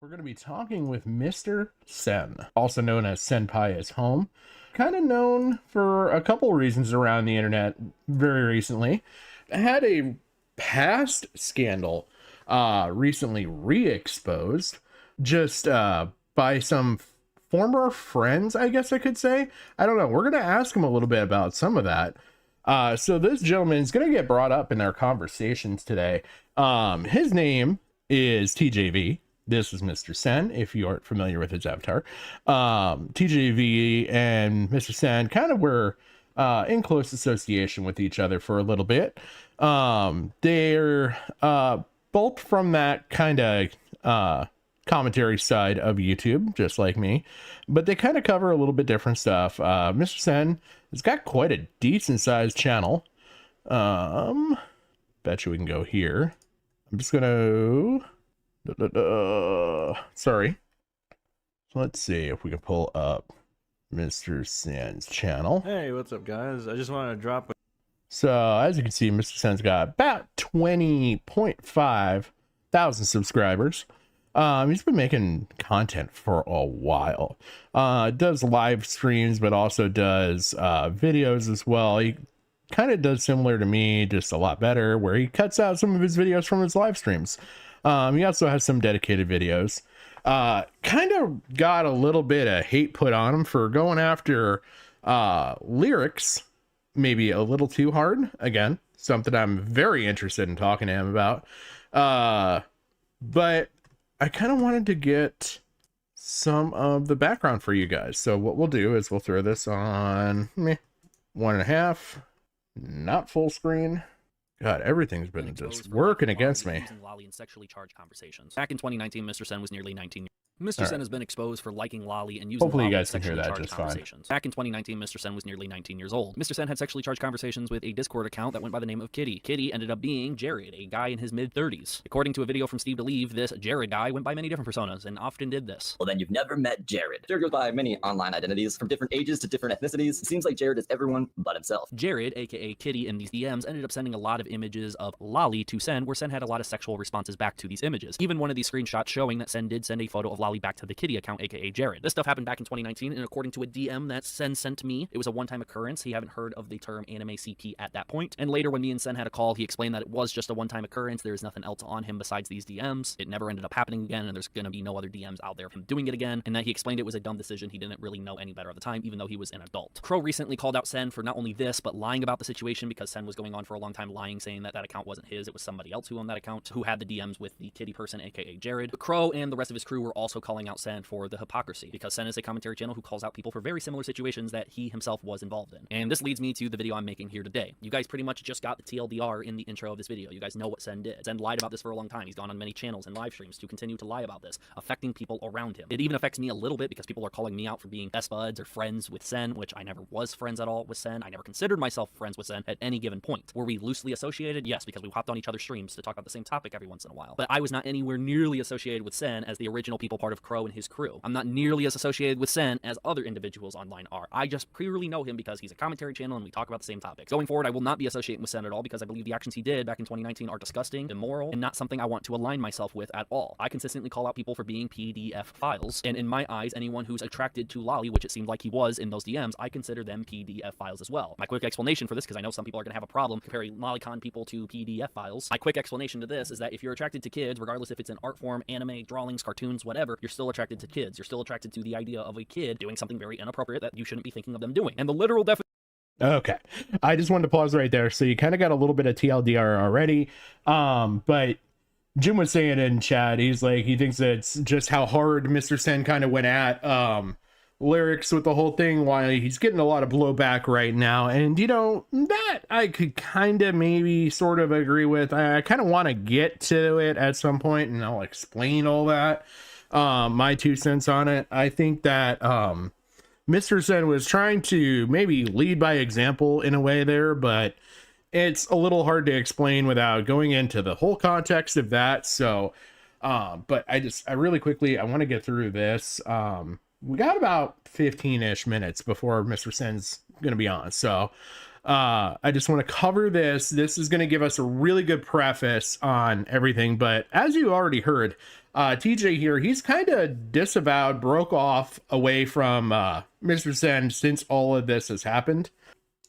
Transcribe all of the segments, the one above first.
We're going to be talking with Mr. Sen, also known as SenpaIsHome, kind of known for a couple reasons around the internet very recently. Had a past scandal recently re-exposed just by some former friends, I guess I could say. I don't know. We're going to ask him a little bit about some of that. So this gentleman is going to get brought up in our conversations today. His name is TJV. This is Mr. Sen, if you aren't familiar with his avatar. TJV and Mr. Sen kind of were in close association with each other for a little bit. They're both from that kind of commentary side of YouTube, just like me, but they kind of cover a little bit different stuff. Mr. Sen has got quite a decent sized channel. Bet you we can go here. I'm just gonna sorry. Let's see if we can pull up Mr. Sen's channel. Hey, what's up, guys? I just wanted to drop. So as you can see, Mr. Sen's got about 20.5 thousand subscribers. He's been making content for a while. Does live streams, but also does videos as well. He kind of does similar to me, just a lot better, where he cuts out some of his videos from his live streams. He also has some dedicated videos. Kind of got a little bit of hate put on him for going after Lerix, maybe a little too hard. Again, something I'm very interested in talking to him about. But I kind of wanted to get some of the background for you guys. So what we'll do is we'll throw this on 1.5, not full screen. God, everything's been just working against me. Loli in sexually charged conversations. Back in 2019, Mr. Sen was nearly 19 years. Mr. Sen has been exposed for liking Loli and using Hopefully you Loli in guys can hear sexually that charged just fine. conversations. Back in 2019, Mr. Sen was nearly 19 years old. Mr. Sen had sexually charged conversations with a Discord account that went by the name of Kitty. Kitty ended up being Jared, a guy in his mid-30s. According to a video from Steve Believe, this Jared guy went by many different personas and often did this. Well, then you've never met Jared. Jared goes by many online identities from different ages to different ethnicities. It seems like Jared is everyone but himself. Jared, aka Kitty, in these DMs ended up sending a lot of images of Loli to Sen, where Sen had a lot of sexual responses back to these images. Even one of these screenshots showing that Sen did send a photo of Loli back to the Kitty account, aka Jared. This stuff happened back in 2019, and according to a DM that Sen sent to me, it was a one-time occurrence. He hadn't heard of the term anime CP at that point. And later, when me and Sen had a call, he explained that it was just a one-time occurrence. There is nothing else on him besides these DMs. It never ended up happening again, and there's gonna be no other DMs out there of him doing it again. And that he explained it was a dumb decision. He didn't really know any better at the time, even though he was an adult. Crow recently called out Sen for not only this, but lying about the situation, because Sen was going on for a long time lying, saying that that account wasn't his. It was somebody else who owned that account, who had the DMs with the Kitty person, aka Jared. But Crow and the rest of his crew were also calling out Sen for the hypocrisy, because Sen is a commentary channel who calls out people for very similar situations that he himself was involved in. And this leads me to the video I'm making here today. You guys pretty much just got the TLDR in the intro of this video. You guys know what Sen did. Sen lied about this for a long time. He's gone on many channels and live streams to continue to lie about this, affecting people around him. It even affects me a little bit because people are calling me out for being best buds or friends with Sen, which I never was friends at all with Sen. I never considered myself friends with Sen at any given point. Were we loosely associated? Yes, because we hopped on each other's streams to talk about the same topic every once in a while. But I was not anywhere nearly associated with Sen as the original people part of Crow and his crew. I'm not nearly as associated with Sen as other individuals online are. I just purely know him because he's a commentary channel and we talk about the same topics. Going forward, I will not be associating with Sen at all because I believe the actions he did back in 2019 are disgusting, immoral, and not something I want to align myself with at all. I consistently call out people for being PDF files, and in my eyes, anyone who's attracted to Loli, which it seemed like he was in those DMs, I consider them PDF files as well. My quick explanation for this, because I know some people are going to have a problem comparing lolicon people to PDF files, my quick explanation to this is that if you're attracted to kids, regardless if it's an art form, anime, drawings, cartoons, whatever, you're still attracted to kids. You're still attracted to the idea of a kid doing something very inappropriate that you shouldn't be thinking of them doing. And the literal definition. Okay, I just wanted to pause right there. So you kind of got a little bit of TLDR already. But Jim was saying in chat, he's like, he thinks it's just how hard Mr. Sen kind of went at Lerix with the whole thing, why he's getting a lot of blowback right now. And you know, that I could kind of maybe sort of agree with. I kind of want to get to it at some point and I'll explain all that, my 2 cents on it. I think that Mr. Sen was trying to maybe lead by example in a way there, but it's a little hard to explain without going into the whole context of that. So but I really quickly, I want to get through this. We got about 15-ish minutes before Mr. Sen's going to be on. So I just want to cover this. This is going to give us a really good preface on everything. But as you already heard, TJ here, he's kind of disavowed, broke off away from Mr. Sen since all of this has happened.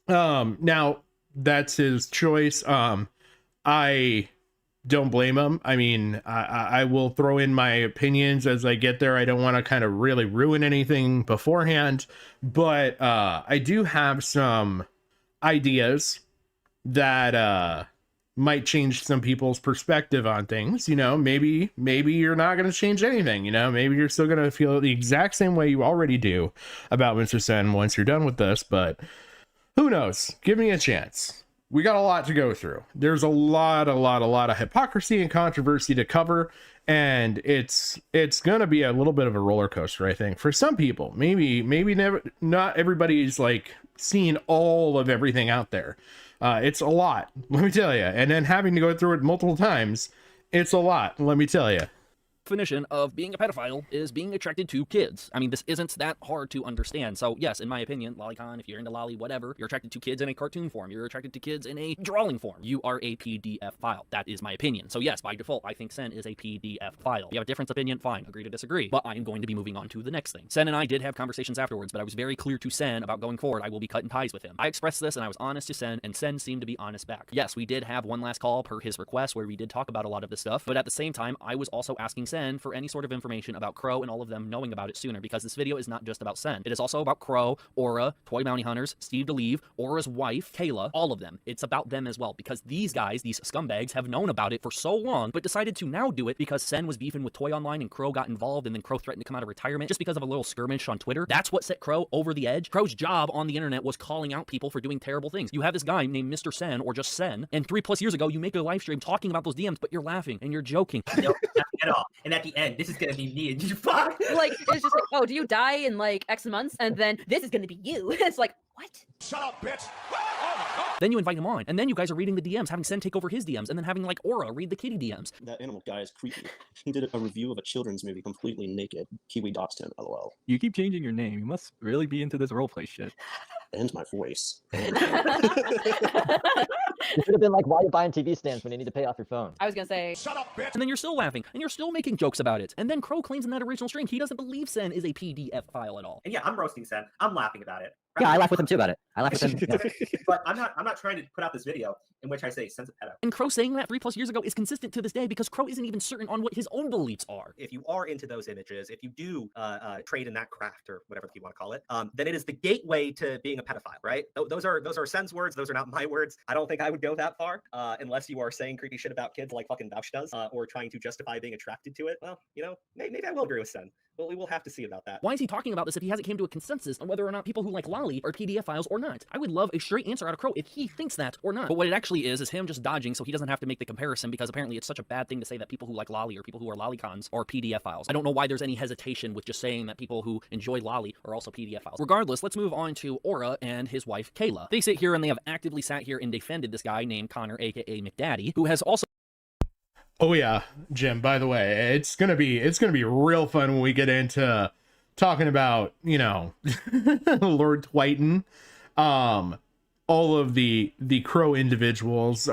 Now that's his choice. I don't blame him. I mean, I will throw in my opinions as I get there. I don't want to kind of really ruin anything beforehand, but I do have some ideas that might change some people's perspective on things. You know, maybe you're not going to change anything. You know, maybe you're still going to feel the exact same way you already do about Mr. Sen once you're done with this, but who knows? Give me a chance. We got a lot to go through. There's a lot of hypocrisy and controversy to cover, and it's gonna be a little bit of a roller coaster, I think, for some people. Maybe never, not everybody's like seen all of everything out there. It's a lot, let me tell you. And then having to go through it multiple times, it's a lot, let me tell you. Definition of being a pedophile is being attracted to kids. I mean, this isn't that hard to understand. So yes, in my opinion, lolicon, if you're into lolly, whatever, you're attracted to kids in a cartoon form. You're attracted to kids in a drawing form. You are a PDF file. That is my opinion. So yes, by default, I think Sen is a PDF file. You have a different opinion, fine, agree to disagree. But I am going to be moving on to the next thing. Sen and I did have conversations afterwards, but I was very clear to Sen about going forward. I will be cutting ties with him. I expressed this and I was honest to Sen, and Sen seemed to be honest back. Yes, we did have one last call per his request where we did talk about a lot of this stuff, but at the same time, I was also asking Sen for any sort of information about Crow and all of them knowing about it sooner, because this video is not just about Sen. It is also about Crow, Aura, Toy Bounty Hunters, Steve DeLeve, Aura's wife, Kayla, all of them. It's about them as well, because these guys, these scumbags, have known about it for so long, but decided to now do it because Sen was beefing with Toy Online and Crow got involved, and then Crow threatened to come out of retirement just because of a little skirmish on Twitter. That's what set Crow over the edge. Crow's job on the internet was calling out people for doing terrible things. You have this guy named Mr. Sen, or just Sen, and 3+ years ago, you make a live stream talking about those DMs, but you're laughing and you're joking. No, at all. And at the end, this is gonna be me and you. Fuck. Like, it's just like, oh, do you die in like X months? And then this is gonna be you. It's like, what? Shut up, bitch! Then you invite him on, and then you guys are reading the DMs, having Sen take over his DMs, and then having like Aura read the kitty DMs. That animal guy is creepy. He did a review of a children's movie completely naked. Kiwi doxed him, lol. You keep changing your name. You must really be into this roleplay shit. And my voice. It should have been like, why are you buying TV stands when you need to pay off your phone? I was gonna say, Shut up, bitch! And then you're still laughing, and you're still making jokes about it. And then Crow claims in that original stream he doesn't believe Sen is a PDF file at all. And yeah, I'm roasting Sen. I'm laughing about it. Yeah, I laugh with him too about it. I laugh with him. Yeah. But I'm not trying to put out this video in which I say Sen's a pedo. And Crow saying that 3+ years ago is consistent to this day because Crow isn't even certain on what his own beliefs are. If you are into those images, if you do trade in that craft or whatever you want to call it, then it is the gateway to being a pedophile, right? Those are Sen's words. Those are not my words. I don't think I would go that far unless you are saying creepy shit about kids like fucking Vouch does, or trying to justify being attracted to it. Well, you know, maybe I will agree with Sen. But we will have to see about that. Why is he talking about this if he hasn't came to a consensus on whether or not people who like lolly are PDF files or not? I would love a straight answer out of Crow if he thinks that or not. But what it actually is him just dodging so he doesn't have to make the comparison, because apparently it's such a bad thing to say that people who like lolly or people who are lolicons are PDF files. I don't know why there's any hesitation with just saying that people who enjoy lolly are also PDF files. Regardless, let's move on to Aura and his wife Kayla. They sit here and they have actively sat here and defended this guy named Connor, aka McDaddy, who has also... Oh yeah, Jim, by the way, it's gonna be real fun when we get into talking about, you know, Lord Twighton, all of the Crow individuals,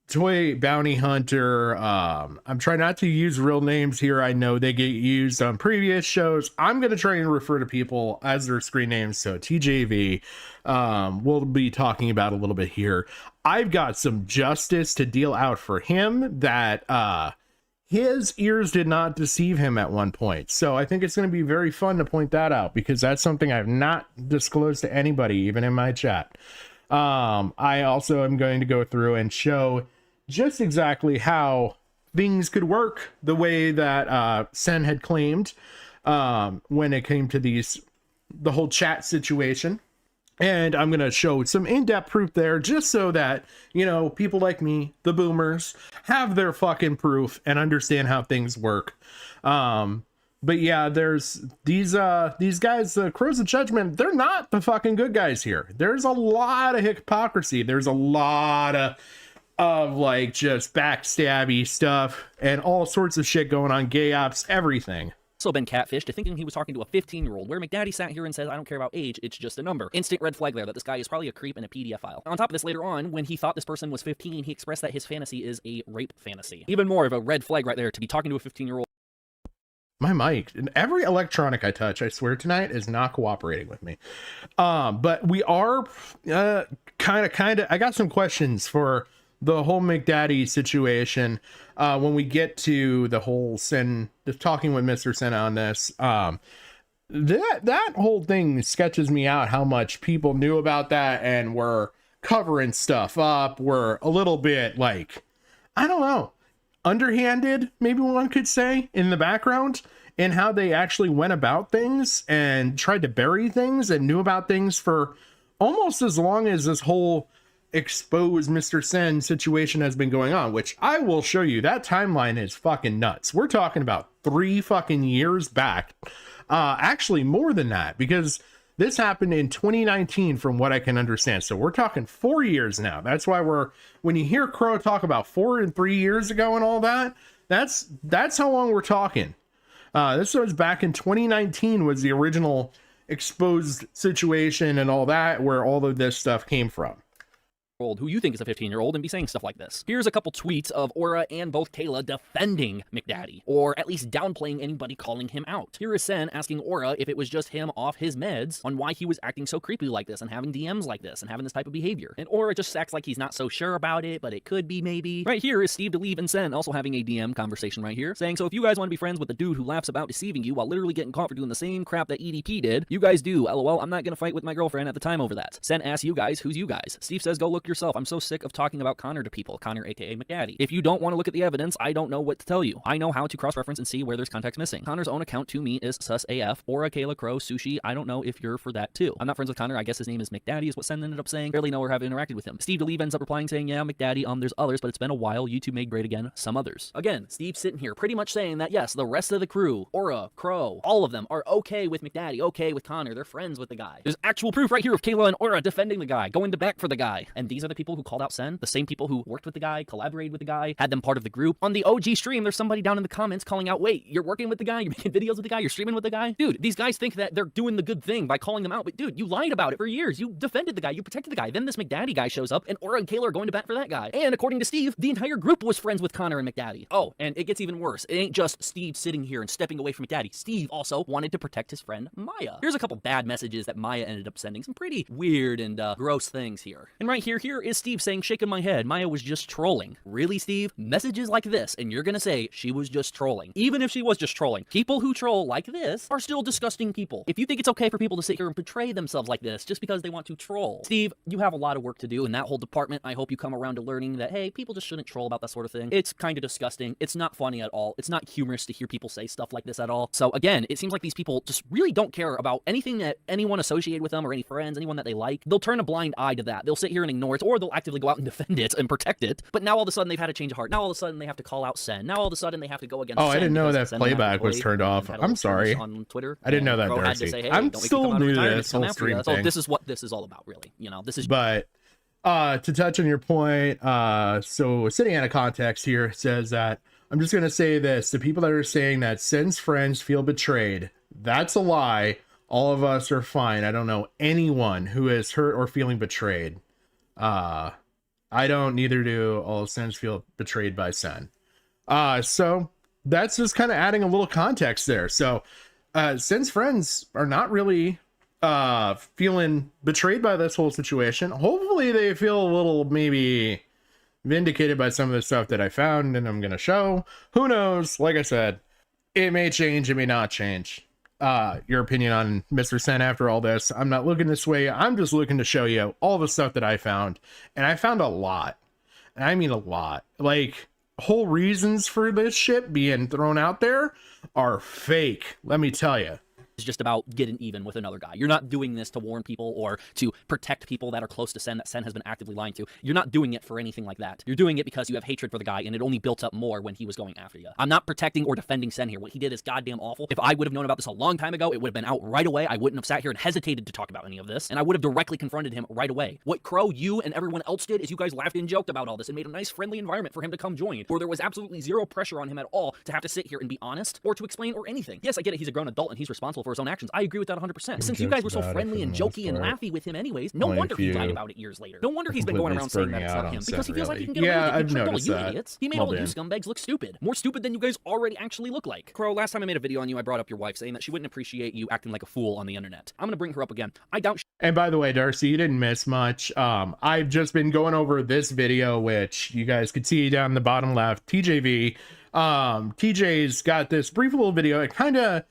Toy Bounty Hunter. I'm trying not to use real names here. I know they get used on previous shows. I'm gonna try and refer to people as their screen names. So TJV, we'll be talking about a little bit here. I've got some justice to deal out for him that his ears did not deceive him at one point. So I think it's going to be very fun to point that out, because that's something I've not disclosed to anybody, even in my chat. I also am going to go through and show just exactly how things could work the way that Sen had claimed when it came to the whole chat situation. And I'm going to show some in-depth proof there, just so that, you know, people like me, the boomers, have their fucking proof and understand how things work. But yeah, there's these guys, the Crows of Judgment, they're not the fucking good guys here. There's a lot of hypocrisy. There's a lot of like just backstabby stuff and all sorts of shit going on, gay ops, everything. Also been catfished to thinking he was talking to a 15-year-old, where McDaddy sat here and says, I don't care about age, it's just a number. Instant red flag there that this guy is probably a creep and a PDF file. On top of this, later on, when he thought this person was 15, he expressed that his fantasy is a rape fantasy. Even more of a red flag right there to be talking to a 15-year-old. My mic and every electronic I touch, I swear tonight, is not cooperating with me. But we are kind of. I got some questions for the whole McDaddy situation when we get to the whole talking with Mr. Sen on this. That whole thing sketches me out how much people knew about that and were covering stuff up. Were a little bit like, I don't know, underhanded, maybe one could say, in the background, in how they actually went about things and tried to bury things and knew about things for almost as long as this whole expose Mr. Sen situation has been going on, which I will show you. That timeline is fucking nuts. We're talking about 3 fucking years back. Actually more than that, because this happened in 2019 from what I can understand. So we're talking 4 years now. That's why when you hear Crow talk about 4 and 3 years ago and all that, that's how long we're talking. This was back in 2019 was the original exposed situation and all that, where all of this stuff came from. Who you think is a 15-year-old and be saying stuff like this. Here's a couple tweets of Aura and both Kayla defending McDaddy, or at least downplaying anybody calling him out. Here is Sen asking Aura if it was just him off his meds on why he was acting so creepy like this and having DMs like this and having this type of behavior. And Aura just acts like he's not so sure about it, but it could be maybe. Right here is Steve DeLeve and Sen also having a DM conversation right here, saying, so if you guys want to be friends with the dude who laughs about deceiving you while literally getting caught for doing the same crap that EDP did, you guys do. LOL, I'm not gonna fight with my girlfriend at the time over that. Sen asks you guys, who's you guys? Steve says, go look yourself. I'm so sick of talking about Connor to people. Connor, aka McDaddy. If you don't want to look at the evidence, I don't know what to tell you. I know how to cross-reference and see where there's context missing. Connor's own account to me is sus AF. Aura, Kayla, Crow, Sushi. I don't know if you're for that too. I'm not friends with Connor. I guess his name is McDaddy is what Sen ended up saying. Barely know or have interacted with him. Steve DeLeve ends up replying saying, yeah, McDaddy, there's others, but it's been a while. YouTube made great again. Some others. Again, Steve sitting here pretty much saying that yes, the rest of the crew, Aura, Crow, all of them are okay with McDaddy, okay with Connor. They're friends with the guy. There's actual proof right here of Kayla and Aura defending the guy, going to bat for the guy. And these are the people who called out Sen, the same people who worked with the guy, collaborated with the guy, had them part of the group. On the OG stream, there's somebody down in the comments calling out, wait, you're working with the guy, you're making videos with the guy, you're streaming with the guy? Dude, these guys think that they're doing the good thing by calling them out, but dude, you lied about it for years. You defended the guy, you protected the guy. Then this McDaddy guy shows up, and Aura and Kayla are going to bat for that guy. And according to Steve, the entire group was friends with Connor and McDaddy. Oh, and it gets even worse. It ain't just Steve sitting here and stepping away from McDaddy. Steve also wanted to protect his friend Maya. Here's a couple bad messages that Maya ended up sending. Some pretty weird and gross things here. And right here is Steve saying, shaking my head, Maya was just trolling. Really, Steve? Messages like this, and you're gonna say she was just trolling. Even if she was just trolling, people who troll like this are still disgusting people. If you think it's okay for people to sit here and portray themselves like this just because they want to troll, Steve, you have a lot of work to do in that whole department. I hope you come around to learning that, hey, people just shouldn't troll about that sort of thing. It's kind of disgusting. It's not funny at all. It's not humorous to hear people say stuff like this at all. So again, it seems like these people just really don't care about anything that anyone associated with them or any friends, anyone that they like. They'll turn a blind eye to that. They'll sit here and ignore it, or they'll actively go out and defend it and protect it. But now all of a sudden they've had a change of heart. Now all of a sudden they have to call out Sen. Now all of a sudden they have to go against Oh, Sen I didn't know that Sen playback was turned off. I'm sorry. On Twitter, I didn't know that, Crow had to Darcy. say, hey, I'm don't make me still come out of new to retirement this to come whole after stream you. So thing. this is what this is all about, really. You know, this is. But to touch on your point, so sitting out of context here, it says that I'm just gonna say this: the people that are saying that Sen's friends feel betrayed, that's a lie. All of us are fine. I don't know anyone who is hurt or feeling betrayed. I don't, neither do all of Sen's feel betrayed by Sen. So that's just kind of adding a little context there. So Sen's friends are not really feeling betrayed by this whole situation. Hopefully they feel a little maybe vindicated by some of the stuff that I found and I'm going to show. Who knows? Like I said, it may change, it may not change. Your opinion on Mr. Sen after all this. I'm not looking this way. I'm just looking to show you all the stuff that I found. And I found a lot. And I mean a lot. Like, whole reasons for this shit being thrown out there are fake. Let me tell you. Is just about getting even with another guy. You're not doing this to warn people or to protect people that are close to Sen that Sen has been actively lying to. You're not doing it for anything like that. You're doing it because you have hatred for the guy and it only built up more when he was going after you. I'm not protecting or defending Sen here. What he did is goddamn awful. If I would have known about this a long time ago, it would have been out right away. I wouldn't have sat here and hesitated to talk about any of this, and I would have directly confronted him right away. What Crow, you, and everyone else did is you guys laughed and joked about all this and made a nice friendly environment for him to come join, where there was absolutely zero pressure on him at all to have to sit here and be honest or to explain or anything. Yes, I get it. He's a grown adult and he's responsible for for his own actions. I agree with that 100%. Since you Jokes guys were so about it friendly for and the most jokey and part. laughy with him anyways, no Only wonder he if lied you about it years later. No wonder he's been going completely around saying spurred that me it's out not on him, because he Sen, feels like he really. can get away Yeah, with it. He I've tricked all noticed you that. idiots. He made Well all you done. scumbags look stupid. More stupid than you guys already actually look like. Crow, last time I made a video on you, I brought up your wife saying that she wouldn't appreciate you acting like a fool on the internet. I'm gonna bring her up again. I doubt And by the way, Darcy, you didn't miss much. I've just been going over this video, which you guys could see down in the bottom left, TJV. TJ's got this brief little video. It kind of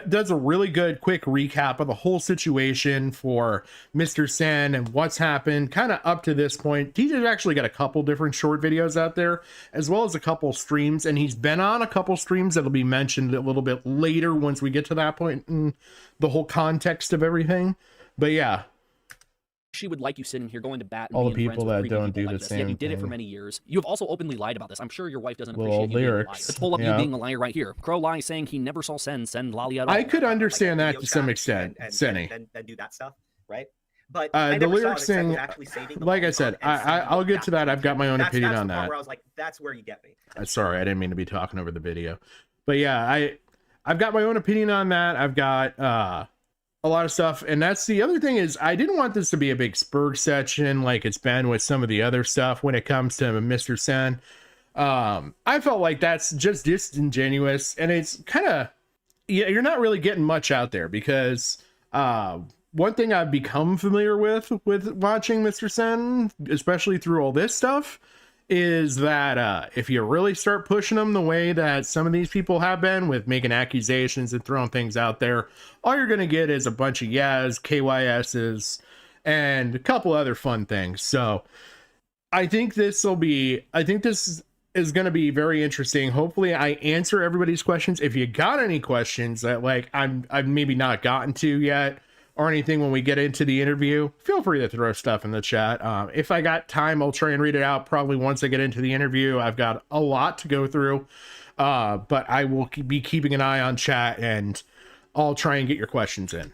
does a really good quick recap of the whole situation for Mr. Sen and what's happened kind of up to this point. TJ's actually got a couple different short videos out there, as well as a couple streams, and he's been on a couple streams that'll be mentioned a little bit later once we get to that point in the whole context of everything. But yeah, she would like you sitting here going to bat and all the being friends people with that creepy don't people do like the this. same Yet you did it for thing. many years. You have also openly lied about this. I'm sure your wife doesn't Little appreciate you being a liar. Lerix, Let's pull up you yeah. being a liar right here. Crow Lie saying he never saw send Loli at all. I could understand that video to some chat extent, and Senny. do that stuff, right? But The I never saw lyrics that Sen was thing, actually saving the like I lolicon said, and sending I'll it get back to that. I've got my own That's opinion the on part that. where I was like, that's where you get me. Sorry, I didn't mean to be talking over the video. But yeah, I've got my own opinion on that. I've got a lot of stuff. And that's the other thing is I didn't want this to be a big Spurg section like it's been with some of the other stuff when it comes to Mr. Sen. I felt like that's just disingenuous. And it's kind of, yeah, you're not really getting much out there because one thing I've become familiar with watching Mr. Sen, especially through all this stuff, is that if you really start pushing them the way that some of these people have been with making accusations and throwing things out there, all you're going to get is a bunch of yes, KYS's, and a couple other fun things. So I think this is going to be very interesting. Hopefully I answer everybody's questions. If you got any questions that like I've maybe not gotten to yet, or anything when we get into the interview, feel free to throw stuff in the chat. If I got time, I'll try and read it out probably once I get into the interview. I've got a lot to go through, but I will be keeping an eye on chat and I'll try and get your questions in.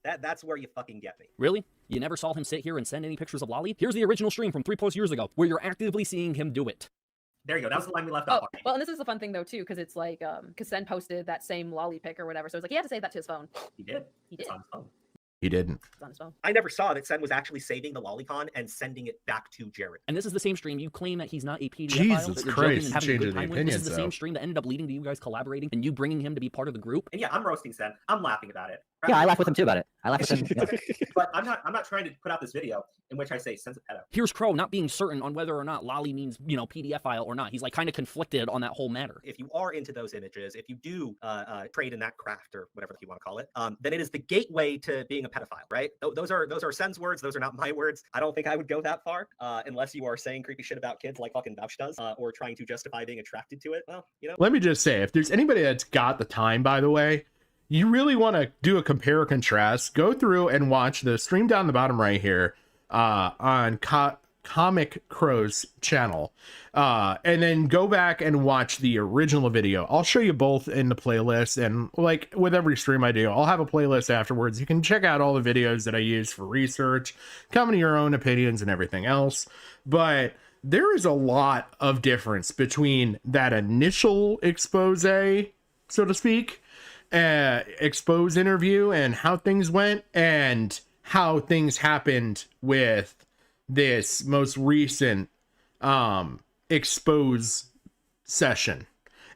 That's where you fucking get me. Really? You never saw him sit here and send any pictures of Loli? Here's the original stream from 3+ years ago, where you're actively seeing him do it. There you go. That was the line we left Oh, off. well, and this is the fun thing though too, because it's like, because Sen posted that same Loli pic or whatever, so it's like he had to save that to his phone. He did. He did. It's on his phone. He didn't. It's on his phone. I never saw that Sen was actually saving the lolicon and sending it back to Jared. And this is the same stream you claim that he's not a PDF Jesus file, that you're Christ, joking and having a changing good the time with. This opinions, is the though. same stream that ended up leading to you guys collaborating and you bringing him to be part of the group. And yeah, I'm roasting Sen. I'm laughing about it. Yeah, I laugh with him too about it. I laugh with him. Yeah. But I'm not trying to put out this video in which I say Sen's a pedo. Here's Crow not being certain on whether or not Loli means, you know, PDF file or not. He's like kind of conflicted on that whole matter. If you are into those images, if you do trade in that craft or whatever you want to call it, then it is the gateway to being a pedophile, right? Those are Sen's words. Those are not my words. I don't think I would go that far unless you are saying creepy shit about kids like fucking Vouch does, or trying to justify being attracted to it. Well, you know. Let me just say, if there's anybody that's got the time, by the way, you really want to do a compare or contrast, go through and watch the stream down the bottom right here on Comic Crow's channel, and then go back and watch the original video. I'll show you both in the playlist, and like with every stream I do, I'll have a playlist afterwards. You can check out all the videos that I use for research, come to your own opinions and everything else. But there is a lot of difference between that initial expose, so to speak, expose interview and how things went, and how things happened with this most recent expose session.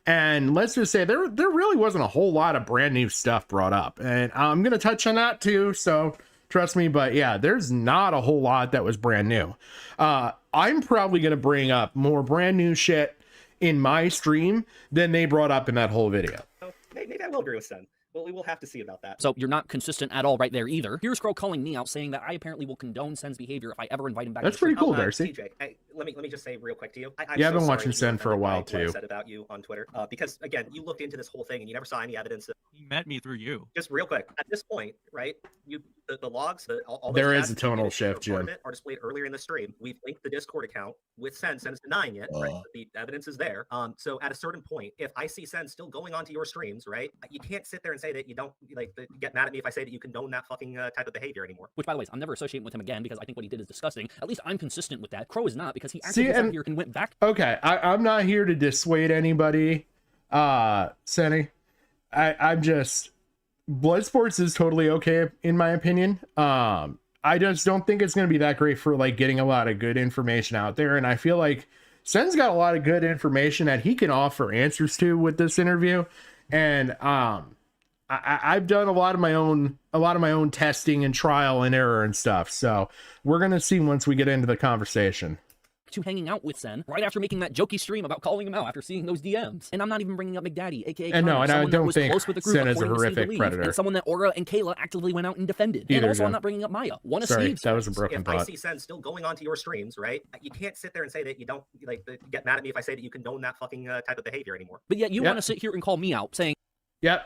And let's just say there really wasn't a whole lot of brand new stuff brought up, and I'm gonna touch on that too, so trust me. But yeah, there's not a whole lot that was brand new. I'm probably gonna bring up more brand new shit in my stream than they brought up in that whole video. Maybe I will agree with Sen. Well, we will have to see about that. So you're not consistent at all right there either. Here's Crow calling me out saying that I apparently will condone Sen's behavior if I ever invite him back. That's to the pretty cool, stream. Darcy. TJ, let me just say real quick to you. I'm Yeah, I've so been sorry watching if you were Sen for a offended while, by what I too. said about you on Twitter, because again, you looked into this whole thing and you never saw any evidence. He met me through you. Just real quick, at this point, right? The logs, all There those is a stats tonal that shift, are part Jim. of it are displayed earlier in the stream. We've linked the Discord account with Sen. Sen's denying it, right? But the evidence is there. So at a certain point, if I see Sen still going onto your streams, right? You can't sit there and say that you don't get mad at me if I say that you condone that fucking type of behavior anymore. Which, by the way, I'm never associating with him again because I think what he did is disgusting. At least I'm consistent with that. Crow is not, because he actually sat here and went back. Okay, I'm not here to dissuade anybody, Senny. I'm just Bloodsports is totally okay in my opinion. I just don't think it's going to be that great for like getting a lot of good information out there, and I feel like Sen's got a lot of good information that he can offer answers to with this interview. And I've done a lot of my own testing and trial and error and stuff, so we're gonna see once we get into the conversation. To hanging out with Sen right after making that jokey stream about calling him out after seeing those DMs. And I'm not even bringing up McDaddy, aka And no, and I don't think Sen is a according to horrific Steve Believe, predator. and someone that Aura and Kayla actively went out and defended. Either and also, of I'm them. not bringing up Maya. One of Sorry, Steve's that was a friends. broken If I thought. see Sen still going onto your streams, right? You can't sit there and say that you don't like get mad at me if I say that you condone that fucking type of behavior anymore. But yet you Yep. want to sit here and call me out saying, Yep,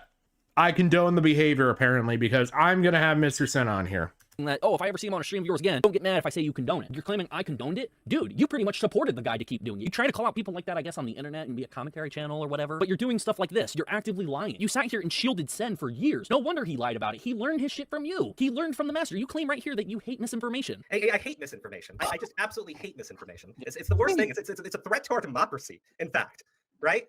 I condone the behavior apparently because I'm gonna have Mr. Sen on here. that, oh, if I ever see him on a stream of yours again, don't get mad if I say you condone it. You're claiming I condoned it? Dude, you pretty much supported the guy to keep doing it. You try to call out people like that, I guess, on the internet and be a commentary channel or whatever, but you're doing stuff like this. You're actively lying. You sat here and shielded Sen for years. No wonder he lied about it. He learned his shit from you. He learned from the master. You claim right here that you hate misinformation. I hate misinformation. I just absolutely hate misinformation. It's the worst thing. It's a threat to our democracy, in fact. Right?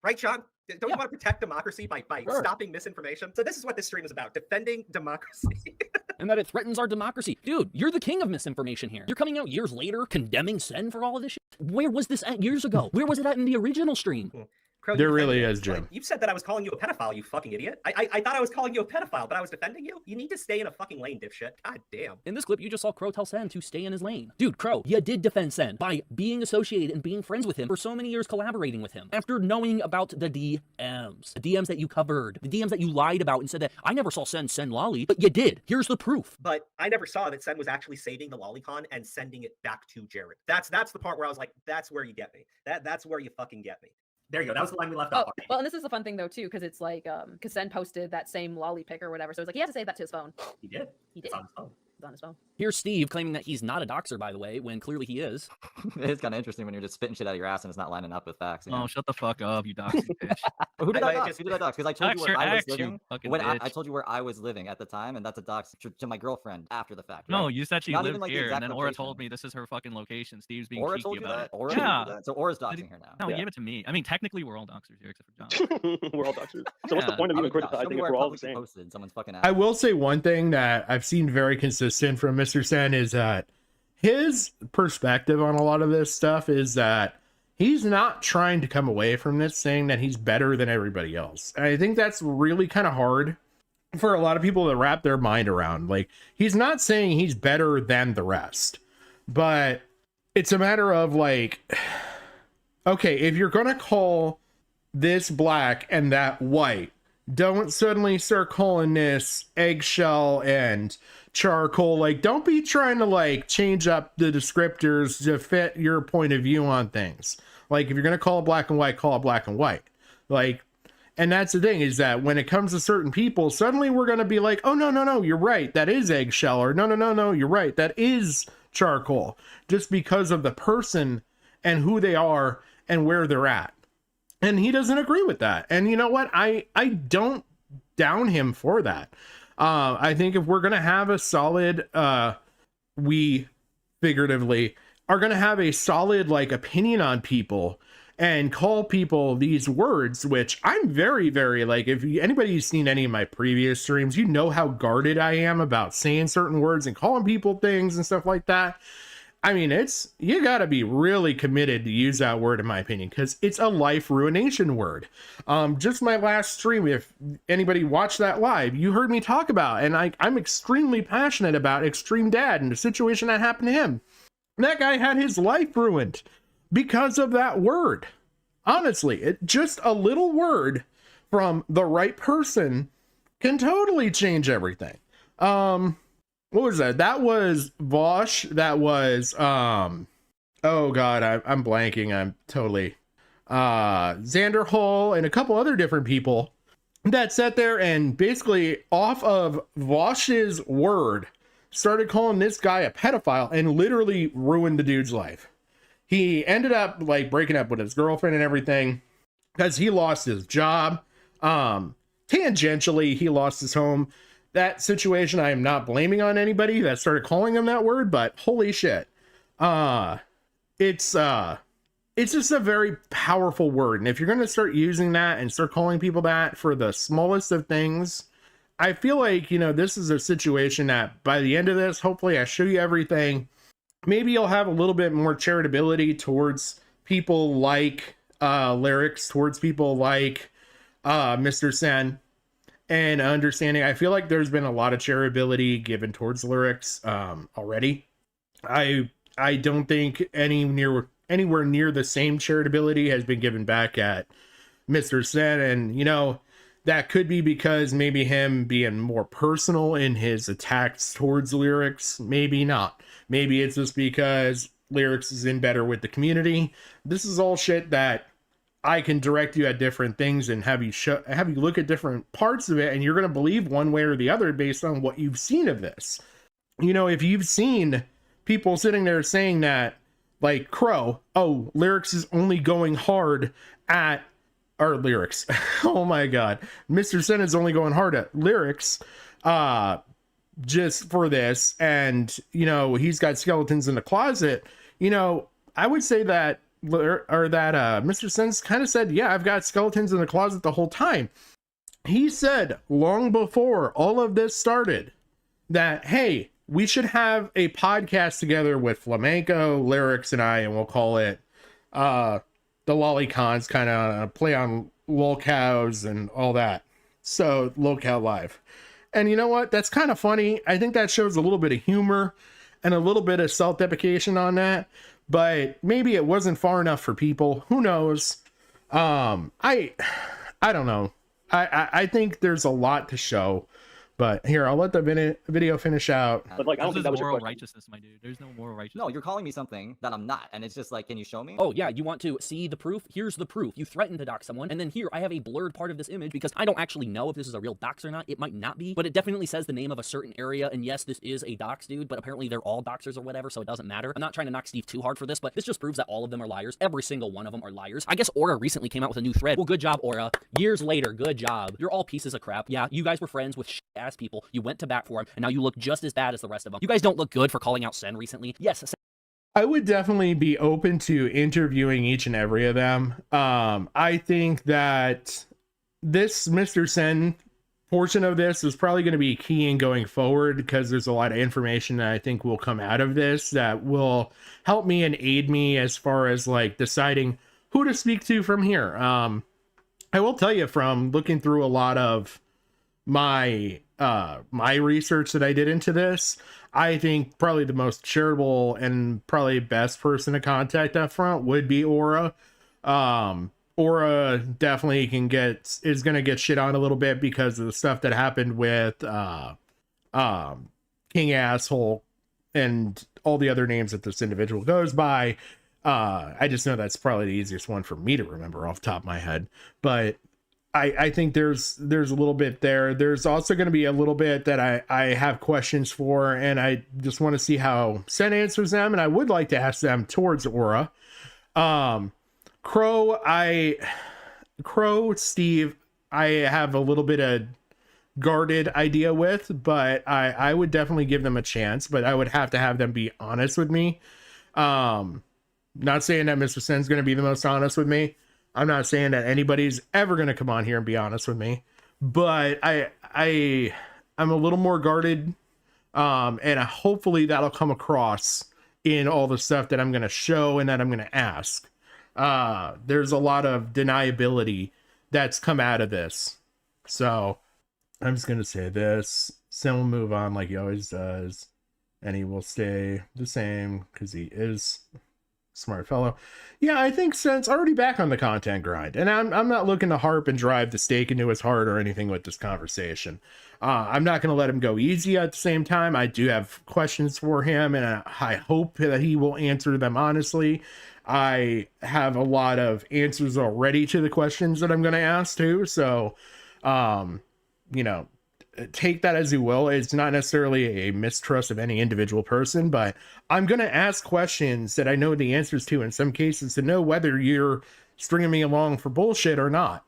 Right, Sean? Don't you want to protect democracy by Sure. stopping misinformation? So this is what this stream is about, defending democracy. And that it threatens our democracy. Dude, you're the king of misinformation here. You're coming out years later condemning Sen for all of this shit. Where was this at years ago? Where was it at in the original stream? Crow, There you really defended is, me. Jim. Like, you said that I was calling you a pedophile, you fucking idiot. I thought I was calling you a pedophile, but I was defending you? You need to stay in a fucking lane, dipshit. God damn. In this clip, you just saw Crow tell Sen to stay in his lane. Dude, Crow, you did defend Sen by being associated and being friends with him for so many years, collaborating with him. After knowing about the DMs that you covered, the DMs that you lied about and said that I never saw Sen send Loli, but you did. Here's the proof. But I never saw that Sen was actually saving the lolicon and sending it back to Jared. That's the part where I was like, that's where you get me. That's where you fucking get me. There you go. That was the line we left Oh, off. well, and this is the fun thing though too, because it's like, because Sen posted that same Loli pic or whatever, so it's like he had to say that to his phone. He did. He did. It's on his phone. It's on his phone. Here's Steve claiming that he's not a doxer, by the way, when clearly he is. It's kind of interesting when you're just spitting shit out of your ass and it's not lining up with facts. You know? Oh, shut the fuck up, you doxy bitch. Who did I I dox? just- Who did I dox? Because I told you Dox where your I was ex, you living. fucking When I bitch. told you where I was living at the time, and that's a dox to my girlfriend after the fact. No, right? you said she Not lived even, like, the here, and exact then Aura told location. me this is her fucking location. Steve's being Aura cheeky told you about that? it. Aura Yeah. told you that? So Aura's Did- doxing her now. No, Yeah. he gave it to me. I mean, technically, we're all doxers here except for John. We're all doctors. So what's the Yeah. point of I even would dox. Show criticizing me if where we're I all the publicly same? posted someone's fucking ass. I will say one thing that I've seen very consistent from Mr. Sen is that his perspective on a lot of this stuff is that he's not trying to come away from this saying that he's better than everybody else. And I think that's really kind of hard for a lot of people to wrap their mind around. Like, he's not saying he's better than the rest, but it's a matter of like, okay, if you're going to call this black and that white, don't suddenly start calling this eggshell and charcoal. Like, don't be trying to like change up the descriptors to fit your point of view on things. Like, if you're going to call it black and white, call it black and white. Like, and that's the thing, is that when it comes to certain people, suddenly we're going to be like, oh, no, you're right, that is eggshell, or no, you're right, that is charcoal, just because of the person and who they are and where they're at. And he doesn't agree with that. And you know what? I don't down him for that. I think if we're going to have a solid, we figuratively are going to have a solid like opinion on people and call people these words, which I'm very, very like, if anybody's seen any of my previous streams, you know how guarded I am about saying certain words and calling people things and stuff like that. I mean, you gotta be really committed to use that word, in my opinion, because it's a life ruination word. Just my last stream, if anybody watched that live, you heard me talk about, and I'm extremely passionate about Extreme Dad and the situation that happened to him. That guy had his life ruined because of that word. Honestly, just a little word from the right person can totally change everything. What was that? That was Vosh. That was, oh God, I'm blanking. I'm totally, Xander Hall and a couple other different people that sat there and basically off of Vosh's word started calling this guy a pedophile and literally ruined the dude's life. He ended up like breaking up with his girlfriend and everything because he lost his job. Tangentially, he lost his home. That situation, I am not blaming on anybody that started calling him that word, but holy shit. It's just a very powerful word. And if you're going to start using that and start calling people that for the smallest of things, I feel like, this is a situation that by the end of this, hopefully I show you everything. Maybe you'll have a little bit more charitability towards people like Lerix, towards people like Mr. Sen, and understanding. I feel like there's been a lot of charitability given towards Lerix already. I don't think anywhere near the same charitability has been given back at Mr. Sen, and that could be because maybe him being more personal in his attacks towards Lerix. Maybe not. Maybe it's just because Lerix is in better with the community. This is all shit that I can direct you at different things and have you look at different parts of it, and you're going to believe one way or the other based on what you've seen of this. If you've seen people sitting there saying that, like Crow, oh, Lerix is only going hard at, or Lerix, oh my god, Mr. Sen is only going hard at Lerix, just for this, and he's got skeletons in the closet. I would say that Mr. Sen's kind of said, yeah, I've got skeletons in the closet the whole time. He said long before all of this started that, hey, we should have a podcast together with Flamenco, Lerix, and I, and we'll call it the Lolicons, kind of play on lolcows and all that. So lolcow live. And you know what? That's kind of funny. I think that shows a little bit of humor and a little bit of self-deprecation on that. But maybe it wasn't far enough for people. Who knows? I don't know. I think there's a lot to show. But here, I'll let the video finish out. But I don't This think is that was your moral question. righteousness, my dude. There's no moral righteousness. No, you're calling me something that I'm not, and it's just like, can you show me? Oh, yeah, you want to see the proof? Here's the proof. You threatened to dox someone, and then here, I have a blurred part of this image because I don't actually know if this is a real dox or not. It might not be, but it definitely says the name of a certain area, and yes, this is a dox, dude, but apparently they're all doxers or whatever, so it doesn't matter. I'm not trying to knock Steve too hard for this, but this just proves that all of them are liars. Every single one of them are liars. I guess Aura recently came out with a new thread. Well, good job, Aura. Years later, good job. You're all pieces of crap. Yeah, you guys were friends with shit-ass people. You went to bat for him, and now you look just as bad as the rest of them. You guys don't look good for calling out Sen recently. Yes, I would definitely be open to interviewing each and every of them. I think that this Mr. Sen portion of this is probably going to be key in going forward because there's a lot of information that I think will come out of this that will help me and aid me as far as like deciding who to speak to from here. I will tell you, from looking through a lot of my research that I did into this, I think probably the most charitable and probably best person to contact up front would be Aura. Aura definitely is going to get shit on a little bit because of the stuff that happened with King Asshole and all the other names that this individual goes by. I just know that's probably the easiest one for me to remember off the top of my head, but I think there's a little bit there. There's also going to be a little bit that I have questions for, and I just want to see how Sen answers them, and I would like to ask them towards Aura. Crow, Steve, I have a little bit of guarded idea with, but I would definitely give them a chance, but I would have to have them be honest with me. Not saying that Mr. Sen's going to be the most honest with me. I'm not saying that anybody's ever going to come on here and be honest with me, but I'm a little more guarded, and hopefully that'll come across in all the stuff that I'm going to show and that I'm going to ask. There's a lot of deniability that's come out of this, so I'm just going to say this. Sen will move on like he always does, and he will stay the same because he is smart fellow. Yeah, I think Sen's already back on the content grind, and I'm not looking to harp and drive the stake into his heart or anything with this conversation. I'm not going to let him go easy. At the same time, I do have questions for him, and I hope that he will answer them honestly. I have a lot of answers already to the questions that I'm going to ask too, so take that as you will. It's not necessarily a mistrust of any individual person, but I'm going to ask questions that I know the answers to in some cases to know whether you're stringing me along for bullshit or not.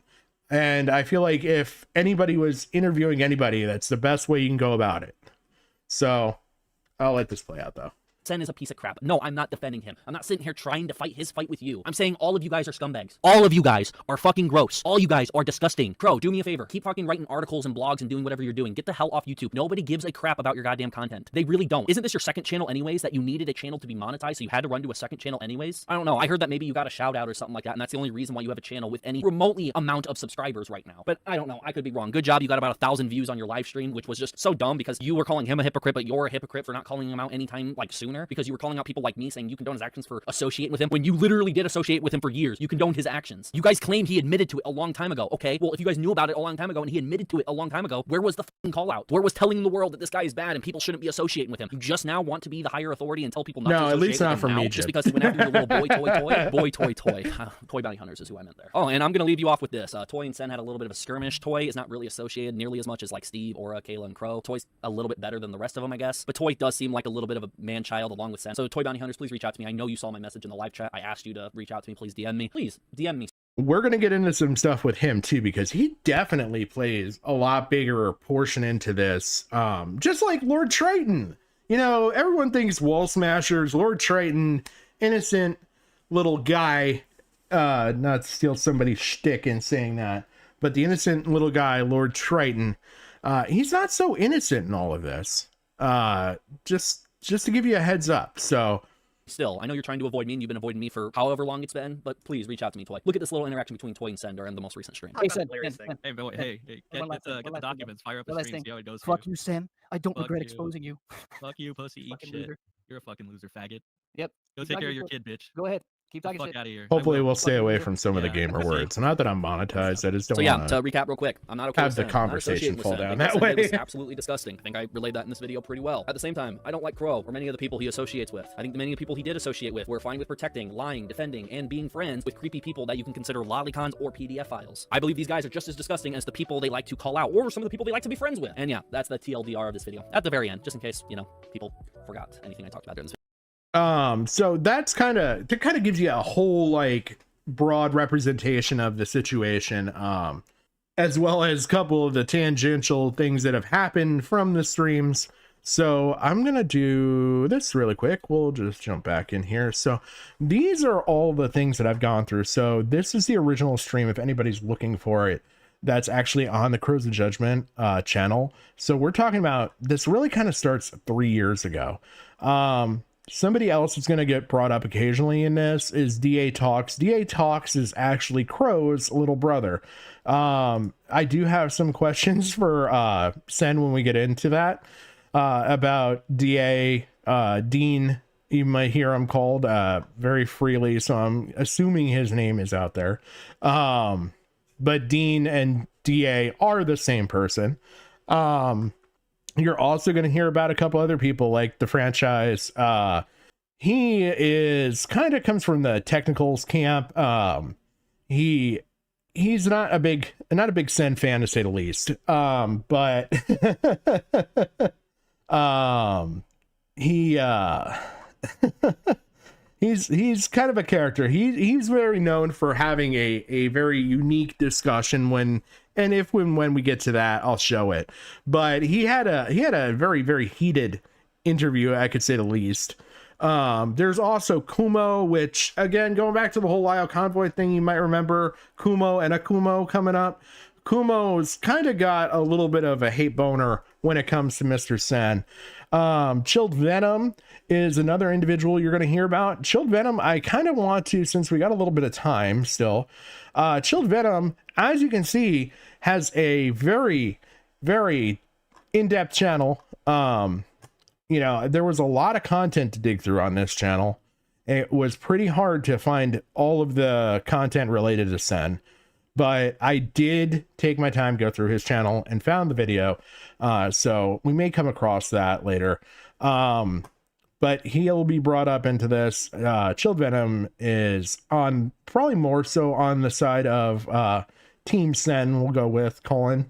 And I feel like if anybody was interviewing anybody, that's the best way you can go about it. So I'll let this play out though. Sen is a piece of crap. No, I'm not defending him. I'm not sitting here trying to fight his fight with you. I'm saying all of you guys are scumbags. All of you guys are fucking gross. All you guys are disgusting. Crow, do me a favor. Keep fucking writing articles and blogs and doing whatever you're doing. Get the hell off YouTube. Nobody gives a crap about your goddamn content. They really don't. Isn't this your second channel anyways, that you needed a channel to be monetized, so you had to run to a second channel anyways? I don't know. I heard that maybe you got a shout out or something like that, and that's the only reason why you have a channel with any remotely amount of subscribers right now. But I don't know. I could be wrong. Good job. You got about 1,000 views on your live stream, which was just so dumb because you were calling him a hypocrite, but you're a hypocrite for not calling him out anytime like sooner, because you were calling out people like me saying you condone his actions for associating with him when you literally did associate with him for years. You condoned his actions. You guys claimed he admitted to it a long time ago. Okay, well, if you guys knew about it a long time ago and he admitted to it a long time ago, where was the fucking call out? Where was telling the world that this guy is bad and people shouldn't be associating with him? You just now want to be the higher authority and tell people not to associate at least with not him from now, me, just Jim. because he went after your little toy bounty hunters is who I meant there. Oh, and I'm gonna leave you off with this. Toy and Sen had a little bit of a skirmish. Toy is not really associated nearly as much as like Steve, Aura, Kayla, and Crow. Toy's a little bit better than the rest of them, I guess, but Toy does seem like a little bit of a man-child along with Sen. So Toy bounty hunters, please reach out to me. I know you saw my message in the live chat. I asked you to reach out to me. Please DM me. Please DM me. We're going to get into some stuff with him too, because he definitely plays a lot bigger portion into this. Just like Lord Triton, you know, everyone thinks Wall Smashers, Lord Triton, innocent little guy, not to steal somebody's shtick in saying that, but the innocent little guy, Lord Triton, he's not so innocent in all of this. Just to give you a heads up. So Still, I know you're trying to avoid me, and you've been avoiding me for however long it's been, but please reach out to me, Toy. Look at this little interaction between Toy and Sen during the most recent stream. Hey, Sen, Sen, Hey, but wait, hey, get the documents, fire up the stream, see how it goes. Fuck you, Sen. I don't Fuck regret you. exposing you. Fuck you, pussy, eat Fucking shit. loser. You're a fucking loser, faggot. Yep. Go Keep take care of talking your shit. kid, bitch. Go ahead. Keep Get the talking fuck shit. out of here. hopefully we'll stay Fucking away loser. from some of the Yeah, gamer that's it. words. Not that I'm monetized, I just don't So yeah, want to recap real quick, I'm not okay have with the Sen. I'm not conversation associating with fall Sen. down Because that Sen did was way. absolutely disgusting. I think I relayed that in this video pretty well. At the same time, I don't like Crow or many of the people he associates with. I think many of the people he did associate with were fine with protecting, lying, defending, and being friends with creepy people that you can consider lolicons or PDF files. I believe these guys are just as disgusting as the people they like to call out, or some of the people they like to be friends with. And yeah, that's the TLDR of this video. At the very end, just in case, you know, people forgot anything I talked about during this video. So that kind of gives you a whole like broad representation of the situation, as well as a couple of the tangential things that have happened from the streams. So I'm gonna do this really quick. We'll just jump back in here. So these are all the things that I've gone through. So this is the original stream if anybody's looking for it. That's actually on the Crows of Judgment channel. So we're talking about this really kind of starts 3 years ago. Somebody else that's going to get brought up occasionally in this is DA Talks. DA Talks is actually Crow's little brother. I do have some questions for Sen when we get into that about DA Dean. You might hear him called very freely, so I'm assuming his name is out there. But Dean and DA are the same person. You're also going to hear about a couple other people like the franchise. He is kind of comes from the technicals camp. He's not a big Sen fan to say the least. But he's kind of a character. He's very known for having a very unique discussion when we get to that, I'll show it. But he had a very, very heated interview, I could say the least. There's also Kumo, which again, going back to the whole Lyle Convoy thing, you might remember Kumo and Akumo coming up. Kumo's kind of got a little bit of a hate boner when it comes to Mr. Sen. Chilled Venom is another individual you're going to hear about. Chilled Venom, I kind of want to, since we got a little bit of time still. Chilled Venom, as you can see, has a very, very in-depth channel. You know, there was a lot of content to dig through on this channel. It was pretty hard to find all of the content related to Sen. But I did take my time, go through his channel, and found the video. So we may come across that later. But he'll be brought up into this. Chilled Venom is on probably more so on the side of Team Sen, we'll go with Colin.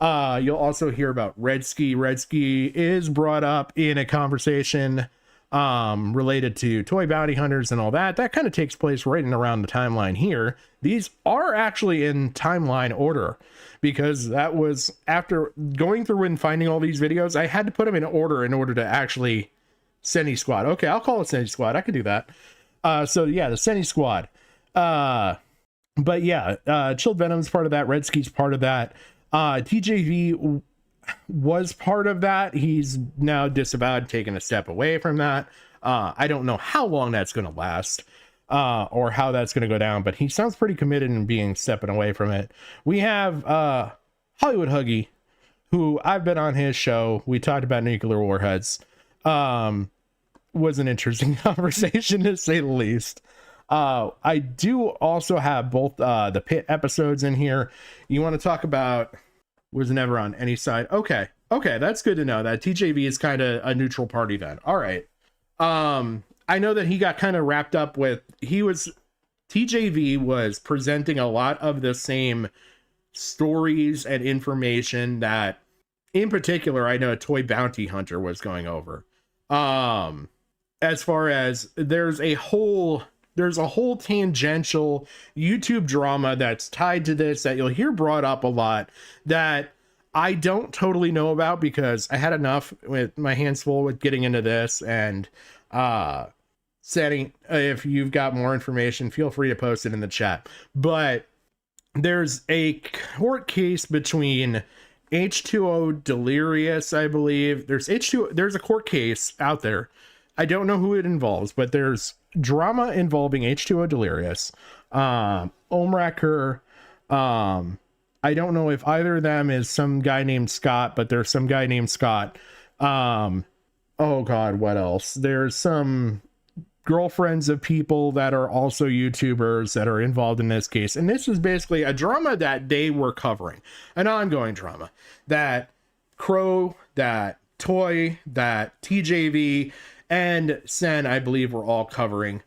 You'll also hear about Redski. Redski is brought up in a conversation related to toy bounty hunters and all that. That kind of takes place right in around the timeline here. These are actually in timeline order because that was after going through and finding all these videos. I had to put them in order to actually Seni Squad. Okay, I'll call it Seni Squad. I could do that. So yeah, the Seni Squad. But yeah, Chilled Venom's part of that. Red Ski's part of that. TJV was part of that. He's now disavowed, taken a step away from that. I don't know how long that's going to last, or how that's going to go down, but he sounds pretty committed in stepping away from it. We have Hollywood Huggy, who I've been on his show. We talked about nuclear warheads. Was an interesting conversation, to say the least. I do also have both the Pit episodes in here. You want to talk about was never on any side? Okay, that's good to know that TJV is kind of a neutral party then. All right. I know that he got kind of wrapped up with, TJV was presenting a lot of the same stories and information that, in particular, I know a Toy Bounty Hunter was going over. As far as there's a whole tangential YouTube drama that's tied to this that you'll hear brought up a lot that I don't totally know about, because I had enough with my hands full with getting into this and setting. If you've got more information, feel free to post it in the chat. But there's a court case between H2O Delirious, I believe. There's a court case out there. I don't know who it involves, but there's drama involving H2O Delirious, Omraker. I don't know if either of them is some guy named Scott, but there's some guy named Scott. Oh God, what else? There's some girlfriends of people that are also YouTubers that are involved in this case. And this is basically a drama that they were covering, an ongoing drama that Crow, that Toy, that TJV, and Sen, I believe, were all covering.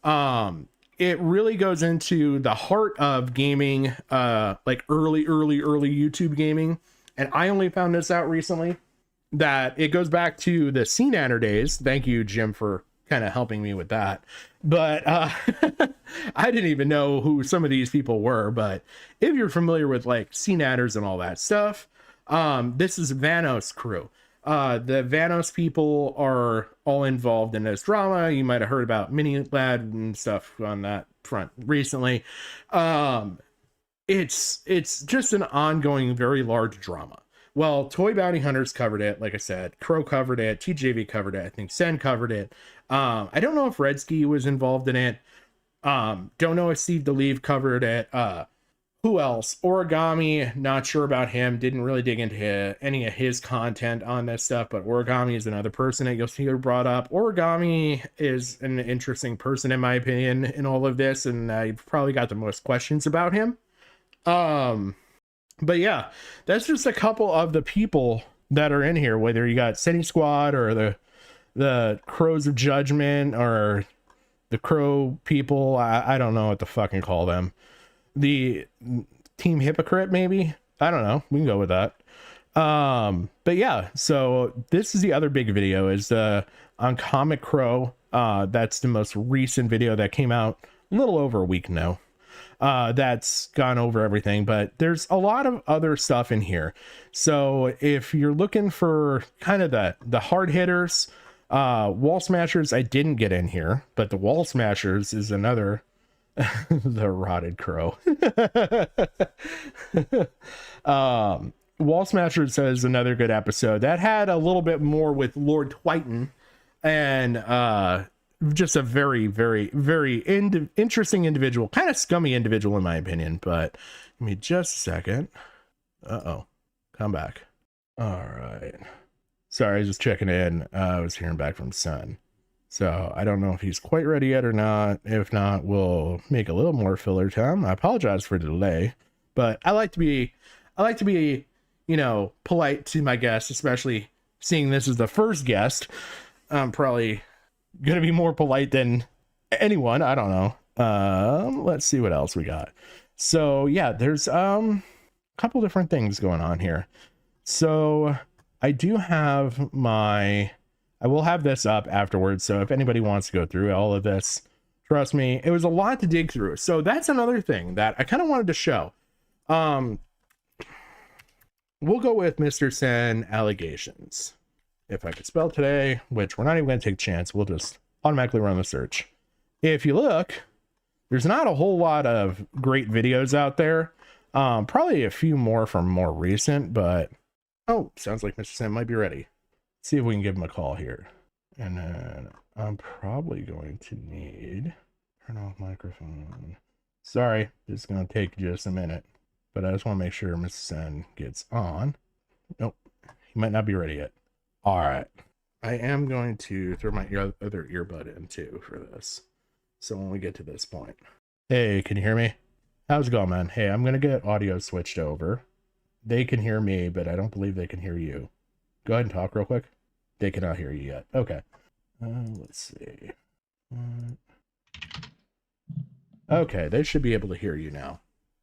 It really goes into the heart of gaming, like early YouTube gaming. And I only found this out recently, that it goes back to the CNANer days. Thank you, Jim, for kind of helping me with that. But I didn't even know who some of these people were. But if you're familiar with like CNANers and all that stuff, this is Vanos crew. The Vanos people are all involved in this drama. You might have heard about Mini Lad and stuff on that front recently. It's just an ongoing, very large drama. Well, Toy Bounty Hunters covered it, like I said. Crow covered it. TJV covered it. I think Sen covered it. I don't know if Redski was involved in it. Don't know if Steve DeLeve covered it. Who else? Origami, not sure about him. Didn't really dig into any of his content on this stuff, but Origami is another person that you'll see her brought up. Origami is an interesting person, in my opinion, in all of this, and I've probably got the most questions about him. But yeah, that's just a couple of the people that are in here, whether you got Seni Squad or the Crows of Judgment or the Crow people. I don't know what to fucking call them. The Team Hypocrite, maybe. I don't know. We can go with that. But yeah, so this is the other big video, is on Comic Crow. That's the most recent video that came out a little over a week now. That's gone over everything, but there's a lot of other stuff in here. So if you're looking for kind of the hard hitters, Wall Smashers, I didn't get in here, but the Wall Smashers is another. The Rotted Crow. Wall Smashers says another good episode that had a little bit more with Lord Twyton, and just a very, very, very interesting individual, kind of scummy individual in my opinion. But give me just a second. Come back. All right, sorry, I was just checking in. I was hearing back from Sun. So I don't know if he's quite ready yet or not. If not, we'll make a little more filler time. I apologize for the delay, but I like to be, you know, polite to my guests, especially seeing this as the first guest. I'm probably going to be more polite than anyone. I don't know. Let's see what else we got. So yeah, there's a couple different things going on here. So I do have I will have this up afterwards, so if anybody wants to go through all of this, trust me, it was a lot to dig through. So that's another thing that I kind of wanted to show. We'll go with Mr. Sen allegations. if I could spell today, which we're not even going to take a chance. We'll just automatically run the search. If you look, there's not a whole lot of great videos out there. Probably a few more from more recent, but oh, sounds like Mr. Sen might be ready. Let's see if we can give him a call here. And then I'm probably going to need turn off microphone. Sorry, it's going to take just a minute, but I just want to make sure Mr. Sen gets on. Nope, he might not be ready yet. All right, I am going to throw my other earbud in too for this. So when we get to this point, hey, can you hear me? How's it going, man? Hey, I'm going to get audio switched over. They can hear me, but I don't believe they can hear you. Go ahead and talk real quick. They cannot hear you yet. Okay. Let's see. Okay, they should be able to hear you now.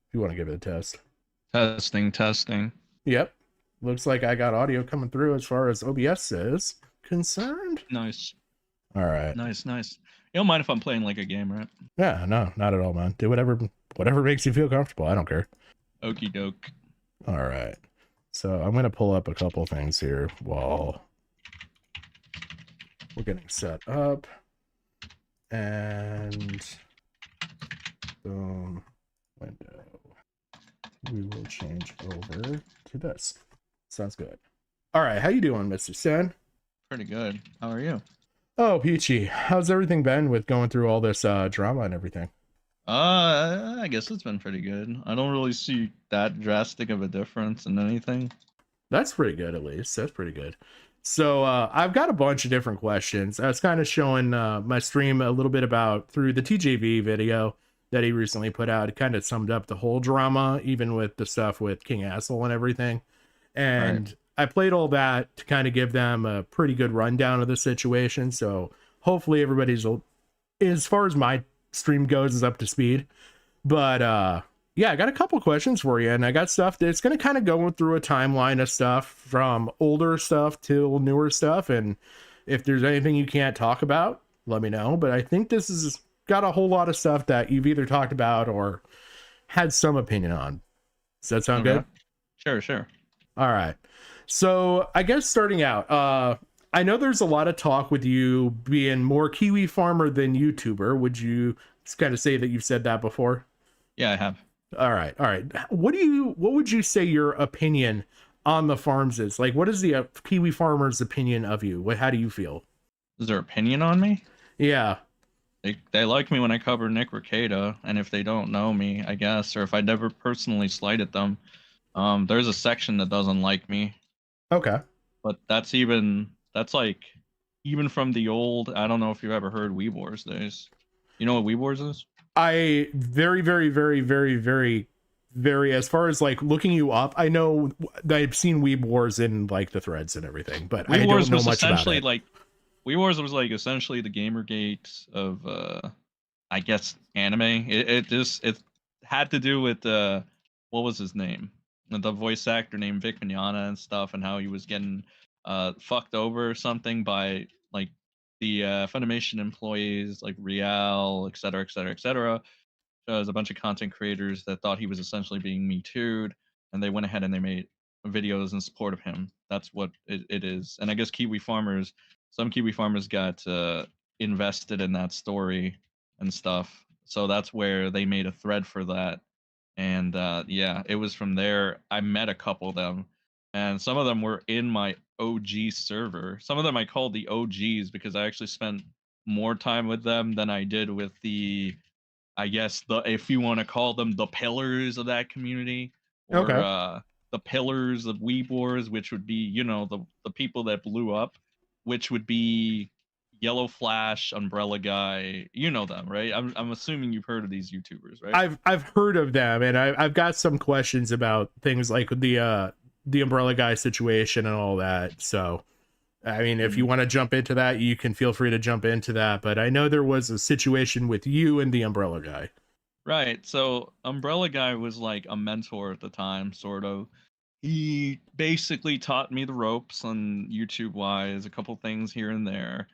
If you want to give it a test. Testing. Yep. Looks like I got audio coming through as far as OBS is concerned. Nice. All right. Nice. You don't mind if I'm playing like a game, right? Yeah, no, not at all, man. Do whatever makes you feel comfortable. I don't care. Okie doke. All right. So I'm going to pull up a couple things here while we're getting set up. And boom, window. We will change over to this. Sounds good. All right. How you doing, Mr. Sen? Pretty good. How are you? Oh, Peachy. How's everything been with going through all this drama and everything? I guess it's been pretty good. I don't really see that drastic of a difference in anything. That's pretty good, at least. That's pretty good. So I've got a bunch of different questions. I was kind of showing my stream a little bit about through the TJV video that he recently put out. It kind of summed up the whole drama, even with the stuff with King Asshole and everything. And right. I played all that to kind of give them a pretty good rundown of the situation. So hopefully everybody's, as far as my stream goes, is up to speed. But yeah, I got a couple questions for you, and I got stuff that's going to kind of go through a timeline of stuff from older stuff to newer stuff. And if there's anything you can't talk about, let me know. But I think this has got a whole lot of stuff that you've either talked about or had some opinion on. Does that sound good? Sure. All right. So I guess starting out, I know there's a lot of talk with you being more Kiwi farmer than YouTuber. Would you kind of say that you've said that before? Yeah, I have. All right. What would you say your opinion on the farms is? Like, what is the Kiwi farmer's opinion of you? How do you feel? Is their opinion on me? Yeah. They like me when I cover Nick Ricada, and if they don't know me, I guess, or if I never personally slighted them, there's a section that doesn't like me. Okay. But that's like even from the old, I don't know if you've ever heard Weeb Wars days. You know what Weeb Wars is? I very, as far as like looking you up, I know that I've seen Weeb Wars in like the threads and everything, but I don't know much about it. Like Weeb Wars was like essentially the Gamergate of I guess anime. It had to do with what was his name? The voice actor named Vic Mignogna and stuff, and how he was getting fucked over or something by like the Funimation employees, like Real, etc. There's a bunch of content creators that thought he was essentially being Me Too'd, and they went ahead and they made videos in support of him. That's what it is. And I guess some Kiwi farmers got invested in that story and stuff. So that's where they made a thread for that. And yeah, it was from there. I met a couple of them, and some of them were in my OG server. Some of them I called the OGs because I actually spent more time with them than I did with the, I guess, if you want to call them the pillars of that community, or the pillars of Weeb Wars, which would be, the people that blew up, which would be Yellow Flash, Umbrella Guy, you know them, right? I'm assuming you've heard of these YouTubers, right? I've heard of them, and I've got some questions about things like the Umbrella Guy situation and all that. So, I mean, if you want to jump into that, you can feel free to jump into that. But I know there was a situation with you and the Umbrella Guy. Right. So Umbrella Guy was like a mentor at the time, sort of. He basically taught me the ropes on YouTube wise, a couple things here and there.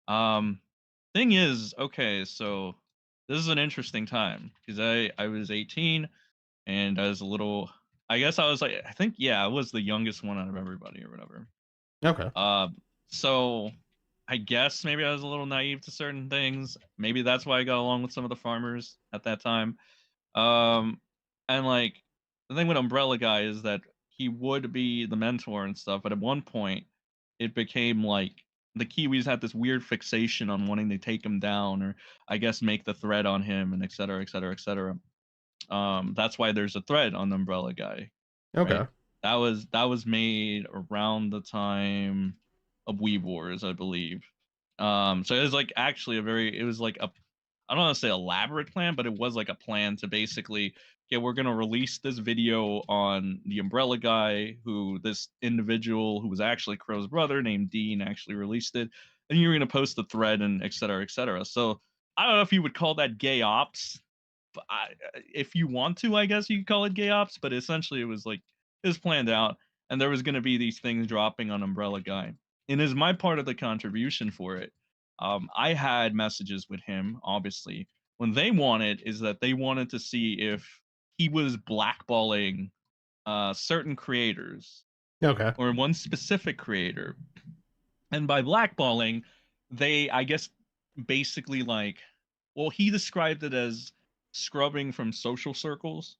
Thing is, okay, so this is an interesting time because I was 18 and I was a little, I guess I was like, I think, yeah, I was the youngest one out of everybody or whatever. Okay. So I guess maybe I was a little naive to certain things. Maybe that's why I got along with some of the farmers at that time. And like the thing with Umbrella Guy is that he would be the mentor and stuff, but at one point it became like the Kiwis had this weird fixation on wanting to take him down, or I guess make the thread on him, and et cetera, et cetera, et cetera. That's why there's a thread on the Umbrella Guy, right? Okay. That was made around the time of Weeb Wars, I believe. So it was like actually it was like a, I don't want to say elaborate plan, but it was like a plan to basically, okay, we're gonna release this video on the Umbrella Guy, who this individual who was actually Crow's brother named Dean actually released it, and you're gonna post the thread and et cetera, et cetera. So I don't know if you would call that gay ops. But if you want to, I guess you could call it gay ops. But essentially, it was like it was planned out, and there was gonna be these things dropping on Umbrella Guy. And as my part of the contribution for it, I had messages with him, obviously. When they wanted is that they wanted to see if he was blackballing certain creators Okay. or one specific creator. And by blackballing, they, I guess, basically like, well, he described it as scrubbing from social circles.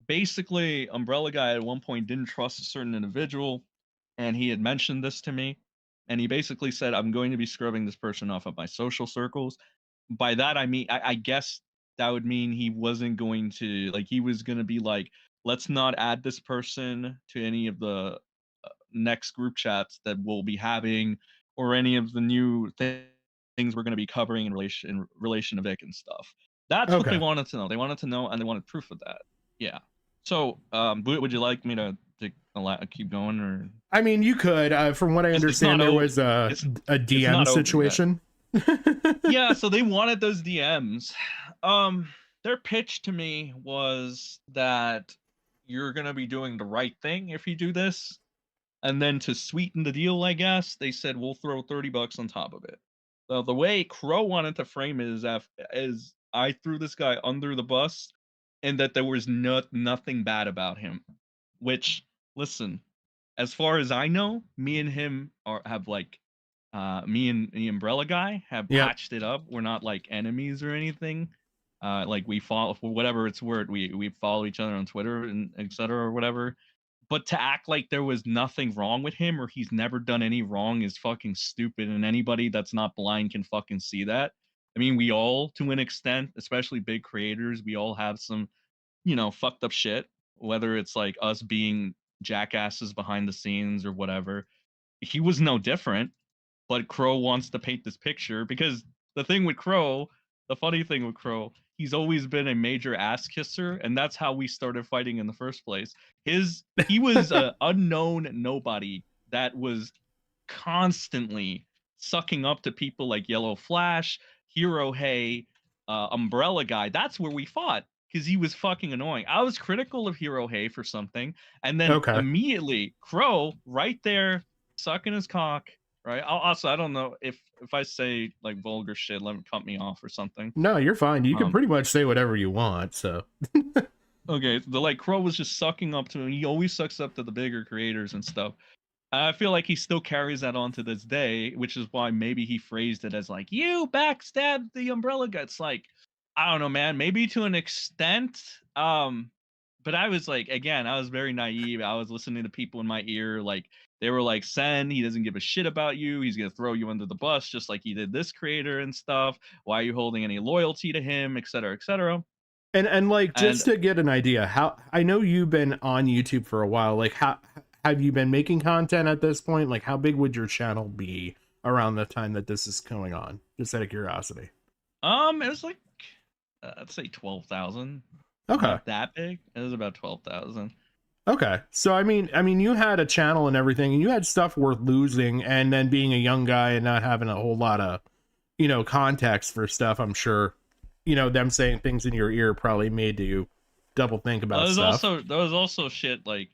Basically, Umbrella Guy at one point didn't trust a certain individual, and he had mentioned this to me. And he basically said, I'm going to be scrubbing this person off of my social circles. By that, I mean, I guess that would mean he wasn't going to, like, he was going to be like, let's not add this person to any of the next group chats that we'll be having, or any of the new things we're going to be covering in relation to Vic and stuff. That's what they Okay. wanted to know. They wanted to know, and they wanted proof of that. Yeah. So, would you like me to keep going, or? I mean, you could. From what I It's understand, not there over. was a DM not over yet. situation. Yeah, so they wanted those DMs. Their pitch to me was that you're gonna be doing the right thing if you do this, and then to sweeten the deal, I guess they said we'll throw $30 on top of it. So the way Crow wanted to frame it is I threw this guy under the bus, and that there was nothing bad about him. Which, listen, as far as I know, me and him have like me and the Umbrella Guy have Yep. patched it up. We're not like enemies or anything. Like we follow, for whatever it's worth, we follow each other on Twitter and etc. or whatever. But to act like there was nothing wrong with him, or he's never done any wrong, is fucking stupid. And anybody that's not blind can fucking see that. I mean, we all, to an extent, especially big creators, we all have some, fucked up shit. Whether it's like us being jackasses behind the scenes or whatever. He was no different, but Crow wants to paint this picture because the funny thing with Crow, he's always been a major ass kisser, and that's how we started fighting in the first place. He was an unknown nobody that was constantly sucking up to people like Yellow Flash, Hero Hey, Umbrella Guy. That's where we fought because he was fucking annoying. I was critical of Hero Hey for something, and then Okay. immediately Crow right there sucking his cock. Right. Also, I don't know if I say like vulgar shit, let him cut me off or something. No, you're fine. You can pretty much say whatever you want. So. Okay, the Crow was just sucking up to him. He always sucks up to the bigger creators and stuff. I feel like he still carries that on to this day, which is why maybe he phrased it as like, you backstabbed the Umbrella Guy. It's like, I don't know, man, maybe to an extent. But I was like, again, I was very naive. I was listening to people in my ear, like they were like, Sen, he doesn't give a shit about you. He's gonna throw you under the bus just like he did this creator and stuff. Why are you holding any loyalty to him, et cetera, et cetera? And like, just to get an idea, how, I know you've been on YouTube for a while, like how have you been making content at this point? Like, how big would your channel be around the time that this is going on? Just out of curiosity. It was like, I'd say 12,000. Okay. Not that big. It was about 12,000. Okay. So I mean, you had a channel and everything, and you had stuff worth losing, and then being a young guy and not having a whole lot of, context for stuff, I'm sure, them saying things in your ear probably made you double think about stuff. There was also shit like,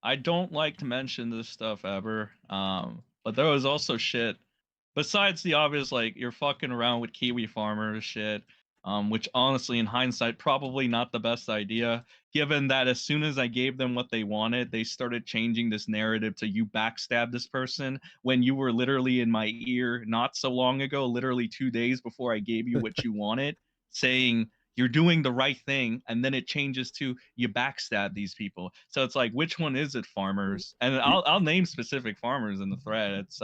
I don't like to mention this stuff ever, but there was also shit besides the obvious, like, you're fucking around with Kiwi farmers shit. which honestly, in hindsight, probably not the best idea, given that as soon as I gave them what they wanted, they started changing this narrative to you backstab this person when you were literally in my ear not so long ago, literally 2 days before I gave you what you wanted, saying you're doing the right thing, and then it changes to you backstab these people. So it's like, which one is it, farmers? And I'll name specific farmers in the thread. It's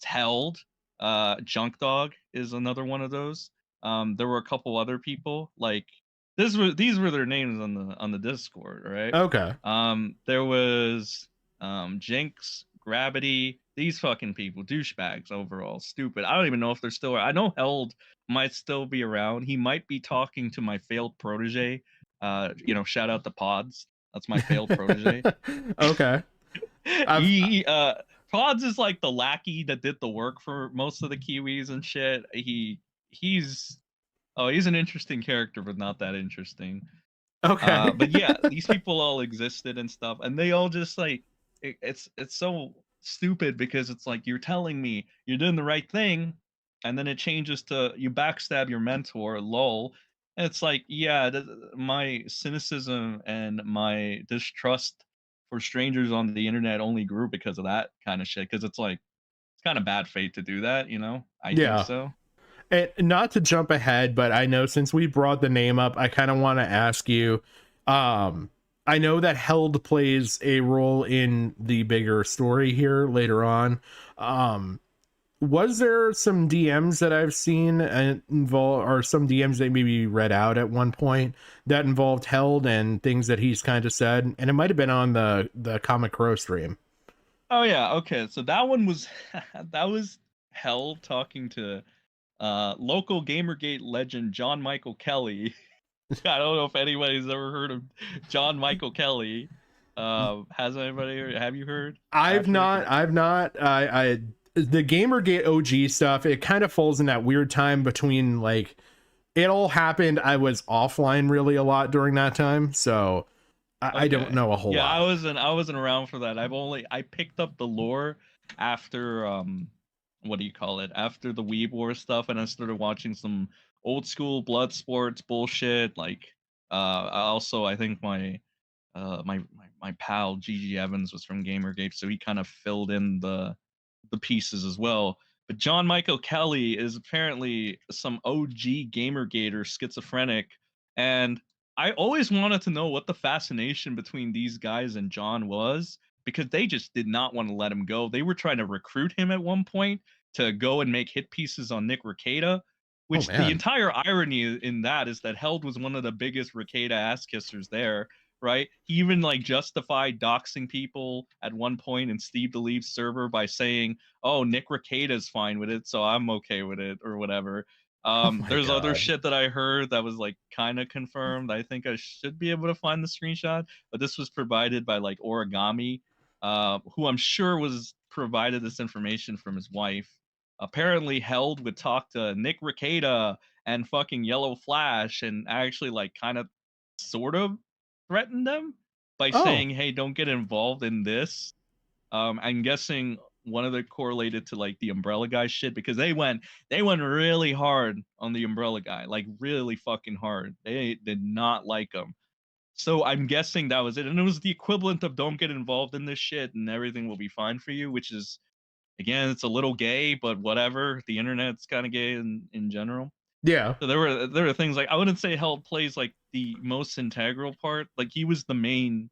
Held, Junk Dog is another one of those. There were a couple other people, like these were their names on the Discord, right? Okay. There was Jinx, Gravity, these fucking people, douchebags overall, stupid. I don't even know if they're still. I know Held might still be around. He might be talking to my failed protege. Shout out to Pods. That's my failed protege. Okay. Pods is like the lackey that did the work for most of the Kiwis and shit. He's an interesting character, but not that interesting. Okay. But yeah, these people all existed and stuff, and they all just like it's so stupid because it's like, you're telling me you're doing the right thing, and then it changes to you backstab your mentor, lol. And it's like, yeah, my cynicism and my distrust for strangers on the internet only grew because of that kind of shit. Because it's like, it's kind of bad fate to do that, I think Yeah. so. And not to jump ahead, but I know since we brought the name up, I kind of want to ask you, I know that Held plays a role in the bigger story here later on. Was there some DMs that I've seen involve, or some DMs that maybe read out at one point that involved Held and things that he's kind of said? And it might have been on the Comic Crow stream. Oh yeah, okay. So that one was that was Held talking to local Gamergate legend John Michael Kelly. I don't know if anybody's ever heard of John Michael Kelly. Has anybody heard? Have you heard? I've not. I the Gamergate OG stuff, it kind of falls in that weird time between, like, it all happened. I was offline really a lot during that time, so I don't know a whole lot. I wasn't around for that. I picked up the lore after what do you call it? After the Weeb War stuff, and I started watching some old school blood sports bullshit. Like I think my pal GG Evans was from Gamergate, so he kind of filled in the pieces as well. But John Michael Kelly is apparently some OG Gamergater schizophrenic, and I always wanted to know what the fascination between these guys and John was, because they just did not want to let him go. They were trying to recruit him at one point to go and make hit pieces on Nick Rekieta, which the entire irony in that is that Held was one of the biggest Rekieta ass kissers there, right? He even like justified doxing people at one point in Steve DeLeve's server by saying, "Oh, Nick Rekieta's fine with it, so I'm okay with it," or whatever. There's other shit that I heard that was like kind of confirmed. I think I should be able to find the screenshot, but this was provided by like Origami, who I'm sure was provided this information from his wife. Apparently Held would talk to Nick Rekieta and fucking Yellow Flash and actually like kind of sort of threatened them by saying, "Hey, don't get involved in this." I'm guessing one of the correlated to like the Umbrella Guy shit, because they went really hard on the Umbrella Guy, like really fucking hard. They did not like him. So I'm guessing that was it. And it was the equivalent of don't get involved in this shit and everything will be fine for you, which is, again, it's a little gay, but whatever. The internet's kind of gay in general. Yeah. So there were things like, I wouldn't say Held plays like the most integral part. Like he was the main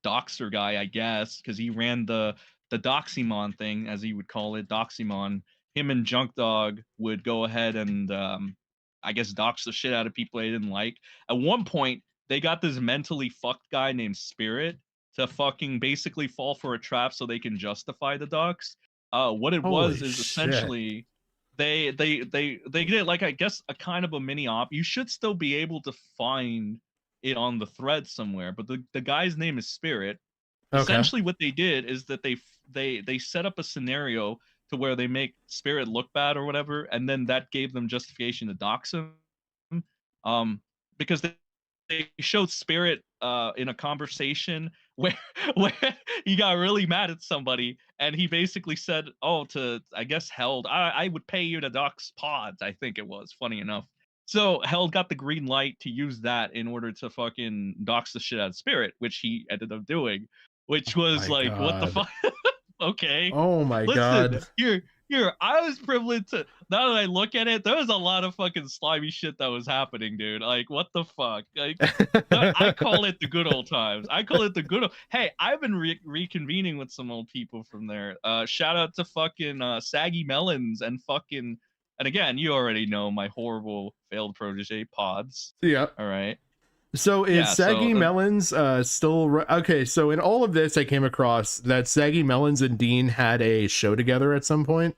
doxer guy, I guess, because he ran the Doxymon thing, as he would call it, Doxymon. Him and Junk Dog would go ahead and I guess dox the shit out of people they didn't like. At one point, they got this mentally fucked guy named Spirit to fucking basically fall for a trap so they can justify the dox. What it was is essentially they did like, I guess, a kind of a mini op. You should still be able to find it on the thread somewhere, but the guy's name is Spirit. Essentially what they did is that they set up a scenario to where they make Spirit look bad or whatever, and then that gave them justification to dox him. Because they showed Spirit in a conversation where he got really mad at somebody, and he basically said, "Oh, to, I guess, Held, I would pay you to dox Pods," I think it was, funny enough. So Held got the green light to use that in order to fucking dox the shit out of Spirit, which he ended up doing, which was My like, what the God. fuck? Okay. Oh my Listen, God. here, I was privileged to, now that I look at it, there was a lot of fucking slimy shit that was happening, dude. Like, what the fuck? Like, I call it the good old times. I call it the good old, hey, I've been reconvening with some old people from there. Shout out to fucking Saggy Melons and fucking, and again, you already know my horrible failed protege Pods. Yeah. All right. So is Yeah, Saggy so, Melons still okay? So in all of this, I came across that Saggy Melons and Dean had a show together at some point.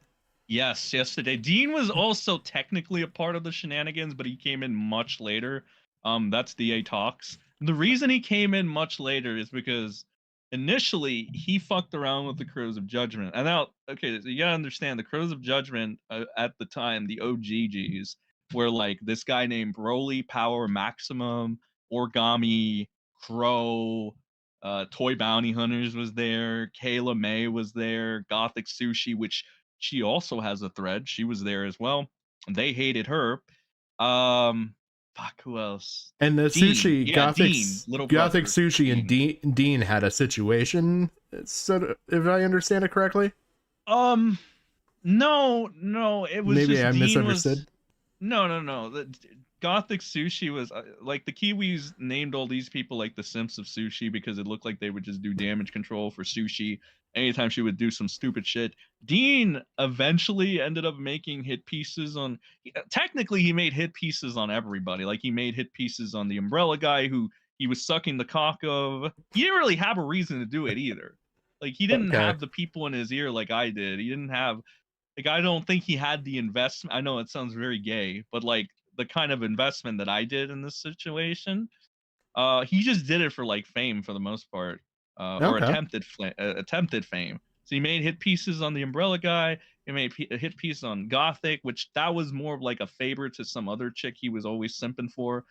yes, yesterday. Dean was also technically a part of the shenanigans, but he came in much later. That's DA Talks. The reason he came in much later is because initially he fucked around with the Crows of Judgment. And now, okay, so you gotta understand the Crows of Judgment at the time, the OGGs, were like this guy named Broly, Power Maximum, Origami, Crow, Toy Bounty Hunters was there, Kayla May was there, Gothic Sushi, which she also has a thread. She was there as well. They hated her. Fuck, who else? And the Dean. sushi Yeah, Gothic Dean, little Gothic brother, Sushi and Dean had a situation. So if I understand it correctly. No, it was Maybe just I Dean misunderstood. was. No. The Gothic Sushi was like the Kiwis named all these people like the Simps of Sushi because it looked like they would just do damage control for Sushi anytime she would do some stupid shit. Dean eventually ended up making hit pieces on. Technically, he made hit pieces on everybody. Like he made hit pieces on the Umbrella guy who he was sucking the cock of. He didn't really have a reason to do it either. Like he didn't have the people in his ear like I did. He didn't have. Like I don't think he had the investment. I know it sounds very gay, but like the kind of investment that I did in this situation, he just did it for like fame for the most part, or attempted fame. So he made hit pieces on the Umbrella guy. He made a hit piece on Gothic, which that was more of like a favor to some other chick he was always simping for.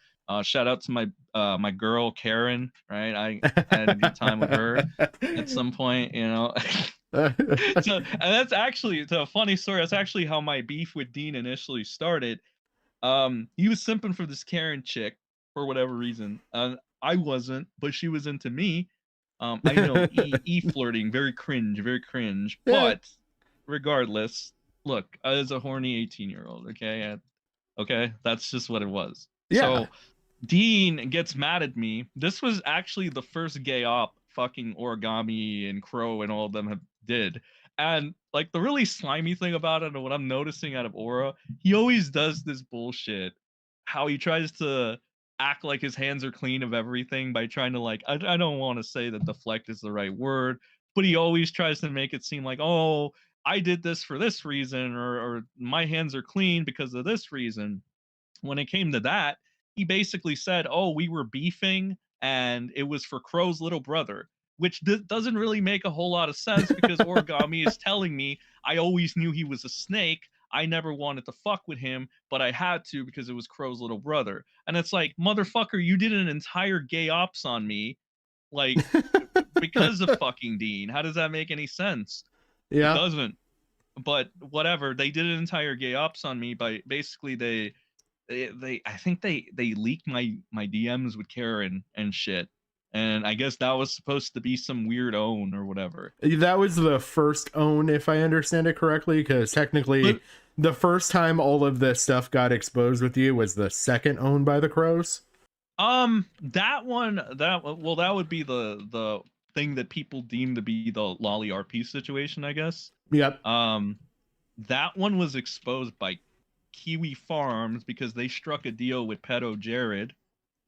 Shout out to my girl Karen. Right, I had a good time with her at some point, you know. So, and that's actually, it's a funny story. That's actually how my beef with Dean initially started. He was simping for this Karen chick for whatever reason. I wasn't, but she was into me. I know flirting, very cringe. But regardless, look, I was a horny 18-year-old. Okay, that's just what it was. Yeah. So Dean gets mad at me. This was actually the first gay op fucking Origami and Crow and all of them did. And like the really slimy thing about it, and what I'm noticing out of Aura, he always does this bullshit. How he tries to act like his hands are clean of everything by trying to like, I don't want to say that deflect is the right word, but he always tries to make it seem like, oh, I did this for this reason, or my hands are clean because of this reason. When it came to that, he basically said, oh, we were beefing and it was for Crow's little brother, which doesn't really make a whole lot of sense because Origami is telling me I always knew he was a snake. I never wanted to fuck with him, but I had to because it was Crow's little brother. And it's like, motherfucker, you did an entire gay ops on me, like, because of fucking Dean. How does that make any sense? Yeah. It doesn't. But whatever, they did an entire gay ops on me by basically I think they leaked my DMs with Karen and shit. And I guess that was supposed to be some weird own or whatever. That was the first own, if I understand it correctly, because technically the first time all of this stuff got exposed with you was the second own by the Crows. That would be the thing that people deem to be the Loli RP situation, I guess. Yep. That one was exposed by Kiwi Farms because they struck a deal with pedo Jared,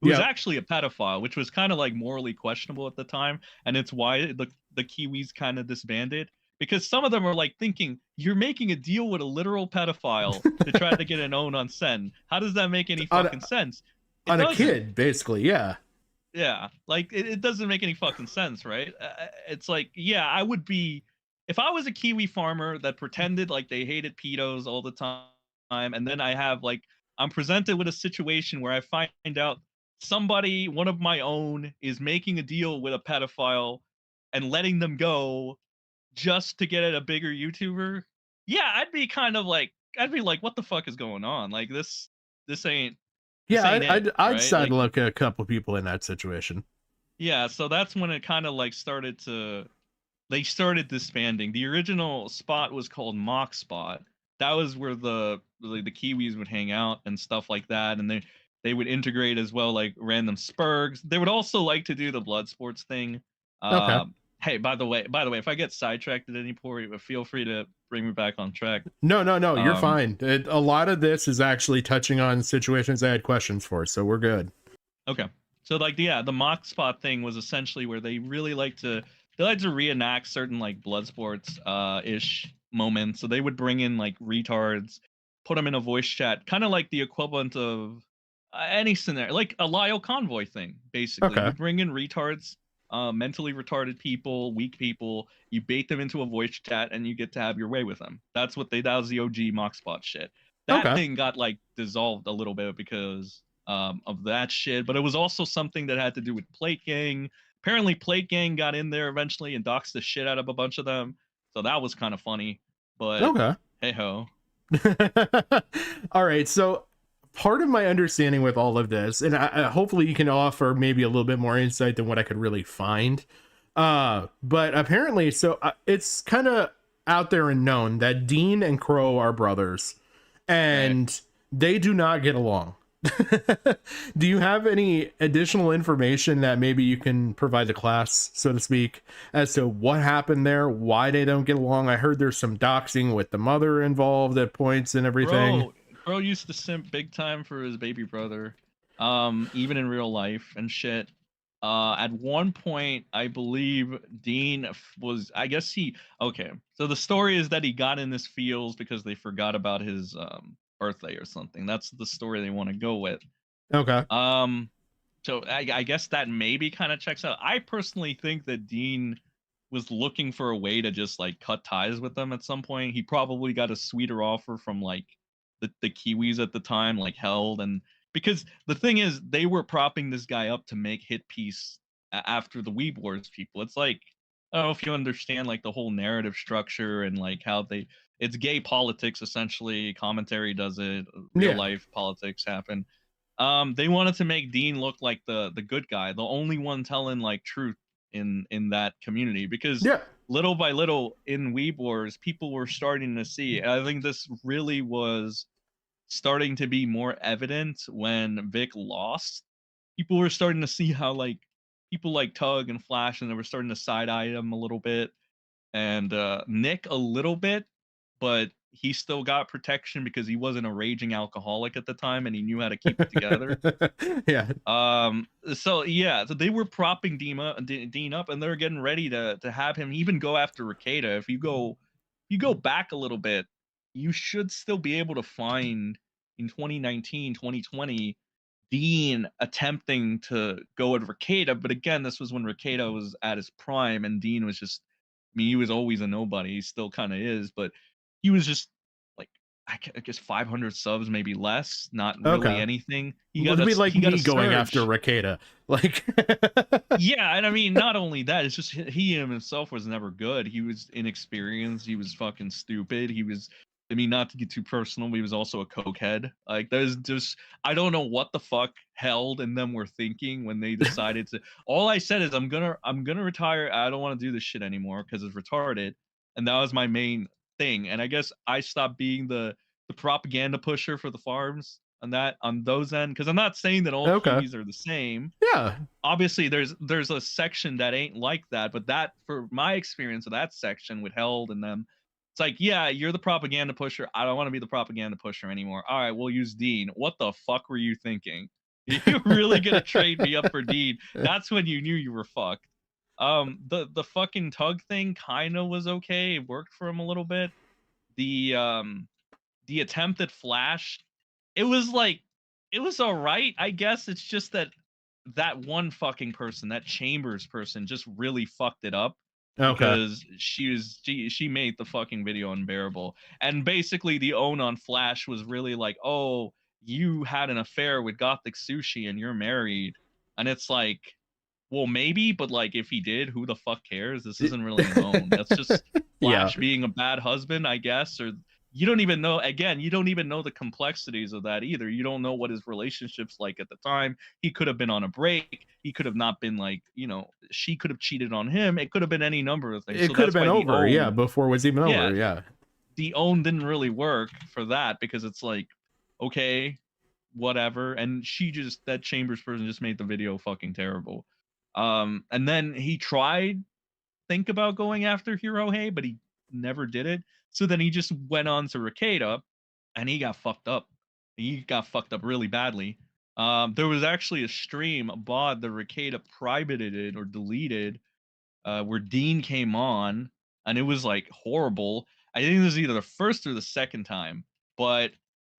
who was actually a pedophile, which was kind of like morally questionable at the time, and it's why the Kiwis kind of disbanded, because some of them are like thinking you're making a deal with a literal pedophile to try to get an own on Sen. How does that make any fucking sense? On a kid, basically, yeah. Yeah, like it doesn't make any fucking sense, right? It's like, yeah, I would be, if I was a Kiwi farmer that pretended like they hated pedos all the time, and then I'm presented with a situation where I find out somebody, one of my own, is making a deal with a pedophile and letting them go just to get at a bigger YouTuber. Yeah, I'd be like, what the fuck is going on? Like this this ain't Yeah, ain't it, I'd right? side Like, look a couple people in that situation. yeah, so that's when it kind of like started to they started disbanding. The original spot was called Mock Spot. That was where the Kiwis would hang out and stuff like that, and they would integrate as well like random spurgs. They would also like to do the blood sports thing. Okay. Hey, by the way, if I get sidetracked at any point, feel free to bring me back on track. No, you're Um, fine. A lot of this is actually touching on situations I had questions for, so we're good. Okay. So like the mock spot thing was essentially where they really like to reenact certain like blood sports ish moments. So they would bring in like retards, put them in a voice chat, kind of like the equivalent of any scenario, like a Lyle convoy thing. Basically, Okay. you bring in retards, mentally retarded people, weak people. You bait them into a voice chat, and you get to have your way with them. That was the OG mock spot shit. That Okay. thing got like dissolved a little bit because of that shit, but it was also something that had to do with Plate Gang. Apparently, Plate Gang got in there eventually and doxed the shit out of a bunch of them, so that was kind of funny. But Okay. hey ho. All right, so part of my understanding with all of this, and hopefully you can offer maybe a little bit more insight than what I could really find, but apparently, so it's kind of out there and known that Dean and Crow are brothers, and they do not get along. Do you have any additional information that maybe you can provide the class, so to speak, as to what happened there, why they don't get along? I heard there's some doxing with the mother involved at points and everything. Bro used to simp big time for his baby brother, even in real life and shit. At one point, I believe Dean was, I guess okay. So the story is that he got in this fields because they forgot about his birthday or something. That's the story they want to go with. Okay. So I guess that maybe kind of checks out. I personally think that Dean was looking for a way to just like cut ties with them at some point. He probably got a sweeter offer from like the Kiwis at the time, like Held, and because the thing is they were propping this guy up to make hit piece after the Weeb Wars people. It's like, I don't know if you understand like the whole narrative structure and like how it's gay politics essentially. Commentary does it, real life politics happen. They wanted to make Dean look like the good guy, the only one telling like truth in that community, because little by little in Weeb Wars, people were starting to see. I think this really was starting to be more evident when Vic lost. People were starting to see how like people like Tug and Flash, and they were starting to side eye him a little bit, and Nick a little bit, but he still got protection because he wasn't a raging alcoholic at the time and he knew how to keep it together. So they were propping Dean up, and they're getting ready to have him even go after Ricada. If you go back a little bit, you should still be able to find in 2019, 2020 Dean attempting to go at Ricada, but again, this was when Ricada was at his prime and Dean was just, I mean, he was always a nobody. He still kind of is, but he was just like, I guess 500 subs, maybe less, not really anything. He got like he got me a going surge. after Ricada. Like, yeah, and I mean, not only that, it's just he himself was never good. He was inexperienced. He was fucking stupid. He was, I mean, not to get too personal, but he was also a cokehead. Like, there's just, I don't know what the fuck Held and them were thinking when they decided to. All I said is I'm gonna retire. I don't want to do this shit anymore because it's retarded, and that was my main thing. And I guess I stopped being the propaganda pusher for the farms on those end, because I'm not saying that all Kiwis are the same. Yeah, obviously there's a section that ain't like that, but that, for my experience of that section with Held and them, it's like, yeah, you're the propaganda pusher. I don't want to be the propaganda pusher anymore. All right, we'll use Dean. What the fuck were you thinking? You're really gonna trade me up for Dean? That's when you knew you were fucked. The fucking Tug thing kind of was okay. It worked for him a little bit. The attempt at Flash, it was all right, I guess. It's just that one fucking person, that Chambers person, just really fucked it up. Because she made the fucking video unbearable. And basically the own on Flash was really like, oh, you had an affair with Gothic Sushi and you're married. And it's like, well, maybe, but like, if he did, who the fuck cares? This isn't really an own. That's just Flash being a bad husband, I guess, or you don't even know, again, you don't even know the complexities of that either. You don't know what his relationship's like at the time. He could have been on a break. He could have not been like, she could have cheated on him. It could have been any number of things. It So could have that's been why over, yeah, before it was even over, yeah. the own didn't really work for that, because it's like, okay, whatever. And that Chambers person just made the video fucking terrible. And then he tried think about going after Hirohei, but he never did it. So then he just went on to Rikeda, and he got fucked up. He got fucked up really badly. There was actually a stream, a bot that Rikeda privated or deleted, where Dean came on, and it was like horrible. I think this is either the first or the second time, but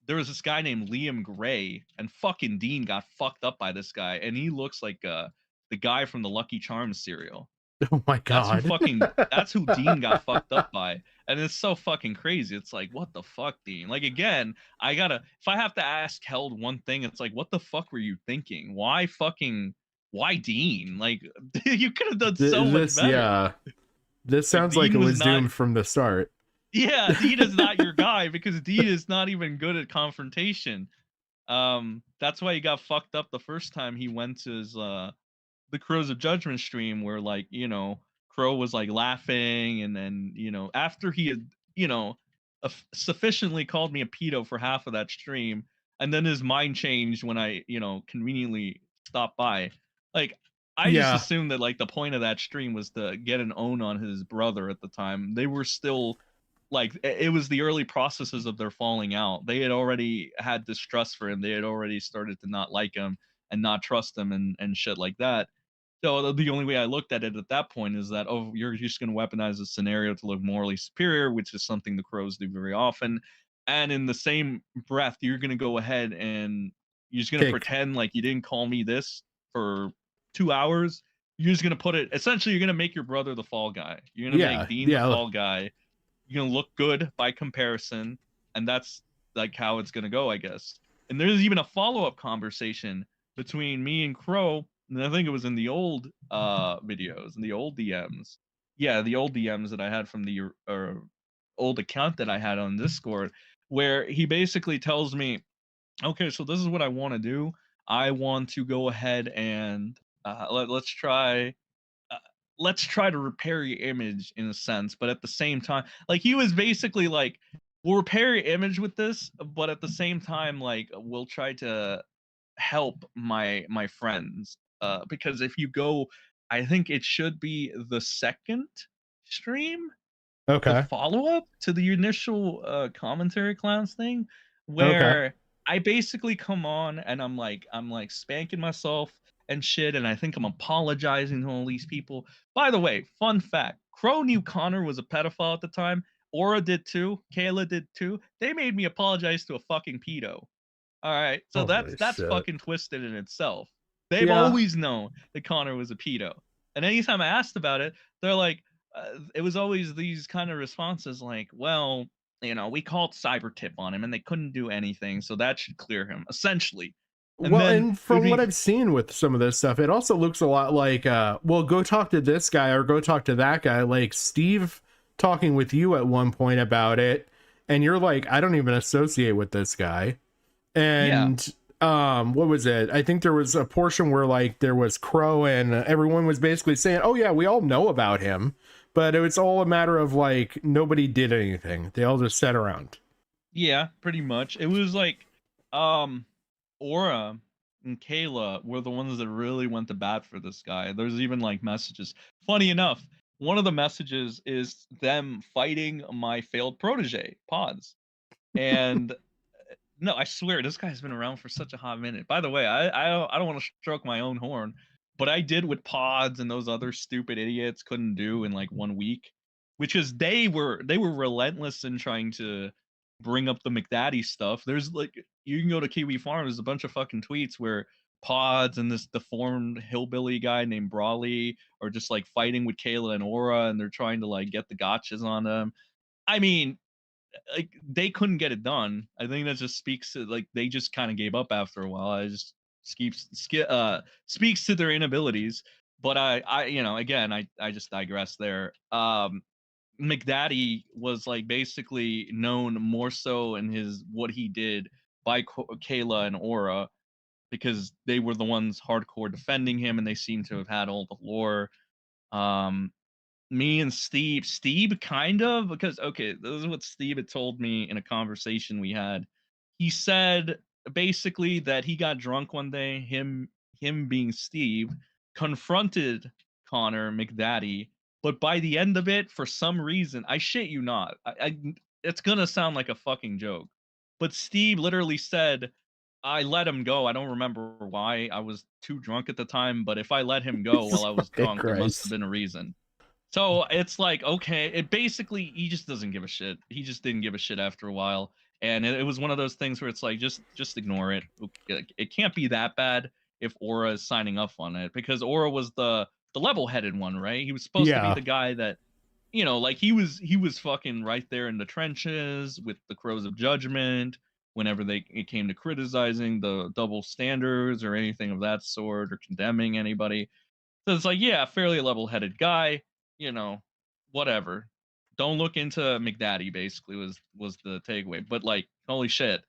there was this guy named Liam Gray, and fucking Dean got fucked up by this guy, and he looks like the guy from the Lucky Charms cereal. Oh my god. That's who Dean got fucked up by. And it's so fucking crazy. It's like, what the fuck, Dean? Like, again, if I have to ask Held one thing, it's like, what the fuck were you thinking? Why Dean? Like, you could have done so much better. Yeah. This sounds like it was doomed from the start. Yeah, Dean is not your guy, because Dean is not even good at confrontation. That's why he got fucked up the first time he went to his the Crows of Judgment stream, where like, Crow was like laughing, and then, after he had, sufficiently called me a pedo for half of that stream, and then his mind changed when I, conveniently stopped by. Like, I just assumed that like the point of that stream was to get an own on his brother at the time. They were still like, it was the early processes of their falling out. They had already had distrust for him. They had already started to not like him and not trust him and shit like that. So the only way I looked at it at that point is that, oh, you're just going to weaponize the scenario to look morally superior, which is something the Crows do very often. And in the same breath, you're going to go ahead and you're just going to pretend like you didn't call me this for 2 hours. You're just going to put it, essentially, you're going to make your brother the fall guy. You're going to make Dean the fall guy. You're going to look good by comparison. And that's like how it's going to go, I guess. And there's even a follow-up conversation between me and Crow. And I think it was in the old videos, in the old DMs. Yeah, the old DMs that I had from the old account that I had on Discord, where he basically tells me, okay, so this is what I want to do. I want to go ahead and let's try to repair your image in a sense, but at the same time, like, he was basically like, we'll repair your image with this, but at the same time, like, we'll try to help my friends. Because if you go, I think it should be the second stream, the follow-up to the initial commentary clowns thing, where I basically come on and I'm like spanking myself and shit, and I think I'm apologizing to all these people. By the way, fun fact, Crow knew Connor was a pedophile at the time. Aura did too. Kayla did too. They made me apologize to a fucking pedo. All right, so that's fucking twisted in itself. They've always known that Connor was a pedo, and anytime I asked about it, they're like, it was always these kind of responses like, well, we called Cybertip on him and they couldn't do anything, so that should clear him, essentially. And from what I've seen with some of this stuff, it also looks a lot like, well, go talk to this guy or go talk to that guy, like Steve talking with you at one point about it, and you're like, I don't even associate with this guy. And what was it? I think there was a portion where like there was Crow and everyone was basically saying, oh yeah, we all know about him, but it was all a matter of like nobody did anything. They all just sat around. Yeah, pretty much. It was like Aura and Kayla were the ones that really went to bat for this guy. There's even like messages. Funny enough, one of the messages is them fighting my failed protege, Pods. And no, I swear, this guy's been around for such a hot minute. By the way, I don't want to stroke my own horn, but I did what Pods and those other stupid idiots couldn't do in like 1 week, which is they were relentless in trying to bring up the McDaddy stuff. There's like, you can go to Kiwi Farm, there's a bunch of fucking tweets where Pods and this deformed hillbilly guy named Brawley are just like fighting with Kayla and Aura, and they're trying to like get the gotchas on them. I mean, like, they couldn't get it done. I think that just speaks to like they just kind of gave up after a while. I just speaks to their inabilities. But I again, I just digress there. McDaddy was like basically known more so in his what he did by Kayla and Aura, because they were the ones hardcore defending him, and they seem to have had all the lore. Um, Me and Steve kind of, because okay, this is what Steve had told me in a conversation we had. He said basically that he got drunk one day, him being Steve, confronted Connor McDaddy, but by the end of it, for some reason, I shit you not, I it's gonna sound like a fucking joke, but Steve literally said, I let him go. I don't remember why. I was too drunk at the time, but if I let him go while I was Fucking drunk, there must Christ. have been a reason. So it's like, okay, it basically, he just doesn't give a shit. He just didn't give a shit after a while. And it was one of those things where it's like, just ignore it. It can't be that bad if Aura is signing up on it, because Aura was the level-headed one, right? He was supposed to be Yeah. the guy that, you know, like he was fucking right there in the trenches with the Crows of Judgment whenever it came to criticizing the double standards or anything of that sort, or condemning anybody. So it's like, yeah, fairly level-headed guy, you know, whatever. Don't look into McDaddy, basically was the takeaway. But like, holy shit,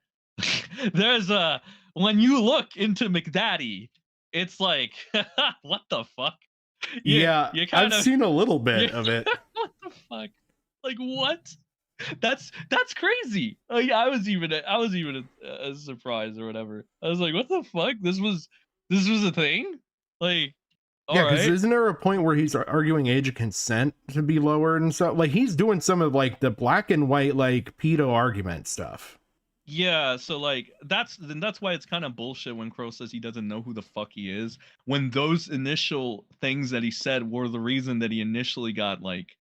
there's when you look into McDaddy, it's like, what the fuck? Yeah, You I've kind of, seen a little bit of it. what the fuck? Like what? That's crazy. Like I was even surprised or whatever. I was like, what the fuck? This was a thing? Like, all Yeah, because right. isn't there a point where he's arguing age of consent to be lowered and stuff? Like he's doing some of like the black and white like pedo argument stuff. Yeah, so like that's why it's kind of bullshit when Crow says he doesn't know who the fuck he is, when those initial things that he said were the reason that he initially got, like,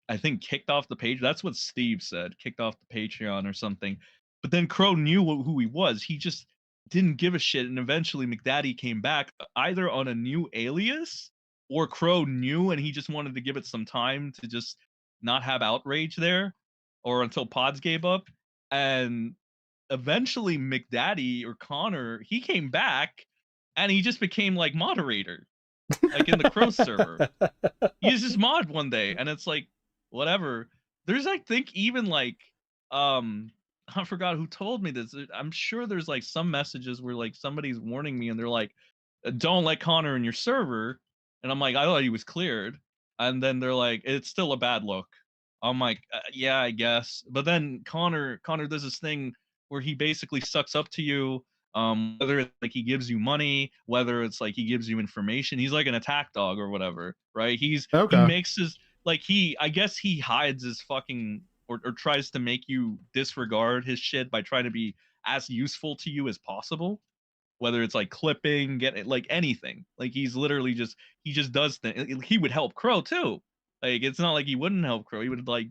I think, kicked off the page. That's what Steve said, kicked off the Patreon or something. But then Crow knew who he was. He just didn't give a shit, and eventually McDaddy came back either on a new alias, or Crow knew and he just wanted to give it some time to just not have outrage there, or until Pods gave up. And eventually McDaddy or Connor, he came back and he just became like moderator, like in the Crow server. He was just mod one day, and it's like, whatever. There's, I think, even like, I forgot who told me this. I'm sure there's like some messages where like somebody's warning me and they're like, don't let Connor in your server. And I'm like, I thought he was cleared. And then they're like, it's still a bad look. I'm like, yeah, I guess. But then Connor does this thing where he basically sucks up to you, whether it's like he gives you money, whether it's like he gives you information. He's like an attack dog or whatever, right? He Okay. makes his, like, I guess he hides his fucking, or tries to make you disregard his shit by trying to be as useful to you as possible, whether it's like clipping, get like anything. Like he's literally just, he just does things. He would help Crow too. Like it's not like he wouldn't help Crow. He would, like,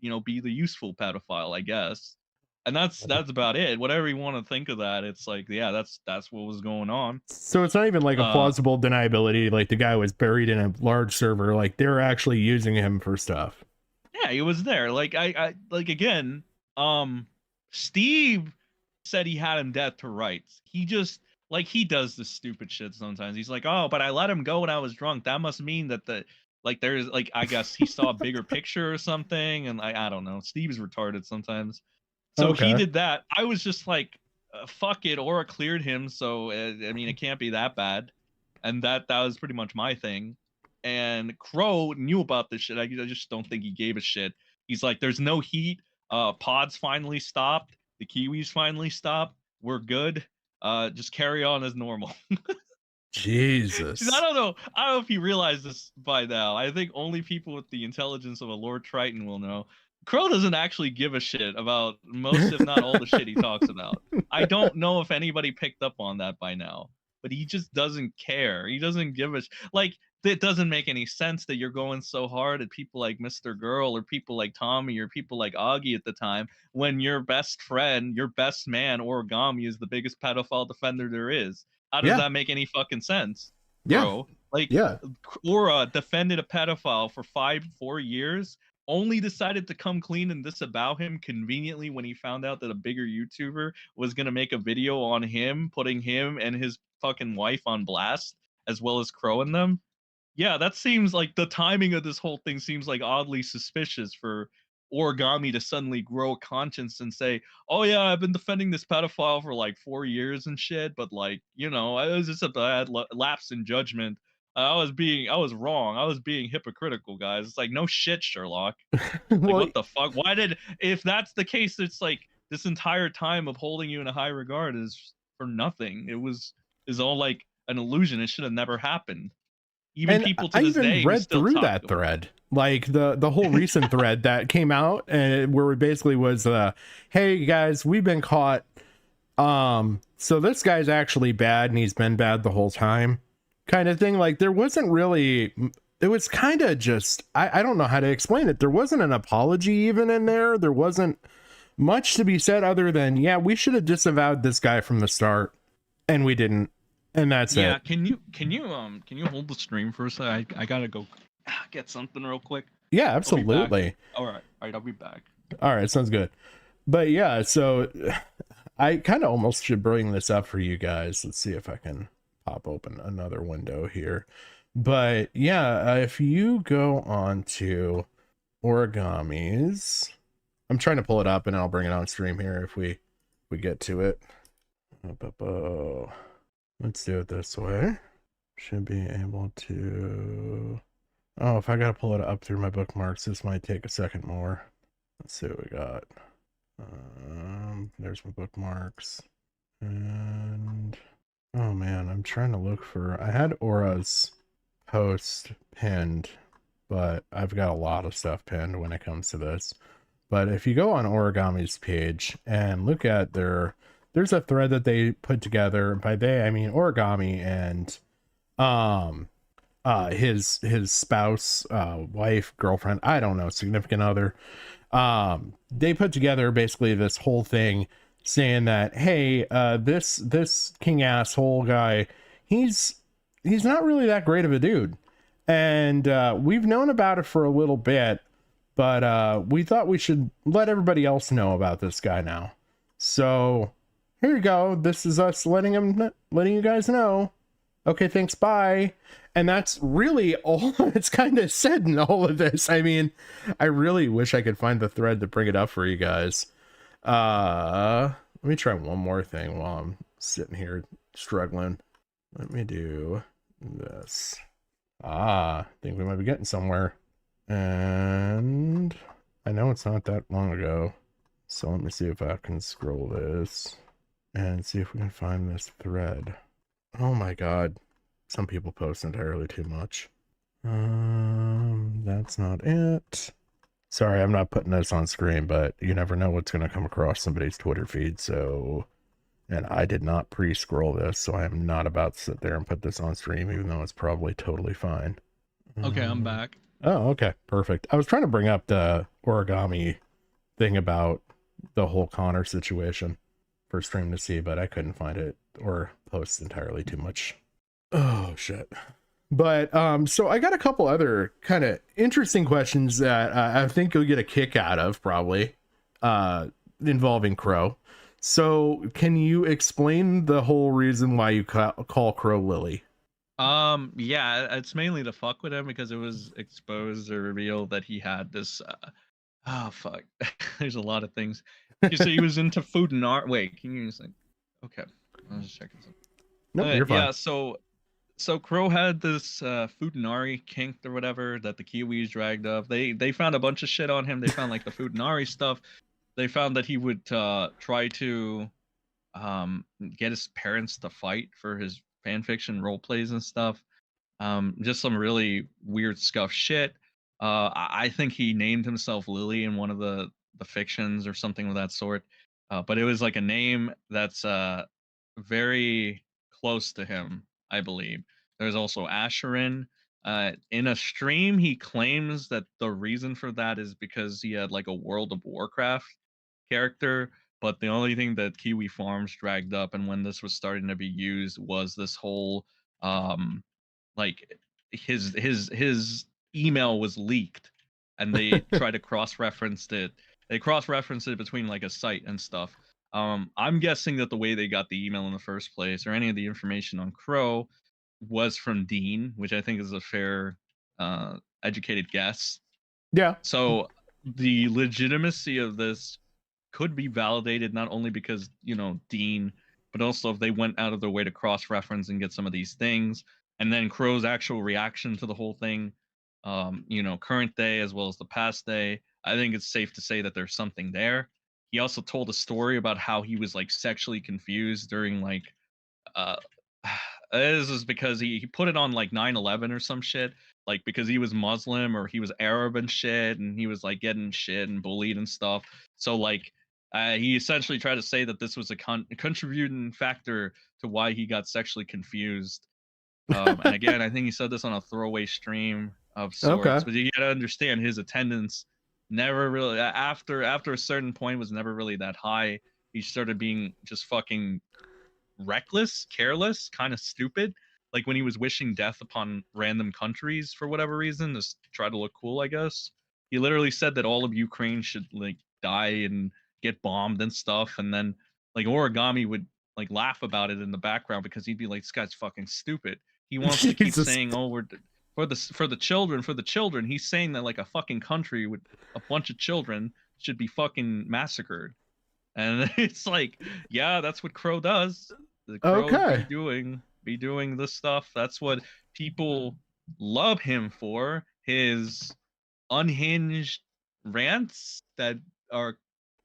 you know, be the useful pedophile, I guess. And that's about it. Whatever you want to think of that, it's like, yeah, that's what was going on. So it's not even like a plausible deniability. Like the guy was buried in a large server. Like they're actually using him for stuff. Yeah, he was there. Like I like, again, Steve said he had him dead to rights. He just, like, he does this stupid shit sometimes. He's like, oh, but I let him go when I was drunk. That must mean that like there's like, I guess he saw a bigger picture or something, and I don't know. Steve's retarded sometimes. So he did that. I was just like, fuck it. Aura cleared him, so I mean, it can't be that bad. And that was pretty much my thing. And Crow knew about this shit. I just don't think he gave a shit. He's like, there's no heat. Pods finally stopped. The Kiwis finally stopped. We're good. Just carry on as normal. Jesus. I don't know if you realize this by now. I think only people with the intelligence of a Lord Triton will know. Crow doesn't actually give a shit about most, if not all, the shit he talks about. I don't know if anybody picked up on that by now, but he just doesn't care. He doesn't give a like. It doesn't make any sense that you're going so hard at people like Mr. Girl or people like Tommy or people like Augie at the time, when your best friend, your best man, Origami, is the biggest pedophile defender there is. How does that make any fucking sense, bro? Like, Aura defended a pedophile for 4 years, only decided to come clean and disavow him conveniently when he found out that a bigger YouTuber was going to make a video on him, putting him and his fucking wife on blast, as well as Crow and them. Yeah, that seems like the timing of this whole thing seems like oddly suspicious for Origami to suddenly grow a conscience and say, "Oh yeah, I've been defending this pedophile for like 4 years and shit, but like, you know, it was just a bad lapse in judgment. I was wrong. I was being hypocritical, guys." It's like, no shit, Sherlock. Like, Well, what the fuck? Why did, if that's the case, it's like this entire time of holding you in a high regard is for nothing. Is all like an illusion. It should have never happened. Even and people to I this even day who read still through talk that to him. thread, like the whole recent thread that came out, and where it basically was, "Hey guys, we've been caught. So this guy's actually bad, and he's been bad the whole time," kind of thing. Like there wasn't really. It was kind of just. I don't know how to explain it. There wasn't an apology even in there. There wasn't much to be said other than, yeah, we should have disavowed this guy from the start, and we didn't. And that's Yeah, it. can you hold the stream for a sec? I gotta go get something real quick. Yeah, I'll be back. absolutely. All right, I'll be back. All right, sounds good. But yeah, so I kind of almost should bring this up for you guys. Let's see if I can pop open another window here. But yeah, if you go on to Origami's, I'm trying to pull it up and I'll bring it on stream here if we get to it. Let's do it this way. Should be able to. Oh, if I gotta pull it up through my bookmarks, this might take a second more. Let's see what we got. There's my bookmarks. And oh man, I'm trying to look for. I had Aura's post pinned, but I've got a lot of stuff pinned when it comes to this. But if you go on Origami's page and look at there's a thread that they put together. By they, I mean Origami and his spouse, wife, girlfriend, I don't know, significant other. They put together basically this whole thing saying that, hey, this king asshole guy, he's not really that great of a dude, and we've known about it for a little bit, but we thought we should let everybody else know about this guy now. So here you go. This is us letting you guys know. Okay, thanks, bye. And that's really all it's kind of said in all of this. I mean, I really wish I could find the thread to bring it up for you guys. Let me try one more thing while I'm sitting here struggling. Let me do this. I think we might be getting somewhere. And I know it's not that long ago. So let me see if I can scroll this and see if we can find this thread. Oh my god. Some people post entirely too much. That's not it. Sorry, I'm not putting this on screen, but you never know what's going to come across somebody's Twitter feed, so... And I did not pre-scroll this, so I am not about to sit there and put this on stream, even though it's probably totally fine. Okay, I'm back. Oh, okay, perfect. I was trying to bring up the Origami thing about the whole Connor situation for stream to see, but I couldn't find it or post entirely too much. Oh shit. But so I got a couple other kind of interesting questions that I think you'll get a kick out of, probably involving Crow. So can you explain the whole reason why you call Crow Lily? Yeah, it's mainly to fuck with him because it was exposed or revealed that he had this oh fuck. There's a lot of things. So he was into food and art. Wait, can you just like, okay, I was just checking something. Nope, you're fine. Yeah, so Crow had this Futanari kink or whatever that the Kiwis dragged up. They found a bunch of shit on him. They found like the Futanari stuff. They found that he would try to get his parents to fight for his fanfiction role plays and stuff. Just some really weird scuff shit. I think he named himself Lily in one of the fictions or something of that sort. But it was like a name that's very close to him, I believe. There's also Asherin. In a stream, he claims that the reason for that is because he had like a World of Warcraft character, but the only thing that Kiwi Farms dragged up and when this was starting to be used was this whole like his email was leaked and they tried to cross-reference it. They cross-referenced it between like a site and stuff. I'm guessing that the way they got the email in the first place or any of the information on Crow was from Dean, which I think is a fair, educated guess. Yeah. So the legitimacy of this could be validated not only because, Dean, but also if they went out of their way to cross-reference and get some of these things, and then Crow's actual reaction to the whole thing, current day as well as the past day. I think it's safe to say that there's something there. He also told a story about how he was like sexually confused during like uh this is because he put it on like 9/11 or some shit, like because he was Muslim or he was Arab and shit, and he was like getting shit and bullied and stuff. So like he essentially tried to say that this was a contributing factor to why he got sexually confused. And again, I think he said this on a throwaway stream of sorts, Okay. but you gotta understand his attendance never really after a certain point was never really that high. He started being just fucking reckless, careless, kind of stupid. Like when he was wishing death upon random countries for whatever reason, to try to look cool, I guess. He literally said that all of Ukraine should like die and get bombed and stuff, and then like Origami would like laugh about it in the background because he'd be like, "This guy's fucking stupid." He wants to keep Jesus. saying, "Oh, for the children, for the children." He's saying that like a fucking country with a bunch of children should be fucking massacred. And it's like, yeah, that's what Crow does. The Crow Okay. be doing this stuff. That's what people love him for. His unhinged rants that are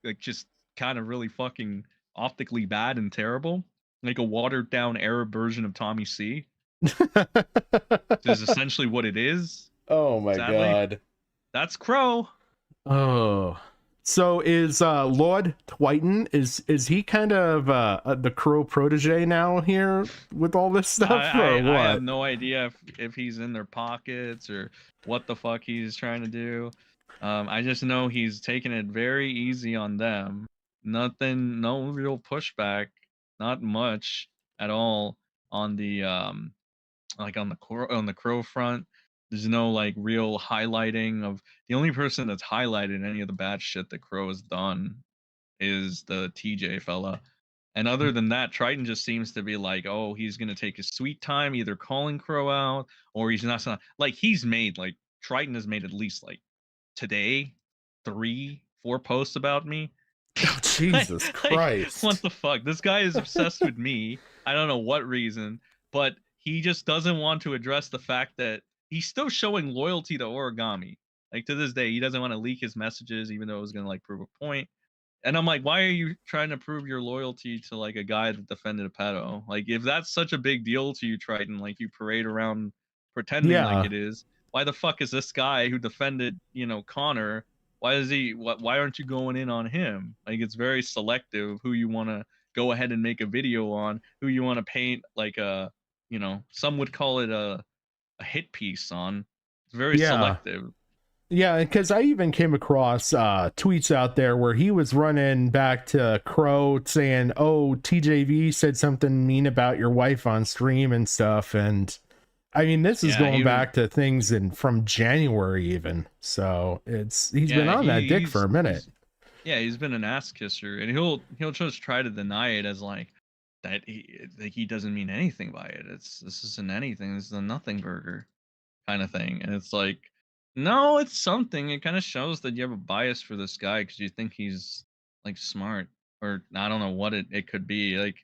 like just kind of really fucking optically bad and terrible. Like a watered down Arab version of Tommy C. Is essentially what it is. Oh my Sadly. god. That's Crow. Oh. So is Lord Twiton, is he kind of the Crow protege now here with all this stuff, or what? I have no idea if he's in their pockets or what the fuck he's trying to do. I just know he's taking it very easy on them. Nothing, no real pushback, not much at all on the like on the Crow front. There's no like real highlighting of the only person that's highlighted any of the bad shit that Crow has done is the TJ fella. And other than that, Triton just seems to be like, oh, he's gonna take his sweet time, either calling Crow out or he's not like he's made like Triton has made at least like today 3-4 posts about me. Oh, Jesus Christ. What the fuck? This guy is obsessed with me. I don't know what reason, but he just doesn't want to address the fact that he's still showing loyalty to Origami. Like to this day, he doesn't want to leak his messages, even though it was gonna like prove a point. And I'm like, why are you trying to prove your loyalty to like a guy that defended a pedo? Like, if that's such a big deal to you, Triton, like you parade around pretending like it is, why the fuck is this guy who defended, Connor? Why aren't you going in on him? Like, it's very selective who you want to go ahead and make a video on, who you want to paint like a, some would call it a hit piece on. It's very selective. Yeah, because I even came across tweets out there where he was running back to Crow saying, oh, TJV said something mean about your wife on stream and stuff. And I mean, this is going back to things from January even. So he's been on that dick for a minute. He's been an ass kisser, and he'll just try to deny it as like that he doesn't mean anything by it. This isn't anything. This is a nothing burger kind of thing. And it's like, no, it's something. It kind of shows that you have a bias for this guy because you think he's like smart, or I don't know what it could be. Like,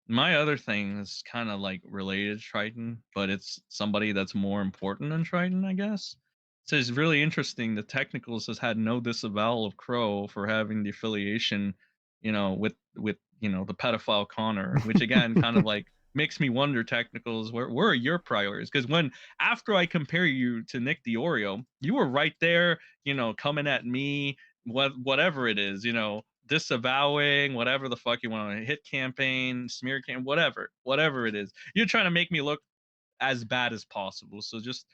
my other thing is kind of like related to Triton, but it's somebody that's more important than Triton, I guess. So it's really interesting. The Technicals has had no disavowal of Crow for having the affiliation, with the pedophile Connor, which again kind of like makes me wonder, Technicals, where are your priorities? Because after I compare you to Nick the Oreo, you were right there, coming at me, whatever it is, disavowing, whatever the fuck you want to hit campaign, smear campaign, whatever it is. You're trying to make me look as bad as possible. So just,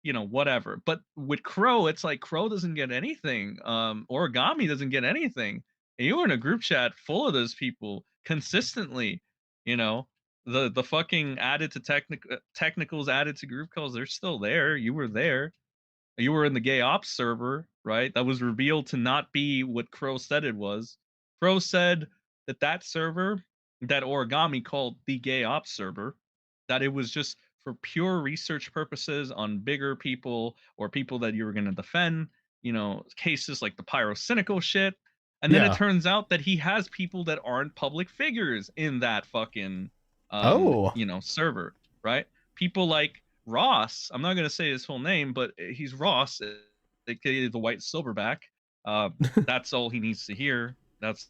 whatever. But with Crow, it's like Crow doesn't get anything. Origami doesn't get anything. And you were in a group chat full of those people consistently, the fucking added to technicals added to group calls, they're still there. You were there. You were in the gay ops server, right? That was revealed to not be what Crow said it was. Crow said that server that Origami called the gay ops server, that it was just for pure research purposes on bigger people or people that you were going to defend, you know, cases like the pyrocynical shit. And then it Yeah. turns out that he has people that aren't public figures in that fucking, Oh. you know, server, right? People like Ross. I'm not going to say his full name, but he's Ross, aka the White Silverback. That's all he needs to hear. That's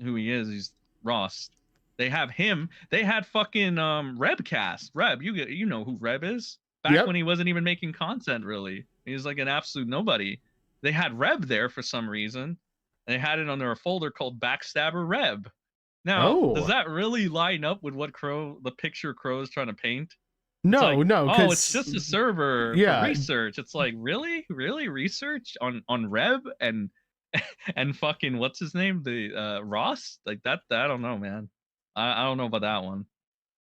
who he is. He's Ross. They have him. They had fucking Rebcast. Reb, you know who Reb is? Back when he wasn't even making content really. He was like an absolute nobody. They had Reb there for some reason. They had it under a folder called Backstabber Reb. Now, does that really line up with what the picture Crow is trying to paint? No, like, no. Oh, it's just a server yeah. for research. It's like, really research on Reb and fucking what's his name? The Ross? Like that I don't know, man. I don't know about that one.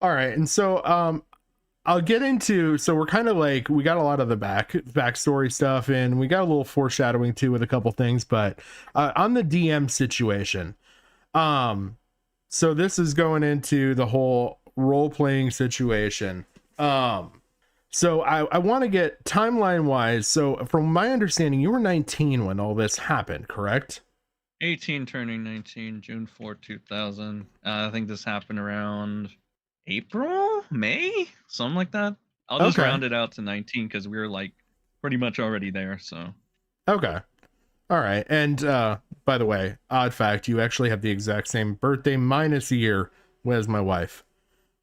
All right, and so I'll get into, so we're kind of like, we got a lot of the backstory stuff, and we got a little foreshadowing too with a couple things, but on the DM situation, so this is going into the whole role-playing situation. So I want to get timeline wise. So from my understanding, you were 19 when all this happened, correct? 18 turning 19, June 4, 2000. I think this happened around April, May, something like that. I'll just round it out to 19 because we were like pretty much already there. So okay, all right. And by the way, odd fact, you actually have the exact same birthday minus a year as my wife.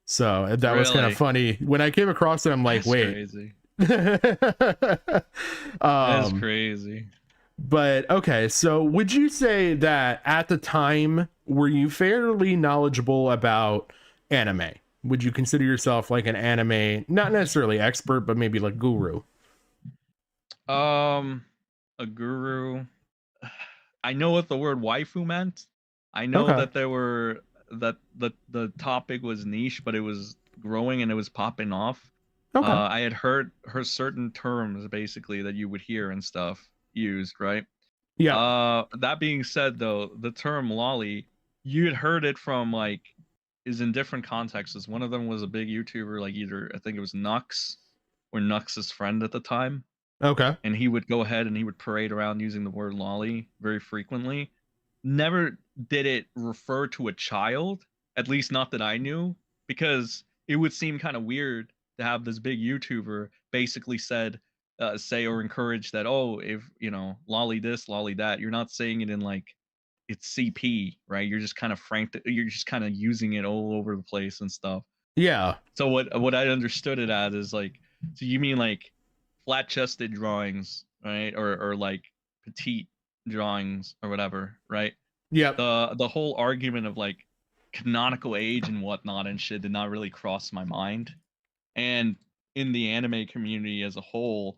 So that was kind of funny when I came across it. I'm like, that's wait, crazy. That's crazy. But okay, so would you say that at the time were you fairly knowledgeable about anime? Would you consider yourself like an anime, not necessarily expert, but maybe like guru? A guru. I know what the word waifu meant. I know that there were that the topic was niche, but it was growing and it was popping off. I had heard certain terms basically that you would hear and stuff used, right? Yeah. That being said, though, the term loli, you had heard it from like is in different contexts. One of them was a big YouTuber, like either I think it was Nux or Nux's friend at the time. Okay. And he would go ahead and he would parade around using the word loli very frequently. Never did it refer to a child, at least not that I knew, because it would seem kind of weird to have this big YouTuber basically say or encourage that, oh, if you know, lolly this, lolly that, you're not saying it in like it's CP, right? You're just kind of you're just kind of using it all over the place and stuff. Yeah. So what I understood it as is like, so you mean like flat-chested drawings, right? Or like petite drawings or whatever, right? Yeah. The whole argument of like canonical age and whatnot and shit did not really cross my mind. And in the anime community as a whole,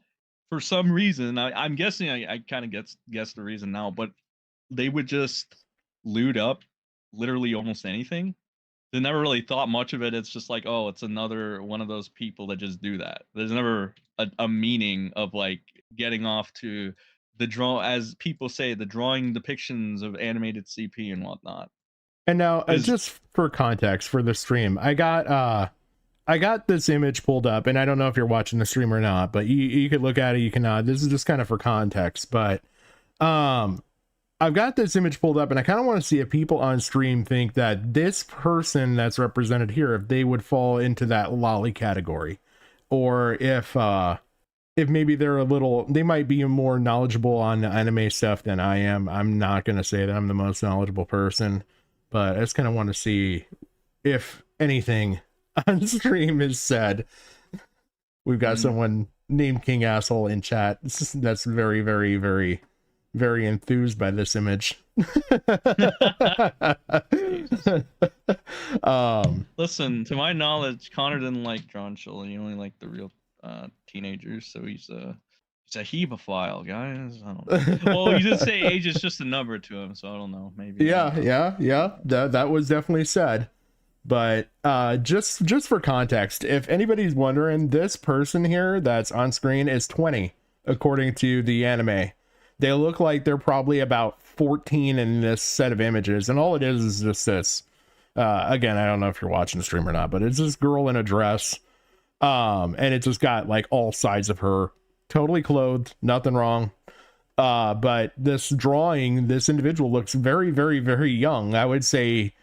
for some reason, I'm guessing I kind of guess the reason now, but they would just loot up literally almost anything. They never really thought much of it. It's just like, oh, it's another one of those people that just do that. There's never a meaning of like getting off to the as people say, the drawing depictions of animated CP and whatnot. And now, just for context for the stream, I got this image pulled up, and I don't know if you're watching the stream or not, but you could look at it. You can. This is just kind of for context, but I've got this image pulled up, and I kind of want to see if people on stream think that this person that's represented here, if they would fall into that lolly category, or if maybe they might be more knowledgeable on anime stuff than I am. I'm not going to say that I'm the most knowledgeable person, but I just kind of want to see if anything on stream is said. We've got someone named King Asshole in chat. That's very, very, very, very enthused by this image. Listen, to my knowledge, Connor didn't like John Schuller. He only liked the real teenagers, so he's a hebephile, guys. I don't know. Well, you did say age is just a number to him, so I don't know. Maybe. Yeah. That was definitely said. But just for context, if anybody's wondering, this person here that's on screen is 20, according to the anime. They look like they're probably about 14 in this set of images, and all it is just this. Again, I don't know if you're watching the stream or not, but it's this girl in a dress. And it just got like all sides of her, totally clothed, nothing wrong. But this drawing, this individual looks very, very, very young. I would say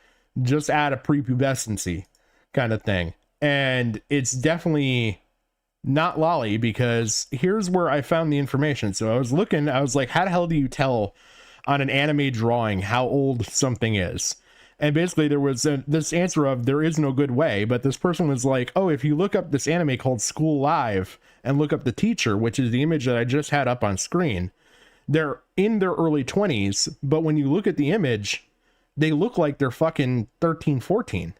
just out of prepubescency kind of thing. And it's definitely not Loli, because here's where I found the information. So I was looking, I was like, how the hell do you tell on an anime drawing how old something is? And basically there was this answer of there is no good way, but this person was like, oh, if you look up this anime called School Live and look up the teacher, which is the image that I just had up on screen, they're in their early 20s, but when you look at the image, they look like they're fucking 13, 14.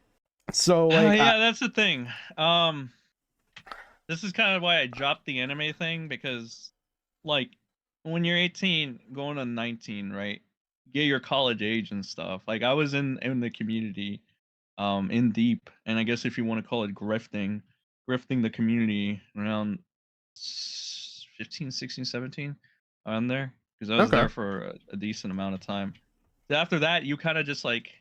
So like, yeah, that's the thing. This is kind of why I dropped the anime thing, because like when you're 18 going on 19, right, get your college age and stuff. Like I was in the community in deep, and I guess if you want to call it grifting the community around 15, 16, 17 on there, because I was there for a decent amount of time. After that, you kind of just like,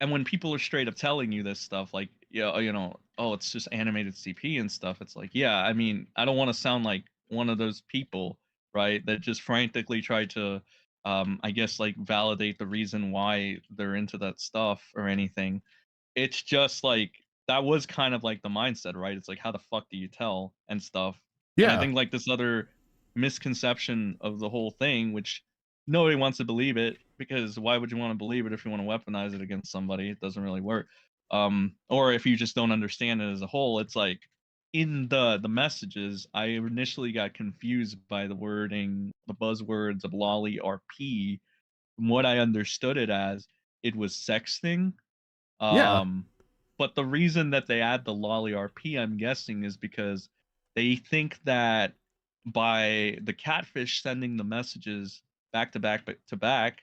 and when people are straight up telling you this stuff, like, yeah, you know, oh, it's just animated CP and stuff. It's like, yeah, I mean, I don't want to sound like one of those people, right, that just frantically try to, I guess, like validate the reason why they're into that stuff or anything. It's just like, that was kind of like the mindset, right? It's like, how the fuck do you tell and stuff? yeah, And I think like this other misconception of the whole thing, which nobody wants to believe it, because why would you want to believe it if you want to weaponize it against somebody? It doesn't really work. Or if you just don't understand it as a whole, it's like in the messages, I initially got confused by the wording, the buzzwords of Loli RP. From what I understood it as, it was sexting. yeah. But the reason that they add the Loli RP, I'm guessing, is because they think that by the catfish sending the messages back to back,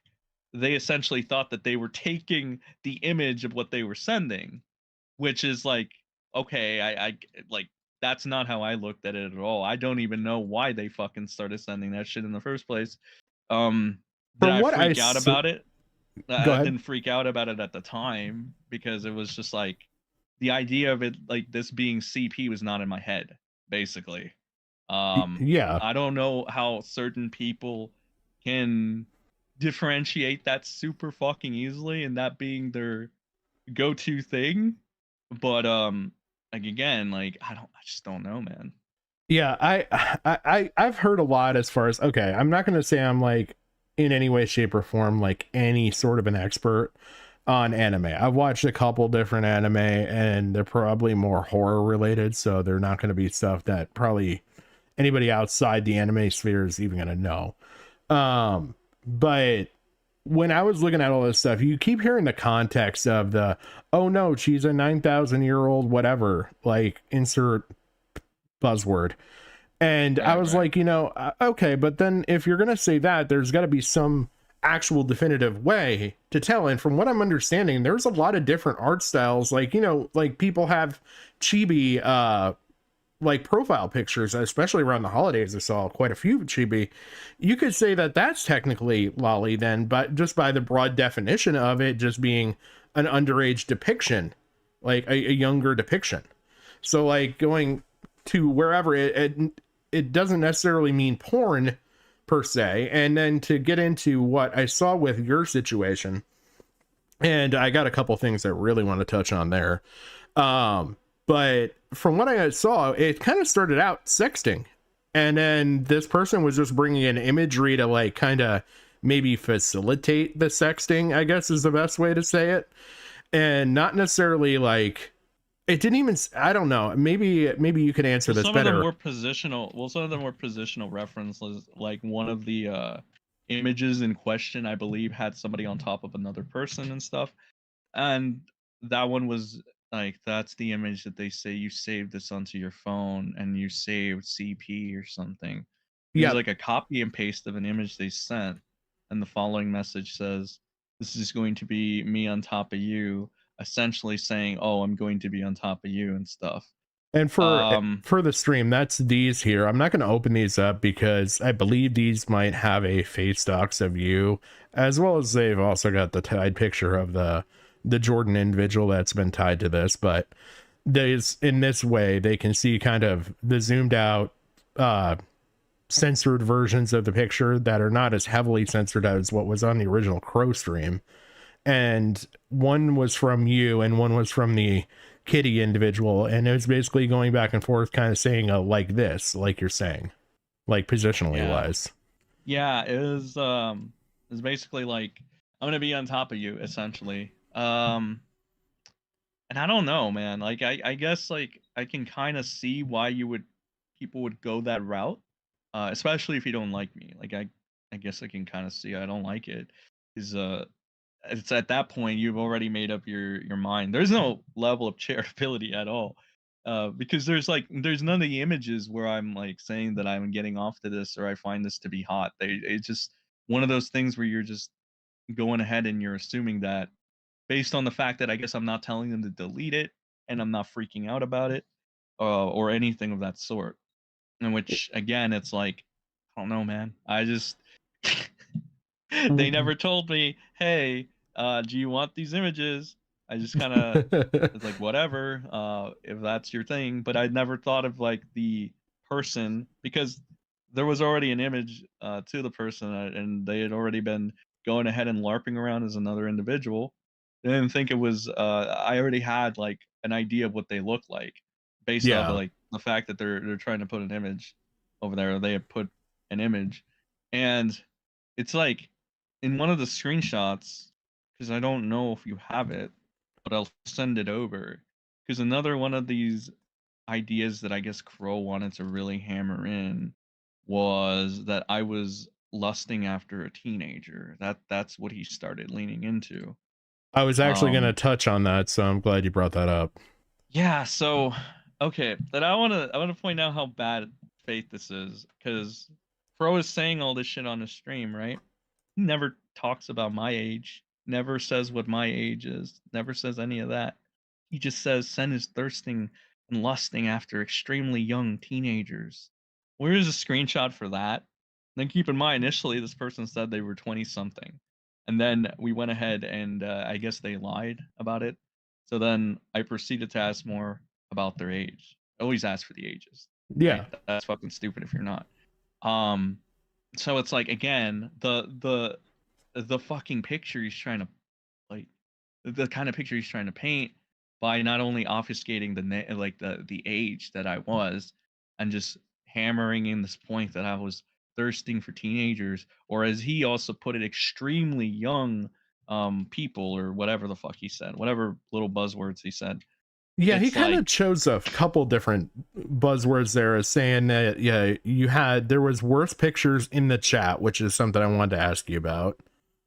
they essentially thought that they were taking the image of what they were sending, which is like, okay, I like, that's not how I looked at it at all. I don't even know why they fucking started sending that shit in the first place. Did I freak out about it? I didn't freak out about it at the time, because it was just like, the idea of it, like this being CP, was not in my head, basically. Yeah, I don't know how certain people can differentiate that super fucking easily and that being their go-to thing, but like again, like I just don't know, man. yeah. I've heard a lot as far as, okay, I'm not going to say I'm like in any way, shape, or form like any sort of an expert on anime. I've watched a couple different anime, and they're probably more horror related, so they're not going to be stuff that probably anybody outside the anime sphere is even going to know. But when I was looking at all this stuff, you keep hearing the context of the, oh no, she's a 9,000-year-old whatever, like insert buzzword. And I was like, you know, okay, but then if you're going to say that, there's got to be some actual definitive way to tell. And from what I'm understanding, there's a lot of different art styles. Like, you know, like people have chibi, like profile pictures, especially around the holidays. I saw quite a few chibi. You could say that that's technically Loli then, but just by the broad definition of it just being an underage depiction, like a younger depiction. So like going to wherever it doesn't necessarily mean porn per se. And then to get into what I saw with your situation, and I got a couple things I really want to touch on there. But from what I saw, it kind of started out sexting. And then this person was just bringing in imagery to like kind of maybe facilitate the sexting, I guess is the best way to say it. And not necessarily like, it didn't even, I don't know, maybe you can answer this better. Some of them were positional references. Like one of the images in question, I believe, had somebody on top of another person and stuff. And that one was like, that's the image that they say you saved this onto your phone and you saved CP or something. Yeah, It's like a copy and paste of an image they sent, and the following message says, "This is going to be me on top of you," essentially saying, "Oh, I'm going to be on top of you" and stuff. and for the stream, that's these here. I'm not going to open these up because I believe these might have a face docs of you, as well as they've also got the tied picture of the Jordan individual that's been tied to this. But there's in this way they can see kind of the zoomed out censored versions of the picture that are not as heavily censored as what was on the original Crow stream. And one was from you and one was from the kitty individual, and it was basically going back and forth kind of saying like this, like you're saying, like positionally wise. Yeah, it was basically like, I'm gonna be on top of you, essentially. And I don't know, man. Like I guess like I can kind of see why people would go that route. Especially if you don't like me. Like I guess I can kind of see I don't like it. Is it's at that point you've already made up your mind. There's no level of charitability at all. Because there's none of the images where I'm like saying that I'm getting off to this or I find this to be hot. It's just one of those things where you're just going ahead and you're assuming that based on the fact that I guess I'm not telling them to delete it and I'm not freaking out about it, or anything of that sort. In which again, it's like, I don't know, man. I just they never told me, hey, do you want these images? I just kind of it's like whatever, if that's your thing. But I never thought of like the person, because there was already an image to the person, and they had already been going ahead and larping around as another individual. I didn't think it was. I already had like an idea of what they look like based off of Yeah. like the fact that they're trying to put an image over there. They have put an image, and it's like in one of the screenshots, because I don't know if you have it, but I'll send it over. Because another one of these ideas that I guess Crow wanted to really hammer in was that I was lusting after a teenager. That's what he started leaning into. I was actually going to touch on that, so I'm glad you brought that up. Yeah, so okay, but I want to point out how bad faith this is, because Crow is saying all this shit on his stream, right? He never talks about my age, never says what my age is, never says any of that. He just says Sen is thirsting and lusting after extremely young teenagers. Where's a screenshot for that? Then keep in mind, initially this person said they were 20 something. And then we went ahead and I guess they lied about it. So then I proceeded to ask more about their age. I always ask for the ages. Yeah. Right? That's fucking stupid if you're not. So it's like, again, the fucking picture he's trying to, like, the kind of picture he's trying to paint by not only obfuscating the age that I was, and just hammering in this point that I was thirsting for teenagers, or as he also put it, extremely young people, or whatever the fuck he said, whatever little buzzwords he said. Yeah, he It's kind of like, chose a couple different buzzwords there, as saying that, yeah, there was worse pictures in the chat, which is something I wanted to ask you about.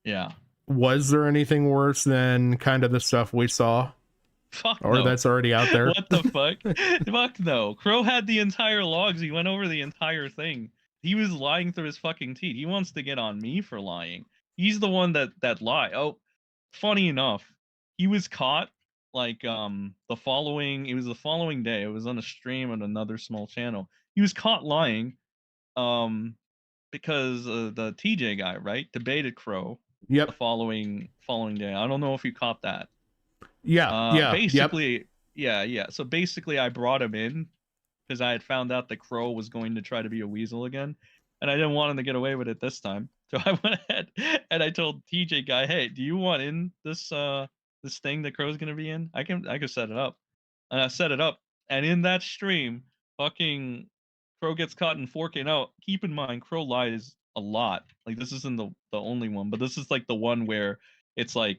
yeah. Was there anything worse than kind of the stuff we saw? Fuck or no. That's already out there? What the fuck? Fuck no. Crow had the entire logs. He went over the entire thing. He was lying through his fucking teeth. He wants to get on me for lying. He's the one that lied. Oh, funny enough, he was caught like the following day. It was on a stream on another small channel. He was caught lying because the TJ guy, right, debated Crow. Yep. The following day. I don't know if you caught that. Yeah. Basically, yeah. So basically, I brought him in because I had found out that Crow was going to try to be a weasel again, and I didn't want him to get away with it this time. So I went ahead and I told TJ guy, "Hey, do you want in this this thing that Crow's gonna be in? I can set it up." And I set it up, and in that stream, fucking Crow gets caught in 4K. Now, keep in mind, Crow lies a lot. Like, this isn't the only one, but this is like the one where it's like,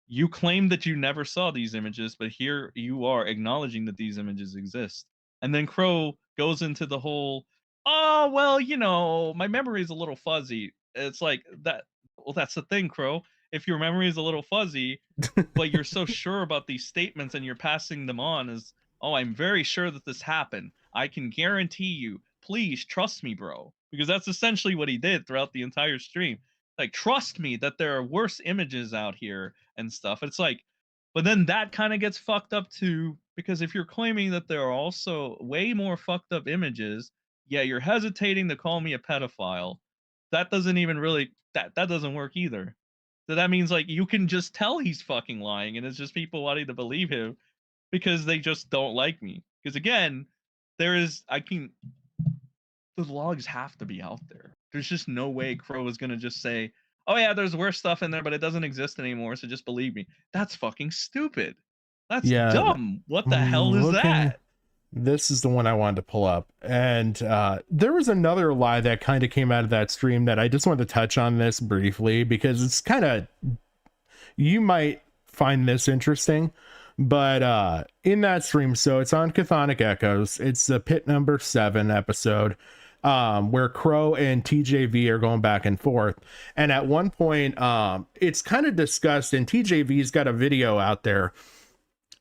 you claim that you never saw these images, but here you are acknowledging that these images exist. And then Crow goes into the whole, oh, well, my memory is a little fuzzy. It's like that. Well, that's the thing, Crow. If your memory is a little fuzzy, but you're so sure about these statements and you're passing them on as, oh, I'm very sure that this happened. I can guarantee you. Please trust me, bro. Because that's essentially what he did throughout the entire stream. Like, trust me that there are worse images out here and stuff. It's like, but then that kind of gets fucked up too, because if you're claiming that there are also way more fucked up images, yeah, you're hesitating to call me a pedophile. That doesn't even really, that doesn't work either. So that means like you can just tell he's fucking lying, and it's just people wanting to believe him. because they just don't like me. Because again, the logs have to be out there. There's just no way Crow is gonna just say, oh yeah, there's worse stuff in there, but it doesn't exist anymore, so just believe me. That's fucking stupid. That's dumb. What the hell is that? This is the one I wanted to pull up. And there was another lie that kind of came out of that stream that I just wanted to touch on this briefly, because it's kind of, you might find this interesting. But in that stream, so it's on Chthonic Echoes, it's the pit number 7 episode, where Crow and TJV are going back and forth. And at one point, it's kind of discussed, and TJV's got a video out there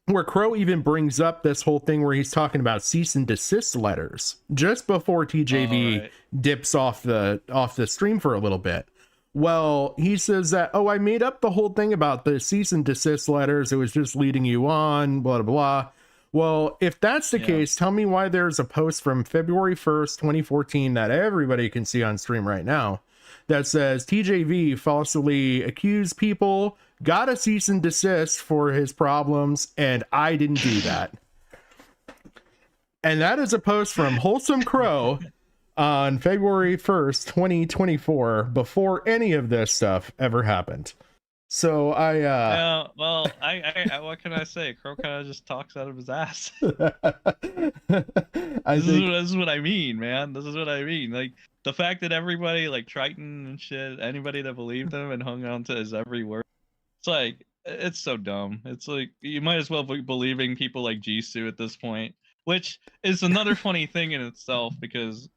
where Crow even brings up this whole thing where he's talking about cease and desist letters just before TJV dips off the stream for a little bit. Well, he says that, oh, I made up the whole thing about the cease and desist letters. It was just leading you on, blah, blah, blah. Well, if that's the case, tell me why there's a post from February 1st, 2014 that everybody can see on stream right now that says TJV falsely accused people, got a cease and desist for his problems, and I didn't do that. And that is a post from Wholesome Crow on February 1st, 2024, before any of this stuff ever happened. So I what can I say? Crow kind of just talks out of his ass. This is what I mean, man. This is what I mean. Like, the fact that everybody, like Triton and shit, anybody that believed him and hung on to his every word, it's like, it's so dumb. It's like, you might as well be believing people like Jisoo at this point, which is another funny thing in itself, because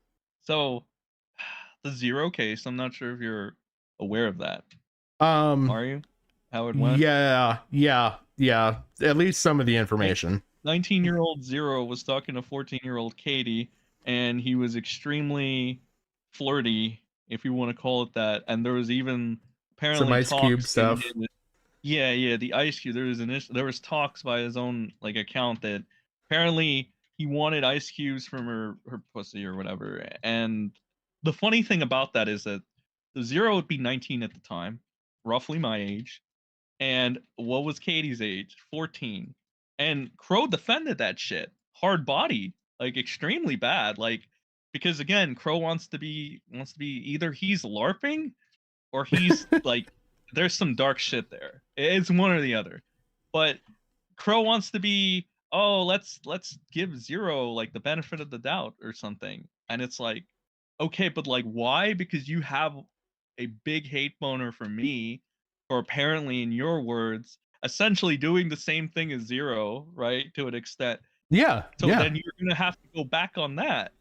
so the Zero case, I'm not sure if you're aware of that. Are you? How it went? Yeah. At least some of the information. 19-year-old Zero was talking to 14-year-old Katie, and he was extremely flirty, if you want to call it that. And there was even apparently some Ice Cube stuff. Yeah, the Ice Cube. There was talks by his own like account that apparently he wanted ice cubes from her pussy or whatever. And the funny thing about that is that the Zero would be 19 at the time, roughly my age. And what was Katie's age? 14. And Crow defended that shit. Hard body, like extremely bad. Like, because again, Crow wants to be either he's LARPing or he's like, there's some dark shit there. It's one or the other. But Crow wants to be, oh, let's give Zero like the benefit of the doubt or something. And it's like, okay, but like, why? Because you have a big hate boner for me, or apparently, in your words, essentially doing the same thing as Zero, right? To an extent. Yeah. So then you're gonna have to go back on that.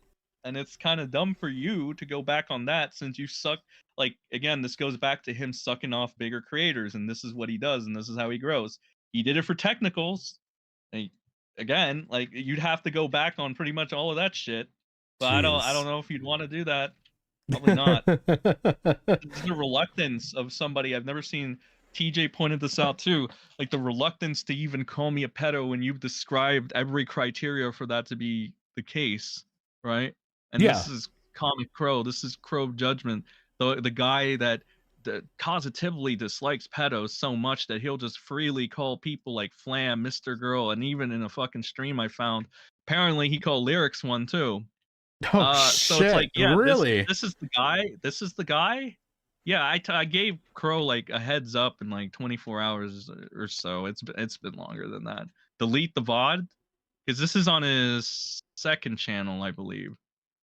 And it's kind of dumb for you to go back on that, since you suck. Like, again, this goes back to him sucking off bigger creators, and this is what he does, and this is how he grows. He did it for technicals. Again, like, you'd have to go back on pretty much all of that shit. But Jeez. I don't know if you'd want to do that. Probably not. It's the reluctance of somebody. I've never seen. TJ pointed this out too, like the reluctance to even call me a pedo when you've described every criteria for that to be the case, right? And this is Comic Crow. This is Crow Judgment, the guy that positively dislikes pedos so much that he'll just freely call people like Flam, Mr. Girl, and even in a fucking stream I found, apparently he called Lerix one too. So it's like, yeah, really? This is the guy. This is the guy. Yeah, I gave Crow like a heads up in like 24 hours or so. It's been longer than that. Delete the VOD, because this is on his second channel, I believe.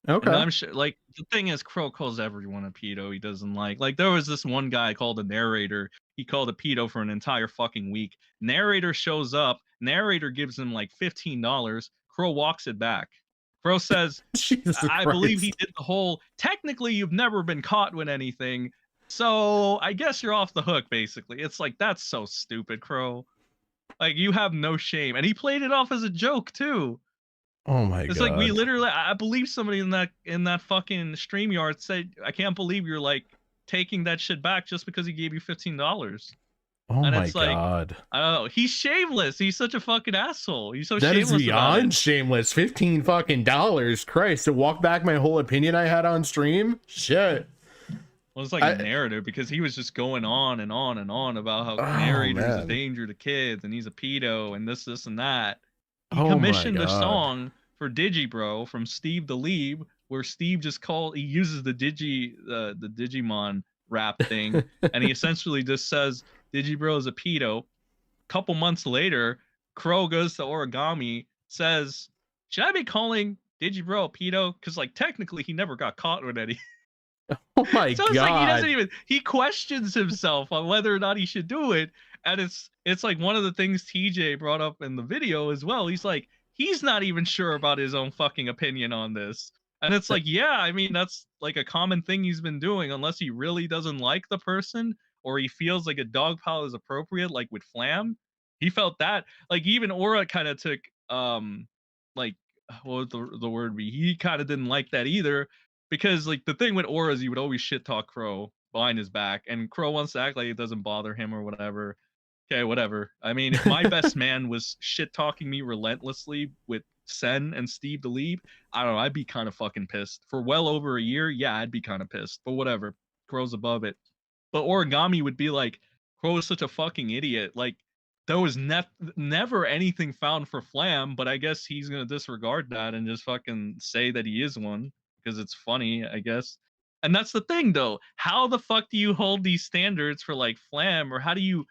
Okay. And I'm sure, like, the thing is, Crow calls everyone a pedo he doesn't like. Like, there was this one guy called a narrator. He called a pedo for an entire fucking week. Narrator shows up. Narrator gives him like $15. Crow walks it back. Crow says, I believe he did the whole, technically you've never been caught with anything, so I guess you're off the hook, basically. It's like, that's so stupid, Crow. Like, you have no shame. And he played it off as a joke too. Oh my god. It's like, we literally, I believe somebody in that fucking StreamYard said, I can't believe you're like taking that shit back just because he gave you $15. Oh and my it's like, god. I don't know. He's shameless. He's such a fucking asshole. He's so that shameless. That is beyond shameless. $15 fucking dollars. Christ, to walk back my whole opinion I had on stream? Shit. Well, it's like a narrative, because he was just going on and on and on about how narrator's a danger to kids and he's a pedo and this and that. He Oh my commissioned a God. song for Digibro from Steve the Leeb, where Steve he uses the the Digimon rap thing, and he essentially just says Digibro is a pedo. Couple months later, Crow goes to Origami, says, "Should I be calling Digibro a pedo? Because like technically he never got caught with any." Oh my So it's God. like he doesn't even he questions himself on whether or not he should do it. And it's like one of the things TJ brought up in the video as well. He's like, he's not even sure about his own fucking opinion on this. And it's like, yeah, I mean, that's like a common thing he's been doing, unless he really doesn't like the person or he feels like a dog pile is appropriate, like with Flam. He felt that. Like even Aura kind of took like what would the word be? He kind of didn't like that either. Because like the thing with Aura is you would always shit talk Crow behind his back, and Crow wants to act like it doesn't bother him or whatever. Okay, whatever. I mean, if my best man was shit talking me relentlessly with Sen and Steve the Lead, I don't know, I'd be kind of fucking pissed. For well over a year, yeah, I'd be kind of pissed. But whatever. Crow's above it. But Origami would be like, Crow is such a fucking idiot. Like, there was never anything found for Flam, but I guess he's gonna disregard that and just fucking say that he is one because it's funny, I guess. And that's the thing, though. How the fuck do you hold these standards for like Flam, or how do you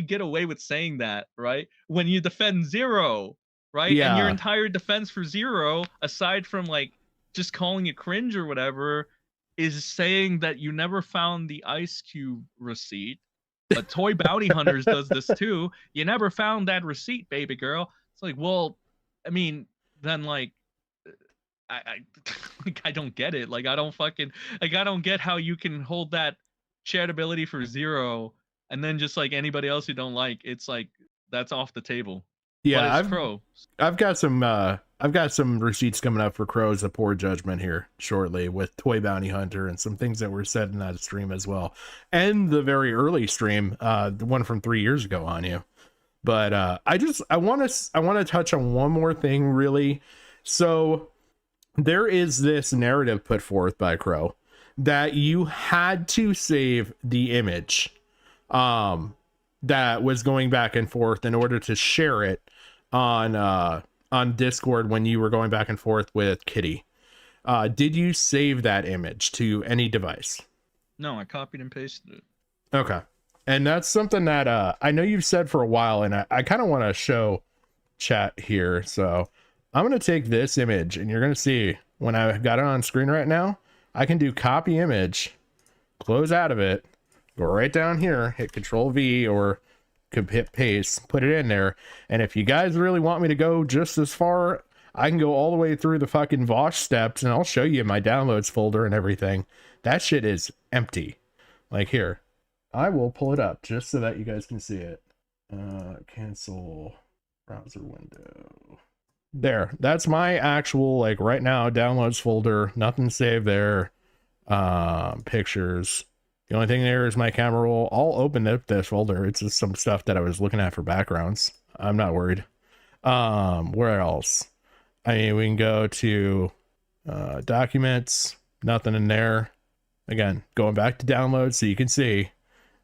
get away with saying that, right? When you defend Zero, right? And your Yeah. entire defense for Zero, aside from like just calling it cringe or whatever, is saying that you never found the Ice Cube receipt. But Toy Bounty Hunters does this too. You never found that receipt, baby girl. It's like, well, I mean, then like, like, I don't get it. Like, I don't get how you can hold that charitability for Zero, and then just like anybody else you don't like, it's like that's off the table. Yeah, But it's Crow. I've got some receipts coming up for Crow's A Poor Judgment here shortly with Toy Bounty Hunter and some things that were said in that stream as well, and the very early stream, the one from 3 years ago on you. But I want to touch on one more thing really. So there is this narrative put forth by Crow that you had to save the image that was going back and forth in order to share it on Discord when you were going back and forth with Kitty. Did you save that image to any device? No, I copied and pasted it. Okay. And that's something that I know you've said for a while, and I kind of want to show chat here. So I'm going to take this image, and you're going to see when I got it on screen right now, I can do copy image, close out of it, go right down here, hit Control V, or could hit paste, put it in there. And if you guys really want me to go just as far, I can go all the way through the fucking Vosh steps, and I'll show you my downloads folder and everything. That shit is empty. Like here, I will pull it up just so that you guys can see it. Cancel browser window. There, that's my actual, like right now, downloads folder. Nothing saved there. Pictures. The only thing there is my camera roll. I'll open up this folder. It's just some stuff that I was looking at for backgrounds. I'm not worried. Where else? I mean, we can go to documents. Nothing in there. Again, going back to downloads so you can see.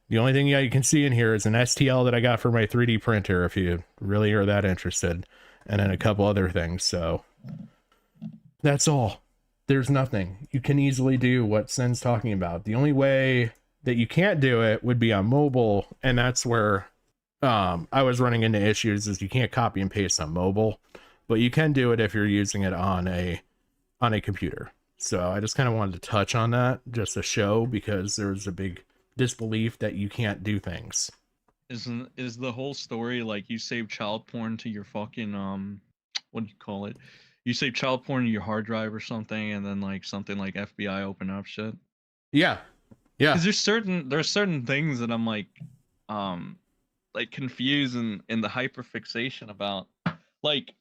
The only thing you can see in here is an STL that I got for my 3D printer if you really are that interested. And then a couple other things. So that's all. There's nothing. You can easily do what Sen's talking about. The only way that you can't do it would be on mobile, and that's where I was running into issues, is you can't copy and paste on mobile, but you can do it if you're using it on a computer. So I just kind of wanted to touch on that just to show, because there's a big disbelief that you can't do things. Is the whole story like you save child porn to your fucking what do you call it? You save child porn to your hard drive or something, and then like something like FBI open up shit. Yeah. Because there's certain things that I'm like confused in the hyperfixation about. Like,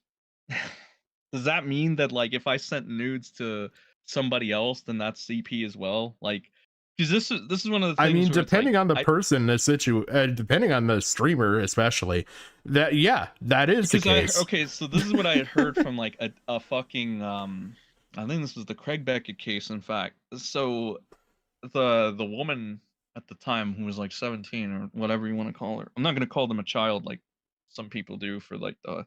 does that mean that like if I sent nudes to somebody else, then that's CP as well? Like, because this is one of the things. I mean, depending on the person, depending on the streamer, especially, that is the case. Okay, so this is what I had heard from like a fucking I think this was the Craig Beckett case, in fact. So the woman at the time, who was like 17 or whatever you want to call her, I'm not gonna call them a child like some people do for like the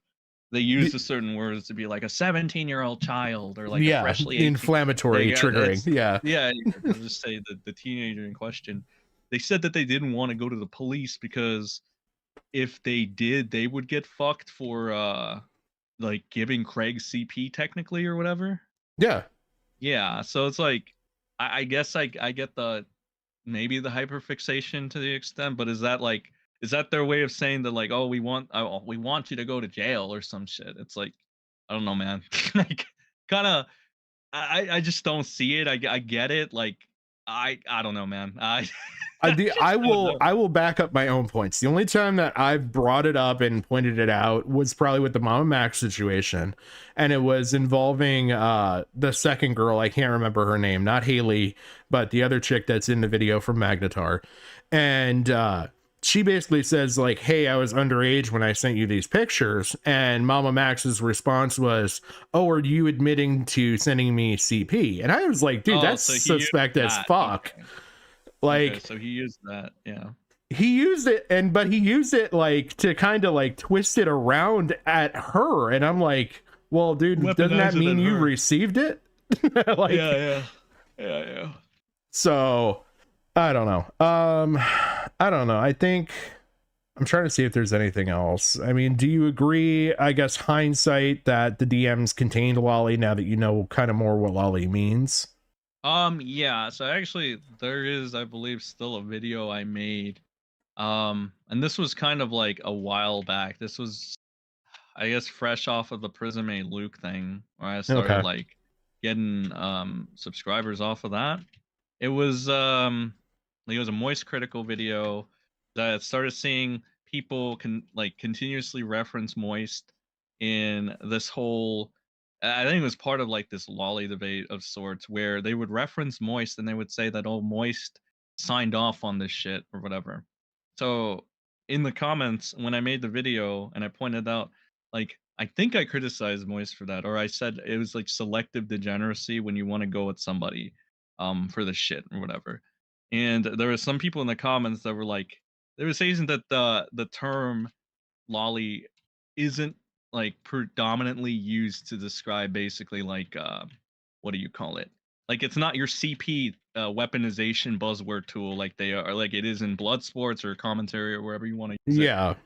they use the certain words to be like a 17-year-old child or like a Yeah, freshly 18. inflammatory, triggering. Yeah. Yeah, you could just say the teenager in question. They said that they didn't want to go to the police because if they did, they would get fucked for like giving Craig CP technically or whatever. Yeah. Yeah, so it's like I guess I get the maybe the hyperfixation to the extent, but is that their way of saying that like, oh, we want you to go to jail or some shit? It's like, I don't know, man. Like, kind of, I just don't see it. I get it. Like, I don't know, man. I will back up my own points. The only time that I've brought it up and pointed it out was probably with the Mama Max situation, and it was involving the second girl. I can't remember her name, not Haley, but the other chick that's in the video from Magnetar, and she basically says like, hey, I was underage when I sent you these pictures, and Mama Max's response was, oh, are you admitting to sending me CP? And I was like, dude, that's so suspect as fuck. Okay. Like, okay, so he used that, yeah. He used it, but he used it like to kind of like twist it around at her, and I'm like, well, dude, doesn't that mean you received it? Like, yeah. So, I don't know. I don't know. I think I'm trying to see if there's anything else. I mean, do you agree, I guess, hindsight, that the DMs contained Loli now that you know kind of more what Loli means? Yeah, so actually there is, I believe, still a video I made. And this was kind of like a while back. This was, I guess, fresh off of the Prism Luke thing, where I started like getting subscribers off of that. It was a Moist Critical video that started seeing people continuously reference Moist in this whole, I think it was part of like this Loli debate of sorts, where they would reference Moist and they would say that, oh, Moist signed off on this shit or whatever. So in the comments when I made the video and I pointed out, like, I think I criticized Moist for that, or I said it was like selective degeneracy when you want to go at somebody for the shit or whatever. And there were some people in the comments that were like, they were saying that the term Loli isn't like predominantly used to describe basically like what do you call it, like it's not your CP weaponization buzzword tool like they are, like it is in blood sports or commentary or wherever you want to use it.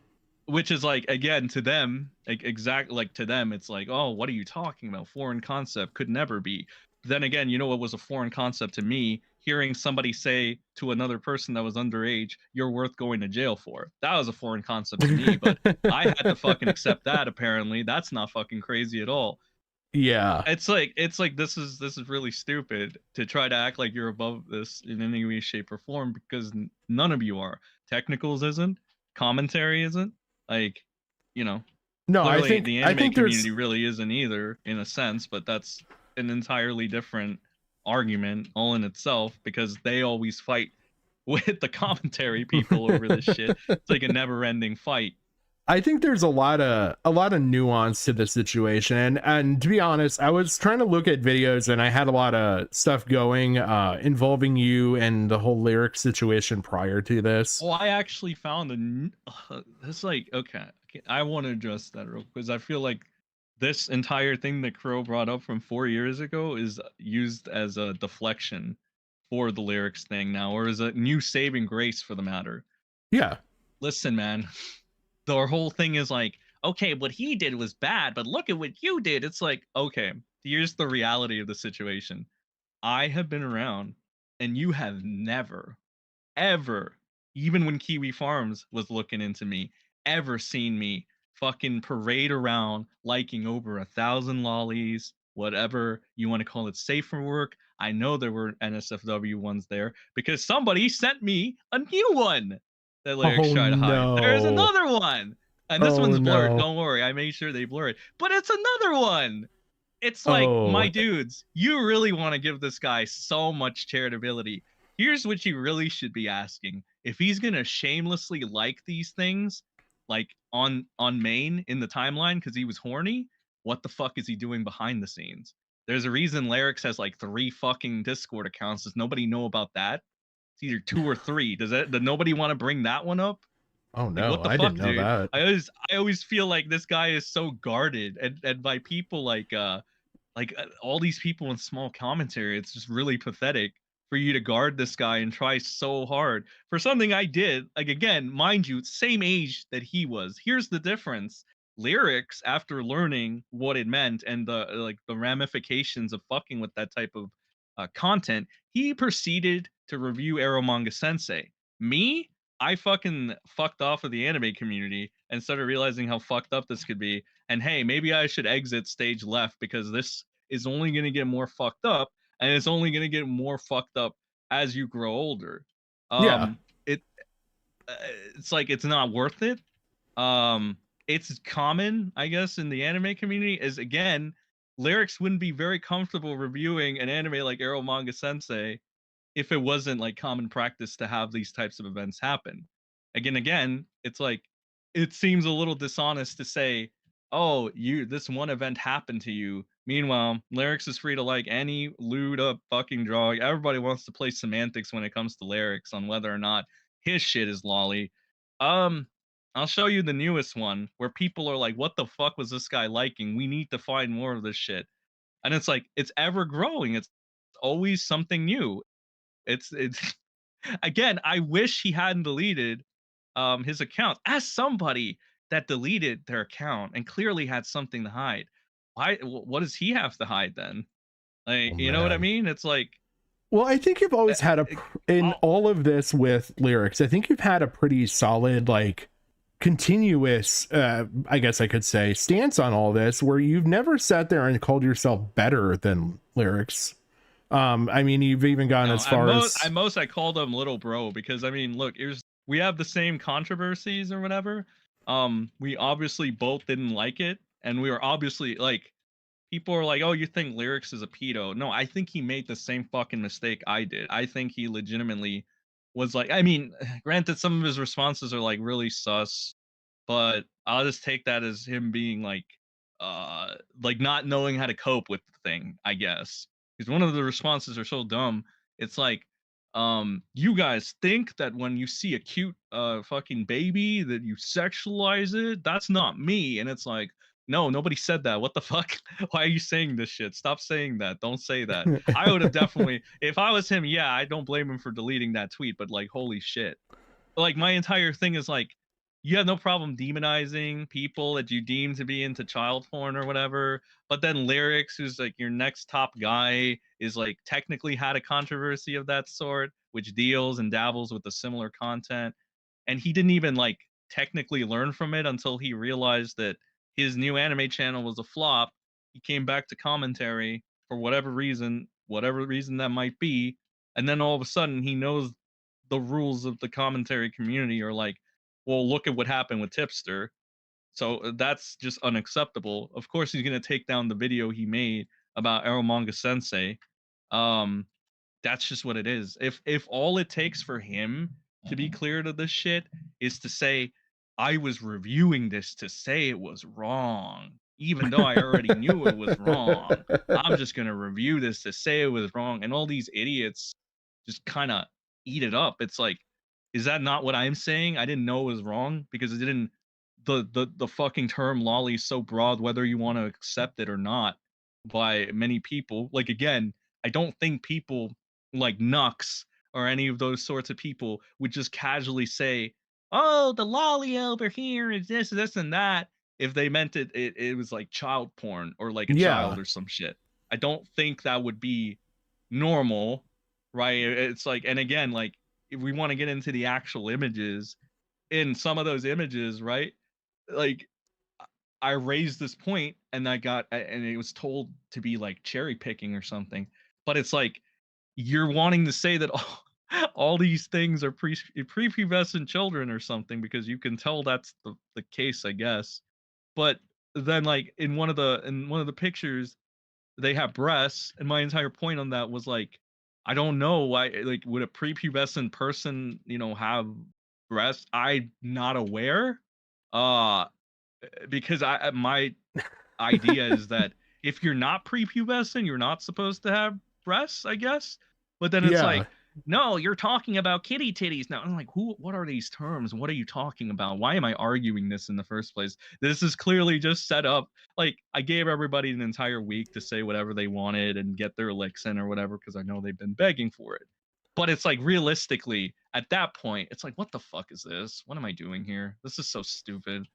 Which is like, again, to them, like exactly like to them it's like, oh, what are you talking about, foreign concept, could never be. Then again, you know what was a foreign concept to me? Hearing somebody say to another person that was underage, you're worth going to jail for. That was a foreign concept to me, but I had to fucking accept that. Apparently that's not fucking crazy at all. Yeah, it's like this is really stupid to try to act like you're above this in any way, shape, or form, because none of you are. Technicals isn't, commentary isn't, like, you know. No, I think the anime community there's... really isn't either, in a sense, but that's an entirely different argument all in itself, because they always fight with the commentary people over this shit. It's like a never-ending fight. I think there's a lot of nuance to the situation, and to be honest, I was trying to look at videos and I had a lot of stuff going involving you and the whole Lerix situation prior to this. Oh, I actually found it's like, okay, I want to address that real quick, because I feel like this entire thing that Crow brought up from 4 years ago is used as a deflection for the Lerix thing now, or as a new saving grace for the matter. Yeah. Listen, man, the whole thing is like, okay, what he did was bad, but look at what you did. It's like, okay, here's the reality of the situation. I have been around, and you have never, ever, even when Kiwi Farms was looking into me, ever seen me fucking parade around liking over 1,000 lollies, whatever you want to call it, safe for work. I know there were NSFW ones there because somebody sent me a new one that Lerix tried to hide. There's another one, and this one's blurred. Don't worry, I made sure they blur it, but it's another one. It's like, my dudes, you really want to give this guy so much charitability. Here's what you really should be asking: if he's gonna shamelessly like these things, like on main in the timeline because he was horny, what the fuck is he doing behind the scenes? There's a reason Lerix has like 3 fucking Discord accounts. Does nobody know about that? It's either 2 or 3. Did nobody want to bring that one up? Oh Like, no, what the I fuck, didn't know dude? that. I always feel like this guy is so guarded, and by people all these people in small commentary, it's just really pathetic for you to guard this guy and try so hard for something I did. Like, again, mind you, same age that he was. Here's the difference. Lerix, after learning what it meant and the ramifications of fucking with that type of content, he proceeded to review Arrow Manga Sensei. Me, I fucking fucked off of the anime community and started realizing how fucked up this could be. And hey, maybe I should exit stage left because this is only going to get more fucked up, and it's only going to get more fucked up as you grow older. Yeah. It it's like it's not worth it. It's common, I guess, in the anime community is, again, Lerix wouldn't be very comfortable reviewing an anime like Arrow Manga Sensei if it wasn't like common practice to have these types of events happen. Again, it's like it seems a little dishonest to say, "Oh, this one event happened to you." Meanwhile, Lerix is free to like any lewd up fucking drawing. Everybody wants to play semantics when it comes to Lerix on whether or not his shit is lolly. I'll show you the newest one where people are like, "What the fuck was this guy liking? We need to find more of this shit." And it's like it's ever growing. It's always something new. It's again, I wish he hadn't deleted his account. As somebody that deleted their account and clearly had something to hide, what does he have to hide then? Like, Oh, you know what I man. mean? It's like, Well, I think you've always had in all of this with Lerix, I think you've had a pretty solid, like, continuous, I guess I could say, stance on all this, where you've never sat there and called yourself better than Lerix. I mean, you've even gone no, as far as I called him little bro because I mean, look, we have the same controversies or whatever. We obviously both didn't like it, and we were obviously like, people are like, "Oh, you think Lerix is a pedo?" No, I think he made the same fucking mistake I did. I think he legitimately was like, I mean, granted, some of his responses are like really sus, but I'll just take that as him being like not knowing how to cope with the thing, I guess. Because one of the responses are so dumb. It's like, you guys think that when you see a cute fucking baby that you sexualize it? That's not me. And it's like, no, nobody said that. What the fuck? Why are you saying this shit? Stop saying that. Don't say that. I would have definitely, if I was him, yeah, I don't blame him for deleting that tweet, but like, holy shit. Like, my entire thing is like, you have no problem demonizing people that you deem to be into child porn or whatever, but then Lerix, who's like your next top guy, is like technically had a controversy of that sort, which deals and dabbles with the similar content, and he didn't even like technically learn from it until he realized that his new anime channel was a flop. He came back to commentary for whatever reason that might be, and then all of a sudden he knows the rules of the commentary community are like, well, look at what happened with Tipster. So that's just unacceptable. Of course, he's gonna take down the video he made about Arrow Manga Sensei. Um, that's just what it is. If all it takes for him to be clear to this shit is to say, I was reviewing this to say it was wrong, even though I already knew it was wrong. I'm just gonna review this to say it was wrong, and all these idiots just kind of eat it up. It's like, is that not what I'm saying? I didn't know it was wrong because it didn't. The fucking term lolly is so broad, whether you want to accept it or not, by many people. Like, again, I don't think people like Nux or any of those sorts of people would just casually say, "Oh, the lolly over here is this, and that," if they meant it was like child porn or like a yeah. child or some shit. I don't think that would be normal, right? It's like, and again, like, if we want to get into the actual images, in some of those images, right? Like, I raised this point and and it was told to be like cherry picking or something. But it's like, you're wanting to say that all these things are prepubescent children or something because you can tell that's the case, I guess. But then, like, in one of the pictures, they have breasts, and my entire point on that was like, I don't know why, like, would a prepubescent person, have breasts? I'm not aware. Uh because my idea is that if you're not prepubescent, you're not supposed to have breasts, I guess. But then it's Yeah. like, no, you're talking about kitty titties now. I'm like, what are these terms? What are you talking about? Why am I arguing this in the first place? This is clearly just set up. Like, I gave everybody an entire week to say whatever they wanted and get their licks in or whatever, because I know they've been begging for it. But it's like, realistically, at that point, it's like, what the fuck is this? What am I doing here? This is so stupid.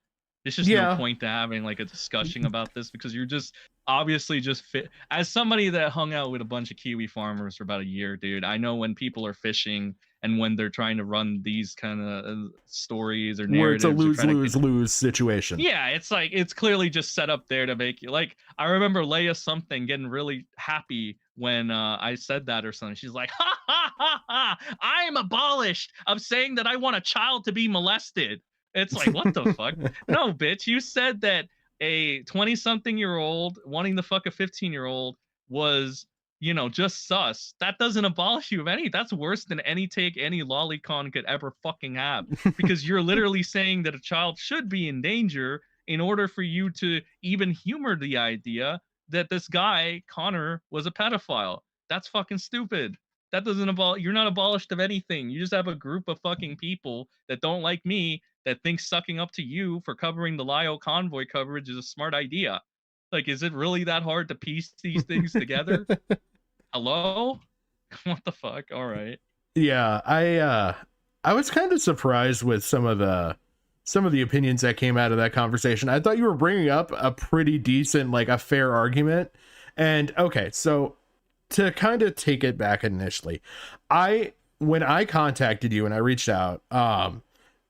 There's just no Yeah. point to having like a discussion about this, because you're just obviously just fit. As somebody that hung out with a bunch of Kiwi farmers for about a year, dude, I know when people are fishing and when they're trying to run these kind of stories or Where it's a narratives. lose-lose-lose situation. Yeah, it's like, it's clearly just set up there to make you like. I remember Leia something getting really happy when I said that or something. She's like, ha ha ha ha! I am abolished of saying that I want a child to be molested. It's like, what the fuck? No, bitch, you said that a 20-something-year-old wanting to fuck a 15-year-old was, you know, just sus. That doesn't abolish you of any. That's worse than any take any lolicon could ever fucking have, because you're literally saying that a child should be in danger in order for you to even humor the idea that this guy Connor was a pedophile. That's fucking stupid. That doesn't you're not abolished of anything. You just have a group of fucking people that don't like me, that think sucking up to you for covering the Lio convoy coverage is a smart idea. Like, is it really that hard to piece these things together? Hello? What the fuck? All right. Yeah, I was kind of surprised with some of the opinions that came out of that conversation. I thought you were bringing up a pretty decent, like a fair argument. And okay, so to kind of take it back initially, when I contacted you and I reached out,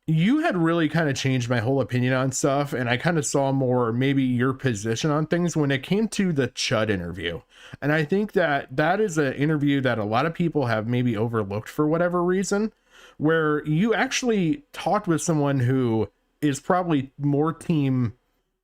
you had really kind of changed my whole opinion on stuff, and I kind of saw more maybe your position on things when it came to the Chud interview. And I think that is an interview that a lot of people have maybe overlooked for whatever reason, where you actually talked with someone who is probably more team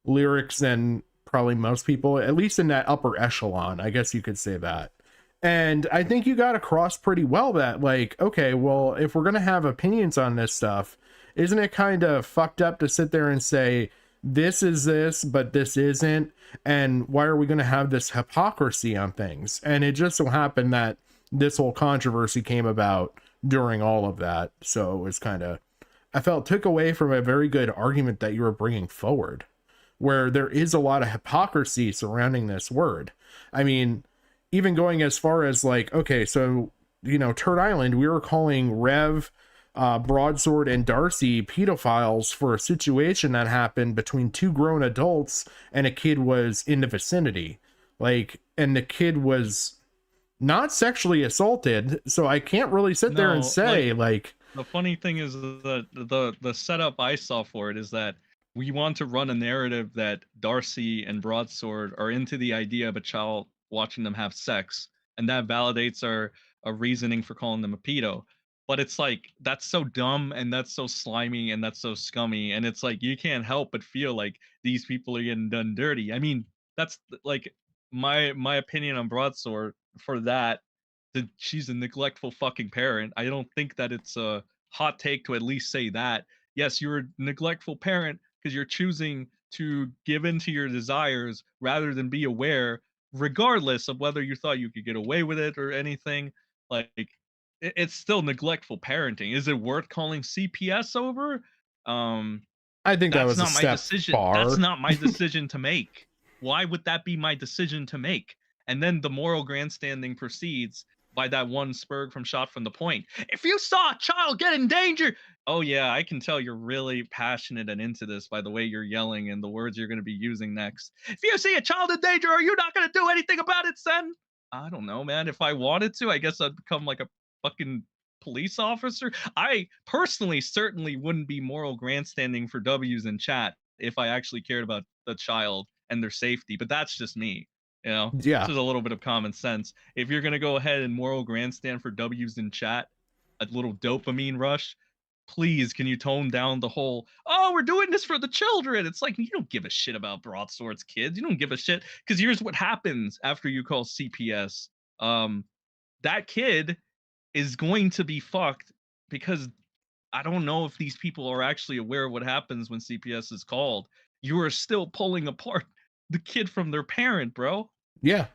Lerix than probably most people, at least in that upper echelon, I guess you could say that. And I think you got across pretty well that, like, okay, well, if we're going to have opinions on this stuff, isn't it kind of fucked up to sit there and say, this is this, but this isn't? And why are we going to have this hypocrisy on things? And it just so happened that this whole controversy came about during all of that. So it was kind of, I felt, took away from a very good argument that you were bringing forward, where there is a lot of hypocrisy surrounding this word. I mean, even going as far as like, okay, so, you know, Turd Island, we were calling Rev, Broadsword, and Darcy pedophiles for a situation that happened between two grown adults and a kid was in the vicinity. Like, and the kid was not sexually assaulted. So I can't really sit there and say, like, the funny thing is that the setup I saw for it is that we want to run a narrative that Darcy and Broadsword are into the idea of a child watching them have sex, and that validates our reasoning for calling them a pedo. But it's like, that's so dumb, and that's so slimy, and that's so scummy, and it's like, you can't help but feel like these people are getting done dirty. I mean, that's like my opinion on Broadsword for that she's a neglectful fucking parent. I don't think that it's a hot take to at least say that. Yes, you're a neglectful parent because you're choosing to give in to your desires rather than be aware, regardless of whether you thought you could get away with it or anything. Like, it's still neglectful parenting. Is it worth calling CPS over? I think that was not a my step decision. far. That's not my decision to make. Why would that be my decision to make? And then the moral grandstanding proceeds by that one Spurg from Shot from the Point. If you saw a child get in danger, oh yeah, I can tell you're really passionate and into this by the way you're yelling and the words you're going to be using next. If you see a child in danger, are you not going to do anything about it, Sen? I don't know, man. If I wanted to, I guess I'd become like a fucking police officer. I personally certainly wouldn't be moral grandstanding for W's in chat if I actually cared about the child and their safety, but that's just me. You know, Yeah. This is a little bit of common sense. If you're gonna go ahead and moral grandstand for W's in chat, a little dopamine rush, please can you tone down the whole, oh, we're doing this for the children. It's like, you don't give a shit about Broadsword's kids. You don't give a shit, because here's what happens after you call CPS. That kid is going to be fucked, because I don't know if these people are actually aware of what happens when CPS is called. You are still pulling apart the kid from their parent, bro. Yeah.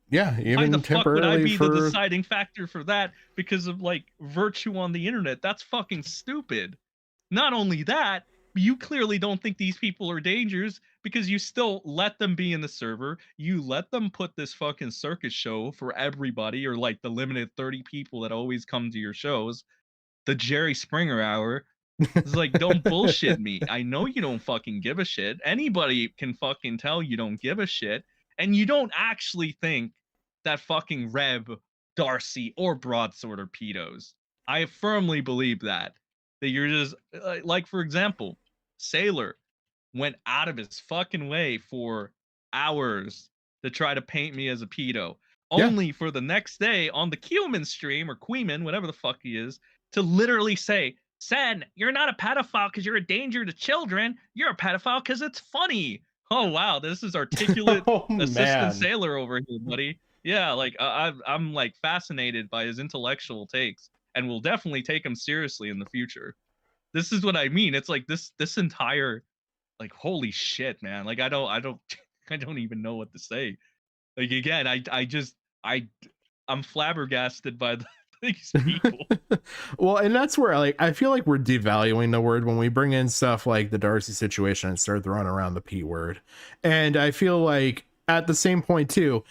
Yeah, Why even the fuck would I temporarily be the for deciding factor for that because of like virtue on the internet? That's fucking stupid. Not only that, you clearly don't think these people are dangers because you still let them be in the server. You let them put this fucking circus show for everybody, or like the limited 30 people that always come to your shows, the Jerry Springer hour. It's like, don't bullshit me. I know you don't fucking give a shit. Anybody can fucking tell you don't give a shit. And you don't actually think that fucking Rev, Darcy, or Broadsword are pedos. I firmly believe that. That you're just, like, for example, Sailor went out of his fucking way for hours to try to paint me as a pedo. Yeah. Only for the next day on the Cumin stream, or Queeman, whatever the fuck he is, to literally say, Sen, you're not a pedophile because you're a danger to children. You're a pedophile because it's funny. Oh wow, this is articulate Oh, assistant man. Sailor over here, buddy. Yeah, like I'm like fascinated by his intellectual takes, and will definitely take him seriously in the future. This is what I mean. It's like this entire, like, holy shit, man. Like I don't I don't even know what to say. Like again, I'm flabbergasted by these people. Well, and that's where like I feel like we're devaluing the word when we bring in stuff like the Darcy situation and start throwing around the P word. And I feel like at the same point too,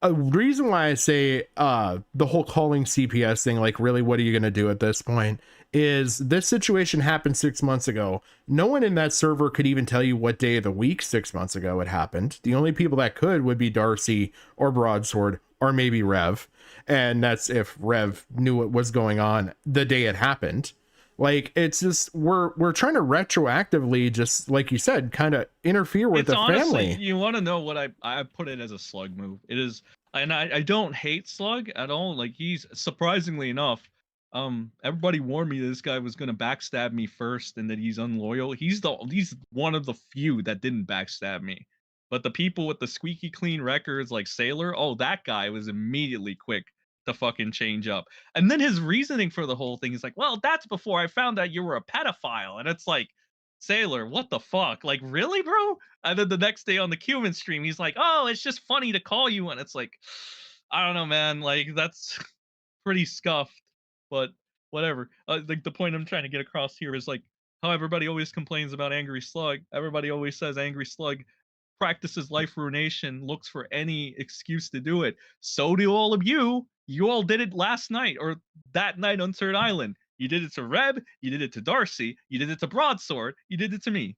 a reason why I say the whole calling CPS thing, like really what are you going to do at this point, is this situation happened 6 months ago. No one in that server could even tell you what day of the week 6 months ago it happened. The only people that could would be Darcy or Broadsword or maybe Rev, and that's if Rev knew what was going on the day it happened. Like, it's just we're trying to retroactively, just like you said, kind of interfere with It's the honestly, family. you want to know what I put it as a slug move. It is, and I don't hate Slug at all. Like, he's surprisingly enough, everybody warned me this guy was gonna backstab me first and that he's unloyal. He's one of the few that didn't backstab me. But the people with the squeaky clean records like Sailor, oh, that guy was immediately quick to fucking change up. And then his reasoning for the whole thing is like, well, that's before I found out you were a pedophile. And it's like, Sailor, what the fuck? Like, really, bro? And then the next day on the Cumin stream, he's like, oh, it's just funny to call you. And it's like, I don't know, man. Like, that's pretty scuffed, but whatever. Like, the point I'm trying to get across here is like how everybody always complains about Angry Slug. Everybody always says Angry Slug practices life ruination, looks for any excuse to do it. So do all of you. You all did it last night or that night on Third Island. You did it to Reb, you did it to Darcy, you did it to Broadsword, you did it to me.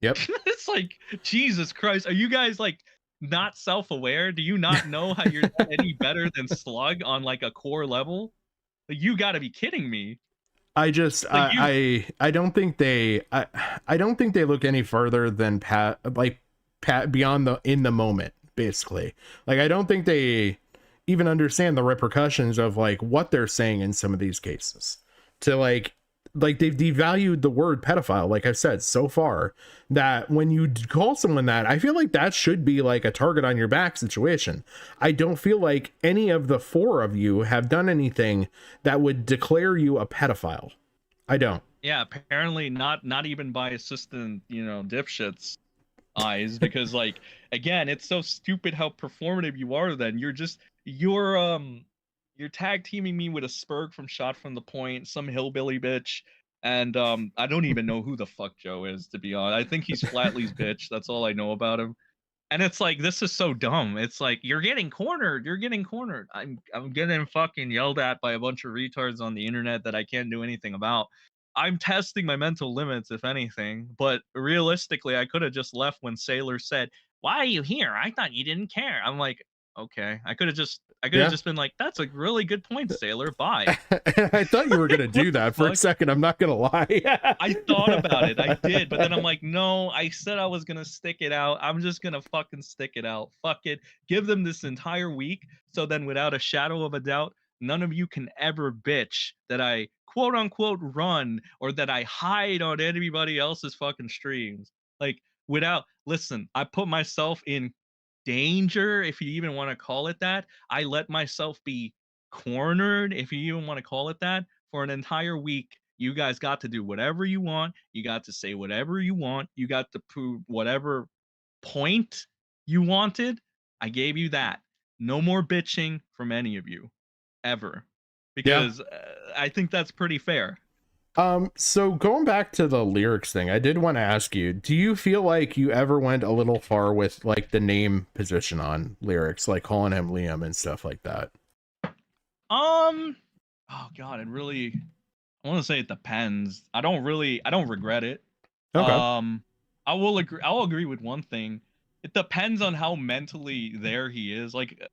Yep. It's like, Jesus Christ, are you guys like not self-aware? Do you not know how you're not any better than Slug on like a core level? Like, you got to be kidding me. I just Like, I don't think they I don't think they look any further than Pat beyond the in the moment, basically. Like, I don't think they even understand the repercussions of like what they're saying in some of these cases. To like they've devalued the word pedophile, like I said, so far that when you call someone that, I feel like that should be like a target on your back situation. I don't feel like any of the four of you have done anything that would declare you a pedophile. I don't. Yeah, apparently not even by assistant, dipshits eyes, because like, again, it's so stupid how performative you are. Then you're tag teaming me with a Spurg from Shot from the Point, some hillbilly bitch, and I don't even know who the fuck Joe is, to be honest. I think he's Flatley's bitch. That's all I know about him. And it's like, this is so dumb. It's like, you're getting cornered. You're getting cornered. I'm getting fucking yelled at by a bunch of retards on the internet that I can't do anything about. I'm testing my mental limits, if anything. But realistically, I could have just left when Sailor said, "Why are you here? I thought you didn't care." I'm like, okay. I could have just been like, "That's a really good point, Sailor. Bye." I thought you were gonna do that for a Fuck. second. I'm not gonna lie. I thought about it. I did, but then I'm like, no, I said I was gonna stick it out. I'm just gonna fucking stick it out. Fuck it. Give them this entire week. So then, without a shadow of a doubt, none of you can ever bitch that I quote unquote run or that I hide on anybody else's fucking streams. Like, listen, I put myself in danger, if you even want to call it that. I let myself be cornered, if you even want to call it that, for an entire week. You guys got to do whatever you want. You got to say whatever you want. You got to prove whatever point you wanted. I gave you that. no more bitching from any of you, ever, Yeah. because I think that's pretty fair. So going back to the lyrics thing, I did want to ask you, do you feel like you ever went a little far with like the name position on lyrics, like calling him Liam and stuff like that? Oh God, it really, I want to say it depends. I don't regret it. Okay. I'll agree with one thing. It depends on how mentally there he is. Like,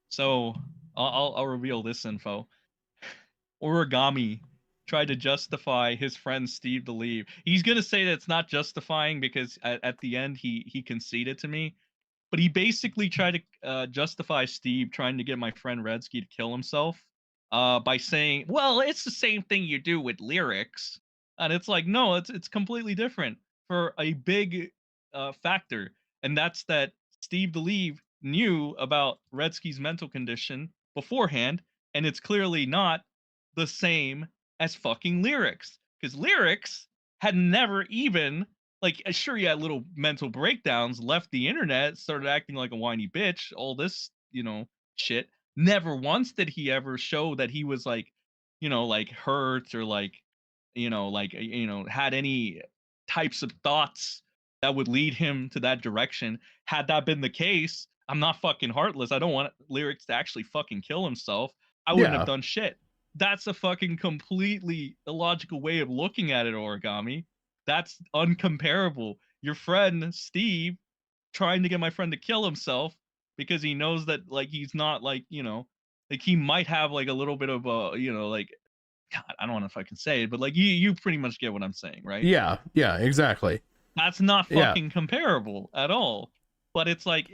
so I'll reveal this info. Origami tried to justify his friend Steve to leave. He's gonna say that it's not justifying because at the end he conceded to me, but he basically tried to justify Steve trying to get my friend Redsky to kill himself by saying, well, it's the same thing you do with Lerix. And it's like, no, it's completely different for a big factor. And that's that Steve DeLeve knew about Redsky's mental condition beforehand, and it's clearly not the same as fucking Lerix. Because Lerix had never even, like, sure, he had little mental breakdowns, left the internet, started acting like a whiny bitch, all this, shit. Never once did he ever show that he was like, like hurt or like, had any types of thoughts that would lead him to that direction. Had that been the case, I'm not fucking heartless. I don't want Lyrics to actually fucking kill himself. I wouldn't Yeah. have done shit. That's a fucking completely illogical way of looking at it, Origami. That's uncomparable. Your friend Steve trying to get my friend to kill himself because he knows that like he's not like, like he might have like a little bit of a, like, God, I don't know if I can say it, but like you pretty much get what I'm saying, right? Yeah, exactly. That's not Yeah. fucking comparable at all. But it's like,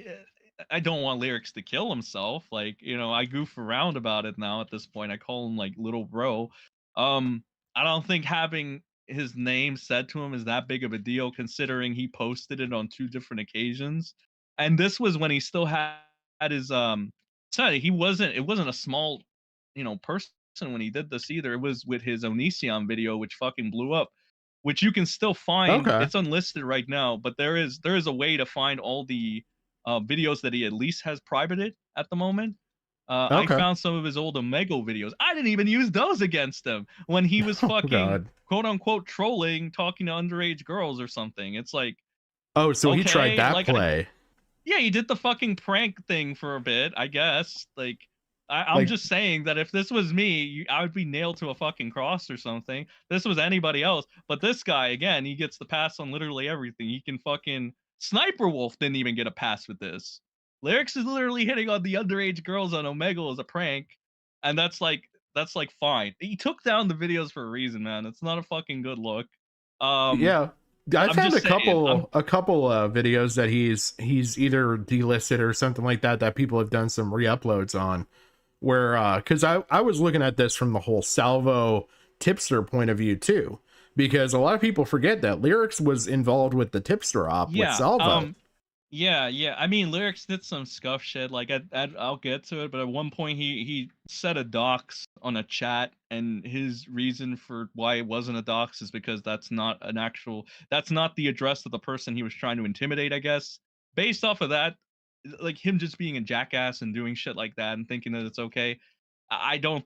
I don't want Lyrics to kill himself. Like, I goof around about it now at this point. I call him like little bro. I don't think having his name said to him is that big of a deal, considering he posted it on 2 different occasions. And this was when he still had his sorry, it wasn't a small, person when he did this either. It was with his Onision video, which fucking blew up, which you can still find. Okay. It's unlisted right now, but there is a way to find all the videos that he at least has privated at the moment. I Okay. found some of his old Omegle videos. I didn't even use those against him when he was Oh, fucking God. quote unquote trolling, talking to underage girls or something. It's like, Oh, so he tried okay, that like, play. yeah, he did the fucking prank thing for a bit, I guess. Like, I'm Like- just saying that if this was me, I would be nailed to a fucking cross or something. This was anybody else. But this guy, again, he gets the pass on literally everything. He can fucking... Sniper Wolf didn't even get a pass with this. Lyrics is literally hitting on the underage girls on Omegle as a prank. And that's like fine. He took down the videos for a reason, man. It's not a fucking good look. Yeah. I I'm found just a couple videos that he's either delisted or something like that people have done some re-uploads on, where because I was looking at this from the whole Salvo tipster point of view too, because a lot of people forget that Lerix was involved with the tipster op with Salvo. Yeah. I mean, Lyrics did some scuff shit. Like, I'll get to it, but at one point he set a dox on a chat, and his reason for why it wasn't a dox is because that's not the address of the person he was trying to intimidate, I guess. Based off of that, like him just being a jackass and doing shit like that and thinking that it's okay, I don't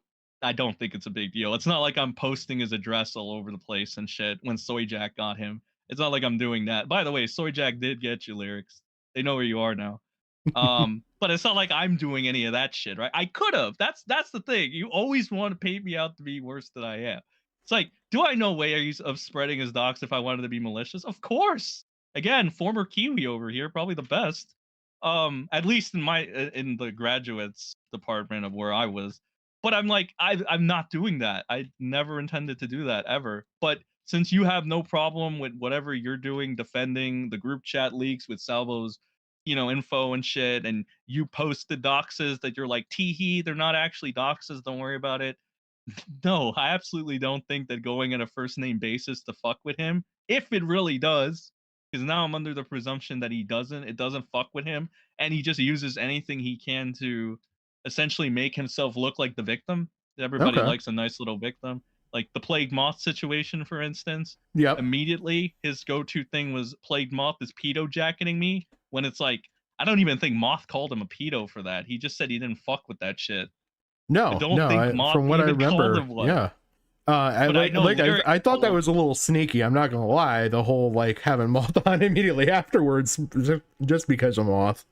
think it's a big deal. It's not like I'm posting his address all over the place and shit when Soy Jack got him. It's not like I'm doing that. By the way, Soy Jack did get you, Lyrics. They know where you are now. But it's not like I'm doing any of that shit, right? I could have. That's the thing. You always want to paint me out to be worse than I am. It's like, do I know ways of spreading his docs if I wanted to be malicious? Of course. Again, former Kiwi over here, probably the best. At least in the graduates department of where I was. But I'm like, I'm not doing that. I never intended to do that ever. But since you have no problem with whatever you're doing, defending the group chat leaks with Salvo's, info and shit, and you post the doxes that you're like, teehee, they're not actually doxes, don't worry about it. No, I absolutely don't think that going at a first name basis to fuck with him, if it really does, because now I'm under the presumption that it doesn't fuck with him, and he just uses anything he can to essentially make himself look like the victim. Everybody Okay. likes a nice little victim. Like the Plague Moth situation, for instance. Yep. Immediately, his go-to thing was Plague Moth is pedo jacketing me, when it's like, I don't even think Moth called him a pedo for that. He just said he didn't fuck with that shit. I No, don't no. think Moth From what I even called remember, him one. yeah. But I know Lerix I thought that called- was a little sneaky. I'm not gonna lie. The whole like having Moth on immediately afterwards, just because of Moth.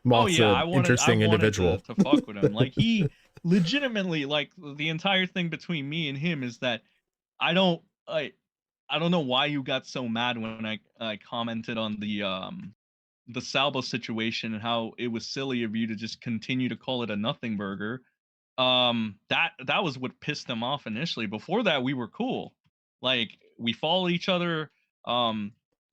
Moth's an interesting individual. To fuck with him. Like he legitimately, like the entire thing between me and him is that I don't know why you got so mad when I commented on the Salvo situation and how it was silly of you to just continue to call it a nothing burger. That was what pissed him off initially. Before that, we were cool. Like we follow each other.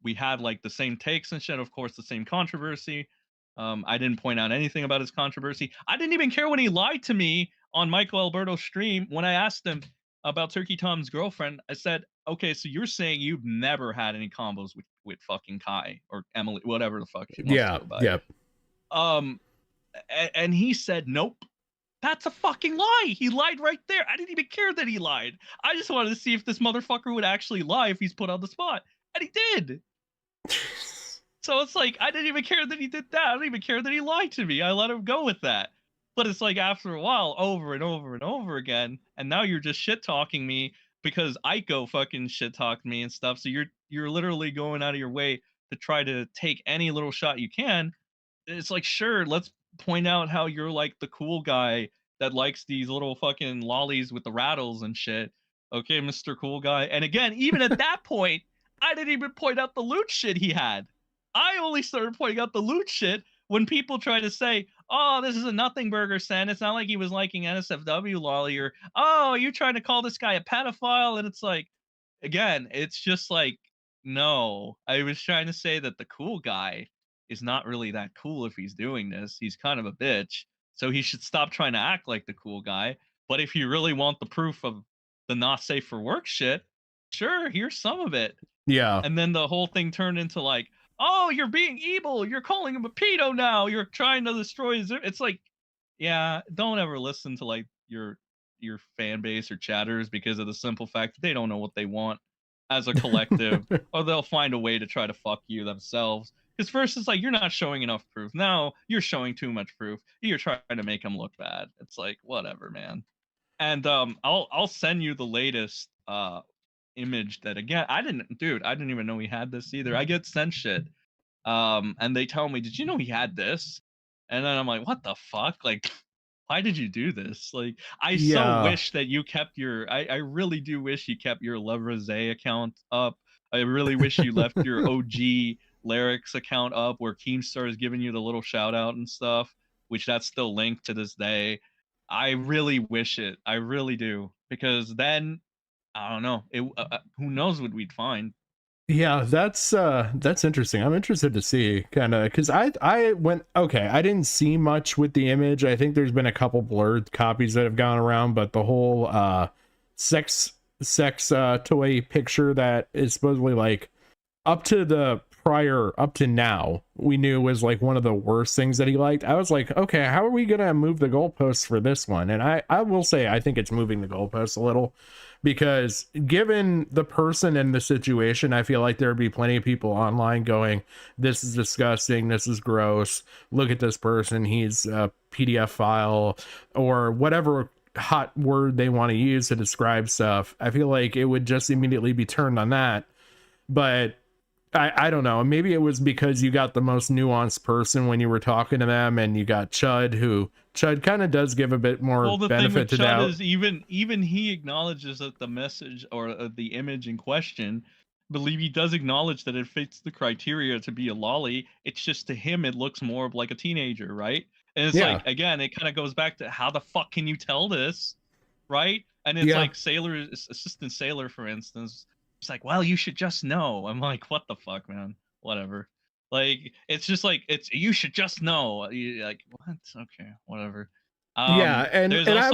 We had like the same takes and shit. Of course, the same controversy. I didn't point out anything about his controversy. I didn't even care when he lied to me on Michael Alberto's stream when I asked him about Turkey Tom's girlfriend. I said, "Okay, so you're saying you've never had any combos with fucking Kai or Emily, whatever the fuck she wants to go by." Yeah. And he said, "Nope. That's a fucking lie. He lied right there. I didn't even care that he lied. I just wanted to see if this motherfucker would actually lie if he's put on the spot. And he did." So it's like, I didn't even care that he did that. I don't even care that he lied to me. I let him go with that. But it's like after a while, over and over and over again, and now you're just shit talking me because Aiko fucking shit talked me and stuff. So you're literally going out of your way to try to take any little shot you can. It's like, sure, let's point out how you're like the cool guy that likes these little fucking lollies with the rattles and shit. Okay, Mr. Cool Guy. And again, even at that point, I didn't even point out the loot shit he had. I only started pointing out the loot shit when people try to say, "Oh, this is a nothing burger, Sen. It's not like he was liking NSFW lolly," or, "Oh, you're trying to call this guy a pedophile." And it's like, again, it's just like, no. I was trying to say that the cool guy is not really that cool if he's doing this. He's kind of a bitch. So he should stop trying to act like the cool guy. But if you really want the proof of the not safe for work shit, sure, here's some of it. Yeah. And then the whole thing turned into like, "Oh, you're being evil. You're calling him a pedo now. You're trying to destroy his..." It's like, yeah, don't ever listen to like your fan base or chatters because of the simple fact that they don't know what they want as a collective, or they'll find a way to try to fuck you themselves. Because first it's like, you're not showing enough proof. Now you're showing too much proof. You're trying to make them look bad. It's like, whatever, man. And I'll send you the latest image that, again, I didn't even know he had this either. I get sent shit. And they tell me, "Did you know he had this?" And then I'm like, what the fuck? Like, why did you do this? Like, I so wish that you kept your, I really do wish you kept your Levrose account up. I really wish you left your OG Lerix account up where Keemstar is giving you the little shout out and stuff, which that's still linked to this day. I really wish it. I really do. Because then, I don't know, who knows what we'd find. Yeah, that's interesting. I'm interested to see, kind of, because I went, okay, I didn't see much with the image. I think there's been a couple blurred copies that have gone around, but the whole sex toy picture that is supposedly like up to now we knew was like one of the worst things that he liked. I was like, okay, how are we gonna move the goalposts for this one? And I will say, I think it's moving the goalposts a little, because given the person and the situation, I feel like there would be plenty of people online going, "This is disgusting, this is gross, look at this person, he's a PDF file," or whatever hot word they want to use to describe stuff. I feel like it would just immediately be turned on that. But I don't know, maybe it was because you got the most nuanced person when you were talking to them, and you got Chud kind of does give a bit more benefit to Chud doubt. Is even he acknowledges that the message or the image in question, I believe he does acknowledge that it fits the criteria to be a lolly. It's just, to him it looks more of like a teenager, right? And it's like, again, it kind of goes back to, how the fuck can you tell this, right? And it's like Assistant Sailor, for instance. It's like, "Well, you should just know." I'm like, what the fuck, man? Whatever. Like, it's just like, "You should just know." You're like, what? Okay, whatever. And I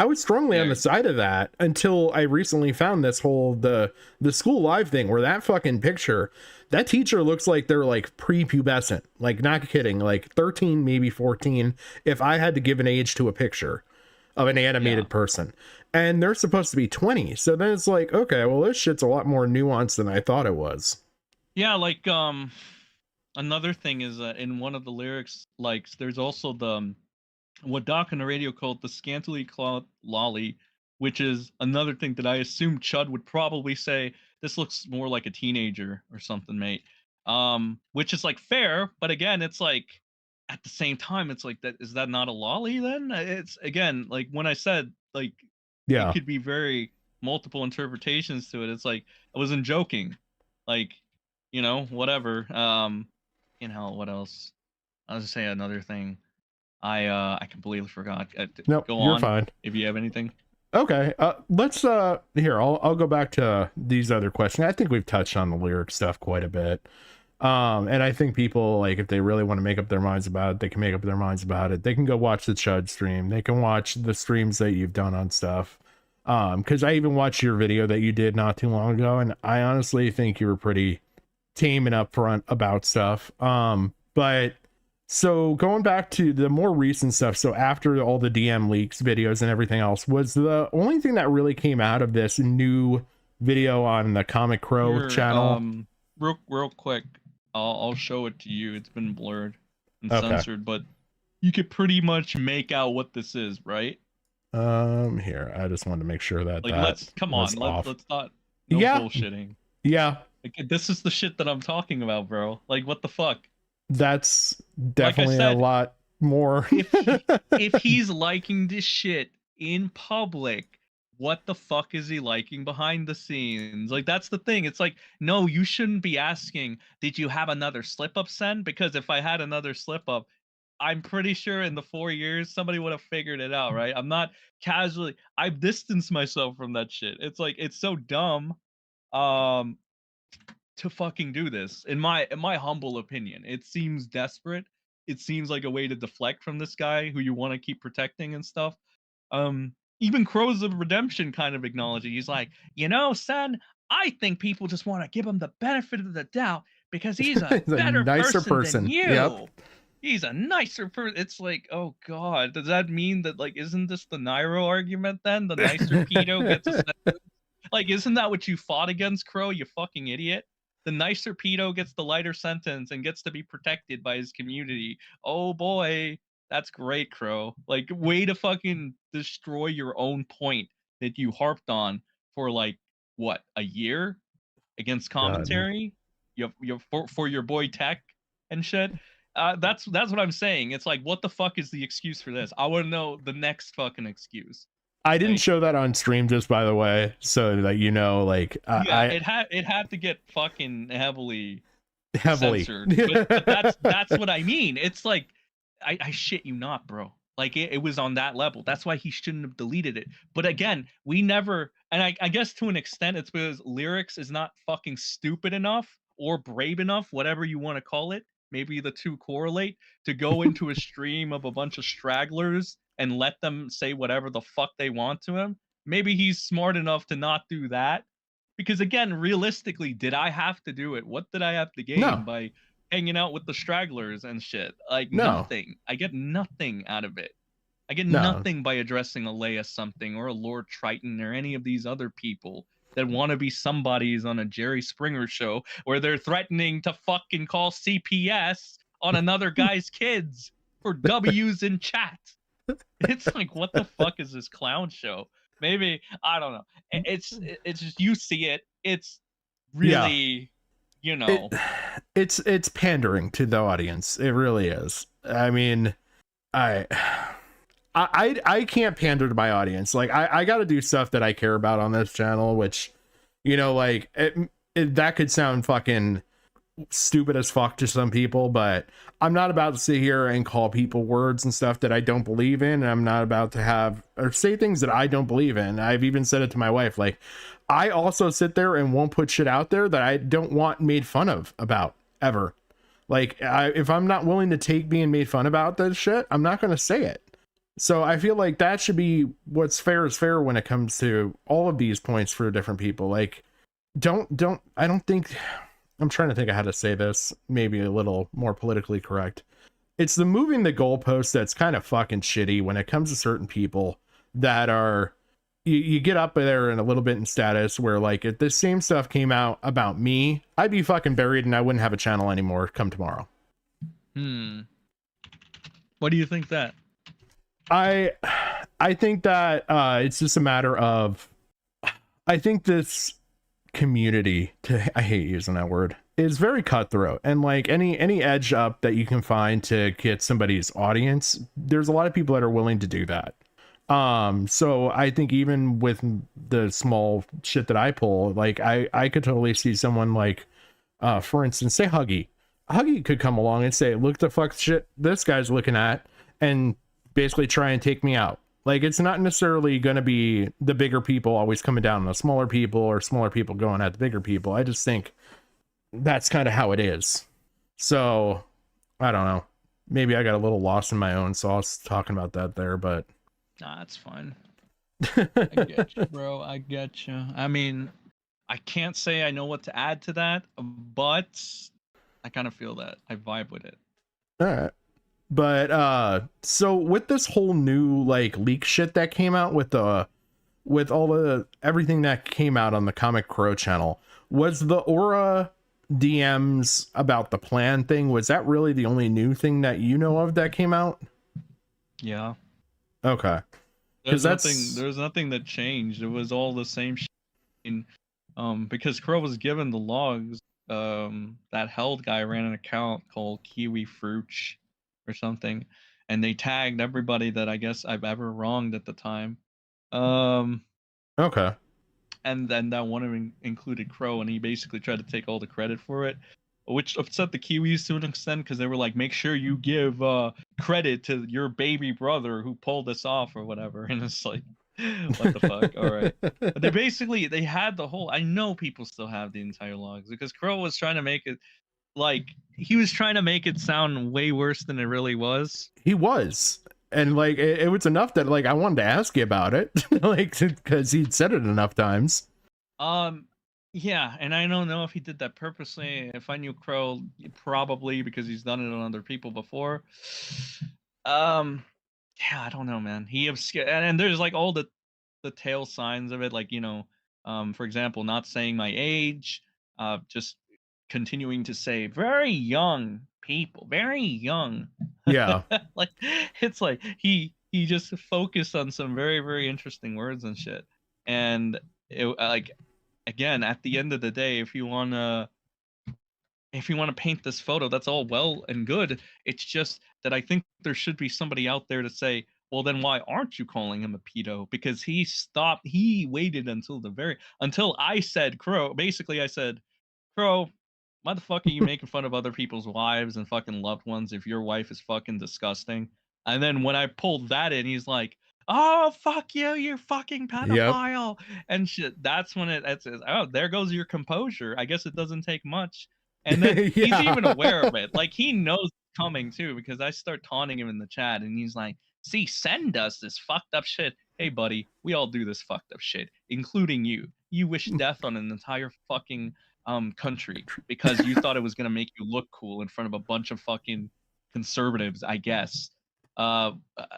was strongly on the side of that until I recently found this whole the school live thing, where that fucking picture, that teacher looks like they're like prepubescent, like, not kidding, like 13, maybe 14, if I had to give an age to a picture of an animated person, and they're supposed to be 20. So then it's like, okay, well, this shit's a lot more nuanced than I thought it was. Yeah, like another thing is that in one of the lyrics, like, there's also the what Doc on the radio called the scantily clad lolly, which is another thing that I assume Chud would probably say, this looks more like a teenager or something, mate. Which is like fair, but again, it's like at the same time, it's like, that is that not a lolly then? It's again, like when I said, like, it Yeah. could be very multiple interpretations to it. It's like, I wasn't joking. Like, you know, whatever. What else? I was gonna say another thing. I completely forgot. Nope, Go you're on fine. if you have anything. Okay, let's here, I'll go back to these other questions. I think we've touched on the lyric stuff quite a bit. And I think people, like, if they really want to make up their minds about it, they can make up their minds about it. They can go watch the Chud stream. They can watch the streams that you've done on stuff. Because I even watched your video that you did not too long ago, and I honestly think you were pretty tame and upfront about stuff. But so going back to the more recent stuff, so after all the DM leaks, videos, and everything else, was the only thing that really came out of this new video on the Comic Crow Here, channel? Real quick, I'll show it to you. It's been blurred and Okay. censored, but you could pretty much make out what this is, right? Here, I just wanted to make sure that Like, that let's come on, was off. let's not no Yeah. bullshitting. Yeah, Like, this is the shit that I'm talking about, bro. Like, what the fuck? that's definitely said, a lot more. If he's liking this shit in public, what the fuck is he liking behind the scenes? Like, that's the thing. It's like, no, you shouldn't be asking, did you have another slip up, Sen? Because if I had another slip up, I'm pretty sure in the 4 years somebody would have figured it out, right? I'm not casually, I've distanced myself from that shit. It's like, it's so dumb to fucking do this. In my humble opinion, it seems desperate. It seems like a way to deflect from this guy who you want to keep protecting and stuff. Even Crows of Redemption kind of acknowledged it. He's like, you know, son, I think people just want to give him the benefit of the doubt because he's a He's a better nicer person than you. Yep. He's a nicer person. It's like, oh god, does that mean that, like, isn't this the Nairo argument then? The nicer pedo gets a sentence? Like, isn't that what you fought against, Crow? You fucking idiot. The nicer pedo gets the lighter sentence and gets to be protected by his community. Oh boy, that's great, Crow. Like, way to fucking destroy your own point that you harped on for, like, what, a year against commentary? You for your boy Tech and shit. That's what I'm saying. It's like, what the fuck is the excuse for this? I want to know the next fucking excuse. I didn't show that on stream, just by the way, so that you know, like, yeah, it had to get fucking heavily heavily censored. But that's what I mean. It's like, I shit you not, bro. Like, it was on that level. That's why he shouldn't have deleted it. But again, we never, and I guess to an extent it's because Lerix is not fucking stupid enough or brave enough, whatever you want to call it. Maybe the two correlate, to go into a stream of a bunch of stragglers and let them say whatever the fuck they want to him. Maybe he's smart enough to not do that. Because again, realistically, did I have to do it? What did I have to gain by hanging out with the stragglers and shit? Like, nothing. I get nothing out of it. I get nothing by addressing a Leia something or a Lord Triton or any of these other people that want to be somebodies on a Jerry Springer show where they're threatening to fucking call CPS on another guy's kids for W's in chat. It's like, what the fuck is this clown show? Maybe, I don't know. It's just, you see it. It's really, you know. It's pandering to the audience. It really is. I mean, I can't pander to my audience. Like, I got to do stuff that I care about on this channel, which, you know, like, that could sound fucking stupid as fuck to some people, but I'm not about to sit here and call people words and stuff that I don't believe in. And I'm not about to have or say things that I don't believe in. I've even said it to my wife. Like, I also sit there and won't put shit out there that I don't want made fun of about ever. Like, if I'm not willing to take being made fun about this shit, I'm not going to say it. So I feel like that should be what's fair is fair when it comes to all of these points for different people. Like, I don't think, I'm trying to think of how to say this, maybe a little more politically correct. It's the moving the goalpost that's kind of fucking shitty when it comes to certain people that are, you get up there in a little bit in status where like if the same stuff came out about me, I'd be fucking buried and I wouldn't have a channel anymore come tomorrow. What do you think that? I think that it's just a matter of, I think this community, I hate using that word, is very cutthroat, and like any edge up that you can find to get somebody's audience, there's a lot of people that are willing to do that. So I think even with the small shit that I pull, like I could totally see someone like for instance, say Huggy could come along and say, look the fuck shit this guy's looking at, and basically try and take me out. Like, it's not necessarily going to be the bigger people always coming down on the smaller people, or smaller people going at the bigger people. I just think that's kind of how it is. So I don't know, maybe I got a little lost in my own sauce talking about that there, but Nah, that's fine. I get you, bro. I get you. I mean, I can't say I know what to add to that, but I kind of feel that. I vibe with it. all right. But so with this whole new like leak shit that came out with all the everything that came out on the Comic Crow channel, was the Aura DMs about the plan thing, was that really the only new thing that you know of that came out? Yeah. Okay. There's nothing that changed. It was all the same shit. Because Crow was given the logs, that Held guy ran an account called Kiwi Fruch or something, and they tagged everybody that I guess I've ever wronged at the time. Okay. And then that one included Crow, and he basically tried to take all the credit for it, which upset the Kiwis to an extent, because they were like, make sure you give credit to your baby brother who pulled this off or whatever. And it's like, what the fuck? All right. But they had the whole, I know people still have the entire logs, because Crow was trying to make it, like, he was trying to make it sound way worse than it really was. He was. And like it was enough that like I wanted to ask you about it, like, because he'd said it enough times. Yeah, and I don't know if he did that purposely. If I knew Crow, probably, because he's done it on other people before. Yeah, I don't know, man. And there's like all the tail signs of it, like, you know, for example, not saying my age, just continuing to say very young people, very young. Yeah. Like, it's like he just focused on some very, very interesting words and shit. And it, like, again, at the end of the day, if you wanna paint this photo, that's all well and good. It's just that I think there should be somebody out there to say, well, then why aren't you calling him a pedo? Because he waited until I said, Crow, basically I said, Crow, why the fuck are you making fun of other people's wives and fucking loved ones if your wife is fucking disgusting? And then when I pulled that in, he's like, oh, fuck you, you fucking pedophile. Yep. And shit, that's when it says, oh, there goes your composure. I guess it doesn't take much. And then he's even aware of it. Like, he knows it's coming too, because I start taunting him in the chat, and he's like, see, Sen does this fucked up shit. Hey, buddy, we all do this fucked up shit, including you. You wish death on an entire fucking country because you thought it was gonna make you look cool in front of a bunch of fucking conservatives, I guess.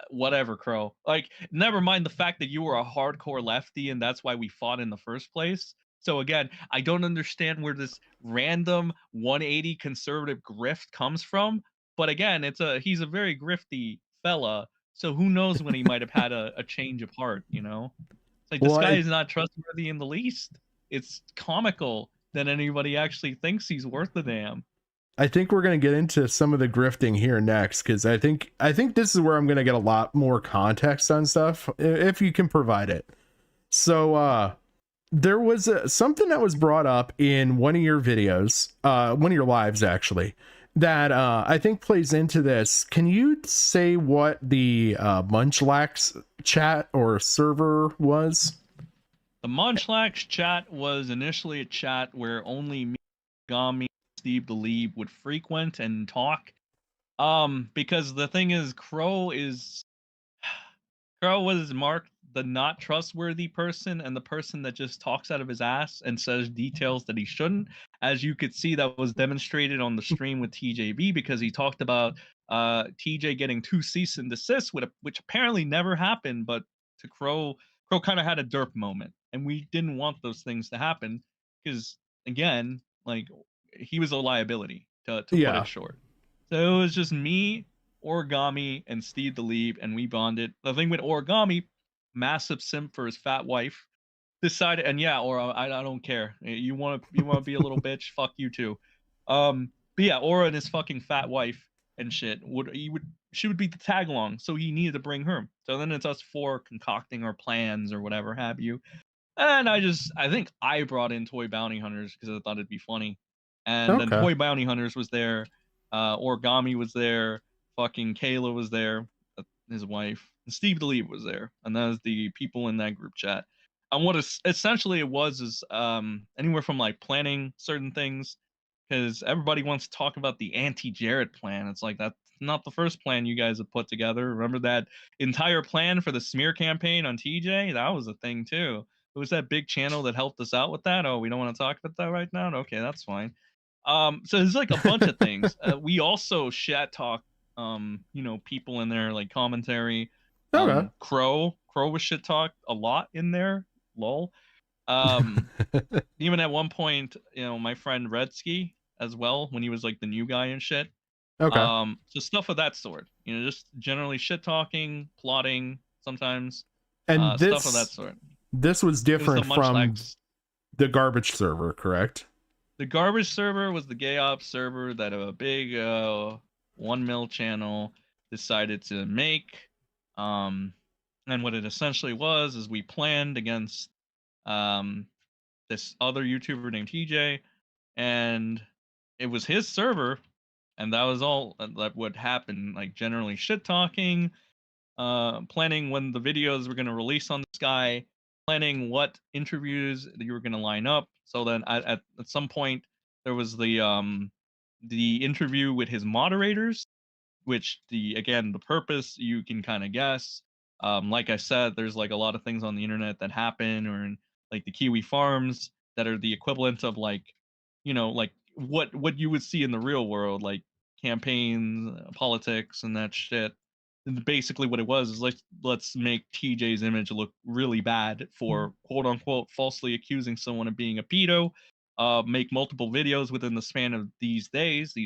Whatever, Crow. Like, never mind the fact that you were a hardcore lefty and that's why we fought in the first place. So again, I don't understand where this random 180 conservative grift comes from. But again, he's a very grifty fella. So who knows when he might have had a change of heart, you know? It's like, this guy is not trustworthy in the least. It's comical that anybody actually thinks he's worth a damn. I think we're going to get into some of the grifting here next, because I think this is where I'm going to get a lot more context on stuff, if you can provide it. So there was something that was brought up in one of your videos, one of your lives actually, that I think plays into this. Can you say what the Munchlax chat or server was? The Munchlax chat was initially a chat where only me, Gami, Steve the Leap would frequent and talk. Because the thing is, Crow was marked the not trustworthy person and the person that just talks out of his ass and says details that he shouldn't. As you could see, that was demonstrated on the stream with TJB, because he talked about TJ getting 2 cease and desist, which apparently never happened, but to Crow Crow kind of had a derp moment, and we didn't want those things to happen because, again, like he was a liability to put Yeah. it short. So it was just me, Origami, and Steve the Leap, and we bonded. The thing with Origami, massive simp for his fat wife, decided, and yeah, Aura, I don't care. You want to be a little bitch? Fuck you too. But yeah, Aura and his fucking fat wife and shit she would be the tag along, so he needed to bring her. So then it's us four concocting our plans or whatever have you. And I think I brought in Toy Bounty Hunters because I thought it'd be funny. And then Okay. Toy Bounty Hunters was there, Origami was there, fucking Kayla was there, his wife, and Steve the Leap was there, and that was the people in that group chat. And what essentially it was is anywhere from like planning certain things, because everybody wants to talk about the anti-Jared plan. It's like that's not the first plan you guys have put together. Remember that entire plan for the smear campaign on TJ? That was a thing too. It was that big channel that helped us out with that. Oh, we don't want to talk about that right now. Okay, that's fine. So there's like a bunch of things. We also chat talk, people in there like commentary. Okay. Crow was shit talked a lot in there. Lol. Even at one point, my friend Redsky as well, when he was like the new guy and shit. Okay. So stuff of that sort. Just generally shit talking, plotting sometimes. And stuff of that sort. This was different from Munchlax. the garbage server, correct? The garbage server was the gay ops server that a big 1 mil channel decided to make. And what it essentially was is we planned against this other YouTuber named TJ, and it was his server, and that was all that would happen. Like generally shit talking, planning when the videos were going to release on this guy, planning what interviews that you were going to line up. So then at some point there was the interview with his moderators, which the purpose you can kind of guess. Like I said, there's like a lot of things on the internet that happen, or in like the Kiwi farms that are the equivalent of like, like what you would see in the real world, like campaigns, politics, and that shit. And basically, what it was is let's make TJ's image look really bad for quote unquote falsely accusing someone of being a pedo. Make multiple videos within the span of these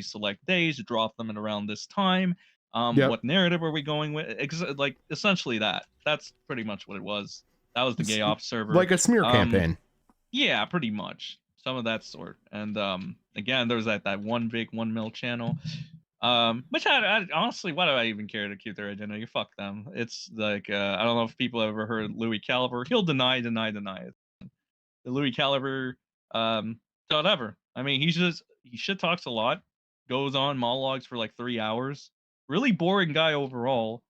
select days, drop them at around this time. Yep. What narrative are we going with? Like essentially that's pretty much what it was. That was the gay ops server, Like a smear campaign. Yeah, pretty much some of that sort. And again, there was that one big 1 mil channel, which I honestly, why do I even care to keep their identity? Fuck them. It's like I don't know if people have ever heard Louis Caliber. He'll deny it. The Louis Caliber, whatever. I mean, he shit talks a lot, goes on monologues for like 3 hours. Really boring guy overall.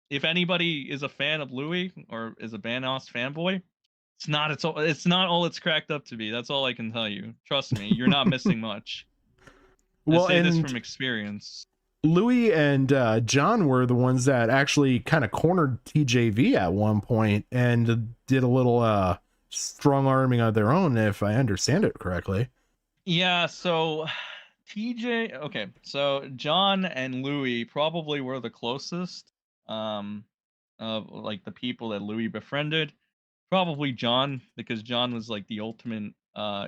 If anybody is a fan of Louis or is a Banos fanboy, it's not all it's cracked up to be. That's all I can tell you. Trust me, you're not missing much. Well, I say this and from experience. Louis and John were the ones that actually kind of cornered TJV at one point and did a little strong arming of their own, if I understand it correctly. Yeah, so TJ, okay, so John and Louis probably were the closest of like the people that Louis befriended. Probably John, because John was like the ultimate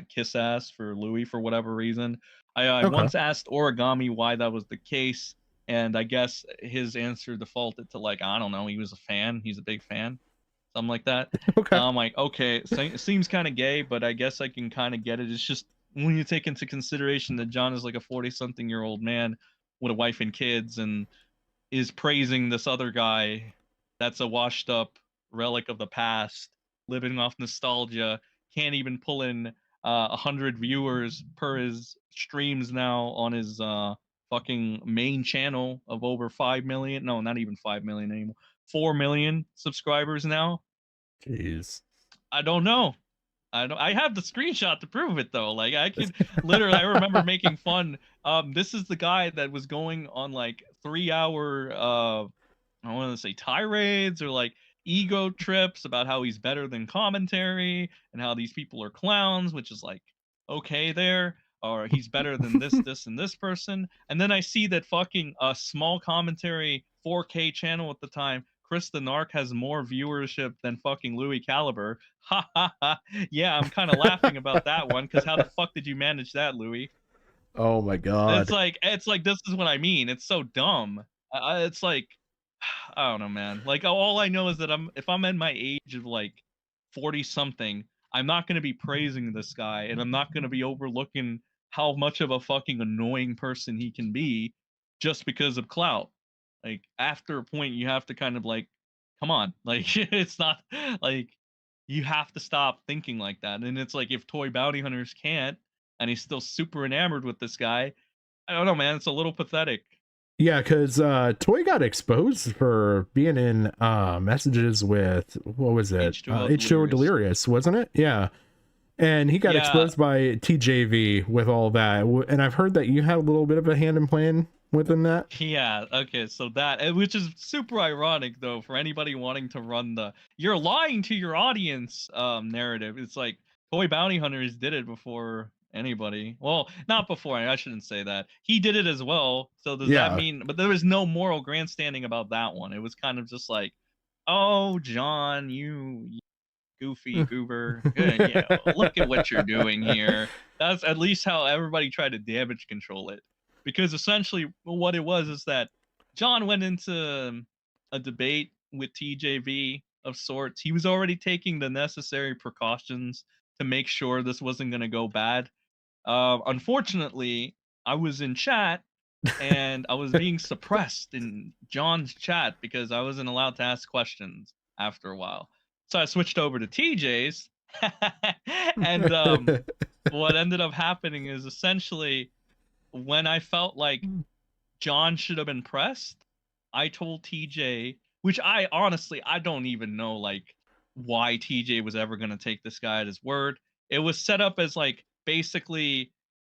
kiss ass for Louis for whatever reason. I Okay. once asked Origami why that was the case, and I guess his answer defaulted to like, I don't know, he was a fan, he's a big fan, something like that. Okay. I'm like, okay, so it seems kind of gay, but I guess I can kind of get it. It's just when you take into consideration that John is like a 40-something-year-old man with a wife and kids and is praising this other guy that's a washed up relic of the past, living off nostalgia, can't even pull in 100 viewers per his streams now on his fucking main channel of over 5 million. No, not even 5 million anymore. 4 million subscribers now. Jeez. I don't know. I have the screenshot to prove it though. Like I could literally, I remember making fun. This is the guy that was going on like 3-hour I want to say tirades or like ego trips about how he's better than commentary and how these people are clowns, which is like okay there, or he's better than this and this person. And then I see that fucking small commentary 4K channel at the time Chris the Narc has more viewership than fucking Louis Caliber. Ha ha ha. Yeah, I'm kind of laughing about that one because how the fuck did you manage that, Louis? Oh my god. It's like this is what I mean. It's so dumb. It's like I don't know, man. Like all I know is that if I'm in my age of like 40 something, I'm not gonna be praising this guy, and I'm not gonna be overlooking how much of a fucking annoying person he can be just because of clout. Like after a point, you have to kind of like, come on, like it's not like you have to stop thinking like that. And it's like if Toy Bounty Hunters can't, and he's still super enamored with this guy, I don't know, man. It's a little pathetic. Yeah, because Toy got exposed for being in messages with, what was it? H2O Delirious, wasn't it? Yeah. And he got exposed by TJV with all that. And I've heard that you had a little bit of a hand in playing within that. Yeah, okay, so that, which is super ironic, though, for anybody wanting to run the "you're lying to your audience" narrative. It's like, Toy Bounty Hunters did it before anybody. Well, not before, I shouldn't say that. He did it as well, so does that mean... But there was no moral grandstanding about that one. It was kind of just like, oh, John, you goofy goober. Good, yeah, look at what you're doing here. That's at least how everybody tried to damage control it. Because essentially what it was is that John went into a debate with TJV of sorts. He was already taking the necessary precautions to make sure this wasn't going to go bad. Unfortunately, I was in chat and I was being suppressed in John's chat because I wasn't allowed to ask questions after a while. So I switched over to TJ's. And what ended up happening is essentially when I felt like John should have been pressed, I told TJ, which I honestly, I don't even know like why TJ was ever going to take this guy at his word. It was set up as like, basically,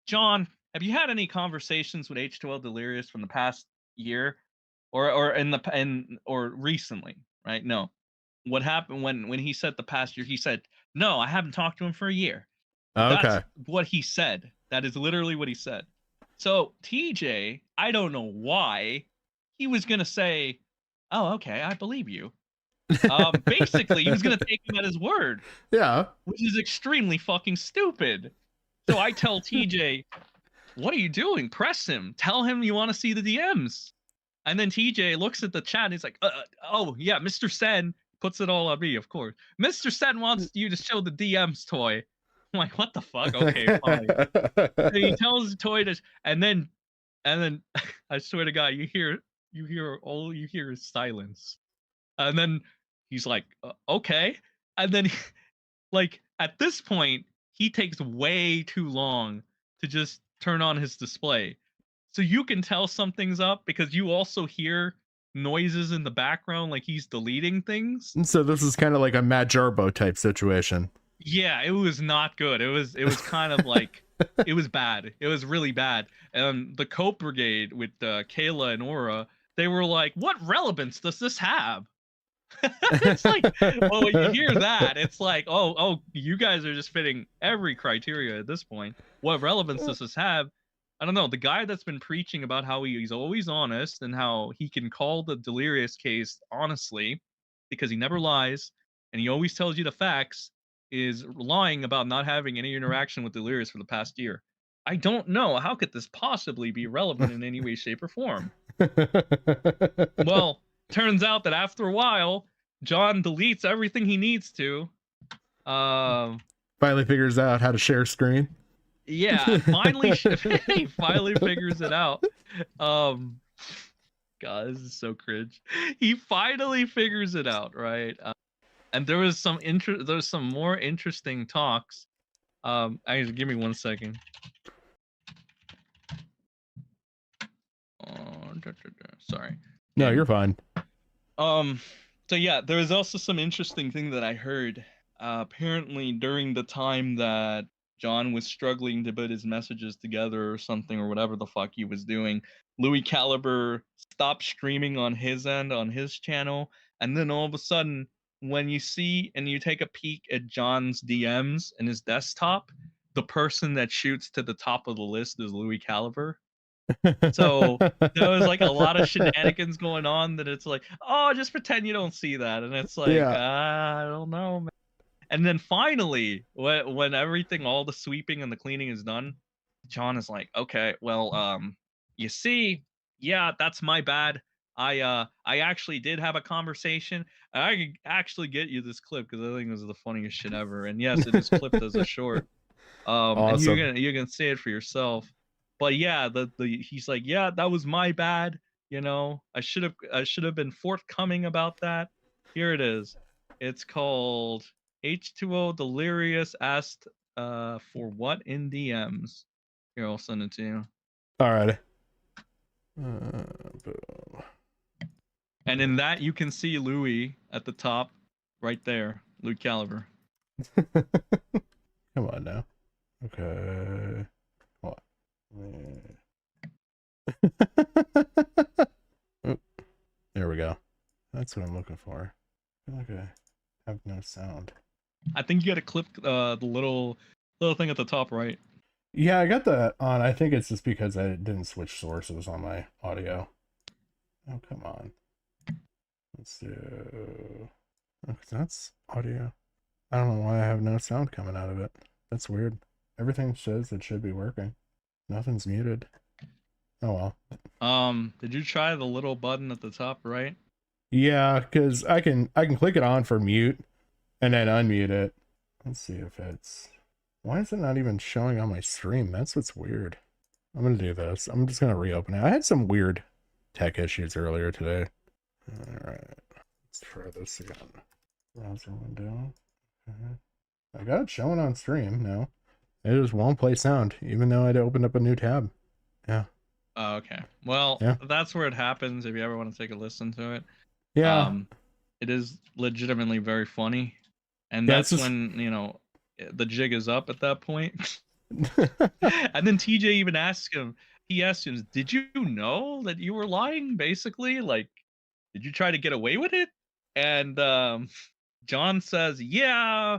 John, have you had any conversations with H2O Delirious from the past year or recently, right? No. What happened when he said the past year, he said, no, I haven't talked to him for a year. Okay. That's what he said. That is literally what he said. So TJ, I don't know why, he was going to say, oh, okay, I believe you. Basically, he was going to take him at his word. Yeah. Which is extremely fucking stupid. So I tell TJ, what are you doing? Press him. Tell him you want to see the DMs. And then TJ looks at the chat and he's like, oh, yeah, Mr. Sen puts it all on me, of course. Mr. Sen wants you to show the DMs, Toy. I'm like, what the fuck? Okay, fine. So he tells Toy to, and then I swear to God, you hear all you hear is silence. And then he's like, okay. And then like at this point, he takes way too long to just turn on his display. So you can tell something's up because you also hear noises in the background like he's deleting things. So this is kind of like a Matt Jarbo type situation. Yeah, it was not good. It was kind of like, it was bad. It was really bad. And the Cope Brigade with Kayla and Aura, they were like, what relevance does this have? It's like, well, when you hear that, it's like, oh, you guys are just fitting every criteria at this point. What relevance does this have? I don't know. The guy that's been preaching about how he's always honest and how he can call the Delirious case honestly because he never lies and he always tells you the facts, is lying about not having any interaction with Delirious for the past year. I don't know. How could this possibly be relevant in any way, shape, or form? Well, turns out that after a while, John deletes everything he needs to. Finally figures out how to share screen. Yeah, finally, he finally figures it out. God, this is so cringe. He finally figures it out, right? And there was some more interesting talks. Actually, give me 1 second. Sorry. No, you're fine. So yeah, there was also some interesting thing that I heard. Apparently, during the time that John was struggling to put his messages together or something or whatever the fuck he was doing, Louis Caliber stopped streaming on his end, on his channel, and then all of a sudden, when you see and you take a peek at John's DMs in his desktop, the person that shoots to the top of the list is Louis Caliber. So there was like a lot of shenanigans going on that it's like, oh, just pretend you don't see that, and it's like, Yeah. I don't know, man. And then finally, when everything, all the sweeping and the cleaning is done, John is like, okay, well, you see, yeah, that's my bad. I actually did have a conversation. I could actually get you this clip because I think this is the funniest shit ever. And yes, it is clipped as a short. And you're Awesome. gonna see it for yourself. But yeah, the he's like, yeah, that was my bad. You know, I should have been forthcoming about that. Here it is. It's called H2O Delirious asked for what in DMs. Here, I'll send it to you. All right. And in that, you can see Louis at the top, right there, Louis Caliber. Come on now. Okay. What? There we go. That's what I'm looking for. Okay. Have no sound. I think you got to clip the little thing at the top right. Yeah, I got that on. I think it's just because I didn't switch sources on my audio. Oh, come on. Let's do... Oh, that's audio. I don't know why I have no sound coming out of it. That's weird. Everything says it should be working. Nothing's muted. Oh well. Did you try the little button at the top right? Yeah, because I can click it on for mute and then unmute it. Let's see if it's... Why is it not even showing on my stream? That's what's weird. I'm gonna do this. I'm just gonna reopen it. I had some weird tech issues earlier today. Alright. Let's try this again. Browser window. Okay. I got it showing on stream now. It just won't play sound, even though I'd opened up a new tab. Yeah. Oh, okay. Well, Yeah. that's where it happens if you ever want to take a listen to it. Yeah. It is legitimately very funny. And Yeah, that's it's just... when, you know, the jig is up at that point. And then TJ even asks him, did you know that you were lying, basically? Like, did you try to get away with it? And John says, yeah,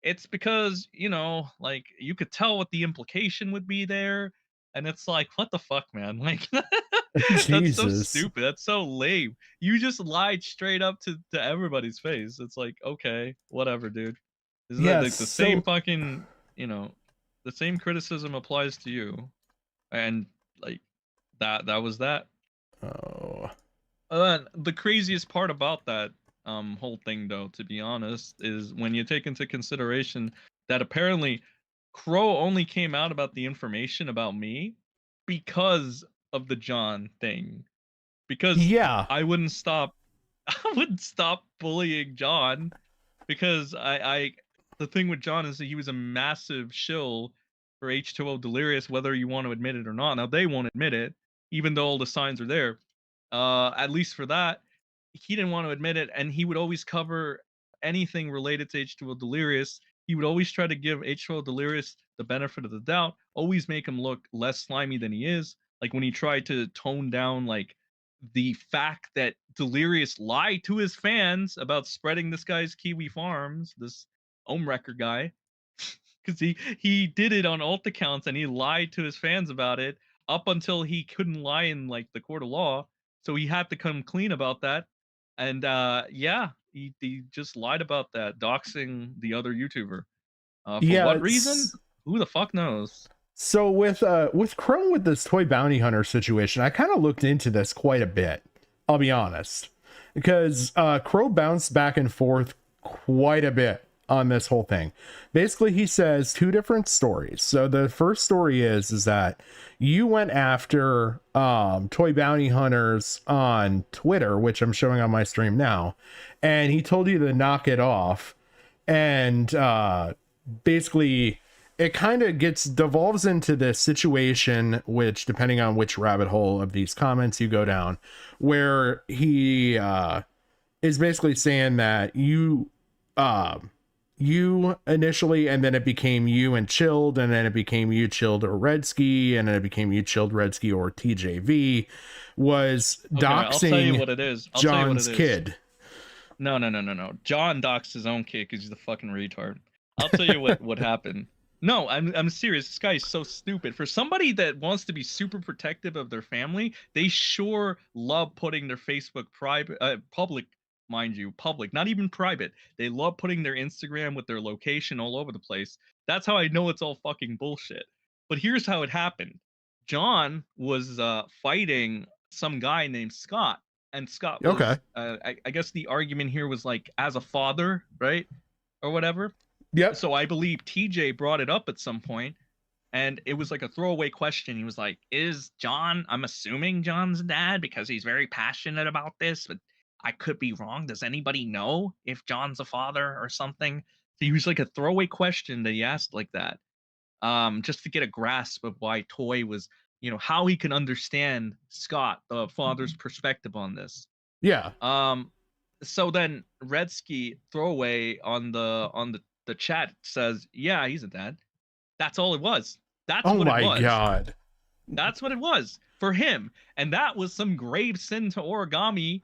it's because, you know, like, you could tell what the implication would be there. And it's like, what the fuck, man? Like, that's so stupid. That's so lame. You just lied straight up to everybody's face. It's like, okay, whatever, dude. Is Yeah, like the same fucking, you know, the same criticism applies to you. And like that was that. Oh. The craziest part about that whole thing, though, to be honest, is when you take into consideration that apparently Crow only came out about the information about me because of the John thing. Because yeah, I wouldn't stop bullying John, because the thing with John is that he was a massive shill for H2O Delirious, whether you want to admit it or not. Now, they won't admit it, even though all the signs are there. At least for that, he didn't want to admit it, and he would always cover anything related to H2O Delirious. He would always try to give H2O Delirious the benefit of the doubt, always make him look less slimy than he is. Like when he tried to tone down, like, the fact that Delirious lied to his fans about spreading this guy's Kiwi Farms, this Wrecker guy, because he did it on alt accounts and he lied to his fans about it up until he couldn't lie in like the court of law, so he had to come clean about that. And yeah, he just lied about that, doxing the other YouTuber. For what reason? Who the fuck knows? So with Crow, with this toy bounty hunter situation, I kind of looked into this quite a bit, I'll be honest, because Crow bounced back and forth quite a bit on this whole thing. Basically, he says two different stories. So the first story is that you went after toy bounty hunters on Twitter, which I'm showing on my stream now, and he told you to knock it off. And basically, it kind of devolves into this situation, which, depending on which rabbit hole of these comments you go down, where he is basically saying that you initially, and then it became you and Chilled, and then it became you, Chilled, or Redski, and then it became you, Chilled, Redski, or TJV, was doxing John's kid. No. John doxed his own kid because he's a fucking retard. I'll tell you what happened. No, I'm serious. This guy is so stupid. For somebody that wants to be super protective of their family, they sure love putting their Facebook public, mind you, public, not even private. They love putting their Instagram with their location all over the place. That's how I know it's all fucking bullshit. But here's how it happened. John was fighting some guy named Scott, and Scott Okay. was, I guess the argument here was like as a father, right, or whatever. Yep. So I believe TJ brought it up at some point, and it was like a throwaway question. He was like, "Is John? I'm assuming John's dad because he's very passionate about this, but I could be wrong. Does anybody know if John's a father or something?" So he was like a throwaway question that he asked like that, just to get a grasp of why Toy was, how he can understand Scott, the father's perspective on this. Yeah. So then Redsky throwaway on the chat says, "Yeah, he's a dad." That's all it was. That's Oh what it my was. god. That's what it was for him. And that was some grave sin to Origami,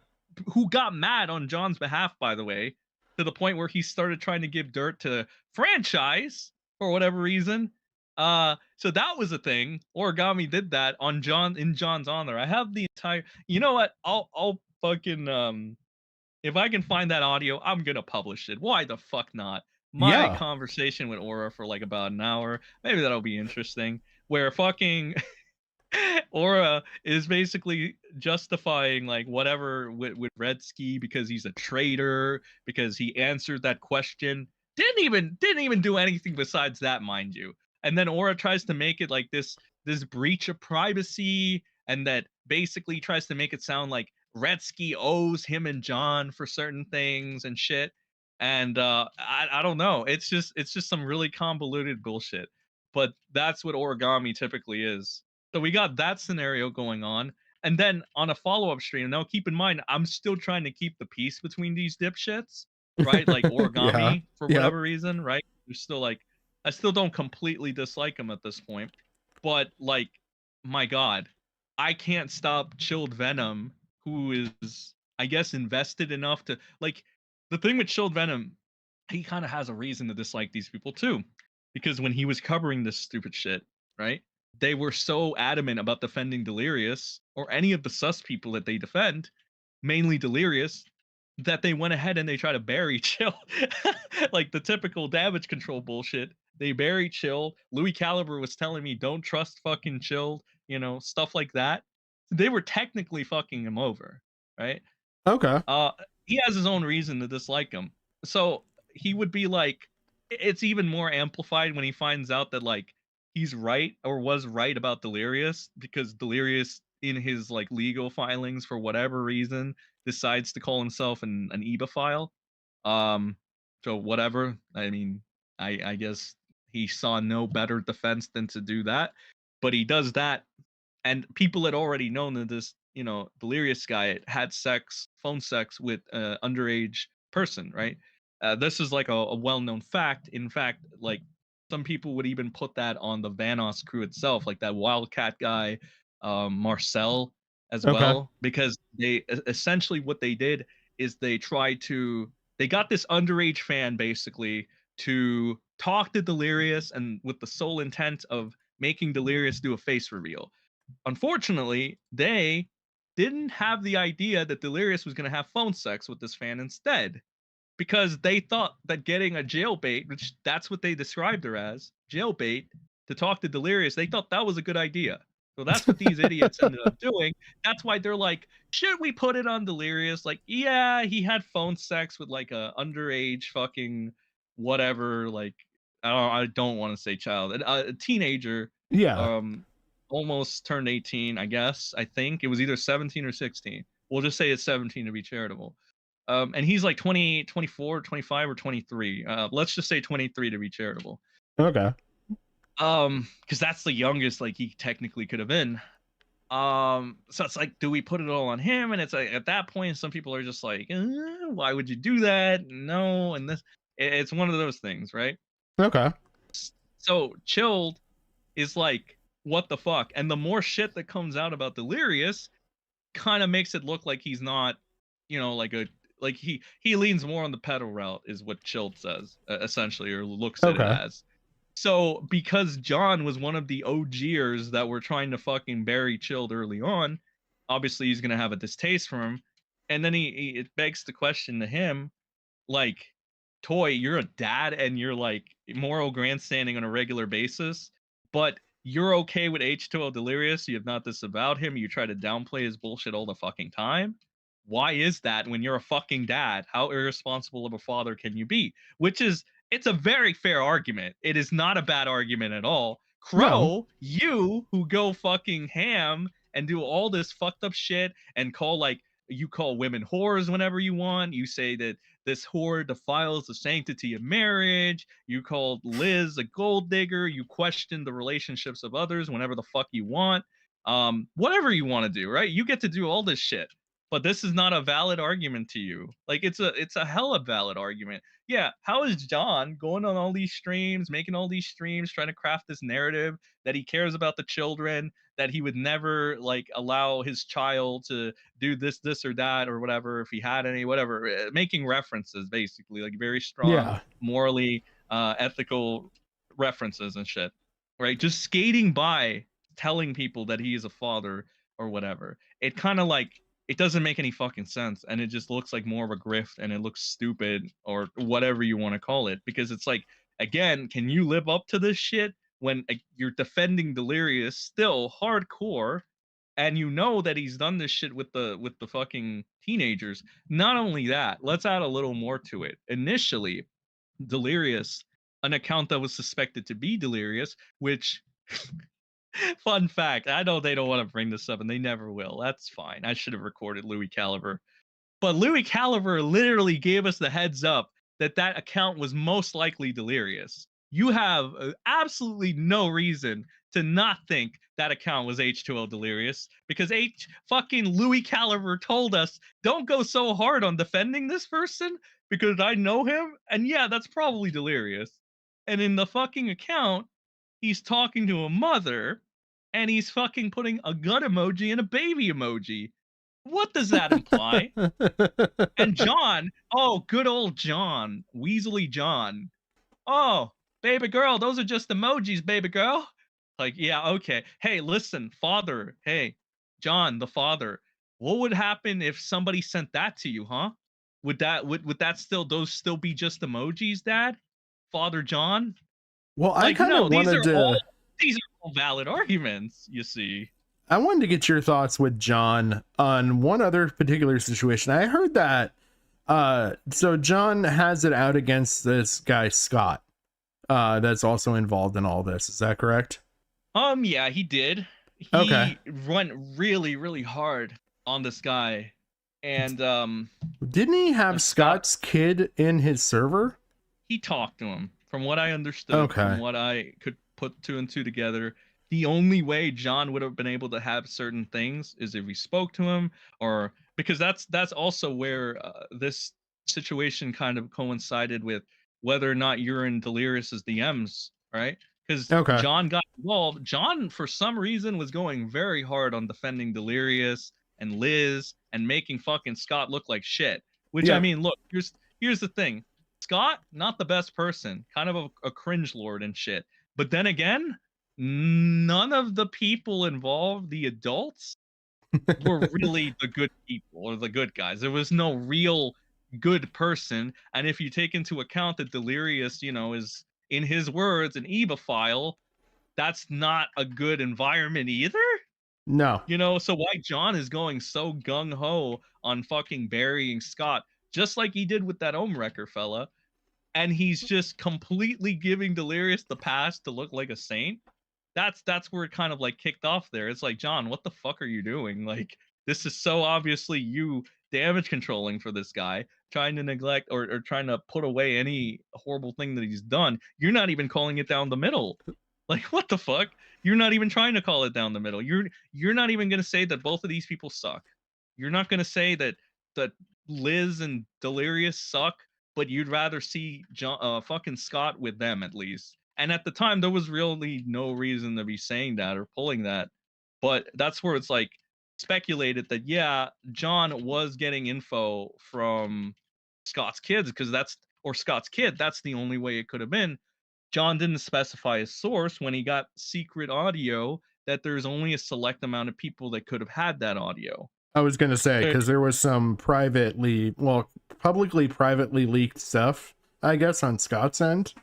who got mad on John's behalf, by the way, to the point where he started trying to give dirt to franchise for whatever reason. So that was a thing. Origami did that on in John's honor. I have the entire, you know what? I'll fucking if I can find that audio, I'm gonna publish it. Why the fuck not? My Yeah. conversation with Aura for like about an hour. Maybe that'll be interesting. Where fucking Aura is basically justifying like whatever with Redsky because he's a traitor, because he answered that question. Didn't even do anything besides that, mind you. And then Aura tries to make it like this breach of privacy, and that basically tries to make it sound like Redsky owes him and John for certain things and shit. And I don't know. It's just some really convoluted bullshit. But that's what Origami typically is. So we got that scenario going on. And then on a follow-up stream, now keep in mind, I'm still trying to keep the peace between these dipshits, right? Like Origami, for whatever reason, right? You're still like, I still don't completely dislike him at this point. But like, my God, I can't stop Chilled Venom, who is, I guess, invested enough to, like, the thing with Chilled Venom, he kind of has a reason to dislike these people too. Because when he was covering this stupid shit, right? They were so adamant about defending Delirious, or any of the sus people that they defend, mainly Delirious, that they went ahead and they try to bury Chill. Like the typical damage control bullshit. They bury Chill. Louis Caliber was telling me, don't trust fucking Chill, stuff like that. They were technically fucking him over, right? Okay. He has his own reason to dislike him. So he would be like, it's even more amplified when he finds out that like he's right or was right about Delirious, because Delirious in his like legal filings for whatever reason decides to call himself an ebophile. So whatever. I mean, I guess he saw no better defense than to do that, but he does that, and people had already known that this, Delirious guy had phone sex with an underage person, right? This is like a well-known fact. In fact, like some people would even put that on the Vanoss crew itself, like that Wildcat guy, Marcel as well, because they essentially what they did is they got this underage fan basically to talk to Delirious, and with the sole intent of making Delirious do a face reveal. Unfortunately, they didn't have the idea that Delirious was going to have phone sex with this fan instead, because they thought that getting a jailbait, which that's what they described her as, jailbait, to talk to Delirious, they thought that was a good idea. So that's what these idiots ended up doing. That's why they're like, should we put it on Delirious? Like, yeah, he had phone sex with like a underage fucking whatever, like, I don't want to say child, a teenager. Yeah. Almost turned 18, I guess. I think it was either 17 or 16. We'll just say it's 17 to be charitable. And he's like 20, 24, 25, or 23. Let's just say 23 to be charitable. Okay. Because that's the youngest like he technically could have been. So it's like, do we put it all on him? And it's like at that point, some people are just like, why would you do that? No, and it's one of those things, right? Okay. So Chilled is like, what the fuck? And the more shit that comes out about Delirious kind of makes it look like he's not, like he leans more on the pedal route, is what Chilled says, essentially, or looks at it as. So because John was one of the OGers that were trying to fucking bury Chilled early on, obviously he's gonna have a distaste for him. And then it begs the question to him, like, Toy, you're a dad and you're like moral grandstanding on a regular basis, but you're okay with H2O Delirious. You have not disavowed him. You try to downplay his bullshit all the fucking time. Why is that when you're a fucking dad? How irresponsible of a father can you be? Which is, it's a very fair argument. It is not a bad argument at all. Crow, you who go fucking ham and do all this fucked up shit and call like, you call women whores whenever you want. You say that this whore defiles the sanctity of marriage. You called Liz a gold digger. You question the relationships of others whenever the fuck you want. Whatever you want to do, right? You get to do all this shit. But this is not a valid argument to you. Like it's a hella valid argument. Yeah, how is John going on all these streams, making all these streams, trying to craft this narrative that he cares about the children, that he would never like allow his child to do this or that or whatever if he had any, whatever, making references basically, like very strong, morally ethical references and shit, right? Just skating by, telling people that he is a father or whatever. It kind of like, it doesn't make any fucking sense, and it just looks like more of a grift, and it looks stupid or whatever you want to call it, because it's like, again, can you live up to this shit when you're defending Delirious still hardcore, and you know that he's done this shit with the fucking teenagers? Not only that, let's add a little more to it. Initially, Delirious, an account that was suspected to be Delirious, which fun fact, I know they don't want to bring this up and they never will. That's fine. I should have recorded Louis Caliber. But Louis Caliber literally gave us the heads up that that account was most likely Delirious. You have absolutely no reason to not think that account was H2O Delirious, because fucking Louis Caliber told us, don't go so hard on defending this person because I know him, and yeah, that's probably Delirious. And in the fucking account, he's talking to a mother, and he's fucking putting a gun emoji and a baby emoji. What does that imply? And John, oh, good old John, Weasley John. Oh, baby girl, those are just emojis, baby girl. Like, yeah, okay. Hey, listen, father. Hey, John, the father. What would happen if somebody sent that to you, huh? Would that still, those still be just emojis, Dad? Father John? Well, I Like, kind of no, wanted to. These are all valid arguments, you see. I wanted to get your thoughts with John on one other particular situation. I heard that so John has it out against this guy Scott that's also involved in all this. Is that correct? Yeah, he did. He went really, really hard on this guy. And didn't he have Scott's kid in his server? He talked to him. From what I understood, from what I could put two and two together, the only way John would have been able to have certain things is if he spoke to him, or because that's also where this situation kind of coincided with whether or not you're in Delirious's DMs, right? Because John got involved. John, for some reason, was going very hard on defending Delirious and Liz and making fucking Scott look like shit. Which, I mean, look, here's the thing. Scott, not the best person, kind of a cringe lord and shit. But then again, none of the people involved, the adults, were really the good people or the good guys. There was no real good person. And if you take into account that Delirious, you know, is, in his words, an evophile, that's not a good environment either. No. You know, so why John is going so gung-ho on fucking burying Scott, just like he did with that Wrecker fella, and he's just completely giving Delirious the pass to look like a saint. That's where it kind of like kicked off there. It's like, John, what the fuck are you doing? Like, this is so obviously you damage controlling for this guy, trying to neglect or trying to put away any horrible thing that he's done. You're not even calling it down the middle. Like, what the fuck? You're not even trying to call it down the middle. You're not even gonna say that both of these people suck. You're not gonna say that Liz and Delirious suck, but you'd rather see fucking Scott with them at least. And at the time, there was really no reason to be saying that or pulling that. But that's where it's like speculated that, yeah, John was getting info from Scott's kids because Scott's kid. That's the only way it could have been. John didn't specify a source when he got secret audio that there's only a select amount of people that could have had that audio. I was gonna say, because there was some publicly privately leaked stuff, I guess, on Scott's end.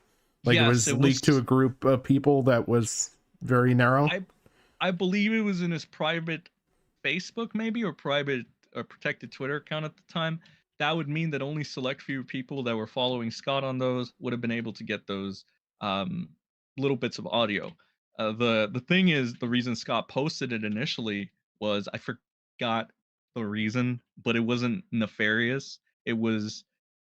Like Yes, it was leaked to a group of people that was very narrow. I believe it was in his private Facebook, maybe, or private or protected Twitter account at the time. That would mean that only select few people that were following Scott on those would have been able to get those little bits of audio. The thing is, the reason Scott posted it initially was, I forgot the reason, but it wasn't nefarious. It was,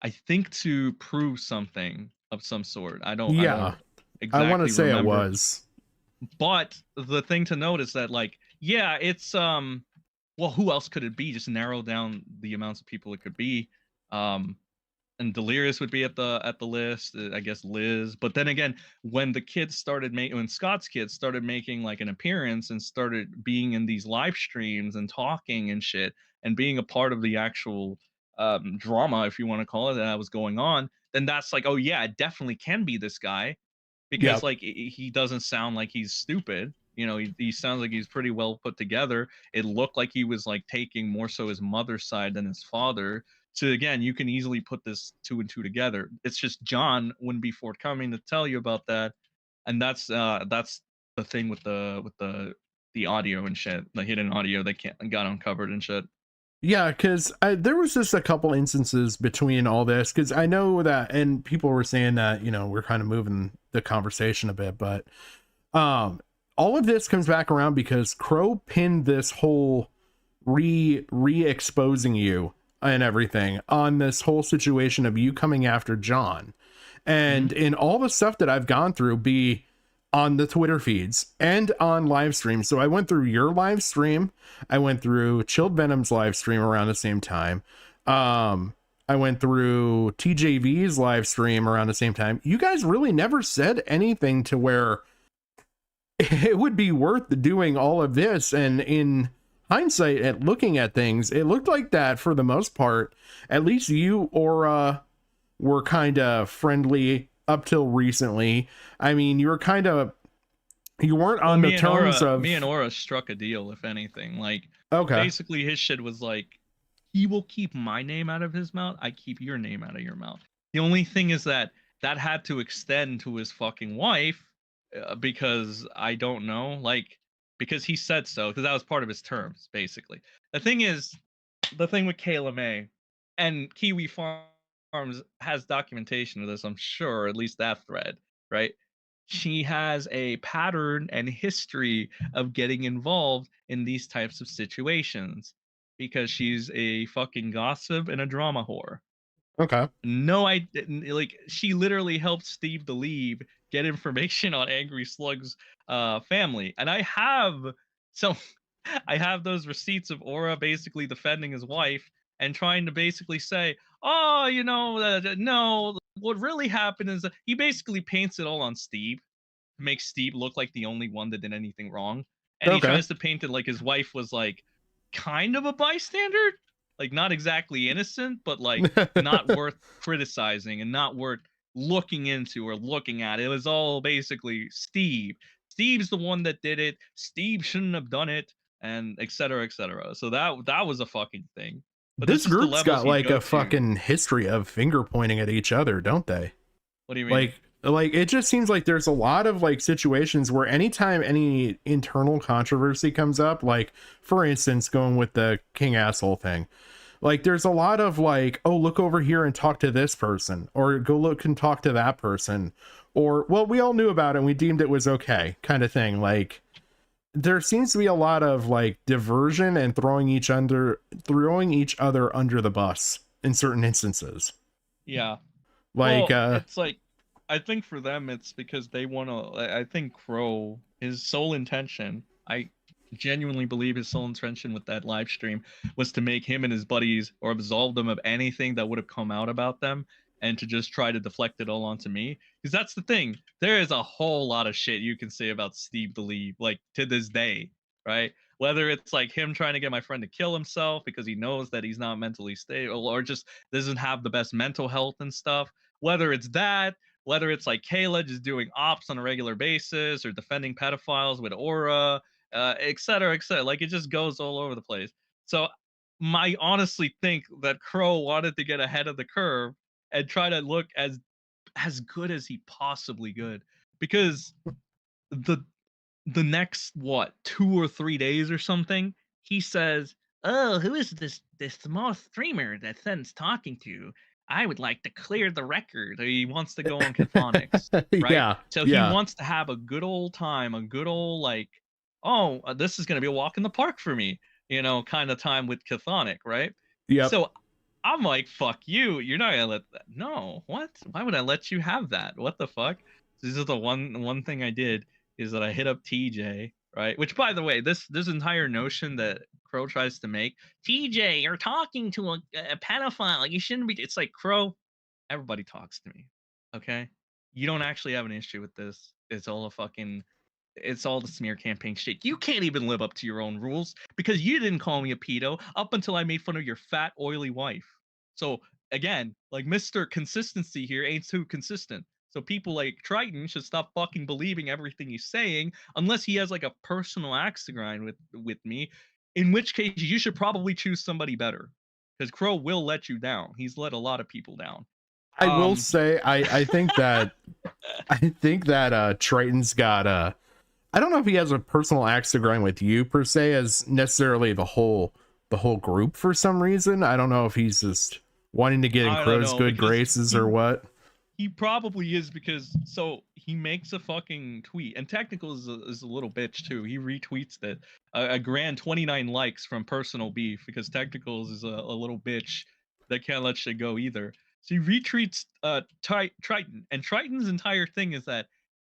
I think, to prove something of some sort. I don't exactly I want to say remember. it was. But the thing to note is that, like, yeah, it's well, who else could it be? Just narrow down the amounts of people it could be. And Delirious would be at the list, I guess Liz. But then again, when Scott's kids started making like an appearance and started being in these live streams and talking and shit and being a part of the actual drama, if you want to call it, that was going on, then that's like, oh yeah, it definitely can be this guy, because like he doesn't sound like he's stupid. You know, he sounds like he's pretty well put together. It looked like he was like taking more so his mother's side than his father. So again, you can easily put this 2 and 2 together. It's just John wouldn't be forthcoming to tell you about that, and that's the thing with the audio and shit, the hidden audio that got uncovered and shit. Yeah, because there was just a couple instances between all this, because I know that, and people were saying that, you know, we're kind of moving the conversation a bit, but all of this comes back around because Crow pinned this whole re-exposing you and everything on this whole situation of you coming after John. And in all the stuff that I've gone through, be on the Twitter feeds and on live stream. So I went through your live stream. I went through Chilled Venom's live stream around the same time. I went through TJV's live stream around the same time. You guys really never said anything to where it would be worth doing all of this. And in hindsight, at looking at things, it looked like that for the most part, at least you or were kind of friendly up till recently. I mean, you weren't on the terms of... Me and Aura struck a deal, if anything. Like, okay, basically his shit was like, he will keep my name out of his mouth, I keep your name out of your mouth. The only thing is that had to extend to his fucking wife, because I don't know, like, because he said so, because that was part of his terms, basically. The thing is, the thing with Kayla May, and Kiwi Farms has documentation of this, I'm sure, at least that thread, right? She has a pattern and history of getting involved in these types of situations because she's a fucking gossip and a drama whore. Okay. No, I didn't. Like, she literally helped Steve DeLeave get information on Angry Slug's family, and I have those receipts of Aura basically defending his wife and trying to basically say, oh, you know, no, what really happened is that he basically paints it all on Steve to make Steve look like the only one that did anything wrong, and he tries to paint it like his wife was like kind of a bystander, like not exactly innocent, but like not worth criticizing and not worth looking into or looking at. It was all basically Steve. Steve's the one that did it. Steve shouldn't have done it, and et cetera, et cetera. So that was a fucking thing. But this group's got like a fucking history of finger pointing at each other, don't they? What do you mean? Like it just seems like there's a lot of like situations where anytime any internal controversy comes up, like for instance, going with the King Asshole thing, like there's a lot of like, oh, look over here and talk to this person, or go look and talk to that person, or, well, we all knew about it and we deemed it was okay kind of thing. Like there seems to be a lot of like diversion and throwing each other under the bus in certain instances. Yeah. Like it's like, I think for them it's because they want to, I think Crow, his sole intention, I genuinely believe his sole intention with that live stream was to make him and his buddies, or absolve them of anything that would have come out about them, and to just try to deflect it all onto me. Because that's the thing, there is a whole lot of shit you can say about Steve DeLeave, like to this day, right? Whether it's like him trying to get my friend to kill himself because he knows that he's not mentally stable, or just doesn't have the best mental health and stuff, whether it's that, whether it's like Kayla just doing ops on a regular basis or defending pedophiles with Aura, et cetera, et cetera. Like it just goes all over the place. So I honestly think that Crow wanted to get ahead of the curve and try to look as good as he possibly could, because the next what 2 or 3 days or something, he says, "Oh, who is this small streamer that Sen's talking to? I would like to clear the record." Or he wants to go on Cathonics, right? Yeah, So he yeah. wants to have a good old time, a good old like, oh, this is gonna be a walk in the park for me, kind of time with Cathonic, right? Yep. So I'm like, fuck you. You're not gonna let that. No, what? Why would I let you have that? What the fuck? This is the one thing I did is that I hit up TJ, right? Which, by the way, this entire notion that Crow tries to make, TJ, you're talking to a pedophile. Like you shouldn't be. It's like Crow. Everybody talks to me, okay? You don't actually have an issue with this. It's all the smear campaign shit. You can't even live up to your own rules because you didn't call me a pedo up until I made fun of your fat, oily wife. So again, like Mr. Consistency here ain't too consistent. So people like Triton should stop fucking believing everything he's saying unless he has like a personal axe to grind with me. In which case, you should probably choose somebody better because Crow will let you down. He's let a lot of people down. I will say, I think that Triton's got I don't know if he has a personal axe to grind with you per se as necessarily the whole group for some reason. I don't know if he's just wanting to get in Crow's good graces or what. He probably is, because so he makes a fucking tweet, and Technical is a little bitch too. He retweets that a grand 29 likes from personal beef, because Technicals is a little bitch that can't let shit go either. So he retweets Triton, and Triton's entire thing is that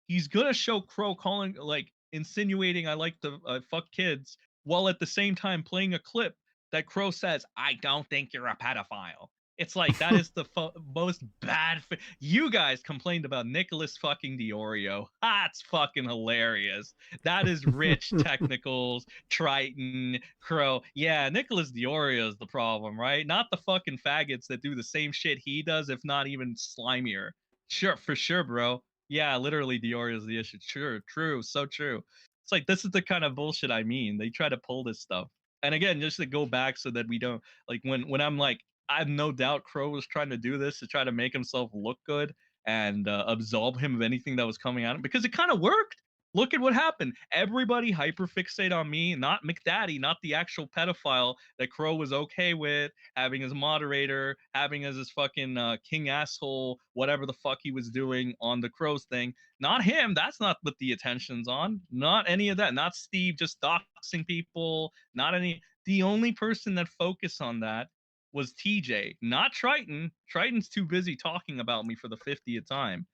he's gonna show Crow calling, like insinuating I like to fuck kids, while at the same time playing a clip that Crow says, "I don't think you're a pedophile." It's like that is the most bad. You guys complained about Nicholas fucking Diorio. That's fucking hilarious. That is rich. Technicals, Triton, Crow. Yeah, Nicholas Diorio is the problem, right? Not the fucking faggots that do the same shit he does, if not even slimier. Sure, for sure, bro. Yeah, literally Diorio is the issue. Sure, true, so true. It's like this is the kind of bullshit I mean. They try to pull this stuff. And again, just to go back so that we don't like when I'm like, I have no doubt Crow was trying to do this to try to make himself look good and absolve him of anything that was coming at him, because it kind of worked. Look at what happened. Everybody hyperfixate on me, not McDaddy, not the actual pedophile that Crow was okay with having as moderator, having as his fucking king asshole, whatever the fuck he was doing on the Crows thing. Not him. That's not what the attention's on. Not any of that. Not Steve just doxing people. Not any. The only person that focused on that was TJ, not Triton. Triton's too busy talking about me for the 50th time.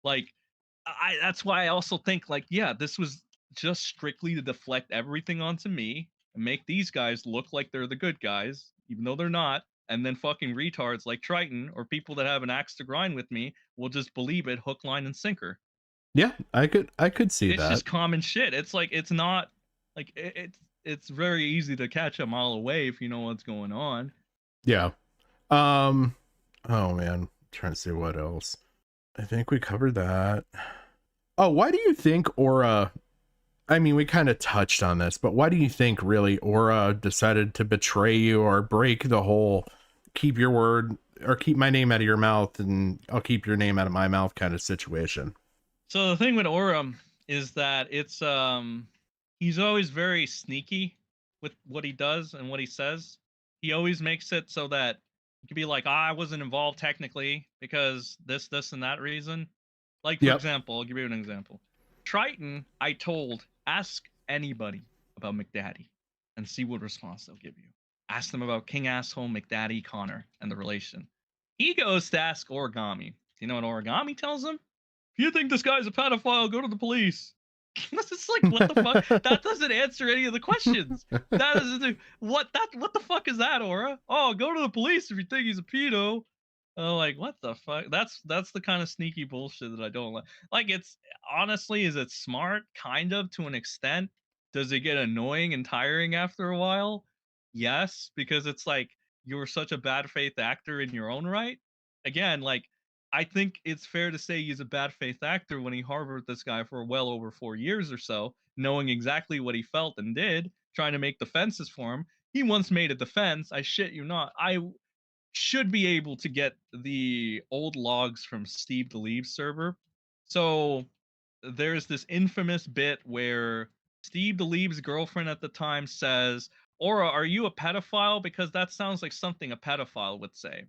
Like, that's why I also think, like, yeah, this was just strictly to deflect everything onto me and make these guys look like they're the good guys, even though they're not. And then fucking retards like Triton or people that have an axe to grind with me will just believe it hook, line, and sinker. Yeah, I could see it's that. It's just common shit. It's like, it's not like it's very easy to catch a mile away if you know what's going on. Yeah. Oh man, I'm trying to see what else. I think we covered that. Oh, why do you think Aura, I mean, we kind of touched on this, but why do you think really Aura decided to betray you or break the whole keep your word or keep my name out of your mouth and I'll keep your name out of my mouth kind of situation? So the thing with Aura is that it's he's always very sneaky with what he does and what he says. He always makes it so that you could be like, I wasn't involved technically because this, and that reason. Like, for example, I'll give you an example. Triton, I told, ask anybody about McDaddy and see what response they'll give you. Ask them about King Asshole, McDaddy, Connor, and the relation. He goes to ask Origami. Do you know what Origami tells him? If you think this guy's a pedophile, go to the police. It's like, what the fuck? That doesn't answer any of the questions. That doesn't. What the fuck is that, Aura? Oh, go to the police if you think he's a pedo. Oh, like, what the fuck? That's the kind of sneaky bullshit that I don't like. Like, it's honestly, is it smart? Kind of, to an extent. Does it get annoying and tiring after a while? Yes, because it's like you're such a bad faith actor in your own right. Again, like, I think it's fair to say he's a bad faith actor when he harbored this guy for well over 4 years or so, knowing exactly what he felt and did, trying to make defenses for him. He once made a defense. I shit you not. I should be able to get the old logs from Steve the Leaves server. So there's this infamous bit where Steve the Leaves' girlfriend at the time says, Aura, are you a pedophile? Because that sounds like something a pedophile would say.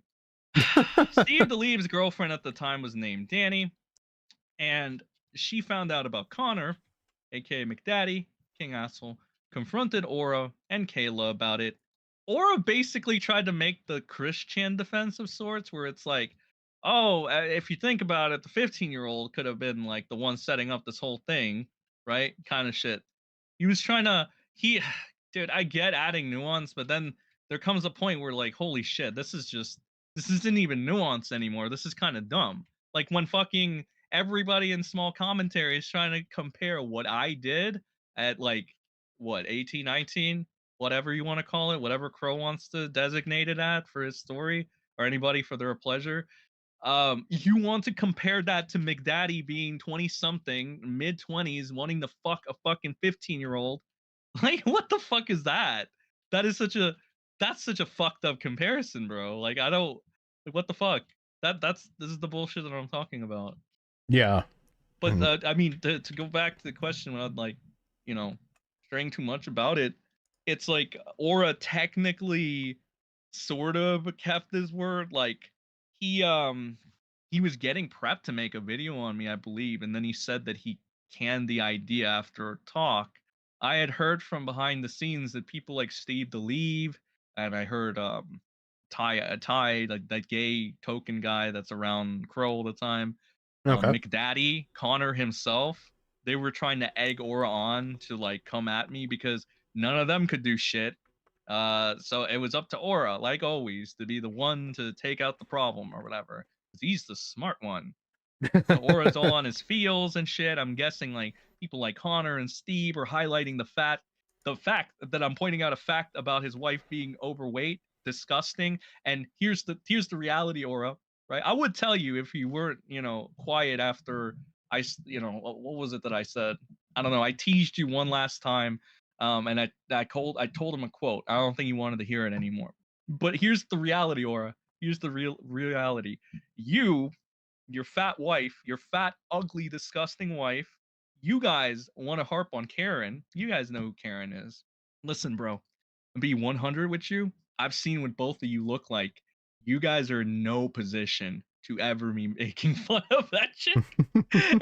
Steve the Leaves' girlfriend at the time was named Danny, and she found out about Connor, aka McDaddy, King Asshole, confronted Aura and Kayla about it. Aura basically tried to make the Christian defense of sorts, where it's like, oh, if you think about it, the 15-year-old could have been like the one setting up this whole thing, right? Kind of shit. He was trying to, dude, I get adding nuance, but then there comes a point where like, holy shit, this isn't even nuance anymore. This is kind of dumb. Like when fucking everybody in small commentary is trying to compare what I did at like, what, 18, 19? Whatever you want to call it, whatever Crow wants to designate it at for his story, or anybody for their pleasure. You want to compare that to McDaddy being 20 something, mid 20s, wanting to fuck a fucking 15-year-old. Like, what the fuck is that? That's such a fucked up comparison, bro. Like, I don't, like, what the fuck? This is the bullshit that I'm talking about. Yeah. But I mean, to go back to the question without like, straying too much about it, it's like Aura technically sort of kept his word. Like he was getting prepped to make a video on me, I believe, and then he said that he canned the idea after a talk. I had heard from behind the scenes that people like Steve the Leave, and I heard Ty, like that gay token guy that's around Crow all the time. Okay. McDaddy, Connor himself, they were trying to egg Aura on to like come at me because none of them could do shit. So it was up to Aura, like always, to be the one to take out the problem or whatever. He's the smart one. So Aura's all on his feels and shit. I'm guessing like people like Connor and Steve are highlighting the fact that I'm pointing out a fact about his wife being overweight, disgusting. And here's the reality, Aura. Right? I would tell you if you weren't, quiet after what was it that I said? I don't know. I teased you one last time, and I told him a quote. I don't think he wanted to hear it anymore. But here's the reality, Aura. Here's the real reality. Your fat wife, your fat, ugly, disgusting wife. You guys want to harp on Karen. You guys know who Karen is. Listen, bro. Be 100 with you. I've seen what both of you look like. You guys are in no position to ever be making fun of that chick.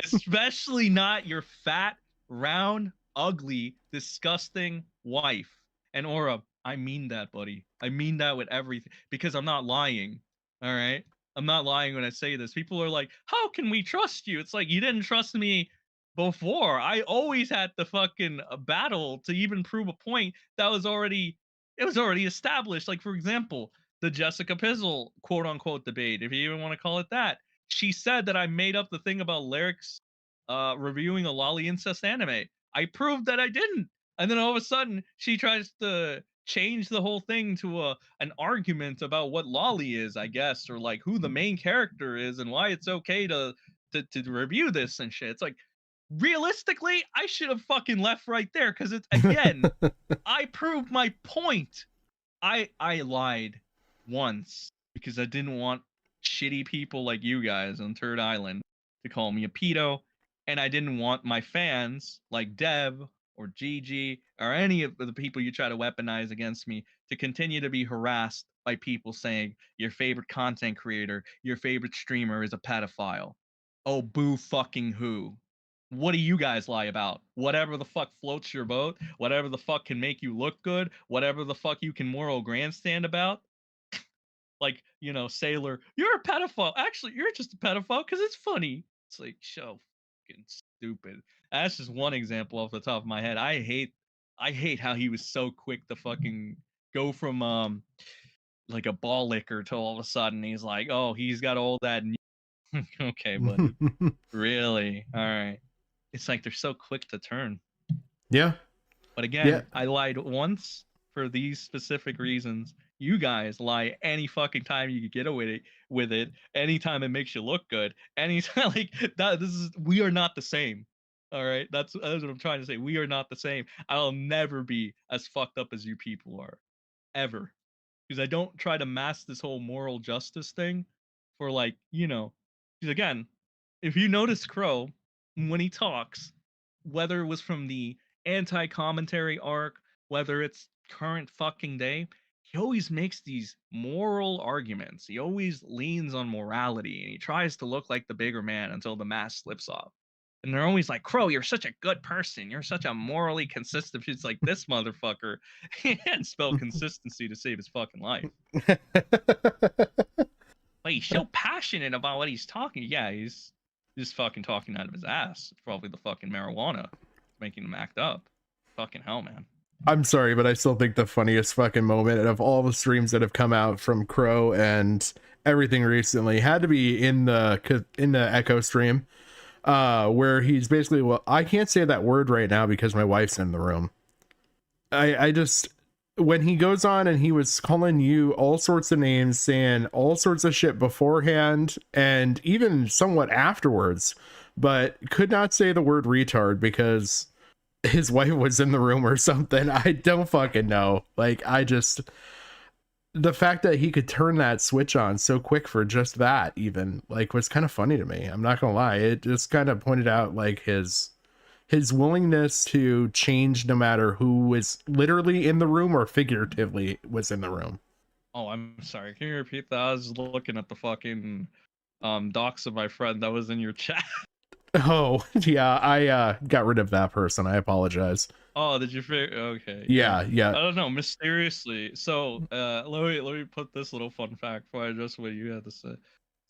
Especially not your fat, round, ugly, disgusting wife. And Aura, I mean that, buddy. I mean that with everything. Because I'm not lying. All right? I'm not lying when I say this. People are like, how can we trust you? It's like, you didn't trust me before. I always had the fucking battle to even prove a point that was already established. Like, for example, the Jessica Pizzle quote unquote debate, if you even want to call it that. She said that I made up the thing about Lerix reviewing a loli incest anime. I proved that I didn't. And then all of a sudden, she tries to change the whole thing to an argument about what loli is, I guess, or like who the main character is and why it's okay to review this and shit. It's like, realistically, I should have fucking left right there because it's, again, I proved my point. I lied once because I didn't want shitty people like you guys on Third Island to call me a pedo, and I didn't want my fans like Dev or Gigi or any of the people you try to weaponize against me to continue to be harassed by people saying your favorite content creator, your favorite streamer is a pedophile. Oh, boo fucking who? What do you guys lie about? Whatever the fuck floats your boat, whatever the fuck can make you look good, whatever the fuck you can moral grandstand about. Like, Sailor, you're a pedophile. Actually, you're just a pedophile because it's funny. It's like, so fucking stupid. That's just one example off the top of my head. I hate how he was so quick to fucking go from like a ball licker to all of a sudden he's like, oh, he's got all that. Okay, buddy. Really? All right. It's like they're so quick to turn. Yeah. But again, Yeah. I lied once for these specific reasons. You guys lie any fucking time you get away with it. Anytime it makes you look good. Anytime like that. We are not the same. All right, that's what I'm trying to say. We are not the same. I'll never be as fucked up as you people are, ever, because I don't try to mask this whole moral justice thing for like because again, if you notice Crow when he talks, whether it was from the anti-commentary arc, whether it's current fucking day, he always makes these moral arguments. He always leans on morality and he tries to look like the bigger man until the mask slips off. And they're always like, Crow, you're such a good person. You're such a morally consistent. It's like, this motherfucker can't spell consistency to save his fucking life. Like, he's so passionate about what he's talking. Yeah, he's just fucking talking out of his ass. It's probably the fucking marijuana making him act up. Fucking hell, man. I'm sorry, but I still think the funniest fucking moment of all the streams that have come out from Crow and everything recently had to be in the Echo stream, where he's basically, well, I can't say that word right now because my wife's in the room. I just, when he goes on and he was calling you all sorts of names, saying all sorts of shit beforehand and even somewhat afterwards, but could not say the word retard because his wife was in the room or something. I don't fucking know. Like, the fact that he could turn that switch on so quick for just that even like was kind of funny to me. I'm not gonna lie. It just kind of pointed out like his willingness to change no matter who was literally in the room or figuratively was in the room. Oh, I'm sorry. Can you repeat that? I was looking at the fucking docs of my friend that was in your chat. Oh, yeah, I got rid of that person. I apologize. Oh, did you figure? Okay. Yeah. I don't know. Mysteriously. So, let me put this little fun fact before I address what you had to say.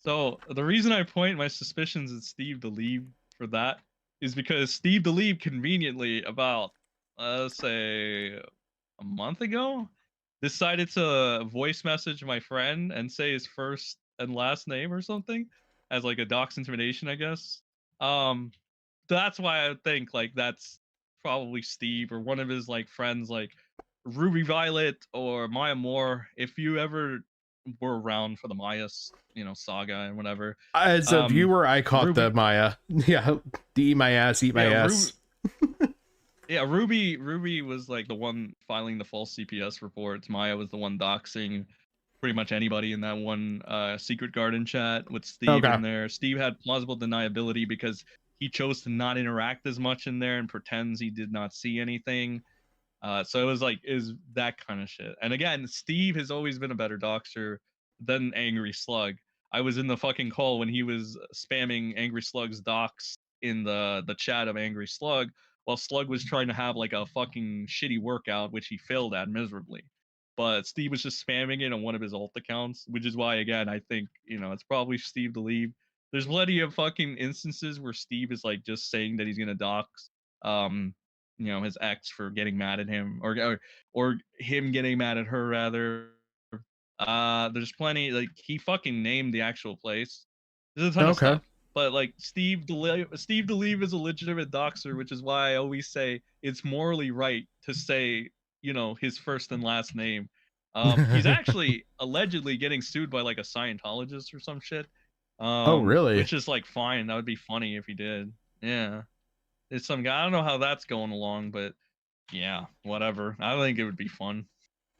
So, the reason I point my suspicions at Steve Deleve for that is because Steve Deleve conveniently about, let's say, a month ago, decided to voice message my friend and say his first and last name or something as like a dox intimidation, I guess. That's why I think like that's probably Steve or one of his like friends like Ruby Violet or Maya Moore. If you ever were around for the Maya, saga and whatever. As a viewer, I caught the Maya. Yeah, the eat my ass, eat my ass. Yeah, Ruby was like the one filing the false CPS reports. Maya was the one doxing pretty much anybody in that one secret garden chat with Steve in there. Steve had plausible deniability because he chose to not interact as much in there and pretends he did not see anything. So it was like, is that kind of shit. And again, Steve has always been a better doxer than Angry Slug. I was in the fucking call when he was spamming Angry Slug's docs in the chat of Angry Slug while Slug was trying to have like a fucking shitty workout, which he failed at miserably. But Steve was just spamming it on one of his alt accounts, which is why, again, I think, it's probably Steve Deleve. There's plenty of fucking instances where Steve is like just saying that he's gonna dox, his ex for getting mad at him, or him getting mad at her rather. There's plenty, like he fucking named the actual place. There's a ton of stuff. But like Steve Deleve is a legitimate doxer, which is why I always say it's morally right to say his first and last name. He's actually allegedly getting sued by like a Scientologist or some shit. Oh, really? Which is like fine. That would be funny if he did. Yeah, it's some guy. I don't know how that's going along, but yeah, whatever. I think it would be fun.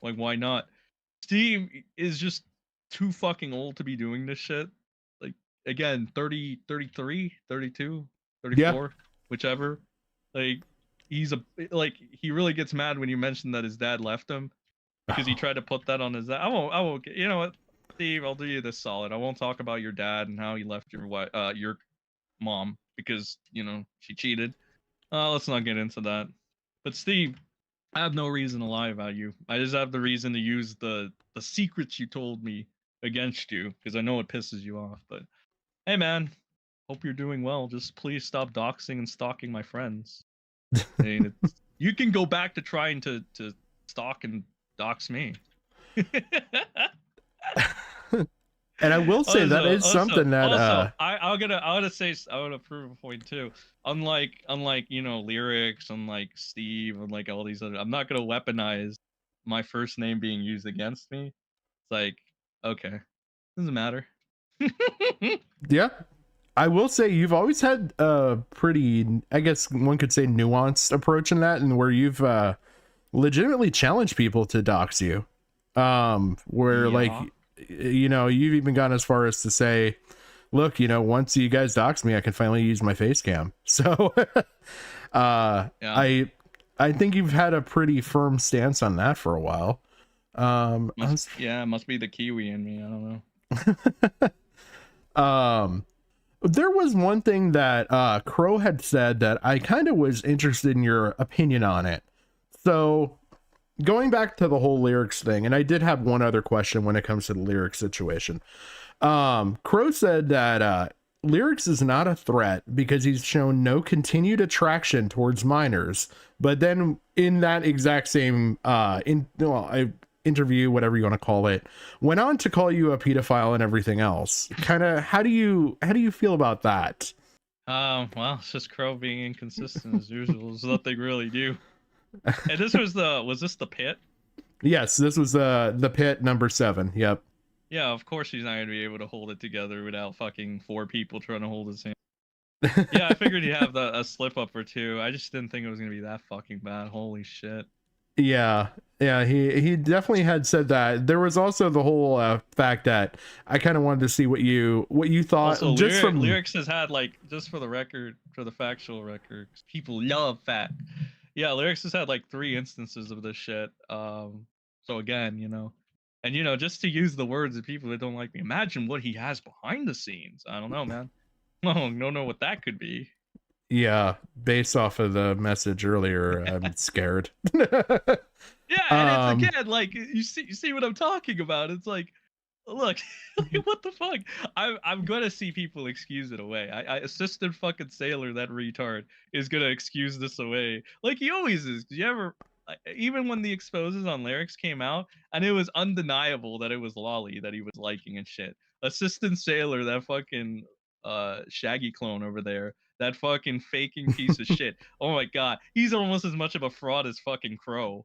Like, why not? Steve is just too fucking old to be doing this shit. Like, again, 30, 33, 32, 34, whichever. Like, he really gets mad when you mention that his dad left him because he tried to put that on his dad. I won't, you know what, Steve, I'll do you this solid. I won't talk about your dad and how he left your mom because, she cheated. Let's not get into that. But Steve, I have no reason to lie about you. I just have the reason to use the secrets you told me against you because I know it pisses you off. But hey, man, hope you're doing well. Just please stop doxing and stalking my friends. I mean, you can go back to trying to stalk and dox me. And I will say that is something that I want to prove a point too. Unlike Lerix, unlike Steve, unlike all these other, I'm not gonna weaponize my first name being used against me. It's like, okay, doesn't matter. Yeah. I will say you've always had a pretty, I guess one could say, nuanced approach in that, and where you've legitimately challenged people to dox you. Where like, you know, you've even gone as far as to say, look, you know, once you guys dox me, I can finally use my face cam. So I think you've had a pretty firm stance on that for a while. Must be the Kiwi in me. I don't know. There was one thing that Crow had said that I kind of was interested in your opinion on it. So going back to the whole Lerix thing, and I did have one other question when it comes to the Lerix situation. Crow said that Lerix is not a threat because he's shown no continued attraction towards minors. But then in that exact same interview, whatever you want to call it, went on to call you a pedophile and everything else. Kind of, how do you feel about that? Well, it's just Crow being inconsistent as usual. There's nothing really new. And this was this the pit? Yes, this was the pit number 7. Yep. Yeah, of course he's not gonna be able to hold it together without fucking 4 people trying to hold his hand. Yeah, I figured he'd have a slip up or two. I just didn't think it was gonna be that fucking bad. Holy shit. Yeah, he definitely had said that. There was also the whole fact that I kind of wanted to see what you thought. Also, just from Lerix has had, like, just for the record, for the factual record, 'cause people love fact. Yeah, Lerix has had like 3 instances of this shit. So again, you know, and you know, just to use the words of people that don't like me, imagine what he has behind the scenes. I don't know, man. Oh, don't know what that could be. Yeah, based off of the message earlier, I'm scared. Yeah, and it's again like you see what I'm talking about. It's like, look, what the fuck? I'm gonna see people excuse it away. Assistant fucking sailor, that retard, is gonna excuse this away, like he always is. You ever, even when the exposes on Lerix came out, and it was undeniable that it was Loli that he was liking and shit. Assistant sailor, that fucking Shaggy clone over there, that fucking faking piece of shit. Oh my god, he's almost as much of a fraud as fucking Crow.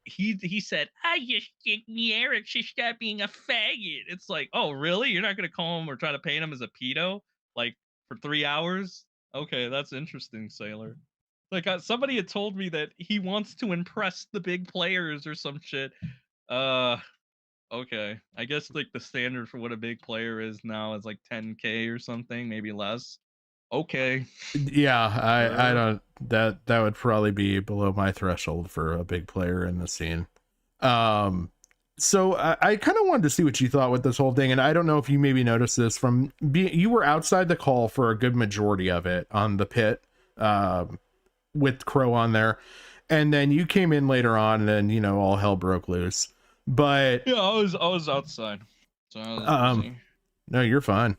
He said, I just think Lerix should stop being a faggot. It's like, oh really? You're not gonna call him or try to paint him as a pedo like for 3 hours? Okay, that's interesting, sailor. Like somebody had told me that he wants to impress the big players or some shit. Okay, I guess like the standard for what a big player is now is like 10K or something, maybe less. Okay. Yeah, I don't, that would probably be below my threshold for a big player in the scene. So I kind of wanted to see what you thought with this whole thing, and I don't know if you maybe noticed this from you were outside the call for a good majority of it on the pit, with Crow on there, and then you came in later on, and then, you know, all hell broke loose. But yeah, I was outside. So I was no, you're fine.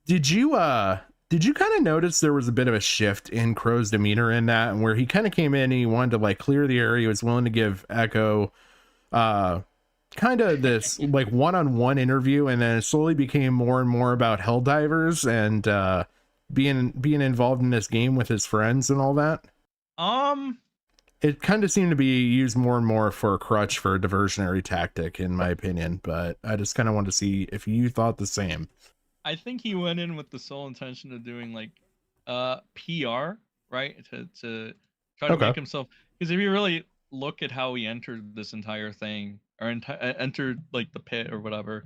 Did you kind of notice there was a bit of a shift in Crow's demeanor in that, and where he kind of came in and he wanted to like clear the air, he was willing to give Echo kind of this like one-on-one interview, and then it slowly became more and more about Helldivers and being involved in this game with his friends and all that? It kind of seemed to be used more and more for a crutch, for a diversionary tactic, in my opinion, but I just kind of wanted to see if you thought the same. I think he went in with the sole intention of doing like PR, right? To try to make himself, because if you really look at how he entered this entire thing, or entered like the pit or whatever,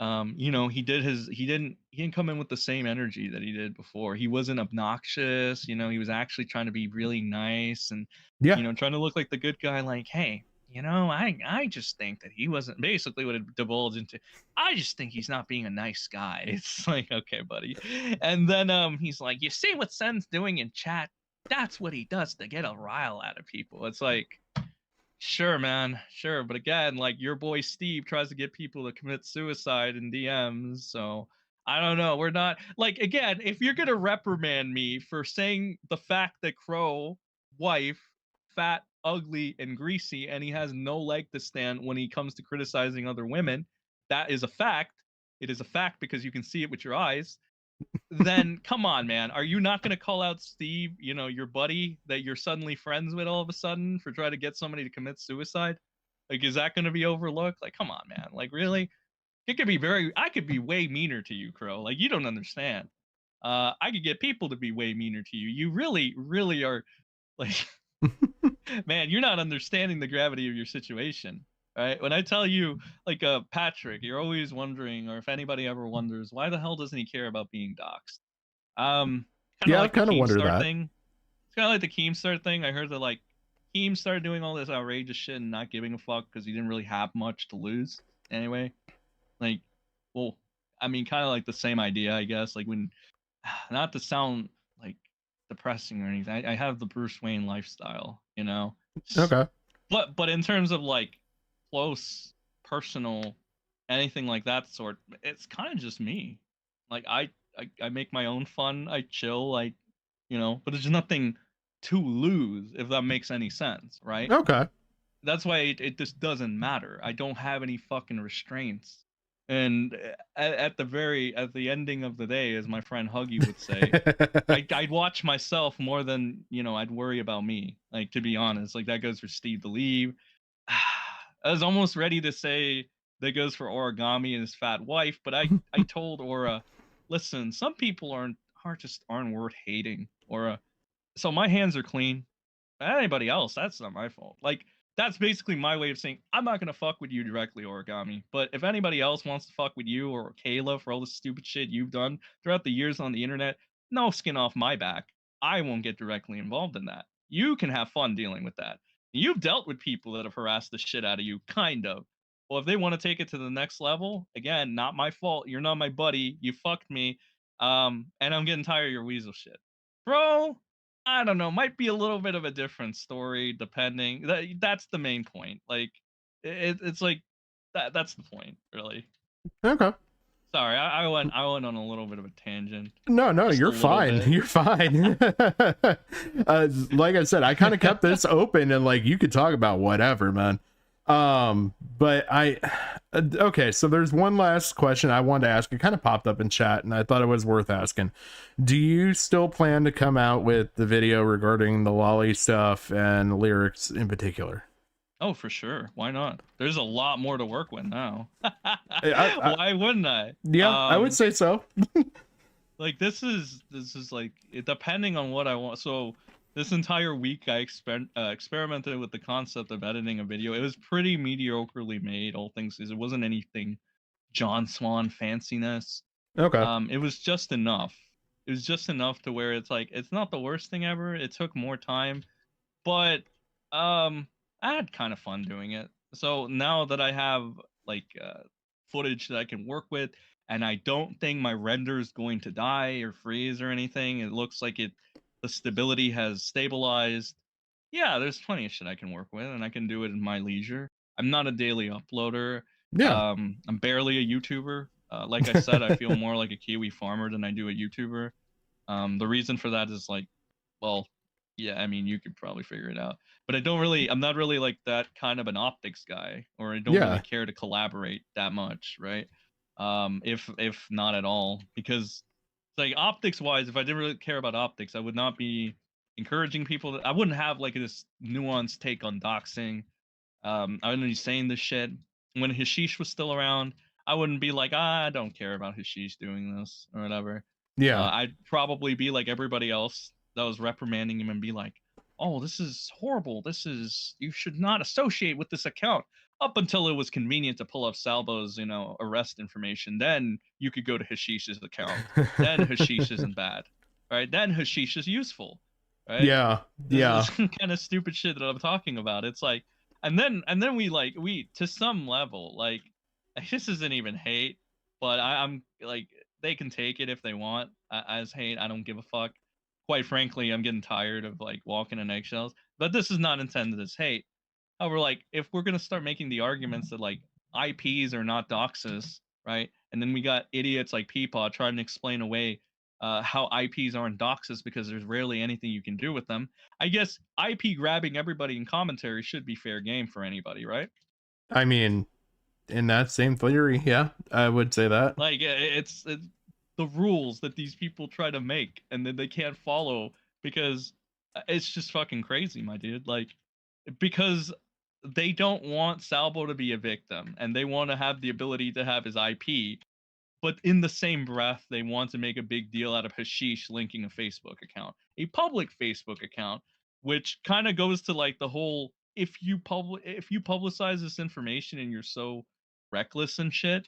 you know, he didn't come in with the same energy that he did before. He wasn't obnoxious, you know, he was actually trying to be really nice and you know, trying to look like the good guy, like, hey, you know, I just think that he wasn't, basically what it divulged into, I just think he's not being a nice guy. It's like, okay, buddy. And then he's like, you see what Sen's doing in chat? That's what he does to get a rile out of people. It's like, sure, man, sure. But again, like, your boy Steve tries to get people to commit suicide in DMs. So I don't know. We're not, like, again, if you're going to reprimand me for saying the fact that Crow, wife, fat, ugly, and greasy, and he has no leg to stand when he comes to criticizing other women, that is a fact. It is a fact because you can see it with your eyes. then come on, man. Are you not gonna call out Steve, you know, your buddy that you're suddenly friends with all of a sudden for trying to get somebody to commit suicide? Like, is that gonna be overlooked? Like, come on, man. Like, really? It could be I could be way meaner to you, Crow. Like, you don't understand. I could get people to be way meaner to you. You really, really are like, man, you're not understanding the gravity of your situation. Right? When I tell you, like, Patrick, you're always wondering, or if anybody ever wonders, why the hell doesn't he care about being doxxed? Kind of Yeah, I've like the kind of wondered Keemstar that. thing. It's kind of like the Keemstar thing. I heard that, like, Keem started doing all this outrageous shit and not giving a fuck because he didn't really have much to lose anyway. Like, well, I mean, kind of like the same idea, I guess. Like, when, not to sound like depressing or anything, I have the Bruce Wayne lifestyle, you know. Okay. But in terms of like close, personal, anything like that sort, it's kind of just me. Like, I make my own fun. I chill, like, you know. But there's nothing to lose, if that makes any sense, right? Okay. That's why it just doesn't matter. I don't have any fucking restraints. And at the ending of the day, as my friend Huggy would say, I'd watch myself more than, you know, I'd worry about me. Like, to be honest, like, that goes for Steve to leave. I was almost ready to say that goes for Origami and his fat wife, but I told Aura, listen, some people aren't worth hating. Aura, so my hands are clean. Anybody else, that's not my fault. Like, that's basically my way of saying I'm not gonna fuck with you directly, Origami. But if anybody else wants to fuck with you or Kayla for all the stupid shit you've done throughout the years on the internet, no skin off my back. I won't get directly involved in that. You can have fun dealing with that. You've dealt with people that have harassed the shit out of you, kind of. Well, if they want to take it to the next level, again, not my fault. You're not my buddy. You fucked me. And I'm getting tired of your weasel shit. Bro, I don't know, might be a little bit of a different story depending. That's the main point. Like, it's like that's the point, really. Okay. Sorry, I went on a little bit of a tangent. No, Just a you're little fine. bit. You're fine. Like I said, I kind of kept this open and like you could talk about whatever, man. But okay, so there's one last question I wanted to ask. It kind of popped up in chat and I thought it was worth asking. Do you still plan to come out with the video regarding the Loli stuff and Lerix in particular? Oh, for sure. Why not? There's a lot more to work with now. I Why wouldn't I? Yeah, I would say so. Like, this is like, depending on what I want. So this entire week I experimented with the concept of editing a video. It was pretty mediocrely made, all things. It wasn't anything John Swan fanciness. Okay. It was just enough. It was just enough to where it's like, it's not the worst thing ever. It took more time, but I had kind of fun doing it. So now that I have like footage that I can work with, and I don't think my render is going to die or freeze or anything, it looks like the stability has stabilized. Yeah, there's plenty of shit I can work with, and I can do it in my leisure. I'm not a daily uploader. Yeah. I'm barely a YouTuber. Like I said, I feel more like a Kiwi farmer than I do a YouTuber. The reason for that is like, well, yeah, I mean, you could probably figure it out. But I'm not really like that kind of an optics guy, or I don't really care to collaborate that much, right? If not at all, because like, optics wise, if I didn't really care about optics, I would not be encouraging people I wouldn't have like this nuanced take on doxing. I wouldn't be saying this shit. When Hashish was still around, I wouldn't be like, I don't care about Hashish doing this or whatever. Yeah. I'd probably be like everybody else that was reprimanding him and be like, oh, this is horrible. You should not associate with this account. Up until it was convenient to pull up Salvo's, you know, arrest information. Then you could go to Hashish's account. Then Hashish isn't bad, right? Then Hashish is useful, right? Yeah. This is kind of stupid shit that I'm talking about. It's like, and then we to some level, like, this isn't even hate, but I'm like, they can take it if they want as hate. I don't give a fuck. Quite frankly, I'm getting tired of like walking in eggshells. But this is not intended as hate. However, like, if we're gonna start making the arguments that like IPs are not doxes, right? And then we got idiots like Peepaw trying to explain away how IPs aren't doxes because there's rarely anything you can do with them. I guess IP grabbing everybody in commentary should be fair game for anybody, right? I mean, in that same theory, yeah, I would say that. Like, it's the the rules that these people try to make and then they can't follow because it's just fucking crazy, my dude. Like, because they don't want Salvo to be a victim and they want to have the ability to have his IP, but in the same breath, they want to make a big deal out of Hashish linking a Facebook account, a public Facebook account, which kind of goes to like the whole if you publicize this information and you're so reckless and shit,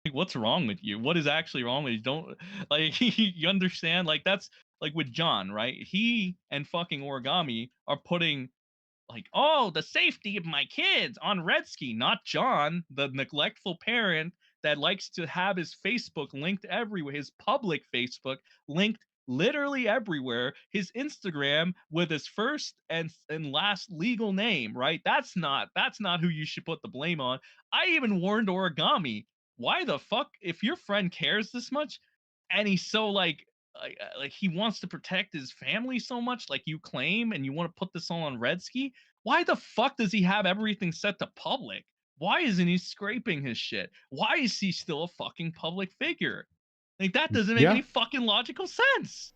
like what's wrong with you? What is actually wrong with you? Don't like you understand? Like that's like with John, right? He and fucking Origami are putting like, oh, the safety of my kids on Redski, not John, the neglectful parent that likes to have his Facebook linked everywhere, his public Facebook linked literally everywhere, his Instagram with his first and last legal name, right? That's not who you should put the blame on. I even warned Origami, why the fuck, if your friend cares this much and he's so like he wants to protect his family so much, like you claim, and you want to put this all on Redski, why the fuck does he have everything set to public? Why isn't he scraping his shit? Why is he still a fucking public figure? Like that doesn't make any fucking logical sense.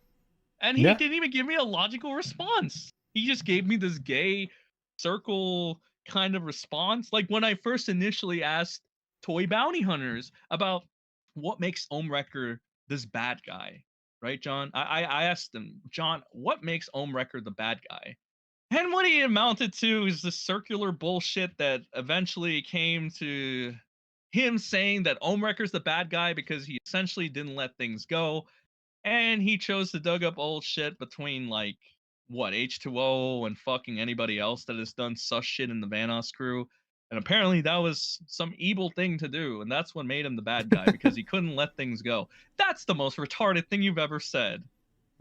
And he didn't even give me a logical response. He just gave me this gay circle kind of response. Like when I first initially asked Toy Bounty Hunters about what makes Omwrecker this bad guy, right, John? I asked him, John, what makes Omwrecker the bad guy? And what he amounted to is this circular bullshit that eventually came to him saying that Omwrecker's the bad guy because he essentially didn't let things go. And he chose to dug up old shit between, like, what, H2O and fucking anybody else that has done sus shit in the Vanoss crew. And apparently that was some evil thing to do. And that's what made him the bad guy because he couldn't let things go. That's the most retarded thing you've ever said.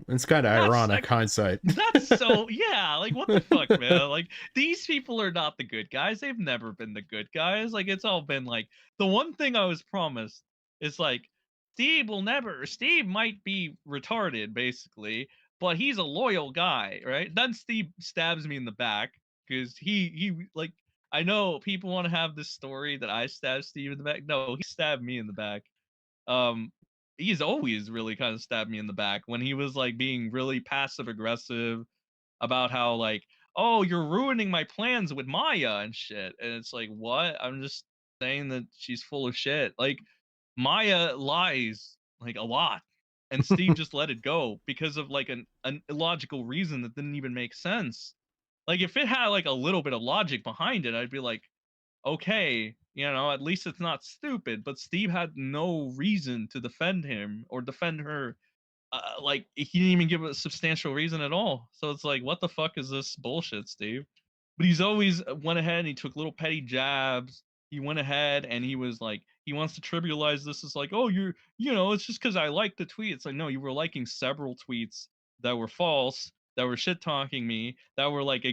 It's kind of ironic hindsight. That's so, yeah, like, what the fuck, man? Like, these people are not the good guys. They've never been the good guys. Like, it's all been, like, the one thing I was promised is, like, Steve might be retarded, basically, but he's a loyal guy, right? Then Steve stabs me in the back, because he, like, I know people want to have this story that I stabbed Steve in the back. No, he stabbed me in the back. He's always really kind of stabbed me in the back when he was like being really passive aggressive about how like, oh, you're ruining my plans with Maya and shit. And it's like, what? I'm just saying that she's full of shit. Like Maya lies like a lot. And Steve just let it go because of like an illogical reason that didn't even make sense. Like if it had like a little bit of logic behind it, I'd be like, okay, you know, at least it's not stupid. But Steve had no reason to defend him or defend her. Like he didn't even give a substantial reason at all. So it's like, what the fuck is this bullshit, Steve? But he's always went ahead and he took little petty jabs. He went ahead and he was like, he wants to trivialize this as like, oh, you know, it's just because I like the tweet. It's like, no, you were liking several tweets that were false, that were shit talking me, that were like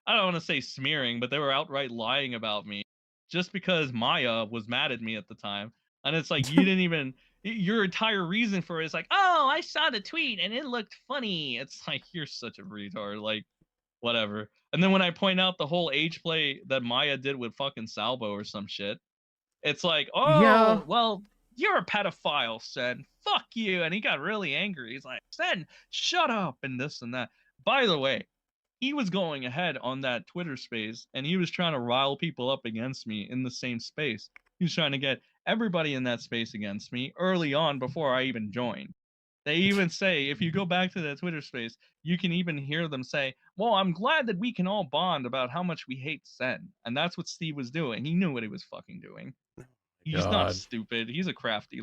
I don't want to say smearing, but they were outright lying about me just because Maya was mad at me at the time. And it's like, you didn't even, your entire reason for it is like, oh, I saw the tweet and it looked funny. It's like, you're such a retard, like, whatever. And then when I point out the whole age play that Maya did with fucking Salvo or some shit, it's like, oh, Yeah. well, you're a pedophile, Sen. Fuck you. And he got really angry. He's like, Sen, shut up, and this and that. By the way, he was going ahead on that Twitter space and he was trying to rile people up against me in the same space. He was trying to get everybody in that space against me early on before I even joined. They even say, if you go back to that Twitter space, you can even hear them say, well, I'm glad that we can all bond about how much we hate Sen. And that's what Steve was doing. He knew what he was fucking doing. He's not stupid. He's a crafty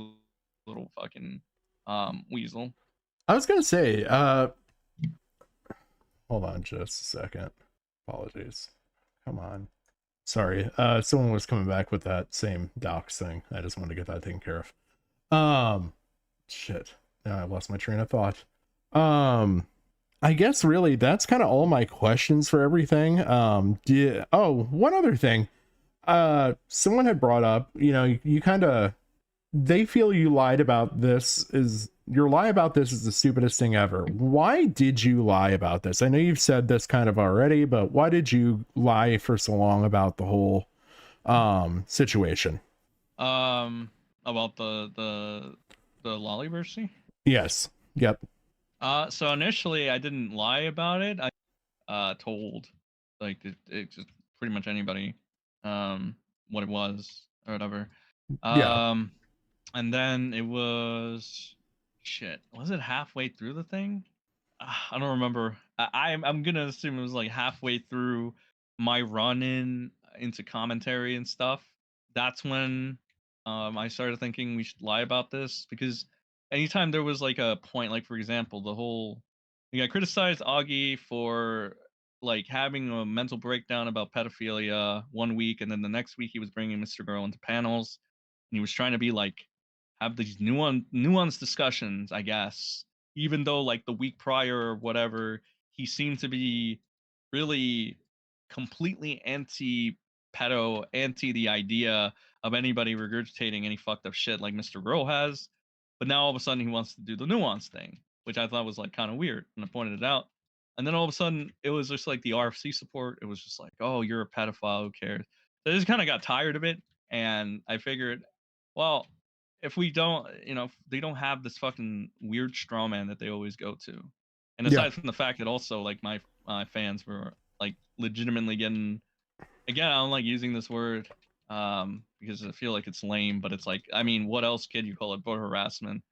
little fucking weasel. I was gonna say, hold on just a second. Apologies. Come on. Sorry. Someone was coming back with that same docs thing. I just wanted to get that taken care of. Shit. Now I lost my train of thought. I guess really that's kind of all my questions for everything. Oh, one other thing. Someone had brought up, you know, you kind of, they feel you lied about this your lie about this is the stupidest thing ever. Why did you lie about this? I know you've said this kind of already, but why did you lie for so long about the whole situation? About the The Loliversy? Yes. Yep. So initially I didn't lie about it. I told like it just pretty much anybody what it was or whatever. Yeah. And then it was shit. Was it halfway through the thing? I don't remember. I'm gonna assume it was like halfway through my run into commentary and stuff. That's when I started thinking we should lie about this, because anytime there was like a point, like for example, the whole I criticized Augie for like having a mental breakdown about pedophilia one week, and then the next week he was bringing Mr. Girl into panels, and he was trying to be like have these nuanced discussions, I guess, even though like the week prior or whatever, he seemed to be really completely anti pedo, anti the idea of anybody regurgitating any fucked up shit like Mr. Grohl has. But now all of a sudden he wants to do the nuance thing, which I thought was like kind of weird, and I pointed it out. And then all of a sudden it was just like the RFC support. It was just like, oh, you're a pedophile, who cares? So I just kind of got tired of it, and I figured, well, if we don't, if they don't have this fucking weird straw man that they always go to, and Yeah. aside from the fact that also like my fans were like legitimately getting, again, I don't like using this word because I feel like it's lame, but it's like, I mean, what else could you call it but harassment?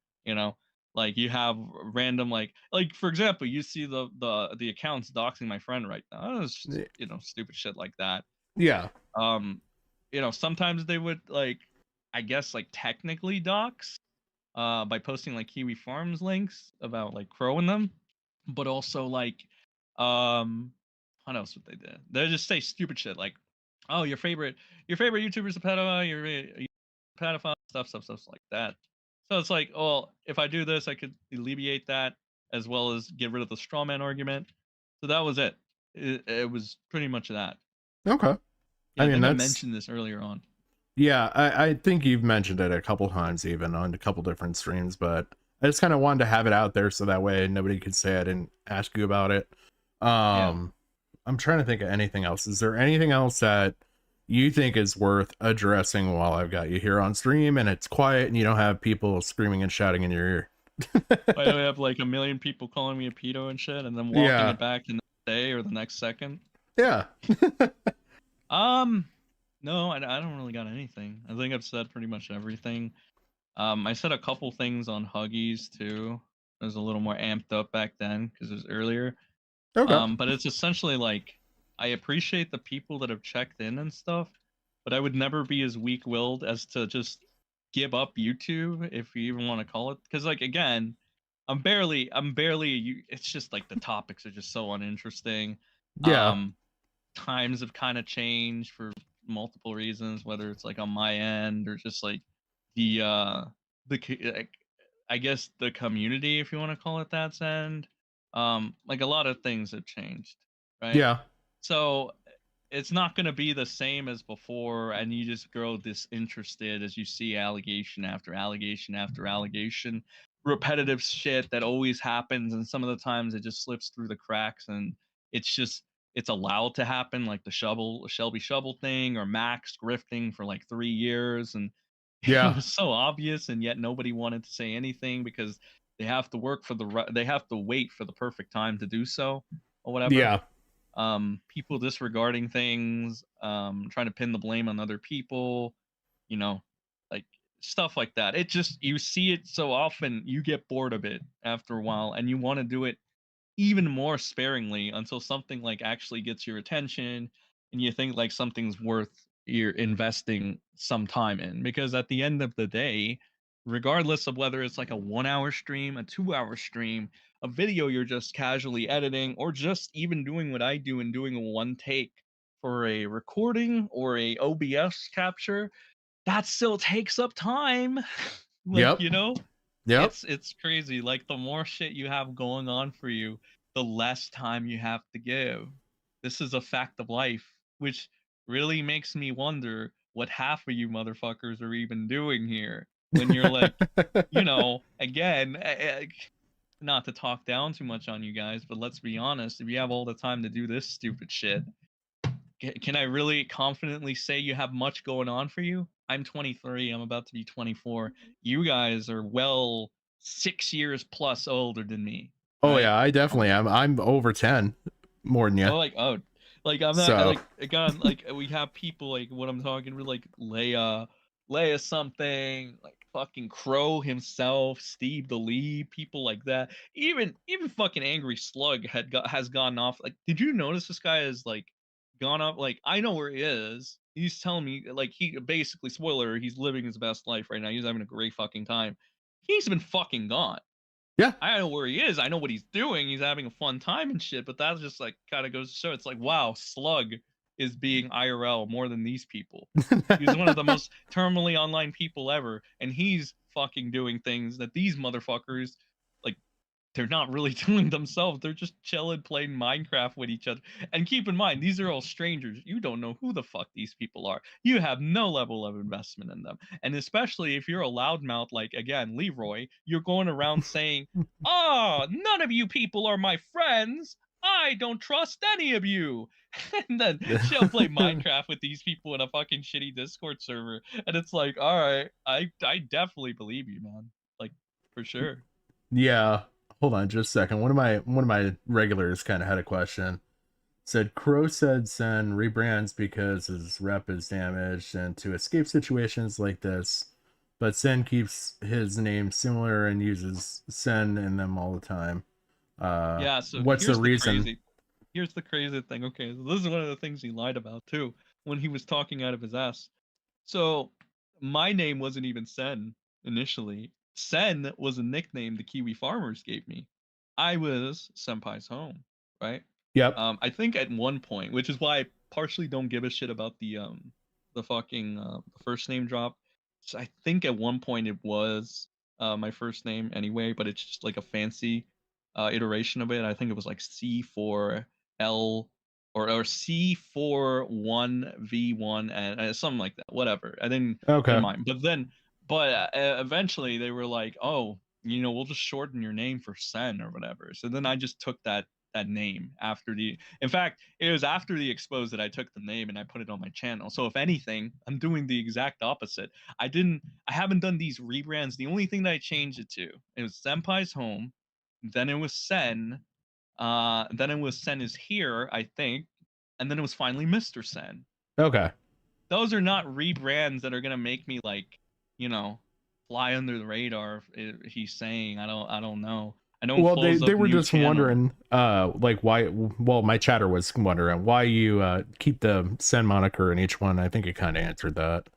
Like you have random like for example, you see the accounts doxing my friend right now. It's just, stupid shit like that. Yeah. Sometimes they would like, I guess like technically dox by posting like Kiwi Farms links about like crowing them, but also like what else would they do? They just say stupid shit like, oh, your favorite YouTuber's a pedophile, you're a pedophile, stuff like that. So it's like, well, if I do this, I could alleviate that as well as get rid of the straw man argument. So that was it. It was pretty much that. Okay. Yeah, I mean, think I that's mentioned this earlier on. yeah. I think you've mentioned it a couple times, even on a couple different streams, but I just kind of wanted to have it out there so that way nobody could say I didn't ask you about it. I'm trying to think of anything else. Is there anything else that you think is worth addressing while I've got you here on stream and it's quiet and you don't have people screaming and shouting in your ear? I have like a million people calling me a pedo and shit, and then walking it back the next day or the next second. Yeah. No, I don't really got anything. I think I've said pretty much everything. I said a couple things on Huggies too. It was a little more amped up back then because it was earlier. Okay. But it's essentially like, I appreciate the people that have checked in and stuff, but I would never be as weak-willed as to just give up YouTube, if you even want to call it. Because like, again, I'm barely it's just like the topics are just so uninteresting. Yeah. Times have kind of changed for multiple reasons, whether it's like on my end or just like the I guess the community, if you want to call it that's end. Like a lot of things have changed, right? Yeah. So it's not going to be the same as before, and you just grow disinterested as you see allegation after allegation after allegation, repetitive shit that always happens, and some of the times it just slips through the cracks, and it's allowed to happen, like the Shelby Shovel thing, or Max grifting for like 3 years, and Yeah. it was so obvious, and yet nobody wanted to say anything because they have to they have to wait for the perfect time to do so, or whatever. Yeah. People disregarding things, trying to pin the blame on other people, like stuff like that. It just, you see it so often, you get bored of it after a while, and you want to do it even more sparingly until something like actually gets your attention and you think like something's worth you're investing some time in. Because at the end of the day, regardless of whether it's like a 1-hour stream, a 2-hour stream, a video you're just casually editing, or just even doing what I do and doing a one take for a recording or a OBS capture, that still takes up time. Yep. Yep. It's crazy. Like the more shit you have going on for you, the less time you have to give. This is a fact of life, which really makes me wonder what half of you motherfuckers are even doing here. When you're like, again, not to talk down too much on you guys, but let's be honest, if you have all the time to do this stupid shit, can I really confidently say you have much going on for you? I'm 23. I'm about to be 24. You guys are well 6 years plus older than me. Oh Right? yeah, I definitely am. I'm over 10, more than you. Oh, like I'm not So like again like we have people like what I'm talking with like Leia something like fucking Crow himself, Steve the Lead, people like that. Even fucking Angry Slug has gone off. Like, did you notice this guy has like gone up? Like, I know where he is. He's telling me like he basically spoiler. He's living his best life right now. He's having a great fucking time. He's been fucking gone. yeah. I know where he is. I know what he's doing. He's having a fun time and shit. But that just like kind of goes to show. It's like, wow, Slug is being IRL more than these people. He's one of the most terminally online people ever, and he's fucking doing things that these motherfuckers like. They're not really doing themselves. They're just chilling, playing Minecraft with each other. And keep in mind, these are all strangers. You don't know who the fuck these people are. You have no level of investment in them. And especially if you're a loudmouth like, again, Leroy, you're going around saying, oh, none of you people are my friends. I don't trust any of you. And then she'll play Minecraft with these people in a fucking shitty Discord server. And it's like, all right, I definitely believe you, man. Like, for sure. Yeah. Hold on just a second. One of my regulars kind of had a question. Said Crow said Sen rebrands because his rep is damaged and to escape situations like this, but Sen keeps his name similar and uses Sen in them all the time. Yeah, so What's the reason? Here's the crazy thing. Okay, so this is one of the things he lied about too when he was talking out of his ass. So my name wasn't even Sen initially. Sen was a nickname the Kiwi farmers gave me. I was SenpaIsHome, right? Yep. I think at one point, which is why I partially don't give a shit about the fucking the first name drop. So I think at one point it was my first name anyway, but it's just like a fancy iteration of it. I think it was like C4L or C41V1 and something like that. Whatever. I didn't Okay. mind. But eventually they were like, oh, you know, we'll just shorten your name for Sen or whatever. So then I just took that name after in fact it was after the expose that I took the name and I put it on my channel. So if anything, I'm doing the exact opposite. I haven't done these rebrands. The only thing that I changed it to, it was SenpaIsHome, then it was Sen, then it was Sen is here, I think, and then it was finally Mr. Sen. Okay. Those are not rebrands that are gonna make me like, you know, fly under the radar. He's saying I don't know. I don't Well, close they up were new just channels. wondering, like why. Well, my chatter was wondering why you keep the Sen moniker in each one. I think it kind of answered that.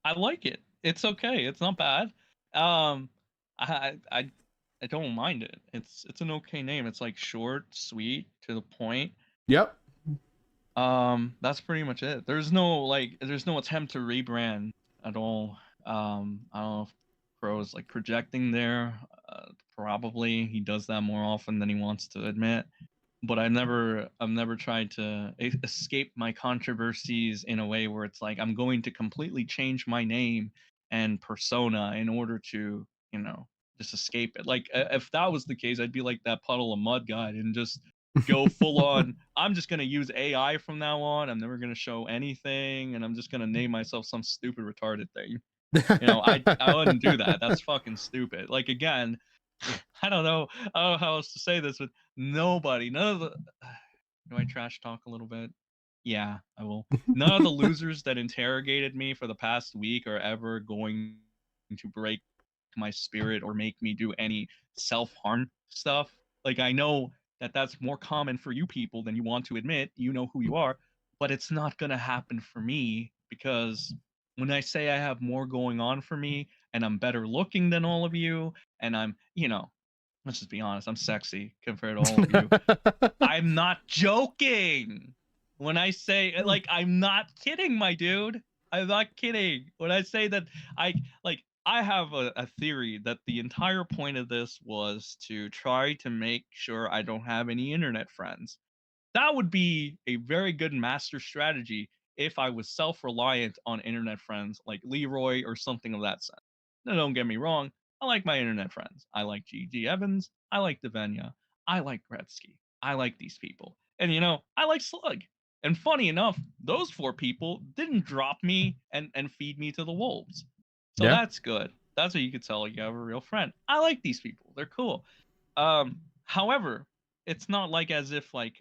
I like it. It's okay. It's not bad. I don't mind it. It's an okay name. It's like short, sweet, to the point. Yep. That's pretty much it. There's no attempt to rebrand at all. I don't know if Crow's like projecting there. Probably he does that more often than he wants to admit. But I've never tried to escape my controversies in a way where it's like I'm going to completely change my name and persona in order to, you know, just escape it. Like if that was the case, I'd be like that Puddle of Mud guy and just go full on. I'm just gonna use AI from now on. I'm never gonna show anything, and I'm just gonna name myself some stupid retarded thing. You know, I wouldn't do that. That's fucking stupid. Like again, I don't know how else to say this, but none of the. Do I trash talk a little bit? Yeah, I will. None of the losers that interrogated me for the past week are ever going to break my spirit or make me do any self-harm stuff. Like I know that that's more common for you people than you want to admit. You know who you are, but it's not going to happen for me because when I say I have more going on for me and I'm better looking than all of you and I'm, you know, let's just be honest, I'm sexy compared to all of you. I'm not joking. When I say like I'm not kidding, my dude. I'm not kidding. When I say that I have a theory that the entire point of this was to try to make sure I don't have any internet friends. That would be a very good master strategy if I was self-reliant on internet friends like Leroy or something of that sense. Now, don't get me wrong. I like my internet friends. I like GG Evans. I like Devenya. I like Gretzky. I like these people. And you know, I like Slug. And funny enough, those 4 people didn't drop me and feed me to the wolves. So Yeah. that's good. That's what you could tell you have a real friend. I like these people. They're cool. However, it's not like as if like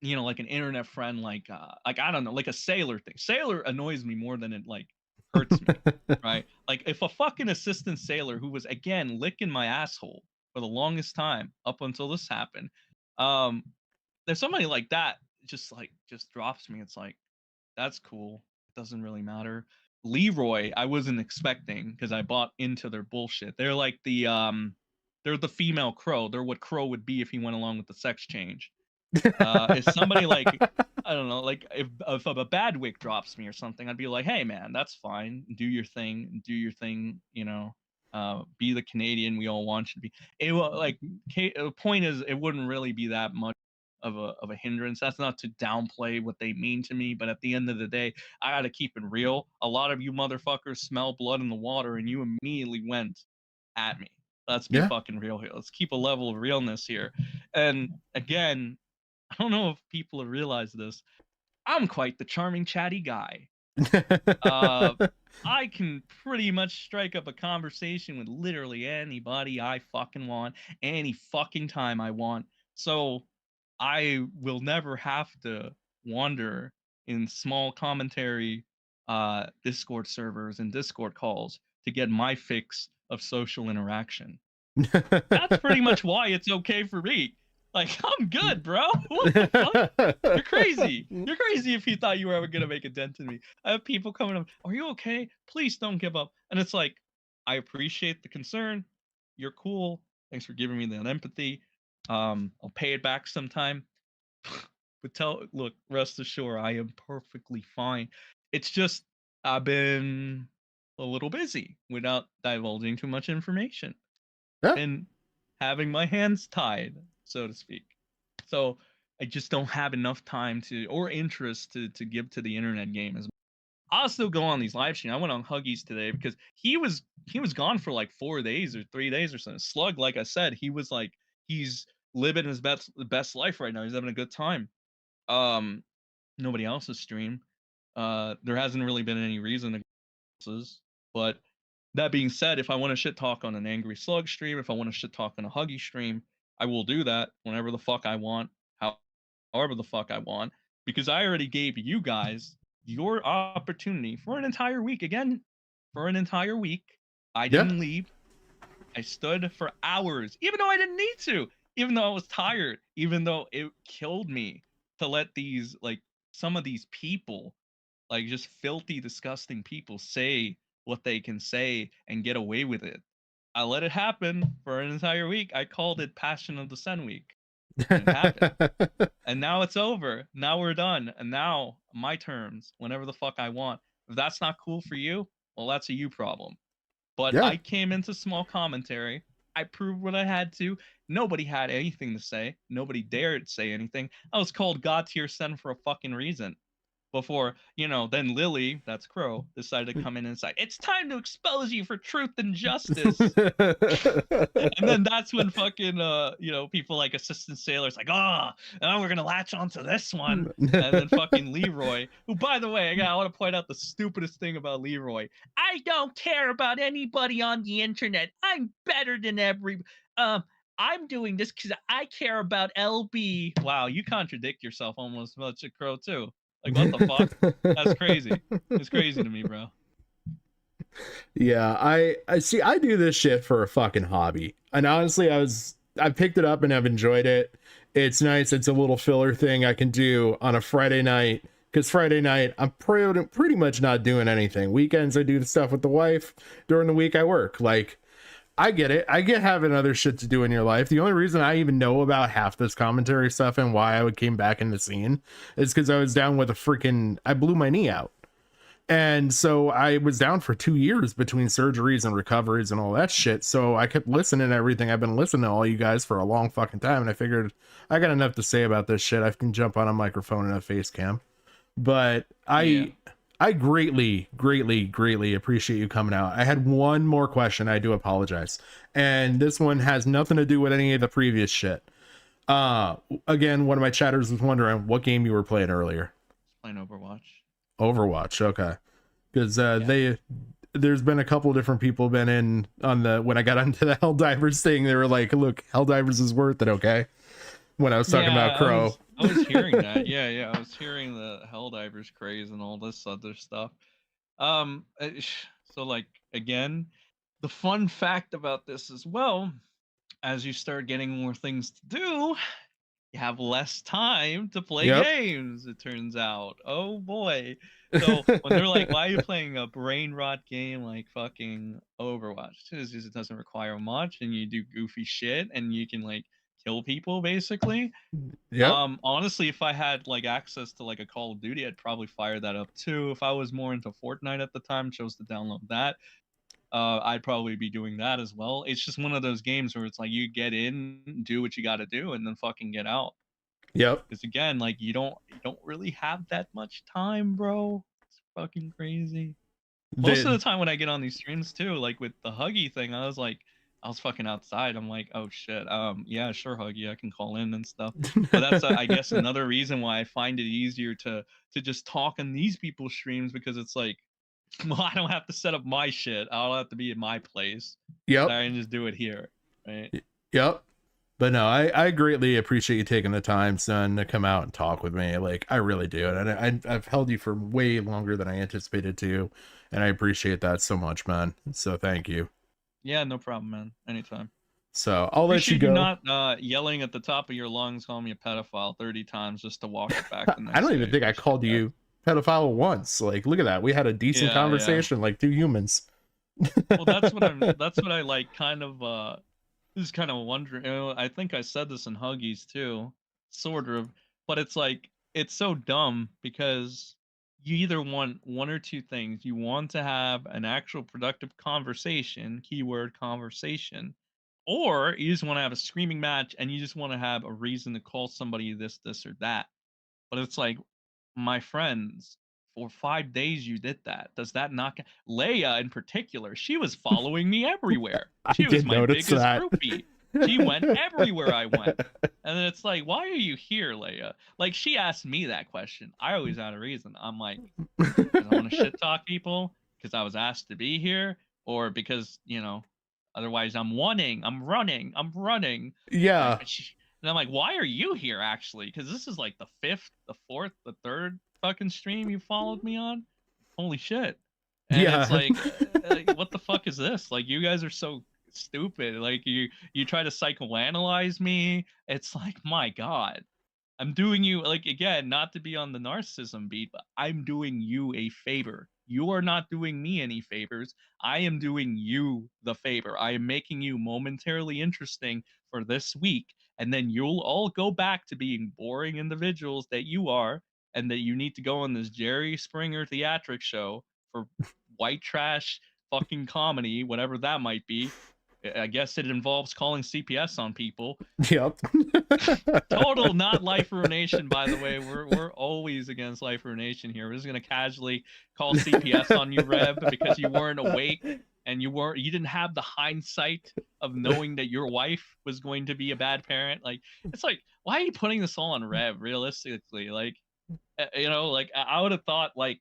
you know, like an internet friend, like I don't know, like a sailor thing. Sailor annoys me more than it like hurts me, right? Like if a fucking assistant sailor who was again licking my asshole for the longest time up until this happened, there's somebody like that just drops me. It's like, that's cool. It doesn't really matter. Leroy, I wasn't expecting because I bought into their bullshit. They're like they're the female Crow. They're what Crow would be if he went along with the sex change. If somebody like I don't know, like if a bad wick drops me or something, I'd be like, hey man, that's fine. Do your thing, you know. Be the Canadian we all want you to be. It like the point is, it wouldn't really be that much of a hindrance. That's not to downplay what they mean to me, but at the end of the day, I gotta keep it real. A lot of you motherfuckers smell blood in the water, and you immediately went at me. Let's be fucking real here. Let's keep a level of realness here. And again, I don't know if people have realized this. I'm quite the charming, chatty guy. I can pretty much strike up a conversation with literally anybody I fucking want, any fucking time I want. So I will never have to wander in small commentary Discord servers and Discord calls to get my fix of social interaction. That's pretty much why it's okay for me. Like, I'm good, bro. What the fuck? You're crazy. You're crazy if you thought you were ever gonna make a dent in me. I have people coming up, are you okay? Please don't give up. And it's like, I appreciate the concern. You're cool. Thanks for giving me that empathy. I'll pay it back sometime. But look, rest assured, I am perfectly fine. It's just I've been a little busy without divulging too much information. Yeah. And having my hands tied, so to speak. So I just don't have enough time or interest to give to the internet game as much. I'll still go on these live streams. I went on Huggies today because he was gone for like 4 days or 3 days or something. Slug, like I said, he's living his best life right now. He's having a good time. Nobody else's stream. There hasn't really been any reason to, but that being said, if I want to shit talk on an Angry Slug stream, if I want to shit talk on a Huggy stream, I will do that whenever the fuck I want, however the fuck I want, because I already gave you guys your opportunity for an entire week. Again, for an entire week, I didn't leave. I stood for hours, even though I didn't need to, even though I was tired, even though it killed me to let these, like, some of these people, like, just filthy, disgusting people say what they can say and get away with it. I let it happen for an entire week. I called it Passion of the Sen week. And it happened. And now it's over. Now we're done. And now my terms, whenever the fuck I want. If that's not cool for you, well, that's a you problem. But I came into small commentary. I proved what I had to. Nobody had anything to say. Nobody dared say anything. I was called God tier Sen for a fucking reason. Before, then Lily, that's Crow, decided to come in and say, it's time to expose you for truth and justice. And then that's when fucking, people like Assistant Sailor's like, now we're going to latch onto this one. And then fucking Leroy, who, by the way, I want to point out the stupidest thing about Leroy. I don't care about anybody on the internet. I'm better than I'm doing this because I care about LB. Wow, you contradict yourself almost as much as Crow, too. Like, what the fuck? That's crazy. It's crazy to me, bro. Yeah, I see. I do this shit for a fucking hobby, and honestly, I picked it up and I've enjoyed it. It's nice. It's a little filler thing I can do on a Friday night, because Friday night I'm pretty much not doing anything. Weekends I do the stuff with the wife. During the week I work. Like, I get it. I get having other shit to do in your life. The only reason I even know about half this commentary stuff and why I came back in the scene is because I was down with I blew my knee out. And so I was down for 2 years between surgeries and recoveries and all that shit. So I kept listening to everything. I've been listening to all you guys for a long fucking time. And I figured I got enough to say about this shit. I can jump on a microphone and a face cam. But I greatly appreciate you coming out. I had one more question. I do apologize. And this one has nothing to do with any of the previous shit. Again, one of my chatters was wondering what game you were playing earlier. Playing Overwatch. Overwatch, okay. Because there's been a couple different people been in on the when I got onto the Helldivers thing, they were like, look, Helldivers is worth it, okay? When I was talking about Crow. I was hearing that. Yeah, I was hearing the Helldivers craze and all this other stuff. So like again, the fun fact about this as well, as you start getting more things to do, you have less time to play games, it turns out. Oh boy. So when they're like, why are you playing a brain rot game like fucking Overwatch? It's just, it doesn't require much and you do goofy shit and you can like kill people basically. Honestly, if I had like access to like a Call of Duty, I'd probably fire that up too. If I was more into Fortnite at the time, chose to download that, I'd probably be doing that as well. It's just one of those games where it's like you get in, do what you got to do, and then fucking get out. Because again, like you don't really have that much time, bro. It's fucking crazy. Most of the time when I get on these streams too, like with the Huggy thing, I was fucking outside. I'm like, oh shit, yeah, sure, Huggy, I can call in and stuff. But that's I guess another reason why I find it easier to just talk on these people's streams, because it's like, well, I don't have to set up my shit. I don't have to be in my place. I can just do it here, right? But no, I greatly appreciate you taking the time, son, to come out and talk with me. Like, I really do. And I've held you for way longer than I anticipated to. And I appreciate that so much, man. So thank you. Yeah, no problem, man. Anytime. So I'll let you go. Not yelling at the top of your lungs, calling me a pedophile 30 times just to walk it back the next I don't even day. think I called you pedophile once. Like, look at that. We had a decent conversation like two humans. Well, that's what I like kind of just kind of wondering. You know, I think I said this in Huggies too, sort of, but it's like it's so dumb because you either want one or two things. You want to have an actual productive conversation, keyword conversation, or you just want to have a screaming match and you just want to have a reason to call somebody this, or that. But it's like, my friends, for 5 days you did that. Does that not Leia in particular, she was following me everywhere. She was my biggest groupie. She went everywhere I went. And then it's like, why are you here, Leia? Like, she asked me that question. I always had a reason. I'm like, because I want to shit talk people, because I was asked to be here, or because, you know, otherwise I'm running. Yeah. And I'm like, why are you here, actually? Because this is like the 5th, the 4th, the 3rd fucking stream you followed me on. Holy shit. And it's like, what the fuck is this? Like, you guys are so stupid. Like, you try to psychoanalyze me. It's like, my God. I'm doing you, like, again, not to be on the narcissism beat, but I'm doing you a favor. You are not doing me any favors. I am doing you the favor. I am making you momentarily interesting for this week. And then you'll all go back to being boring individuals that you are, and that you need to go on this Jerry Springer theatric show for white trash fucking comedy, whatever that might be. I guess it involves calling CPS on people. Total not life ruination, by the way. We're always against life ruination here. We're just gonna casually call CPS on you, Reb, because you weren't awake and you didn't have the hindsight of knowing that your wife was going to be a bad parent. Like, it's like, why are you putting this all on Reb? Realistically, like, you know, like, I would have thought, like,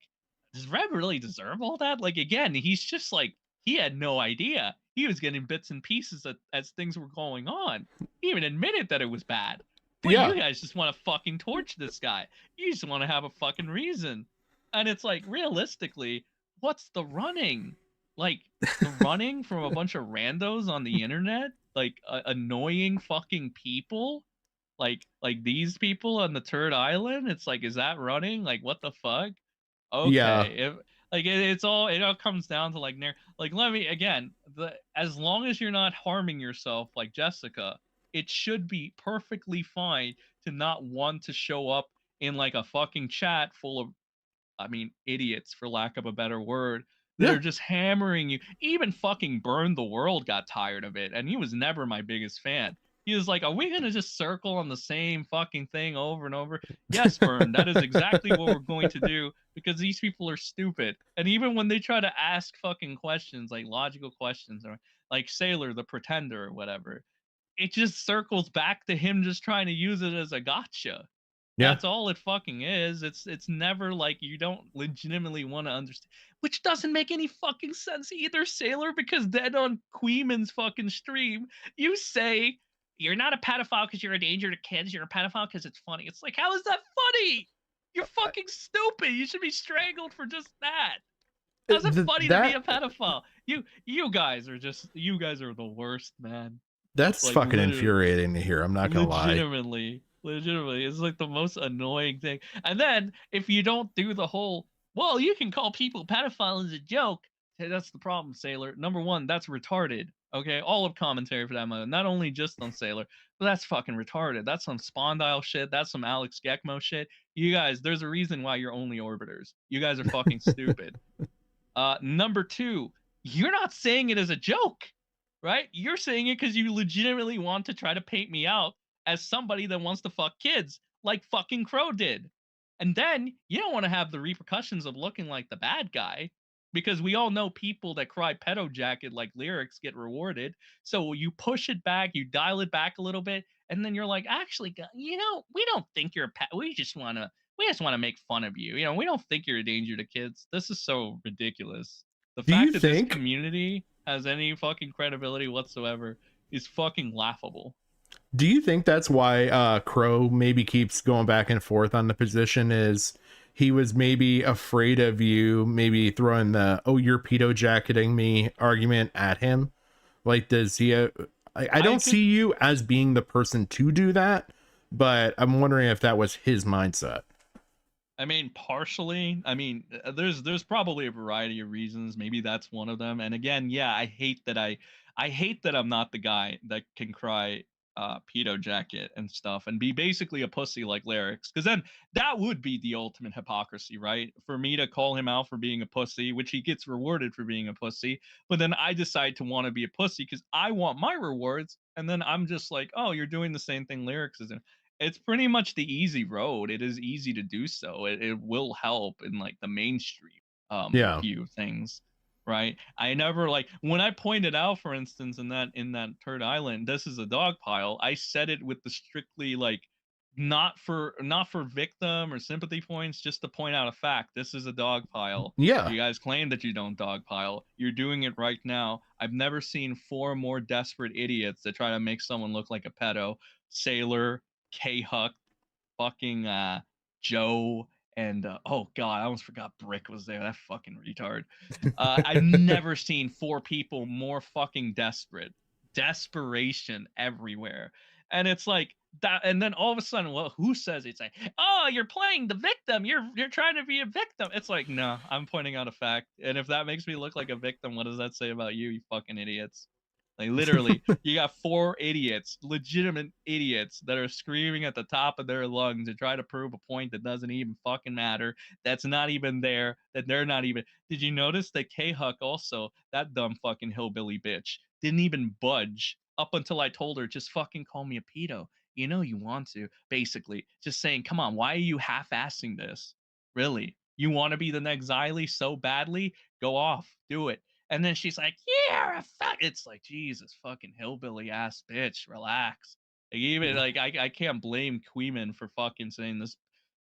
does Reb really deserve all that? Like, again, he's just like, he had no idea. He was getting bits and pieces as things were going on. He even admitted that it was bad. But you guys just want to fucking torch this guy. You just want to have a fucking reason. And it's like, realistically, what's the running? Like, the running from a bunch of randos on the internet? Like, annoying fucking people? Like these people on the Turd Island? It's like, is that running? Like, what the fuck? Okay. It all comes down to like let me again, as long as you're not harming yourself like Jessica, it should be perfectly fine to not want to show up in like a fucking chat full of, I mean, idiots, for lack of a better word, that are just hammering you. Even fucking Burn the World got tired of it, and he was never my biggest fan. He was like, are we going to just circle on the same fucking thing over and over? Yes, Burn, that is exactly what we're going to do, because these people are stupid. And even when they try to ask fucking questions, like logical questions, or like Sailor the Pretender or whatever, it just circles back to him just trying to use it as a gotcha. Yeah. That's all it fucking is. It's never like you don't legitimately want to understand, which doesn't make any fucking sense either, Sailor, because then on Queeman's fucking stream, you say you're not a pedophile because you're a danger to kids, you're a pedophile because it's funny. It's like, how is that funny? You're fucking stupid. You should be strangled for just that. How's it funny to be a pedophile? You guys are the worst, man. That's Like, fucking literally. infuriating to hear. I'm not gonna lie. Legitimately, it's like the most annoying thing. And then if you don't do the whole, well, you can call people pedophiles as a joke. Hey, that's the problem, Sailor. Number one, that's retarded. Okay, all of commentary for that matter, not only just on Sailor, but that's fucking retarded. That's some Spondyle shit. That's some Alex Gekmo shit. You guys, there's a reason why you're only orbiters. You guys are fucking stupid. Number two, you're not saying it as a joke, right? You're saying it because you legitimately want to try to paint me out as somebody that wants to fuck kids, like fucking Crow did. And then you don't want to have the repercussions of looking like the bad guy, because we all know people that cry pedo jacket like Lerix get rewarded. So you push it back, you dial it back a little bit, and then you're like, actually, we don't think you're a pet. We just want to make fun of you. We don't think you're a danger to kids. This is so ridiculous. The Do you fact that this think- community has any fucking credibility whatsoever is fucking laughable. Do you think that's why Crow maybe keeps going back and forth on the position? Is he was maybe afraid of you maybe throwing the you're pedo jacketing me argument at him? Like, does he I don't see you as being the person to do that, but I'm wondering if that was his mindset. I mean, partially. I mean, there's probably a variety of reasons. Maybe that's one of them. And again, yeah, I hate that I'm not the guy that can cry pedo jacket and stuff and be basically a pussy like Lerix, because then that would be the ultimate hypocrisy, right? For me to call him out for being a pussy, which he gets rewarded for being a pussy, but then I decide to want to be a pussy because I want my rewards, and then I'm just like, oh, you're doing the same thing Lerix is in. It's pretty much the easy road. It is easy to do so. It will help in like the mainstream view of things, right? I never, like, when I pointed out, for instance, in that Turd Island, this is a dog pile, I said it with the strictly like not for victim or sympathy points, just to point out a fact. This is a dog pile. Yeah. You guys claim that you don't dog pile. You're doing it right now. I've never seen 4 more desperate idiots that try to make someone look like a pedo. Sailor, K-Huck, fucking Joe, and oh god, I almost forgot Brick was there. That fucking retard. I've never seen 4 people more fucking desperate. Desperation everywhere. And it's like that, and then all of a sudden, well, who says it's like, oh, you're playing the victim, you're trying to be a victim. It's like, no, I'm pointing out a fact. And if that makes me look like a victim, what does that say about you, you fucking idiots? Like, literally, you got 4 idiots, legitimate idiots, that are screaming at the top of their lungs to try to prove a point that doesn't even fucking matter, that's not even there, that they're not even. Did you notice that K-Huck also, that dumb fucking hillbilly bitch, didn't even budge up until I told her, just fucking call me a pedo. You know you want to, basically. Just saying, come on, why are you half-assing this? Really? You want to be the next Xylee so badly? Go off, do it. And then she's like, yeah, it's like, Jesus fucking hillbilly ass bitch, relax. Like, even like I can't blame Queeman for fucking saying this.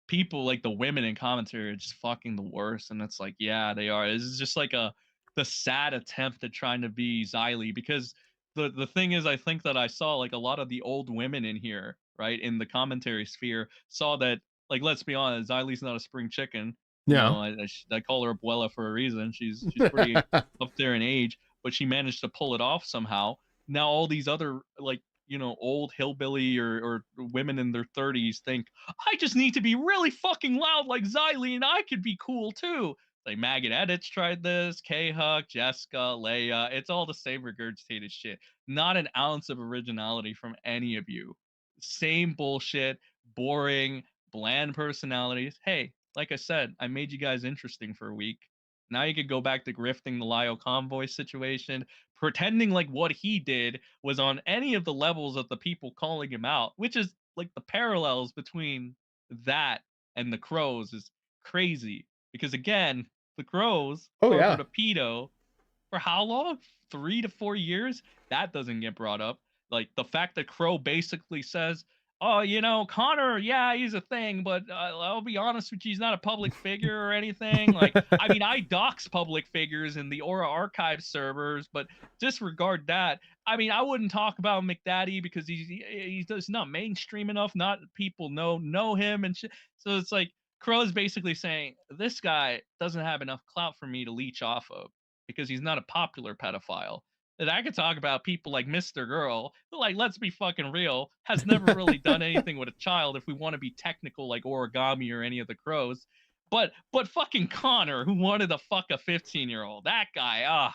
People, like the women in commentary, are just fucking the worst. And it's like, yeah, they are. This is just like the sad attempt at trying to be Xylee, because the thing is, I think that I saw like a lot of the old women in here, right, in the commentary sphere, saw that, like, let's be honest, Xylee's not a spring chicken. Yeah. You know, I call her Abuela for a reason. She's pretty up there in age, but she managed to pull it off somehow. Now all these other, like, you know, old hillbilly or women in their 30s think, I just need to be really fucking loud like Xylee and I could be cool too. Like, Maggot Edits tried this, K-Huck, Jessica, Leia. It's all the same regurgitated shit. Not an ounce of originality from any of you. Same bullshit, boring, bland personalities. Hey, like I said, I made you guys interesting for a week. Now you could go back to grifting the Lio Convoy situation, pretending like what he did was on any of the levels of the people calling him out, which is like the parallels between that and the Crows is crazy. Because again, the Crows harbored a pedo for how long? 3 to 4 years? That doesn't get brought up. like the fact that Crow basically says, "Oh, you know, Connor, yeah, he's a thing, but I'll be honest with you, he's not a public figure or anything." Like, I mean, I dox public figures in the Aura Archive servers, but disregard that. I mean, I wouldn't talk about McDaddy because he's just not mainstream enough. Not people know him and shit. So it's like Crow's basically saying this guy doesn't have enough clout for me to leech off of because he's not a popular pedophile. That I could talk about people like Mr. Girl, who, like, let's be fucking real, has never really done anything with a child if we want to be technical like Origami or any of the Crows. But fucking Connor, who wanted to fuck a 15-year-old, that guy,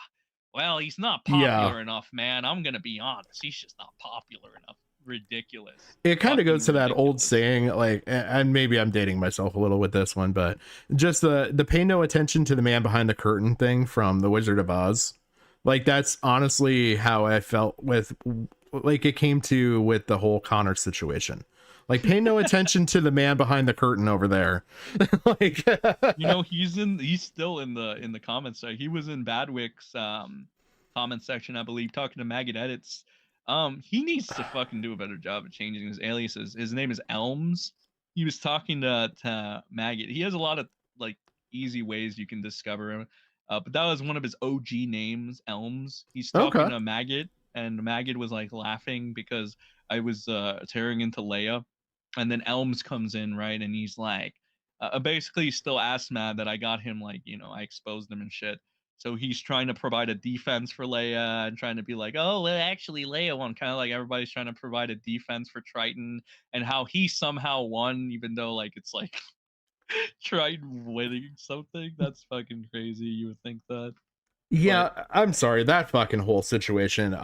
well, he's not popular enough, man. I'm gonna be honest. He's just not popular enough. Ridiculous. It kind of Fucking goes to that old ridiculous. saying, like, and maybe I'm dating myself a little with this one, but just the pay no attention to the man behind the curtain thing from The Wizard of Oz. Like, that's honestly how I felt with, like, it came to with the whole Connor situation. Like, pay no attention to the man behind the curtain over there. Like, You know, he's still in the comments. He was in Badwick's comment section, I believe, talking to Maggot Edits. He needs to fucking do a better job of changing his aliases. His name is Elms. He was talking to Maggot. He has a lot of like easy ways you can discover him. But that was one of his OG names, Elms. He's talking Okay. to Maggot, and Maggot was like laughing because I was tearing into Leia, and then Elms comes in, right, and he's like, basically still ass mad that I got him, like, you know, I exposed him and shit. So he's trying to provide a defense for Leia and trying to be like, oh, well, actually Leia won, kind of like everybody's trying to provide a defense for Triton, and how he somehow won, even though like it's like Triton winning something. That's fucking crazy. You would think that. yeah, I'm sorry, that fucking whole situation.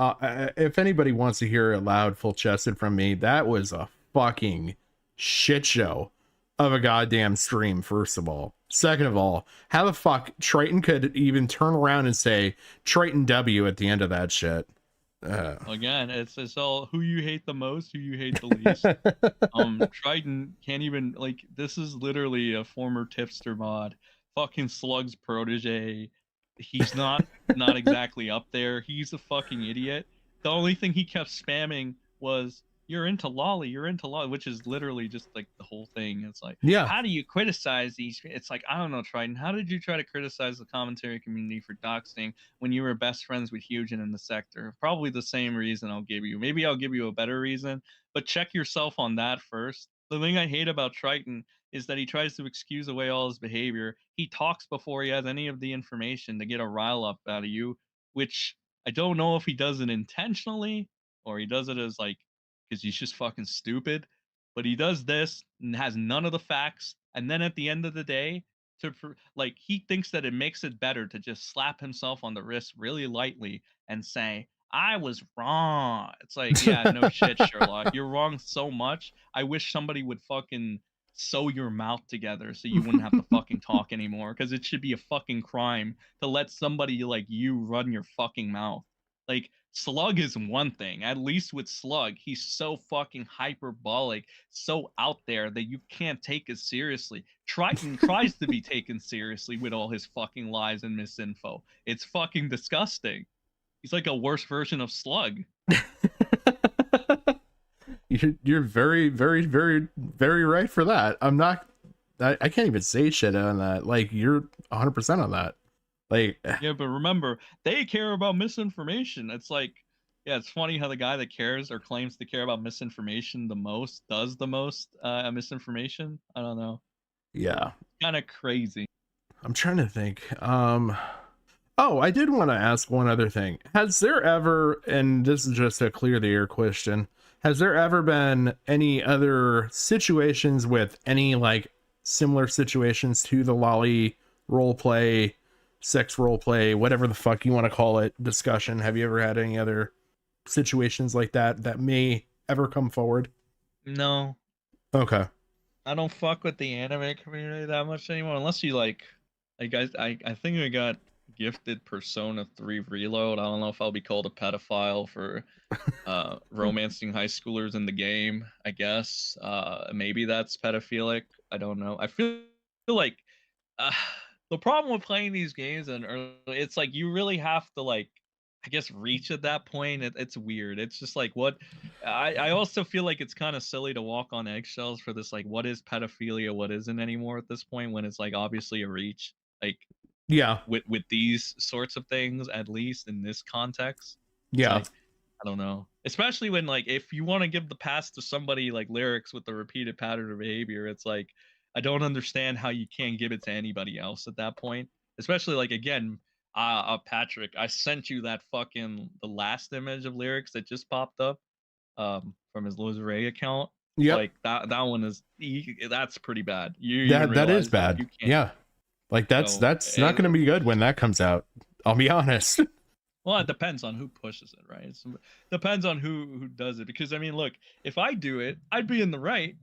If anybody wants to hear it loud, full chested from me, that was a fucking shit show of a goddamn stream, first of all. Second of all, how the fuck Triton could even turn around and say Triton W at the end of that shit? Again, it's all who you hate the most, who you hate the least. Triton can't even, like, this is literally a former tipster mod, fucking Slug's protege. He's not exactly up there. He's a fucking idiot. The only thing he kept spamming was you're into Loli, which is literally just like the whole thing. It's like, Yeah. how do you criticize these? It's like, I don't know, Triton. How did you try to criticize the commentary community for doxing when you were best friends with Hugin in the sector? Probably the same reason I'll give you. Maybe I'll give you a better reason, but check yourself on that first. The thing I hate about Triton is that he tries to excuse away all his behavior. He talks before he has any of the information to get a rile up out of you, which I don't know if he does it intentionally or he does it as like, because he's just fucking stupid. But he does this and has none of the facts. And then at the end of the day, like, he thinks that it makes it better to just slap himself on the wrist really lightly and say, I was wrong. It's like, yeah, no shit, Sherlock. You're wrong so much. I wish somebody would fucking sew your mouth together so you wouldn't have to fucking talk anymore. Because it should be a fucking crime to let somebody like you run your fucking mouth. Like, Slug is one thing. At least with Slug, he's so fucking hyperbolic, so out there that you can't take it seriously. Triton tries to be taken seriously with all his fucking lies and misinfo. It's fucking disgusting. He's like a worse version of Slug. You're very, very, very, very right for that. I can't even say shit on that. Like, you're 100% on that. Like, yeah, but remember, they care about misinformation. It's like, yeah, it's funny how the guy that cares or claims to care about misinformation the most does the most misinformation. I don't know. yeah, Kind of crazy. I'm trying to think. Oh, I did want to ask one other thing. Has there ever, and this is just a clear the air question, has there ever been any other situations with any like similar situations to the Loli roleplay, sex roleplay, whatever the fuck you want to call it, discussion? Have you ever had any other situations like that may ever come forward? No. Okay. I don't fuck with the anime community that much anymore, unless you like I think I got gifted Persona 3 Reload. I don't know if I'll be called a pedophile for romancing high schoolers in the game, I guess. Maybe that's pedophilic. I don't know. I feel like the problem with playing these games and it's like you really have to like I guess reach at that point. It's weird. It's just like what I also feel like it's kind of silly to walk on eggshells for this, like what is pedophilia, what isn't anymore at this point, when it's like obviously a reach, like Yeah. with these sorts of things, at least in this context. It's Yeah. like, I don't know. Especially when, like, if you want to give the pass to somebody like Lerix with the repeated pattern of behavior, it's like I don't understand how you can't give it to anybody else at that point. Especially like again, Patrick, I sent you that the last image of Lerix that just popped up from his Loli account. Yep. Like that one is that's pretty bad. You even That is realize bad. you can't. Yeah. Like that's not going to be good when that comes out. I'll be honest. Well, it depends on who pushes it, right? It depends on who does it. Because I mean, look, if I do it, I'd be in the right,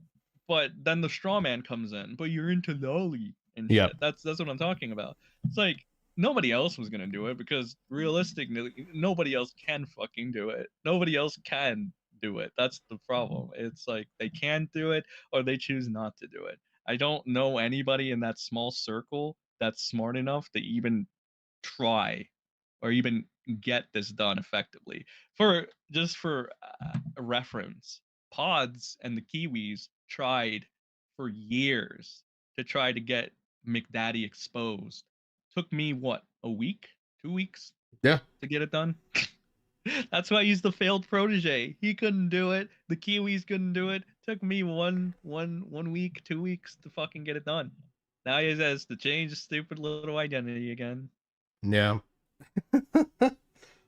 but then the straw man comes in. But you're into Loli and Yep. shit. That's what I'm talking about. It's like nobody else was gonna do it because realistically, nobody else can fucking do it. Nobody else can do it. That's the problem. It's like they can do it or they choose not to do it. I don't know anybody in that small circle that's smart enough to even try or even get this done effectively. For reference, Pods and the Kiwis tried for years to try to get McDaddy exposed. Took me what, a week, 2 weeks? Yeah. To get it done. That's why he's the failed protege. He couldn't do it. The Kiwis couldn't do it. Took me one week, 2 weeks to fucking get it done. Now he has to change his stupid little identity again. Yeah.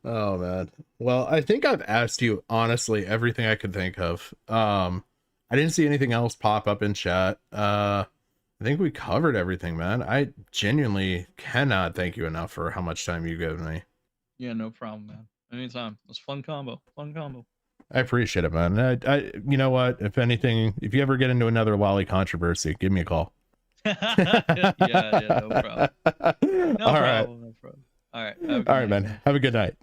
Oh man. Well, I think I've asked you honestly everything I could think of. I didn't see anything else pop up in chat. I think we covered everything, man. I genuinely cannot thank you enough for how much time you've given me. Yeah, no problem, man. Anytime. It was fun combo. Fun combo. I appreciate it, man. I you know what? If anything, if you ever get into another Loli controversy, give me a call. Yeah, no problem. All right. No problem. All right. All right, man. Have a good night.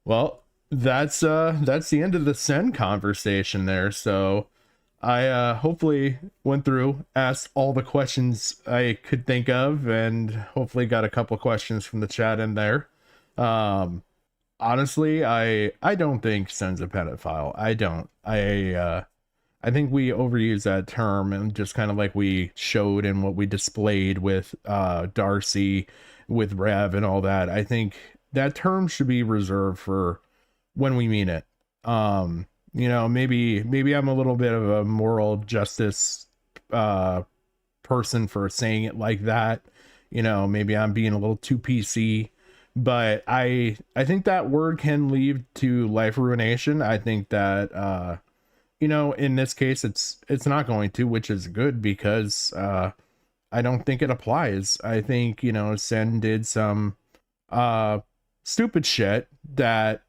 Well, that's the end of the Sen conversation there. So I hopefully went through, asked all the questions I could think of, and hopefully got a couple questions from the chat in there. Honestly, I don't think Sen's a pedophile. I don't. I think we overuse that term, and just kind of like we showed and what we displayed with Darcy, with Rev and all that. I think that term should be reserved for when we mean it. You know, maybe I'm a little bit of a moral justice person for saying it like that. You know, maybe I'm being a little too PC, but I think that word can lead to life ruination. I think that you know, in this case it's not going to, which is good, because I don't think it applies. I think, you know, Sen did some stupid shit that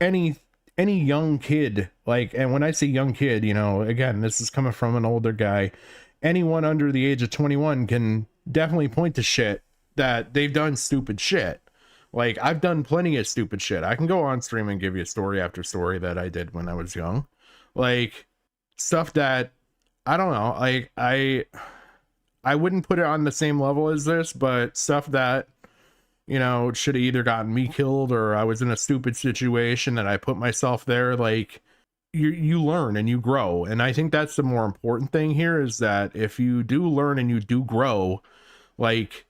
any young kid, like, and when I say young kid, you know, again, this is coming from an older guy, anyone under the age of 21 can definitely point to shit that they've done stupid shit. Like, I've done plenty of stupid shit. I can go on stream and give you story after story that I did when I was young. Like, stuff that, I don't know, like, I wouldn't put it on the same level as this, but stuff that, you know, should have either gotten me killed, or I was in a stupid situation that I put myself there. Like, you learn and you grow. And I think that's the more important thing here, is that if you do learn and you do grow, like,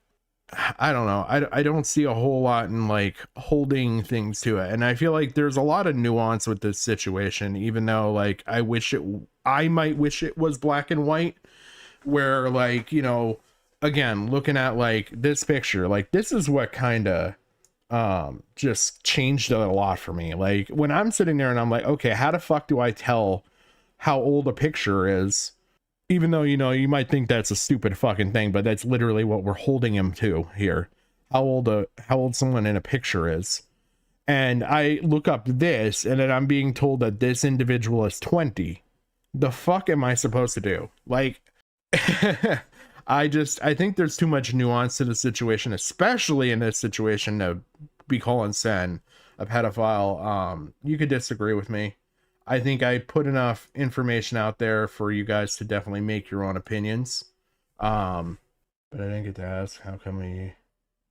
I don't know, I don't see a whole lot in like holding things to it. And I feel like there's a lot of nuance with this situation, even though like I might wish it was black and white, where, like, you know, again, looking at like this picture, like this is what kind of just changed it a lot for me. Like, when I'm sitting there and I'm like, okay, how the fuck do I tell how old a picture is? Even though, you know, you might think that's a stupid fucking thing, but that's literally what we're holding him to here. How old someone in a picture is. And I look up this, and then I'm being told that this individual is 20. The fuck am I supposed to do? Like, I think there's too much nuance to the situation, especially in this situation, to be calling Sen a pedophile. You could disagree with me. I think I put enough information out there for you guys to definitely make your own opinions. But I didn't get to ask, how come we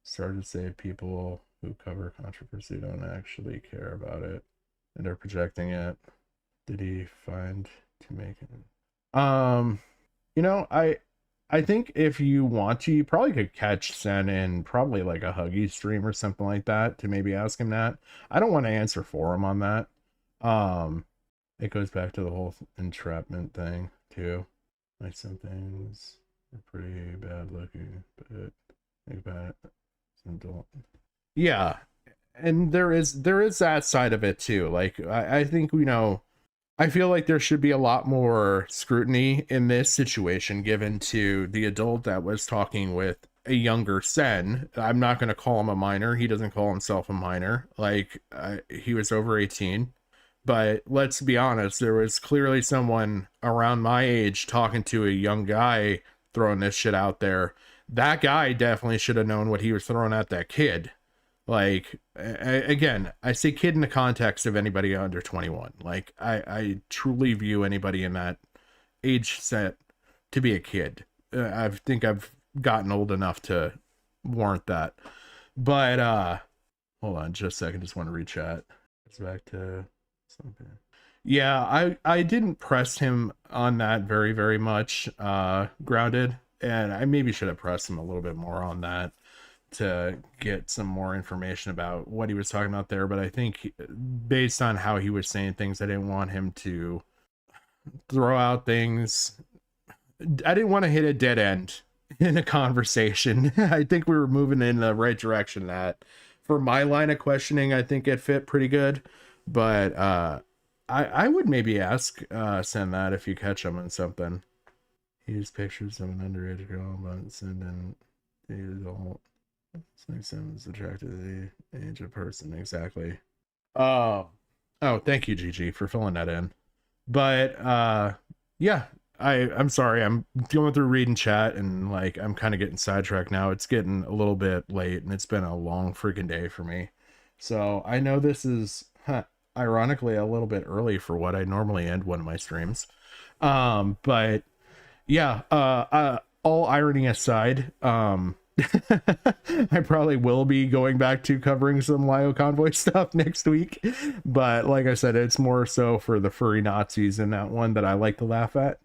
started to save people who cover controversy don't actually care about it and are projecting it. Did he find to make it? You know, I think if you want to, you probably could catch Sen in probably like a Huggy stream or something like that to maybe ask him that. I don't want to answer for him on that. It goes back to the whole entrapment thing too. Like some things are pretty bad looking, but think about it. Some don't. Yeah, and there is that side of it too. Like I think, you know, I feel like there should be a lot more scrutiny in this situation given to the adult that was talking with a younger Sen. I'm not going to call him a minor. He doesn't call himself a minor. Like, he was over 18. But let's be honest, there was clearly someone around my age talking to a young guy throwing this shit out there. That guy definitely should have known what he was throwing at that kid. Like, again, I say kid in the context of anybody under 21. Like, I truly view anybody in that age set to be a kid. I think I've gotten old enough to warrant that. But hold on just a second, just want to read chat. It's back to something. Yeah, I didn't press him on that very, very much, Grounded, and I maybe should have pressed him a little bit more on that to get some more information about what he was talking about there. But I think based on how he was saying things, I didn't want him to throw out things. I didn't want to hit a dead end in a conversation. I think we were moving in the right direction. That for my line of questioning, I think it fit pretty good. But I would maybe ask Sen that if you catch him on something. He used pictures of an underage girl, but send in the adult. It's like Sen's attracted to the age of person. Exactly. Oh, thank you, GG, for filling that in. But yeah, I'm sorry. I'm going through reading chat and like I'm kind of getting sidetracked now. It's getting a little bit late and it's been a long freaking day for me. So I know this is ironically a little bit early for what I normally end one of my streams. But yeah, all irony aside, I probably will be going back to covering some Lio Convoy stuff next week. But like I said, it's more so for the furry Nazis in that one that I like to laugh at.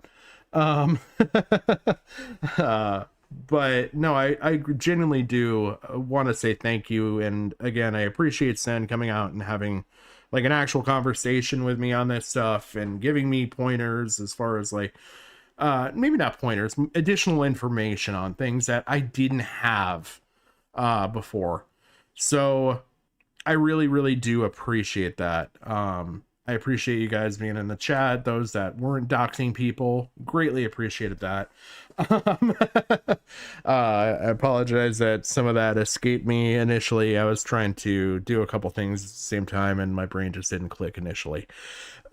But no, I genuinely do want to say thank you. And again, I appreciate Sen coming out and having like an actual conversation with me on this stuff and giving me pointers as far as like, maybe not pointers, additional information on things that I didn't have before. So I really, really do appreciate that. I appreciate you guys being in the chat. Those that weren't doxing people, greatly appreciated that. I apologize that some of that escaped me initially. I was trying to do a couple things at the same time and my brain just didn't click initially.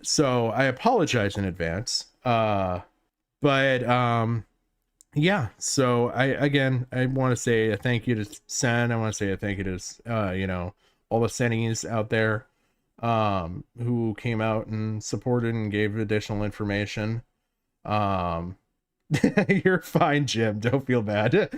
So I apologize in advance. But yeah, so I want to say a thank you to Sen. I want to say a thank you to you know, all the Sennies out there who came out and supported and gave additional information. You're fine, Jim, don't feel bad.